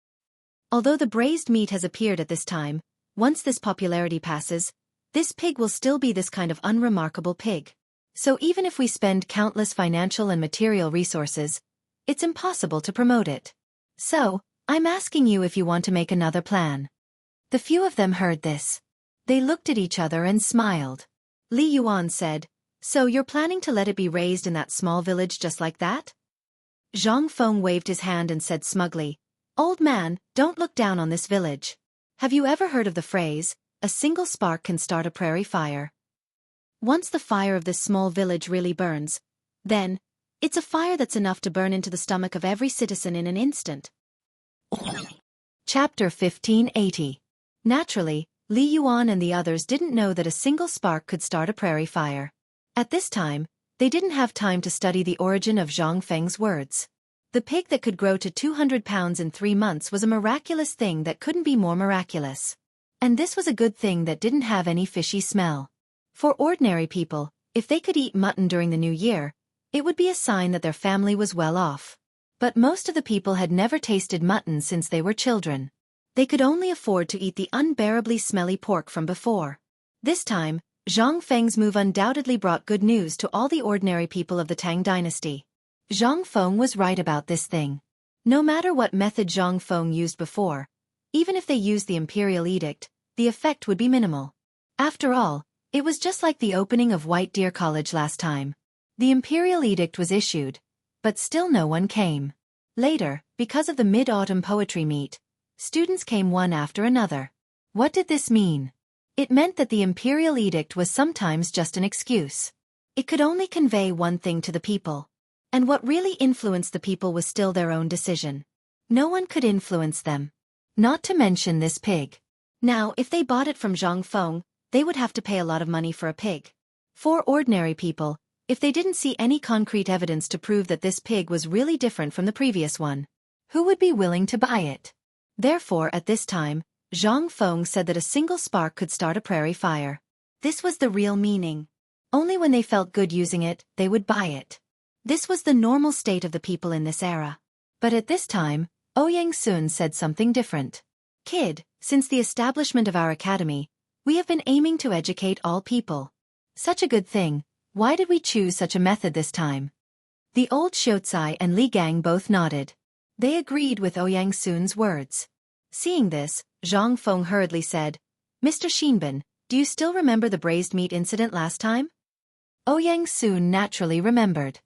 Although the braised meat has appeared at this time, once this popularity passes, this pig will still be this kind of unremarkable pig. So even if we spend countless financial and material resources, it's impossible to promote it. So, I'm asking you if you want to make another plan. The few of them heard this. They looked at each other and smiled. Li Yuan said, So you're planning to let it be raised in that small village just like that? Zhang Feng waved his hand and said smugly, Old man, don't look down on this village. Have you ever heard of the phrase, a single spark can start a prairie fire? Once the fire of this small village really burns, then, it's a fire that's enough to burn into the stomach of every citizen in an instant. Chapter 1580. Naturally, Li Yuan and the others didn't know that a single spark could start a prairie fire. At this time, they didn't have time to study the origin of Zhang Feng's words. The pig that could grow to 200 pounds in 3 months was a miraculous thing that couldn't be more miraculous. And this was a good thing that didn't have any fishy smell. For ordinary people, if they could eat mutton during the new year, it would be a sign that their family was well off. But most of the people had never tasted mutton since they were children. They could only afford to eat the unbearably smelly pork from before. This time, Zhang Feng's move undoubtedly brought good news to all the ordinary people of the Tang dynasty. Zhang Feng was right about this thing. No matter what method Zhang Feng used before, even if they used the imperial edict, the effect would be minimal. After all, it was just like the opening of White Deer College last time. The imperial edict was issued, but still no one came. Later, because of the mid-autumn poetry meet, students came one after another. What did this mean? It meant that the imperial edict was sometimes just an excuse. It could only convey one thing to the people. And what really influenced the people was still their own decision. No one could influence them. Not to mention this pig. Now, if they bought it from Zhang Feng, they would have to pay a lot of money for a pig. For ordinary people, if they didn't see any concrete evidence to prove that this pig was really different from the previous one, who would be willing to buy it? Therefore, at this time, Zhang Feng said that a single spark could start a prairie fire. This was the real meaning. Only when they felt good using it, they would buy it. This was the normal state of the people in this era. But at this time, Ouyang Sun said something different. Kid, since the establishment of our academy, we have been aiming to educate all people. Such a good thing, why did we choose such a method this time? The old Xiaocai and Li Gang both nodded. They agreed with Ouyang Sun's words. Seeing this, Zhang Feng hurriedly said, Mr. Xinbin, do you still remember the braised meat incident last time? Ouyang Sun naturally remembered.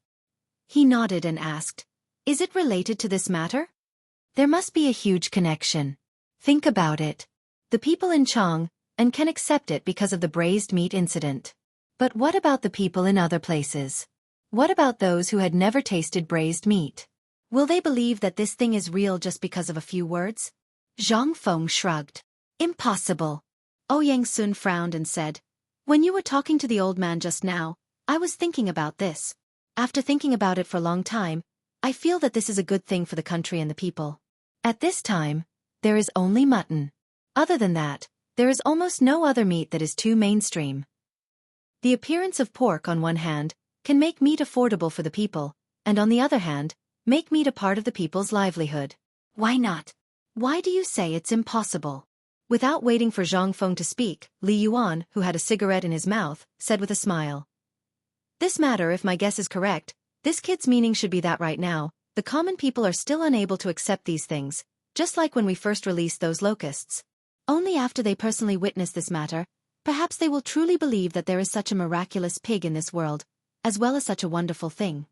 He nodded and asked, Is it related to this matter? There must be a huge connection. Think about it. The people in Chang and can accept it because of the braised meat incident. But what about the people in other places? What about those who had never tasted braised meat? Will they believe that this thing is real just because of a few words? Zhang Feng shrugged. Impossible. Ouyang Sun frowned and said, When you were talking to the old man just now, I was thinking about this. After thinking about it for a long time, I feel that this is a good thing for the country and the people. At this time, there is only mutton. Other than that, there is almost no other meat that is too mainstream. The appearance of pork on one hand can make meat affordable for the people, and on the other hand, make meat a part of the people's livelihood. Why not? Why do you say it's impossible? Without waiting for Zhang Feng to speak, Li Yuan, who had a cigarette in his mouth, said with a smile. This matter, if my guess is correct, This kid's meaning should be that right now, the common people are still unable to accept these things, just like when we first released those locusts. Only after they personally witness this matter, perhaps they will truly believe that there is such a miraculous pig in this world, as well as such a wonderful thing.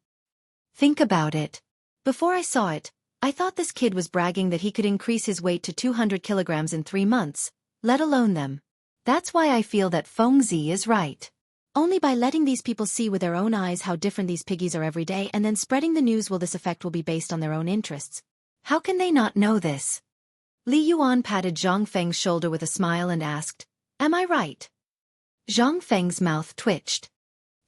Think about it. Before I saw it, I thought this kid was bragging that he could increase his weight to 200 kilograms in 3 months, let alone them. That's why I feel that Fengzi is right. Only by letting these people see with their own eyes how different these piggies are every day and then spreading the news will this effect will be based on their own interests. How can they not know this? Li Yuan patted Zhang Feng's shoulder with a smile and asked, "Am I right?" Zhang Feng's mouth twitched.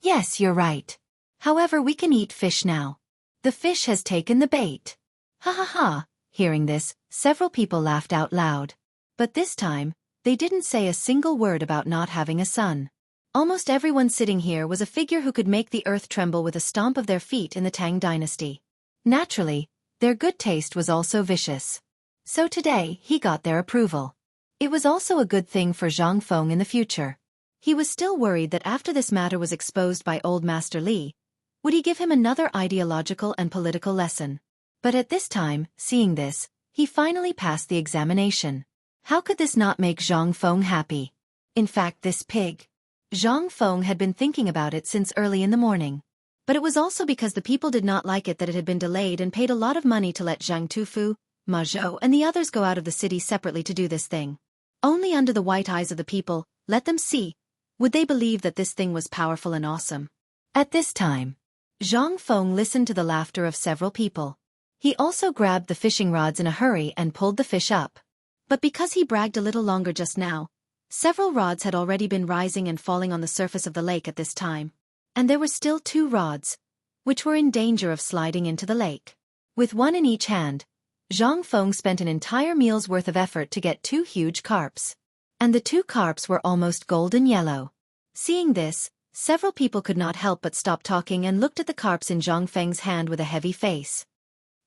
"Yes, you're right. However, we can eat fish now. The fish has taken the bait." Ha ha ha. Hearing this, several people laughed out loud. But this time, they didn't say a single word about not having a son. Almost everyone sitting here was a figure who could make the earth tremble with a stomp of their feet in the Tang dynasty. Naturally, their good taste was also vicious. So today, he got their approval. It was also a good thing for Zhang Feng in the future. He was still worried that after this matter was exposed by Old Master Li, would he give him another ideological and political lesson? But at this time, seeing this, he finally passed the examination. How could this not make Zhang Feng happy? In fact, this pig. Zhang Feng had been thinking about it since early in the morning. But it was also because the people did not like it that it had been delayed and paid a lot of money to let Zhang Tufu, Ma Zhou and the others go out of the city separately to do this thing. Only under the white eyes of the people, let them see, would they believe that this thing was powerful and awesome. At this time, Zhang Feng listened to the laughter of several people. He also grabbed the fishing rods in a hurry and pulled the fish up. But because he bragged a little longer just now, several rods had already been rising and falling on the surface of the lake at this time. And there were still 2 rods, which were in danger of sliding into the lake. With one in each hand, Zhang Feng spent an entire meal's worth of effort to get 2 huge carps. And the 2 carps were almost golden yellow. Seeing this, several people could not help but stop talking and looked at the carps in Zhang Feng's hand with a heavy face.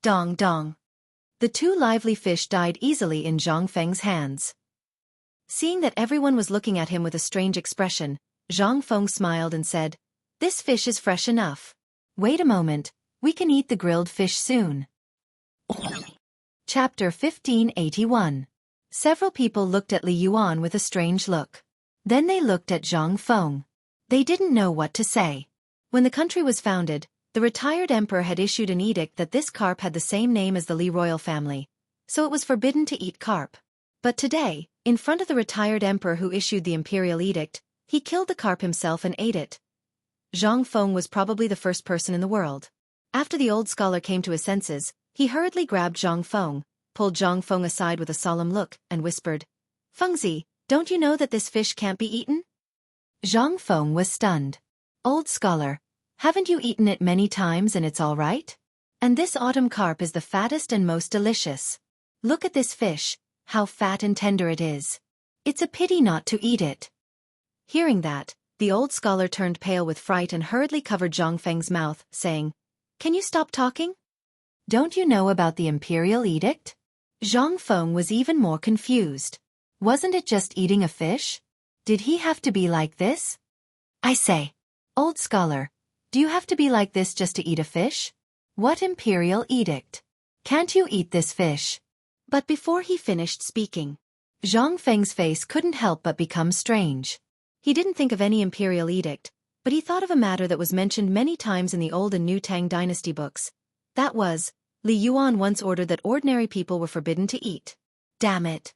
Dong dong. The 2 lively fish died easily in Zhang Feng's hands. Seeing that everyone was looking at him with a strange expression, Zhang Feng smiled and said, "This fish is fresh enough. Wait a moment, we can eat the grilled fish soon." Chapter 1581. Several people looked at Li Yuan with a strange look. Then they looked at Zhang Feng. They didn't know what to say. When the country was founded, the retired emperor had issued an edict that this carp had the same name as the Li royal family, so it was forbidden to eat carp. But today, in front of the retired emperor who issued the imperial edict, he killed the carp himself and ate it. Zhang Feng was probably the first person in the world. After the old scholar came to his senses, he hurriedly grabbed Zhang Feng, pulled Zhang Feng aside with a solemn look, and whispered, "Fengzi, don't you know that this fish can't be eaten?" Zhang Feng was stunned. "Old scholar, haven't you eaten it many times and it's all right? And this autumn carp is the fattest and most delicious. Look at this fish, how fat and tender it is. It's a pity not to eat it." Hearing that, the old scholar turned pale with fright and hurriedly covered Zhang Feng's mouth, saying, "Can you stop talking? Don't you know about the imperial edict?" Zhang Feng was even more confused. Wasn't it just eating a fish? Did he have to be like this? "I say, old scholar, do you have to be like this just to eat a fish? What imperial edict? Can't you eat this fish?" But before he finished speaking, Zhang Feng's face couldn't help but become strange. He didn't think of any imperial edict, but he thought of a matter that was mentioned many times in the old and new Tang dynasty books. That was, Li Yuan once ordered that ordinary people were forbidden to eat. Damn it.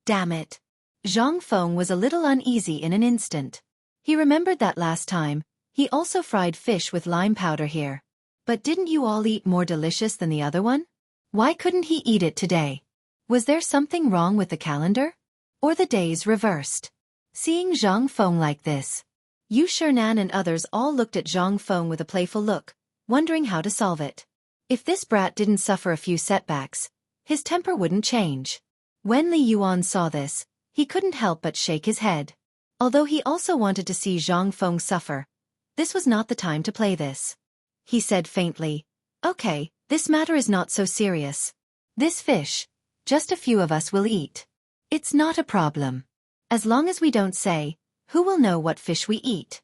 Damn it. Zhang Feng was a little uneasy in an instant. He remembered that last time, he also fried fish with lime powder here. But didn't you all eat more delicious than the other one? Why couldn't he eat it today? Was there something wrong with the calendar? Or the days reversed? Seeing Zhang Feng like this, Yu Shernan and others all looked at Zhang Feng with a playful look, wondering how to solve it. If this brat didn't suffer a few setbacks, his temper wouldn't change. When Li Yuan saw this, he couldn't help but shake his head. Although he also wanted to see Zhang Feng suffer, this was not the time to play this. He said faintly, "Okay, this matter is not so serious. This fish, just a few of us will eat. It's not a problem. As long as we don't say, who will know what fish we eat."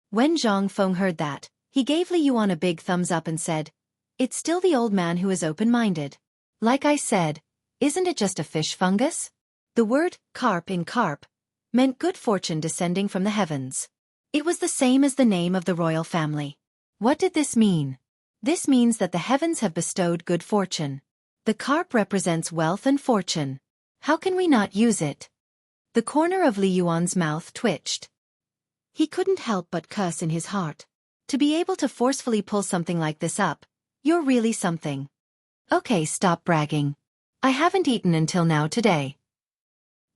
When Zhang Feng heard that, He gave Li Yuan a big thumbs up and said, "It's still the old man who is open-minded. Like I said, isn't it just a fish fungus?" The word carp in carp meant good fortune descending from the heavens. It was the same as the name of the royal family. What did this mean? This means that the heavens have bestowed good fortune. The carp represents wealth and fortune. How can we not use it? The corner of Li Yuan's mouth twitched. He couldn't help but curse in his heart. To be able to forcefully pull something like this up, you're really something. Okay, stop bragging. I haven't eaten until now today.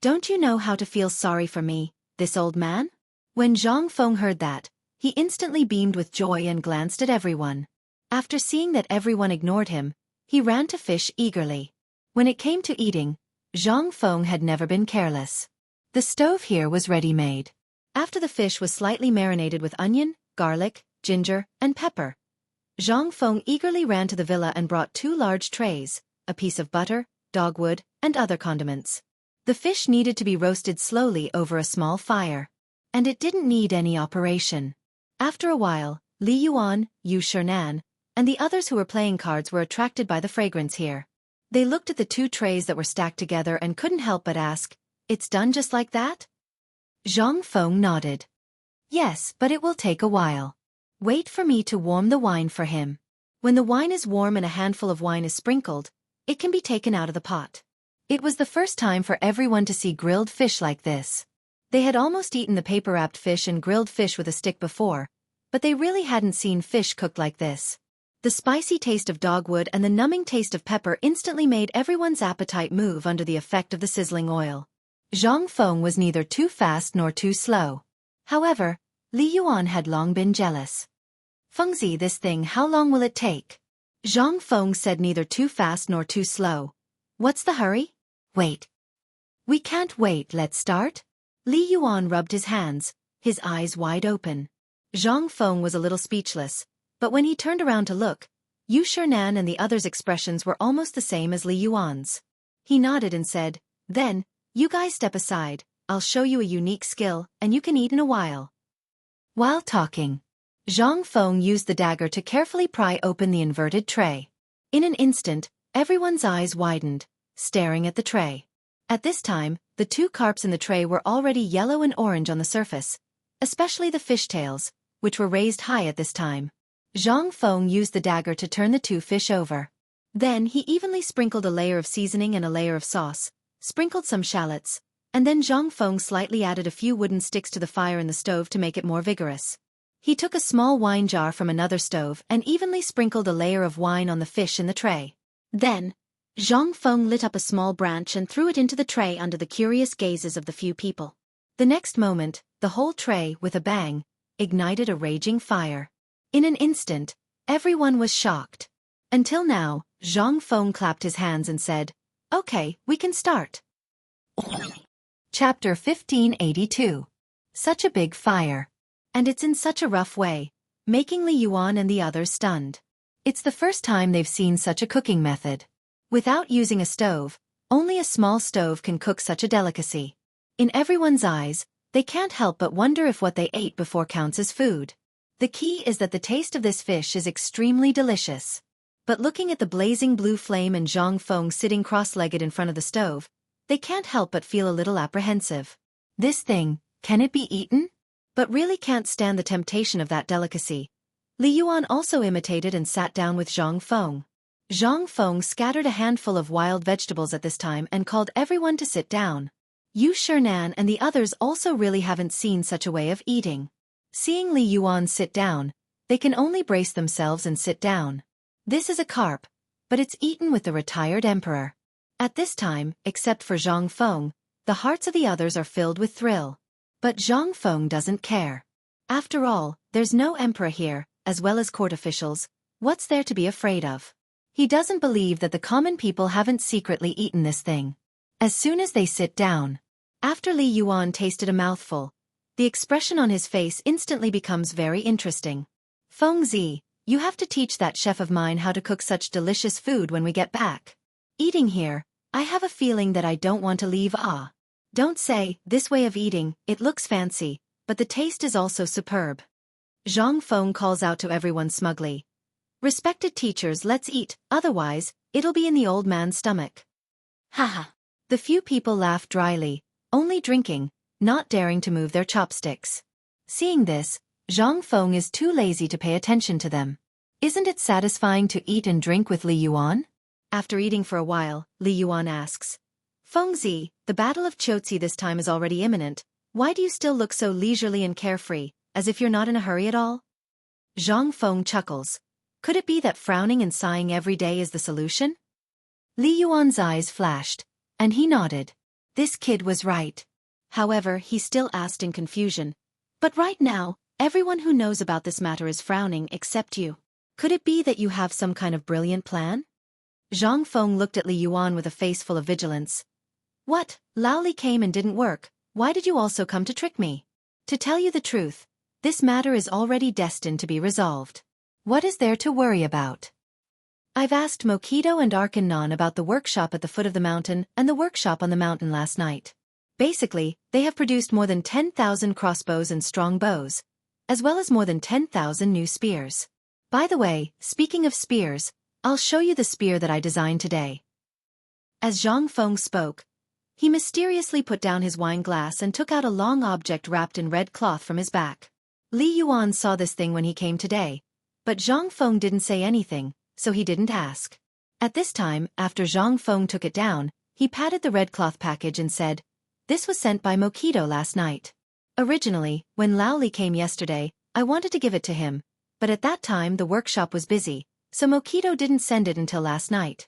Don't you know how to feel sorry for me, this old man? When Zhang Feng heard that, he instantly beamed with joy and glanced at everyone. After seeing that everyone ignored him, he ran to fish eagerly. When it came to eating, Zhang Feng had never been careless. The stove here was ready-made. After the fish was slightly marinated with onion, garlic, ginger, and pepper, Zhang Feng eagerly ran to the villa and brought 2 large trays, a piece of butter, dogwood, and other condiments. The fish needed to be roasted slowly over a small fire. And it didn't need any operation. After a while, Li Yuan, Yu Shernan, and the others who were playing cards were attracted by the fragrance here. They looked at the 2 trays that were stacked together and couldn't help but ask, "It's done just like that?" Zhang Feng nodded. "Yes, but it will take a while. Wait for me to warm the wine for him. When the wine is warm and a handful of wine is sprinkled, it can be taken out of the pot." It was the first time for everyone to see grilled fish like this. They had almost eaten the paper-wrapped fish and grilled fish with a stick before, but they really hadn't seen fish cooked like this. The spicy taste of dogwood and the numbing taste of pepper instantly made everyone's appetite move under the effect of the sizzling oil. Zhang Feng was neither too fast nor too slow. However, Li Yuan had long been jealous. "Fengzi, this thing, how long will it take?" Zhang Feng said, "Neither too fast nor too slow. What's the hurry?" "Wait. We can't wait, let's start." Li Yuan rubbed his hands, his eyes wide open. Zhang Feng was a little speechless, but when he turned around to look, Yu Shernan and the others' expressions were almost the same as Li Yuan's. He nodded and said, "Then, you guys step aside, I'll show you a unique skill, and you can eat in a while." While talking, Zhang Feng used the dagger to carefully pry open the inverted tray. In an instant, everyone's eyes widened, staring at the tray. At this time, the 2 carps in the tray were already yellow and orange on the surface, especially the fishtails, which were raised high at this time. Zhang Feng used the dagger to turn the 2 fish over. Then he evenly sprinkled a layer of seasoning and a layer of sauce, sprinkled some shallots, and then Zhang Feng slightly added a few wooden sticks to the fire in the stove to make it more vigorous. He took a small wine jar from another stove and evenly sprinkled a layer of wine on the fish in the tray. Then, Zhang Feng lit up a small branch and threw it into the tray under the curious gazes of the few people. The next moment, the whole tray, with a bang, ignited a raging fire. In an instant, everyone was shocked. Until now, Zhang Feng clapped his hands and said, "Okay, we can start." Chapter 1582. Such a big fire. And it's in such a rough way, making Li Yuan and the others stunned. It's the first time they've seen such a cooking method. Without using a stove, only a small stove can cook such a delicacy. In everyone's eyes, they can't help but wonder if what they ate before counts as food. The key is that the taste of this fish is extremely delicious. But looking at the blazing blue flame and Zhang Feng sitting cross-legged in front of the stove, they can't help but feel a little apprehensive. This thing, can it be eaten? But really can't stand the temptation of that delicacy. Li Yuan also imitated and sat down with Zhang Feng. Zhang Feng scattered a handful of wild vegetables at this time and called everyone to sit down. Yu Shernan and the others also really haven't seen such a way of eating. Seeing Li Yuan sit down, they can only brace themselves and sit down. This is a carp, but it's eaten with the retired emperor. At this time, except for Zhang Feng, the hearts of the others are filled with thrill. But Zhang Feng doesn't care. After all, there's no emperor here, as well as court officials. What's there to be afraid of? He doesn't believe that the common people haven't secretly eaten this thing. As soon as they sit down, after Li Yuan tasted a mouthful, the expression on his face instantly becomes very interesting. "Fengzi, you have to teach that chef of mine how to cook such delicious food when we get back. Eating here, I have a feeling that I don't want to leave. Don't say, this way of eating, it looks fancy, but the taste is also superb." Zhang Feng calls out to everyone smugly. Respected teachers, let's eat, otherwise, it'll be in the old man's stomach. Haha. The few people laugh dryly, only drinking, not daring to move their chopsticks. Seeing this, Zhang Feng is too lazy to pay attention to them. Isn't it satisfying to eat and drink with Li Yuan? After eating for a while, Li Yuan asks. Fengzi, the Battle of Chotzi this time is already imminent. Why do you still look so leisurely and carefree, as if you're not in a hurry at all? Zhang Feng chuckles. Could it be that frowning and sighing every day is the solution? Li Yuan's eyes flashed, and he nodded. This kid was right. However, he still asked in confusion. But right now, everyone who knows about this matter is frowning except you. Could it be that you have some kind of brilliant plan? Zhang Feng looked at Li Yuan with a face full of vigilance. What? Lao Li came and didn't work. Why did you also come to trick me? To tell you the truth, this matter is already destined to be resolved. What is there to worry about? I've asked Mokido and Arkanon about the workshop at the foot of the mountain and the workshop on the mountain last night. Basically, they have produced more than 10,000 crossbows and strong bows, as well as more than 10,000 new spears. By the way, speaking of spears, I'll show you the spear that I designed today. As Zhang Feng spoke, he mysteriously put down his wine glass and took out a long object wrapped in red cloth from his back. Li Yuan saw this thing when he came today, but Zhang Feng didn't say anything, so he didn't ask. At this time, after Zhang Feng took it down, he patted the red cloth package and said, This was sent by Mokido last night. Originally, when Lao Li came yesterday, I wanted to give it to him, but at that time the workshop was busy, so Mokido didn't send it until last night.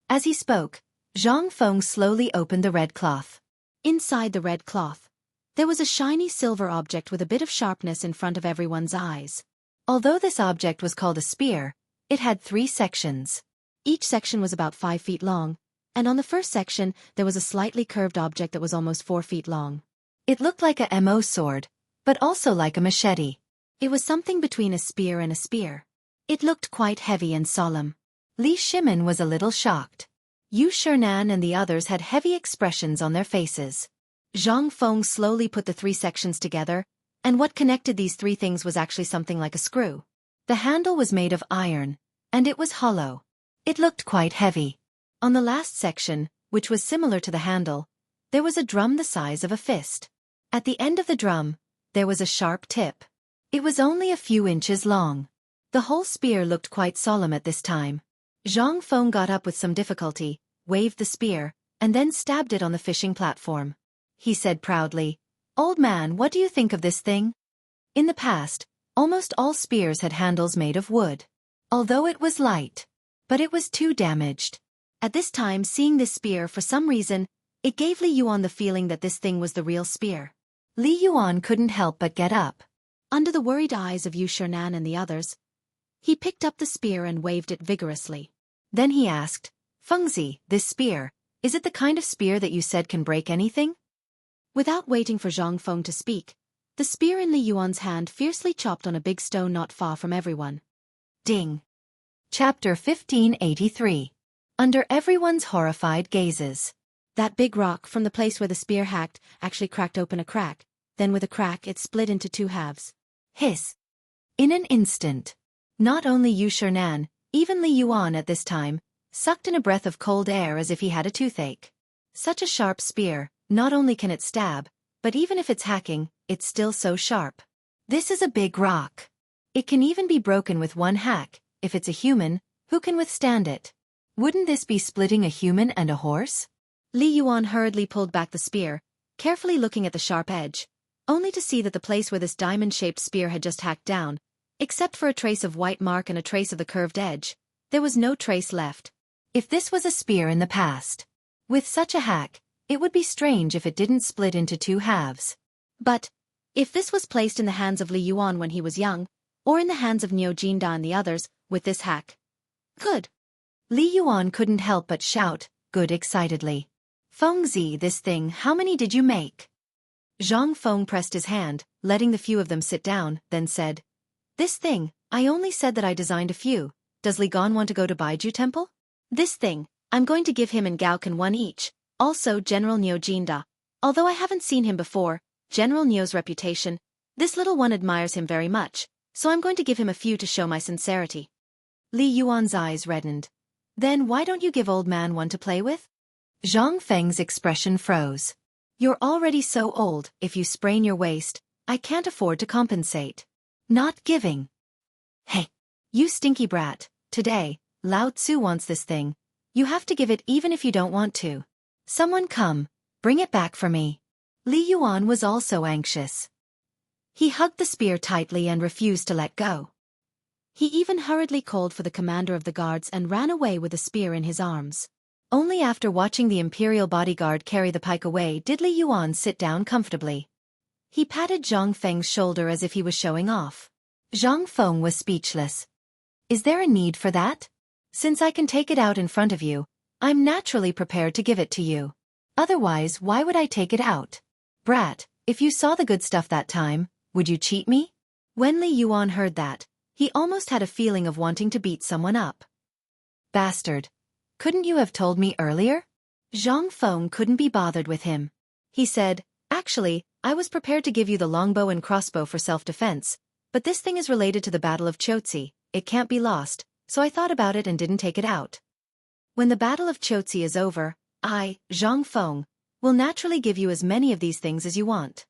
As he spoke, Zhang Feng slowly opened the red cloth. Inside the red cloth, there was a shiny silver object with a bit of sharpness in front of everyone's eyes. Although this object was called a spear, it had 3 sections. Each section was about 5 feet long, and on the first section there was a slightly curved object that was almost 4 feet long. It looked like a mo sword, but also like a machete. It was something between a spear and a spear. It looked quite heavy and solemn. Li Shimin was a little shocked. Yu Shernan and the others had heavy expressions on their faces. Zhang Feng slowly put the 3 sections together, and what connected these 3 things was actually something like a screw. The handle was made of iron, and it was hollow. It looked quite heavy. On the last section, which was similar to the handle, there was a drum the size of a fist. At the end of the drum, there was a sharp tip. It was only a few inches long. The whole spear looked quite solemn at this time. Zhang Feng got up with some difficulty, waved the spear, and then stabbed it on the fishing platform. He said proudly, Old man, what do you think of this thing? In the past, almost all spears had handles made of wood. Although it was light, but it was too damaged. At this time, seeing this spear for some reason, it gave Li Yuan the feeling that this thing was the real spear. Li Yuan couldn't help but get up. Under the worried eyes of Yu Shernan and the others, he picked up the spear and waved it vigorously. Then he asked, Fengzi, this spear, is it the kind of spear that you said can break anything? Without waiting for Zhang Feng to speak, the spear in Li Yuan's hand fiercely chopped on a big stone not far from everyone. Ding! Chapter 1583. Under everyone's horrified gazes. That big rock from the place where the spear hacked actually cracked open a crack, then with a crack it split into 2 halves. Hiss! In an instant. Not only Yu Shernan, even Li Yuan at this time, sucked in a breath of cold air as if he had a toothache. Such a sharp spear, not only can it stab, but even if it's hacking, it's still so sharp. This is a big rock. It can even be broken with 1 hack. If it's a human, who can withstand it? Wouldn't this be splitting a human and a horse? Li Yuan hurriedly pulled back the spear, carefully looking at the sharp edge, only to see that the place where this diamond-shaped spear had just hacked down, except for a trace of white mark and a trace of the curved edge, there was no trace left. If this was a spear in the past, with such a hack, it would be strange if it didn't split into 2 halves. But, if this was placed in the hands of Li Yuan when he was young, or in the hands of Niu Jinda and the others, with this hack. Good! Li Yuan couldn't help but shout, good excitedly. Fengzi, this thing, how many did you make? Zhang Feng pressed his hand, letting the few of them sit down, then said, This thing, I only said that I designed a few. Does Li Gon want to go to Baiju Temple? This thing, I'm going to give him and Gaoken 1 each. Also General Niu Jinda. Although I haven't seen him before, General Niu's reputation, this little one admires him very much, so I'm going to give him a few to show my sincerity. Li Yuan's eyes reddened. Then why don't you give old man one to play with? Zhang Feng's expression froze. You're already so old, if you sprain your waist, I can't afford to compensate. Not giving. Hey, you stinky brat, today, Lao Tzu wants this thing. You have to give it even if you don't want to. Someone come, bring it back for me. Li Yuan was also anxious. He hugged the spear tightly and refused to let go. He even hurriedly called for the commander of the guards and ran away with the spear in his arms. Only after watching the imperial bodyguard carry the pike away did Li Yuan sit down comfortably. He patted Zhang Feng's shoulder as if he was showing off. Zhang Feng was speechless. Is there a need for that? Since I can take it out in front of you, I'm naturally prepared to give it to you. Otherwise, why would I take it out? Brat, if you saw the good stuff that time, would you cheat me? When Li Yuan heard that, he almost had a feeling of wanting to beat someone up. Bastard. Couldn't you have told me earlier? Zhang Feng couldn't be bothered with him. He said, actually, I was prepared to give you the longbow and crossbow for self-defense, but this thing is related to the Battle of Chotzi, it can't be lost, so I thought about it and didn't take it out. When the Battle of Chotzi is over, I, Zhang Feng, will naturally give you as many of these things as you want.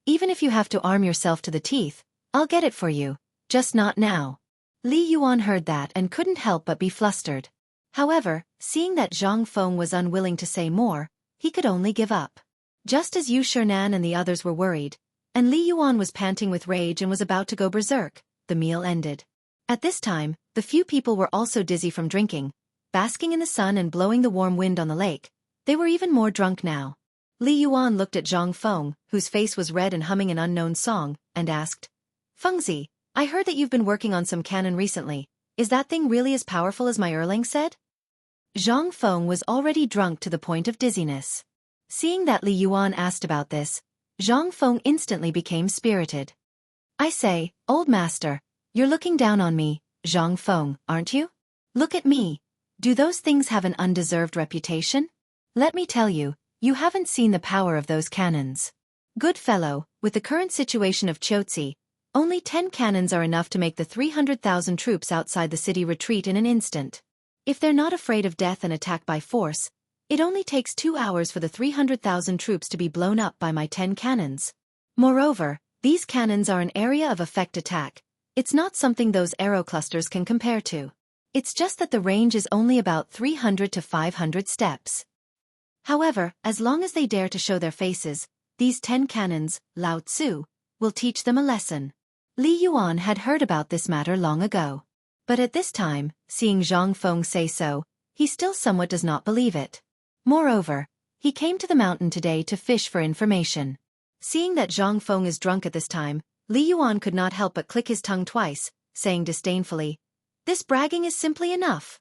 Even if you have to arm yourself to the teeth, I'll get it for you, just not now. Li Yuan heard that and couldn't help but be flustered. However, seeing that Zhang Feng was unwilling to say more, he could only give up. Just as Yu Shernan and the others were worried, and Li Yuan was panting with rage and was about to go berserk, the meal ended. At this time, the few people were also dizzy from drinking, basking in the sun and blowing the warm wind on the lake. They were even more drunk now. Li Yuan looked at Zhang Feng, whose face was red and humming an unknown song, and asked, Fengzi, I heard that you've been working on some cannon recently. Is that thing really as powerful as my Erlang said? Zhang Feng was already drunk to the point of dizziness. Seeing that Li Yuan asked about this, Zhang Feng instantly became spirited. I say, old master, you're looking down on me, Zhang Feng, aren't you? Look at me. Do those things have an undeserved reputation? Let me tell you, you haven't seen the power of those cannons. Good fellow, with the current situation of Chotzi, only 10 cannons are enough to make the 300,000 troops outside the city retreat in an instant. If they're not afraid of death and attack by force, it only takes 2 hours for the 300,000 troops to be blown up by my 10 cannons. Moreover, these cannons are an area of effect attack. It's not something those arrow clusters can compare to. It's just that the range is only about 300 to 500 steps. However, as long as they dare to show their faces, these 10 cannons, Lao Tzu, will teach them a lesson. Li Yuan had heard about this matter long ago. But at this time, seeing Zhang Feng say so, he still somewhat does not believe it. Moreover, he came to the mountain today to fish for information. Seeing that Zhang Feng is drunk at this time, Li Yuan could not help but click his tongue twice, saying disdainfully, This bragging is simply enough.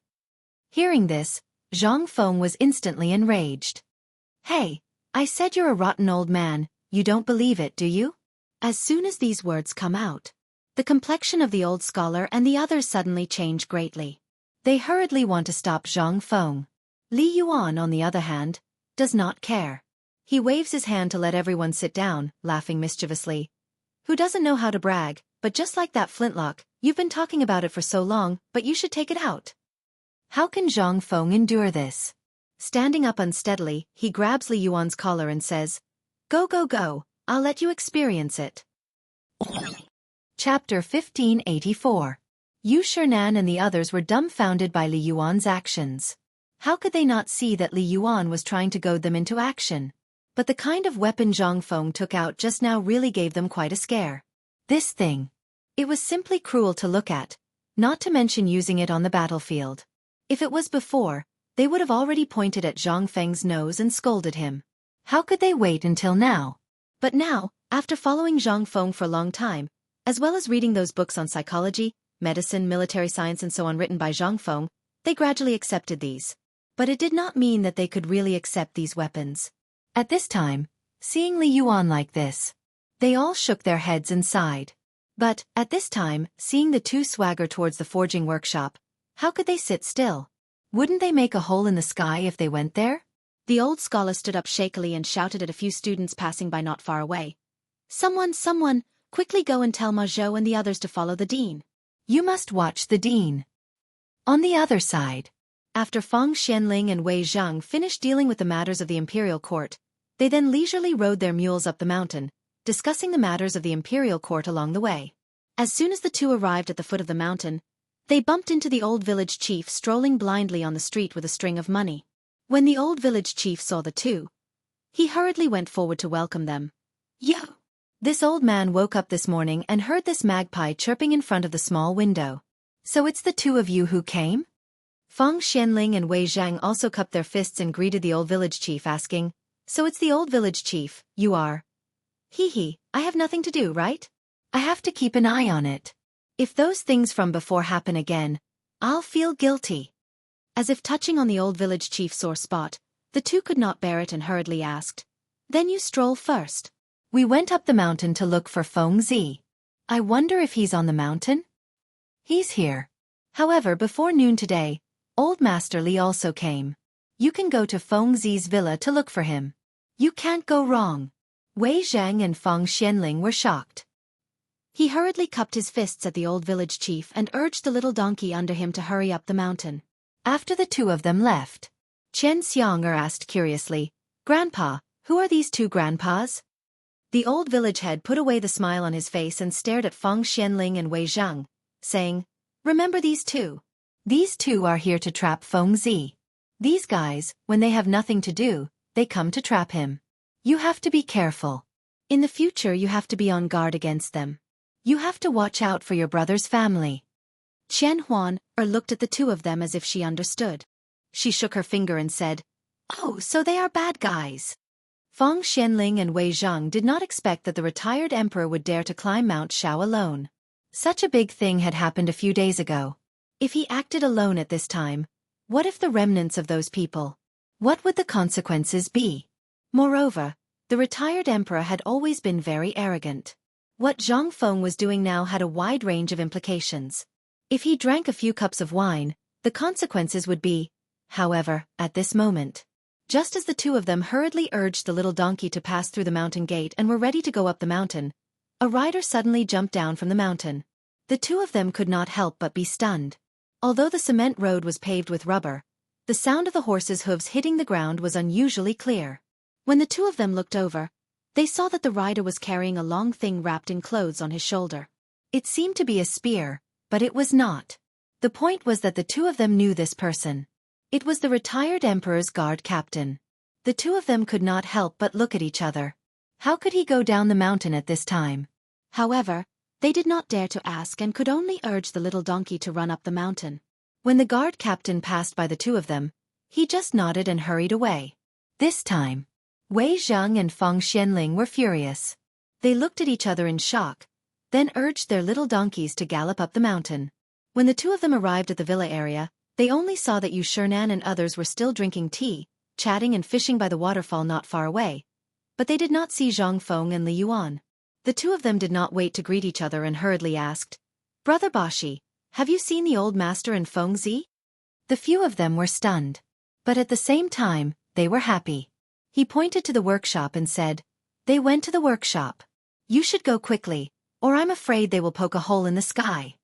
Hearing this, Zhang Feng was instantly enraged. Hey, I said you're a rotten old man, you don't believe it, do you? As soon as these words come out, the complexion of the old scholar and the others suddenly change greatly. They hurriedly want to stop Zhang Feng. Li Yuan, on the other hand, does not care. He waves his hand to let everyone sit down, laughing mischievously. Who doesn't know how to brag, but just like that flintlock, you've been talking about it for so long, but you should take it out. How can Zhang Feng endure this? Standing up unsteadily, he grabs Li Yuan's collar and says, Go, go, go, I'll let you experience it. Chapter 1584. Yu Shernan and the others were dumbfounded by Li Yuan's actions. How could they not see that Li Yuan was trying to goad them into action? But the kind of weapon Zhang Feng took out just now really gave them quite a scare. This thing. It was simply cruel to look at, not to mention using it on the battlefield. If it was before, they would have already pointed at Zhang Feng's nose and scolded him. How could they wait until now? But now, after following Zhang Feng for a long time, as well as reading those books on psychology, medicine, military science and so on written by Zhang Feng, they gradually accepted these. But it did not mean that they could really accept these weapons. At this time, seeing Li Yuan like this, they all shook their heads and sighed. But, at this time, seeing the two swagger towards the forging workshop, how could they sit still? Wouldn't they make a hole in the sky if they went there? The old scholar stood up shakily and shouted at a few students passing by not far away. Someone, Quickly go and tell Ma Zhou and the others to follow the dean. You must watch the dean. On the other side. After Feng Xianling and Wei Zhang finished dealing with the matters of the imperial court, they then leisurely rode their mules up the mountain, discussing the matters of the imperial court along the way. As soon as the two arrived at the foot of the mountain, they bumped into the old village chief strolling blindly on the street with a string of money. When the old village chief saw the two, he hurriedly went forward to welcome them. Yo! This old man woke up this morning and heard this magpie chirping in front of the small window. So it's the two of you who came? Feng Xianling and Wei Zhang also cupped their fists and greeted the old village chief, asking, So it's the old village chief, you are? Hee, I have nothing to do, right? I have to keep an eye on it. If those things from before happen again, I'll feel guilty. As if touching on the old village chief's sore spot, the two could not bear it and hurriedly asked, Then you stroll first. We went up the mountain to look for Feng Zi. I wonder if he's on the mountain? He's here. However, before noon today, Old Master Li also came. You can go to Feng Zi's villa to look for him. You can't go wrong. Wei Zhang and Feng Xianling were shocked. He hurriedly cupped his fists at the old village chief and urged the little donkey under him to hurry up the mountain. After the two of them left, Chen Xianger asked curiously, Grandpa, who are these two grandpas? The old village head put away the smile on his face and stared at Feng Xianling and Wei Zhang, saying, Remember these two. These two are here to trap Feng Zi. These guys, when they have nothing to do, they come to trap him. You have to be careful. In the future you have to be on guard against them. You have to watch out for your brother's family. Qian Huan looked at the two of them as if she understood. She shook her finger and said, Oh, so they are bad guys. Feng Xianling and Wei Zhang did not expect that the retired emperor would dare to climb Mount Shao alone. Such a big thing had happened a few days ago. If he acted alone at this time, what if the remnants of those people? What would the consequences be? Moreover, the retired emperor had always been very arrogant. What Zhang Feng was doing now had a wide range of implications. If he drank a few cups of wine, the consequences would be, however, at this moment. Just as the two of them hurriedly urged the little donkey to pass through the mountain gate and were ready to go up the mountain, a rider suddenly jumped down from the mountain. The two of them could not help but be stunned. Although the cement road was paved with rubber, the sound of the horse's hooves hitting the ground was unusually clear. When the two of them looked over, they saw that the rider was carrying a long thing wrapped in clothes on his shoulder. It seemed to be a spear, but it was not. The point was that the two of them knew this person. It was the retired emperor's guard captain. The two of them could not help but look at each other. How could he go down the mountain at this time? However, they did not dare to ask and could only urge the little donkey to run up the mountain. When the guard captain passed by the two of them, he just nodded and hurried away. This time, Wei Zhang and Feng Xianling were furious. They looked at each other in shock, then urged their little donkeys to gallop up the mountain. When the two of them arrived at the villa area, they only saw that Yu Shernan and others were still drinking tea, chatting and fishing by the waterfall not far away. But they did not see Zhang Feng and Li Yuan. The two of them did not wait to greet each other and hurriedly asked, Brother Bashi, have you seen the old master and Feng Zi? The few of them were stunned. But at the same time, they were happy. He pointed to the workshop and said, They went to the workshop. You should go quickly, or I'm afraid they will poke a hole in the sky.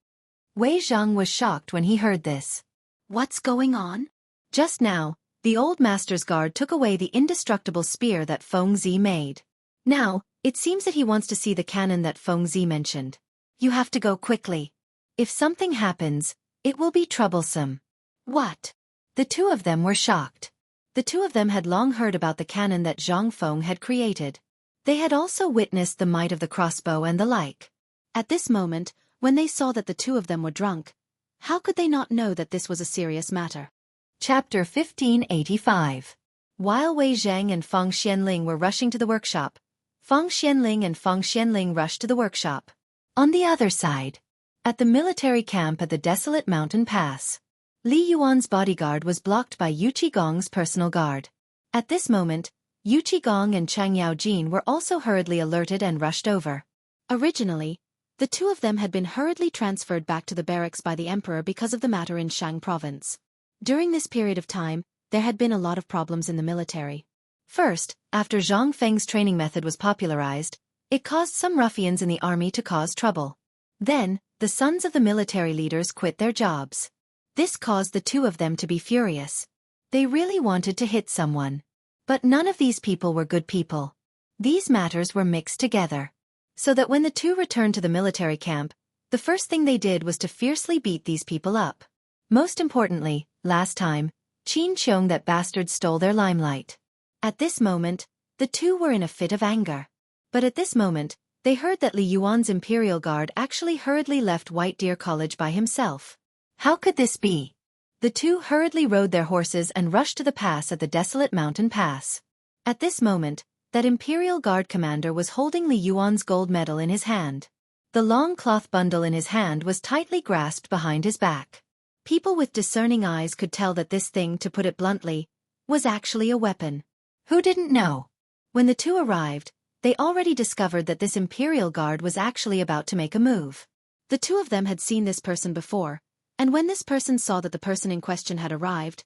Wei Zhang was shocked when he heard this. What's going on? Just now, the old master's guard took away the indestructible spear that Feng Zi made. Now, it seems that he wants to see the cannon that Feng Zi mentioned. You have to go quickly. If something happens, it will be troublesome. What? The two of them were shocked. The two of them had long heard about the cannon that Zhang Feng had created. They had also witnessed the might of the crossbow and the like. At this moment, when they saw that the two of them were drunk, how could they not know that this was a serious matter? Chapter 1585. While Wei Zhang and Feng Xianling were rushing to the workshop, Feng Xianling rushed to the workshop. On the other side, at the military camp at the desolate mountain pass, Li Yuan's bodyguard was blocked by Yu Qigong's personal guard. At this moment, Yu Qigong and Chang Yaojin were also hurriedly alerted and rushed over. Originally, the two of them had been hurriedly transferred back to the barracks by the emperor because of the matter in Shang province. During this period of time, there had been a lot of problems in the military. First, after Zhang Feng's training method was popularized, It caused some ruffians in the army to cause trouble. Then, the sons of the military leaders quit their jobs. This caused the two of them to be furious. They really wanted to hit someone. But none of these people were good people. These matters were mixed together. So that when the two returned to the military camp, the first thing they did was to fiercely beat these people up. Most importantly, last time, Qin Qiong that bastard stole their limelight. At this moment, the two were in a fit of anger. But at this moment, they heard that Li Yuan's Imperial Guard actually hurriedly left White Deer College by himself. How could this be? The two hurriedly rode their horses and rushed to the pass at the desolate mountain pass. At this moment, that Imperial Guard commander was holding Li Yuan's gold medal in his hand. The long cloth bundle in his hand was tightly grasped behind his back. People with discerning eyes could tell that this thing, to put it bluntly, was actually a weapon. Who didn't know? When the two arrived, they already discovered that this Imperial Guard was actually about to make a move. The two of them had seen this person before, and when this person saw that the person in question had arrived,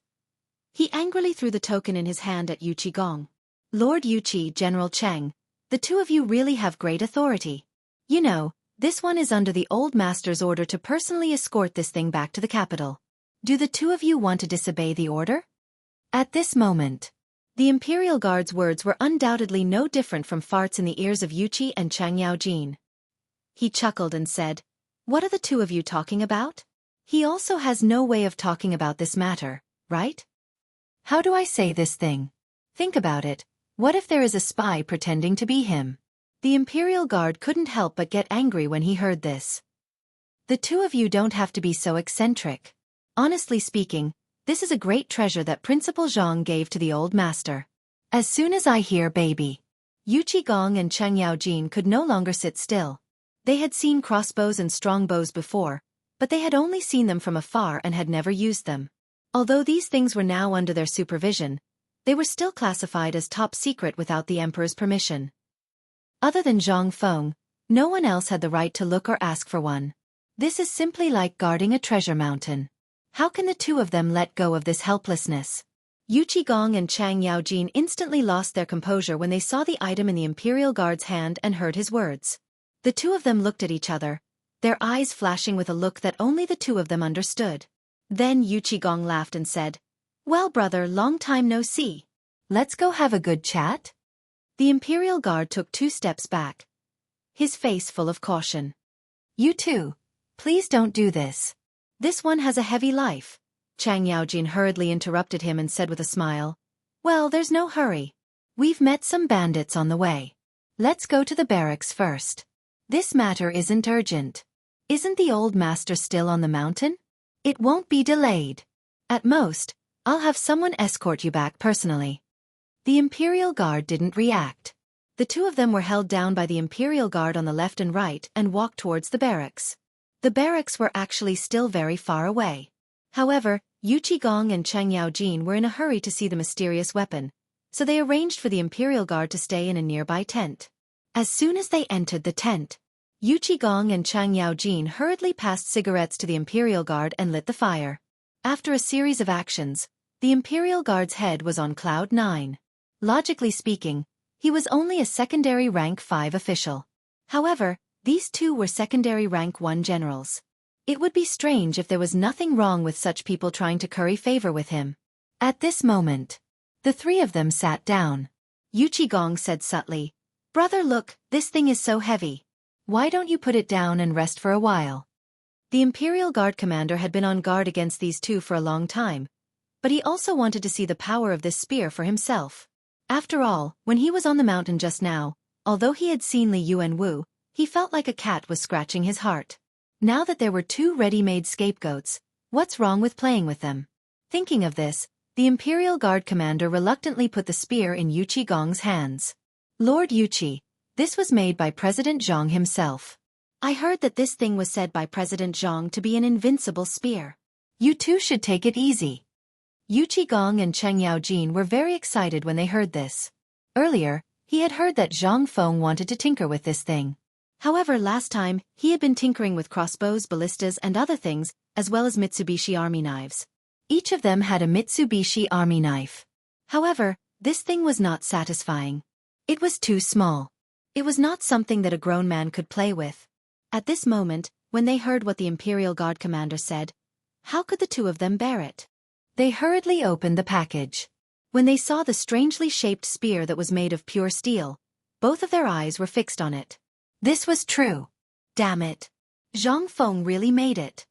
he angrily threw the token in his hand at Yu Qigong. Lord Yuqi, General Cheng, the two of you really have great authority. You know, this one is under the old master's order to personally escort this thing back to the capital. Do the two of you want to disobey the order? At this moment, the Imperial Guard's words were undoubtedly no different from farts in the ears of Yuqi and Chang Yaojin. He chuckled and said, "What are the two of you talking about? He also has no way of talking about this matter, right? How do I say this thing? Think about it. What if there is a spy pretending to be him?" The Imperial Guard couldn't help but get angry when he heard this. The two of you don't have to be so eccentric. Honestly speaking, this is a great treasure that Principal Zhang gave to the old master. As soon as I hear baby, Yu Qigong and Cheng Yaojin could no longer sit still. They had seen crossbows and strongbows before, but they had only seen them from afar and had never used them. Although these things were now under their supervision, they were still classified as top secret without the emperor's permission. Other than Zhang Feng, no one else had the right to look or ask for one. This is simply like guarding a treasure mountain. How can the two of them let go of this helplessness? Yu Qigong and Chang Yaojin instantly lost their composure when they saw the item in the Imperial Guard's hand and heard his words. The two of them looked at each other, their eyes flashing with a look that only the two of them understood. Then Yu Qigong laughed and said, "Well, brother, long time no see. Let's go have a good chat?" The Imperial Guard took 2 steps back, his face full of caution. "You two, please don't do this. This one has a heavy life." Chang Yaojin hurriedly interrupted him and said with a smile, "Well, there's no hurry. We've met some bandits on the way. Let's go to the barracks first. This matter isn't urgent. Isn't the old master still on the mountain? It won't be delayed. At most, I'll have someone escort you back personally." The Imperial Guard didn't react. The two of them were held down by the Imperial Guard on the left and right and walked towards the barracks. The barracks were actually still very far away. However, Yu Qigong and Cheng Yaojin were in a hurry to see the mysterious weapon, so they arranged for the Imperial Guard to stay in a nearby tent. As soon as they entered the tent, Yu Qigong and Cheng Yaojin hurriedly passed cigarettes to the Imperial Guard and lit the fire. After a series of actions, the Imperial Guard's head was on cloud 9. Logically speaking, he was only a secondary rank 5 official. However, these two were secondary rank 1 generals. It would be strange if there was nothing wrong with such people trying to curry favor with him. At this moment, the three of them sat down. Yu Qigong said subtly, "Brother, look, this thing is so heavy. Why don't you put it down and rest for a while?" The Imperial Guard commander had been on guard against these two for a long time, but he also wanted to see the power of this spear for himself. After all, when he was on the mountain just now, although he had seen Li Yuan Wu, he felt like a cat was scratching his heart. Now that there were 2 ready-made scapegoats, what's wrong with playing with them? Thinking of this, the Imperial Guard commander reluctantly put the spear in Yu Qigong's hands. "Lord Yuqi, this was made by President Zhang himself. I heard that this thing was said by President Zhang to be an invincible spear. You two should take it easy." Yu Qigong and Cheng Yaojin were very excited when they heard this. Earlier, he had heard that Zhang Feng wanted to tinker with this thing. However, last time, he had been tinkering with crossbows, ballistas and other things, as well as Mitsubishi army knives. Each of them had a Mitsubishi army knife. However, this thing was not satisfying. It was too small. It was not something that a grown man could play with. At this moment, when they heard what the Imperial Guard commander said, how could the two of them bear it? They hurriedly opened the package. When they saw the strangely shaped spear that was made of pure steel, both of their eyes were fixed on it. This was true. Damn it. Zhang Feng really made it.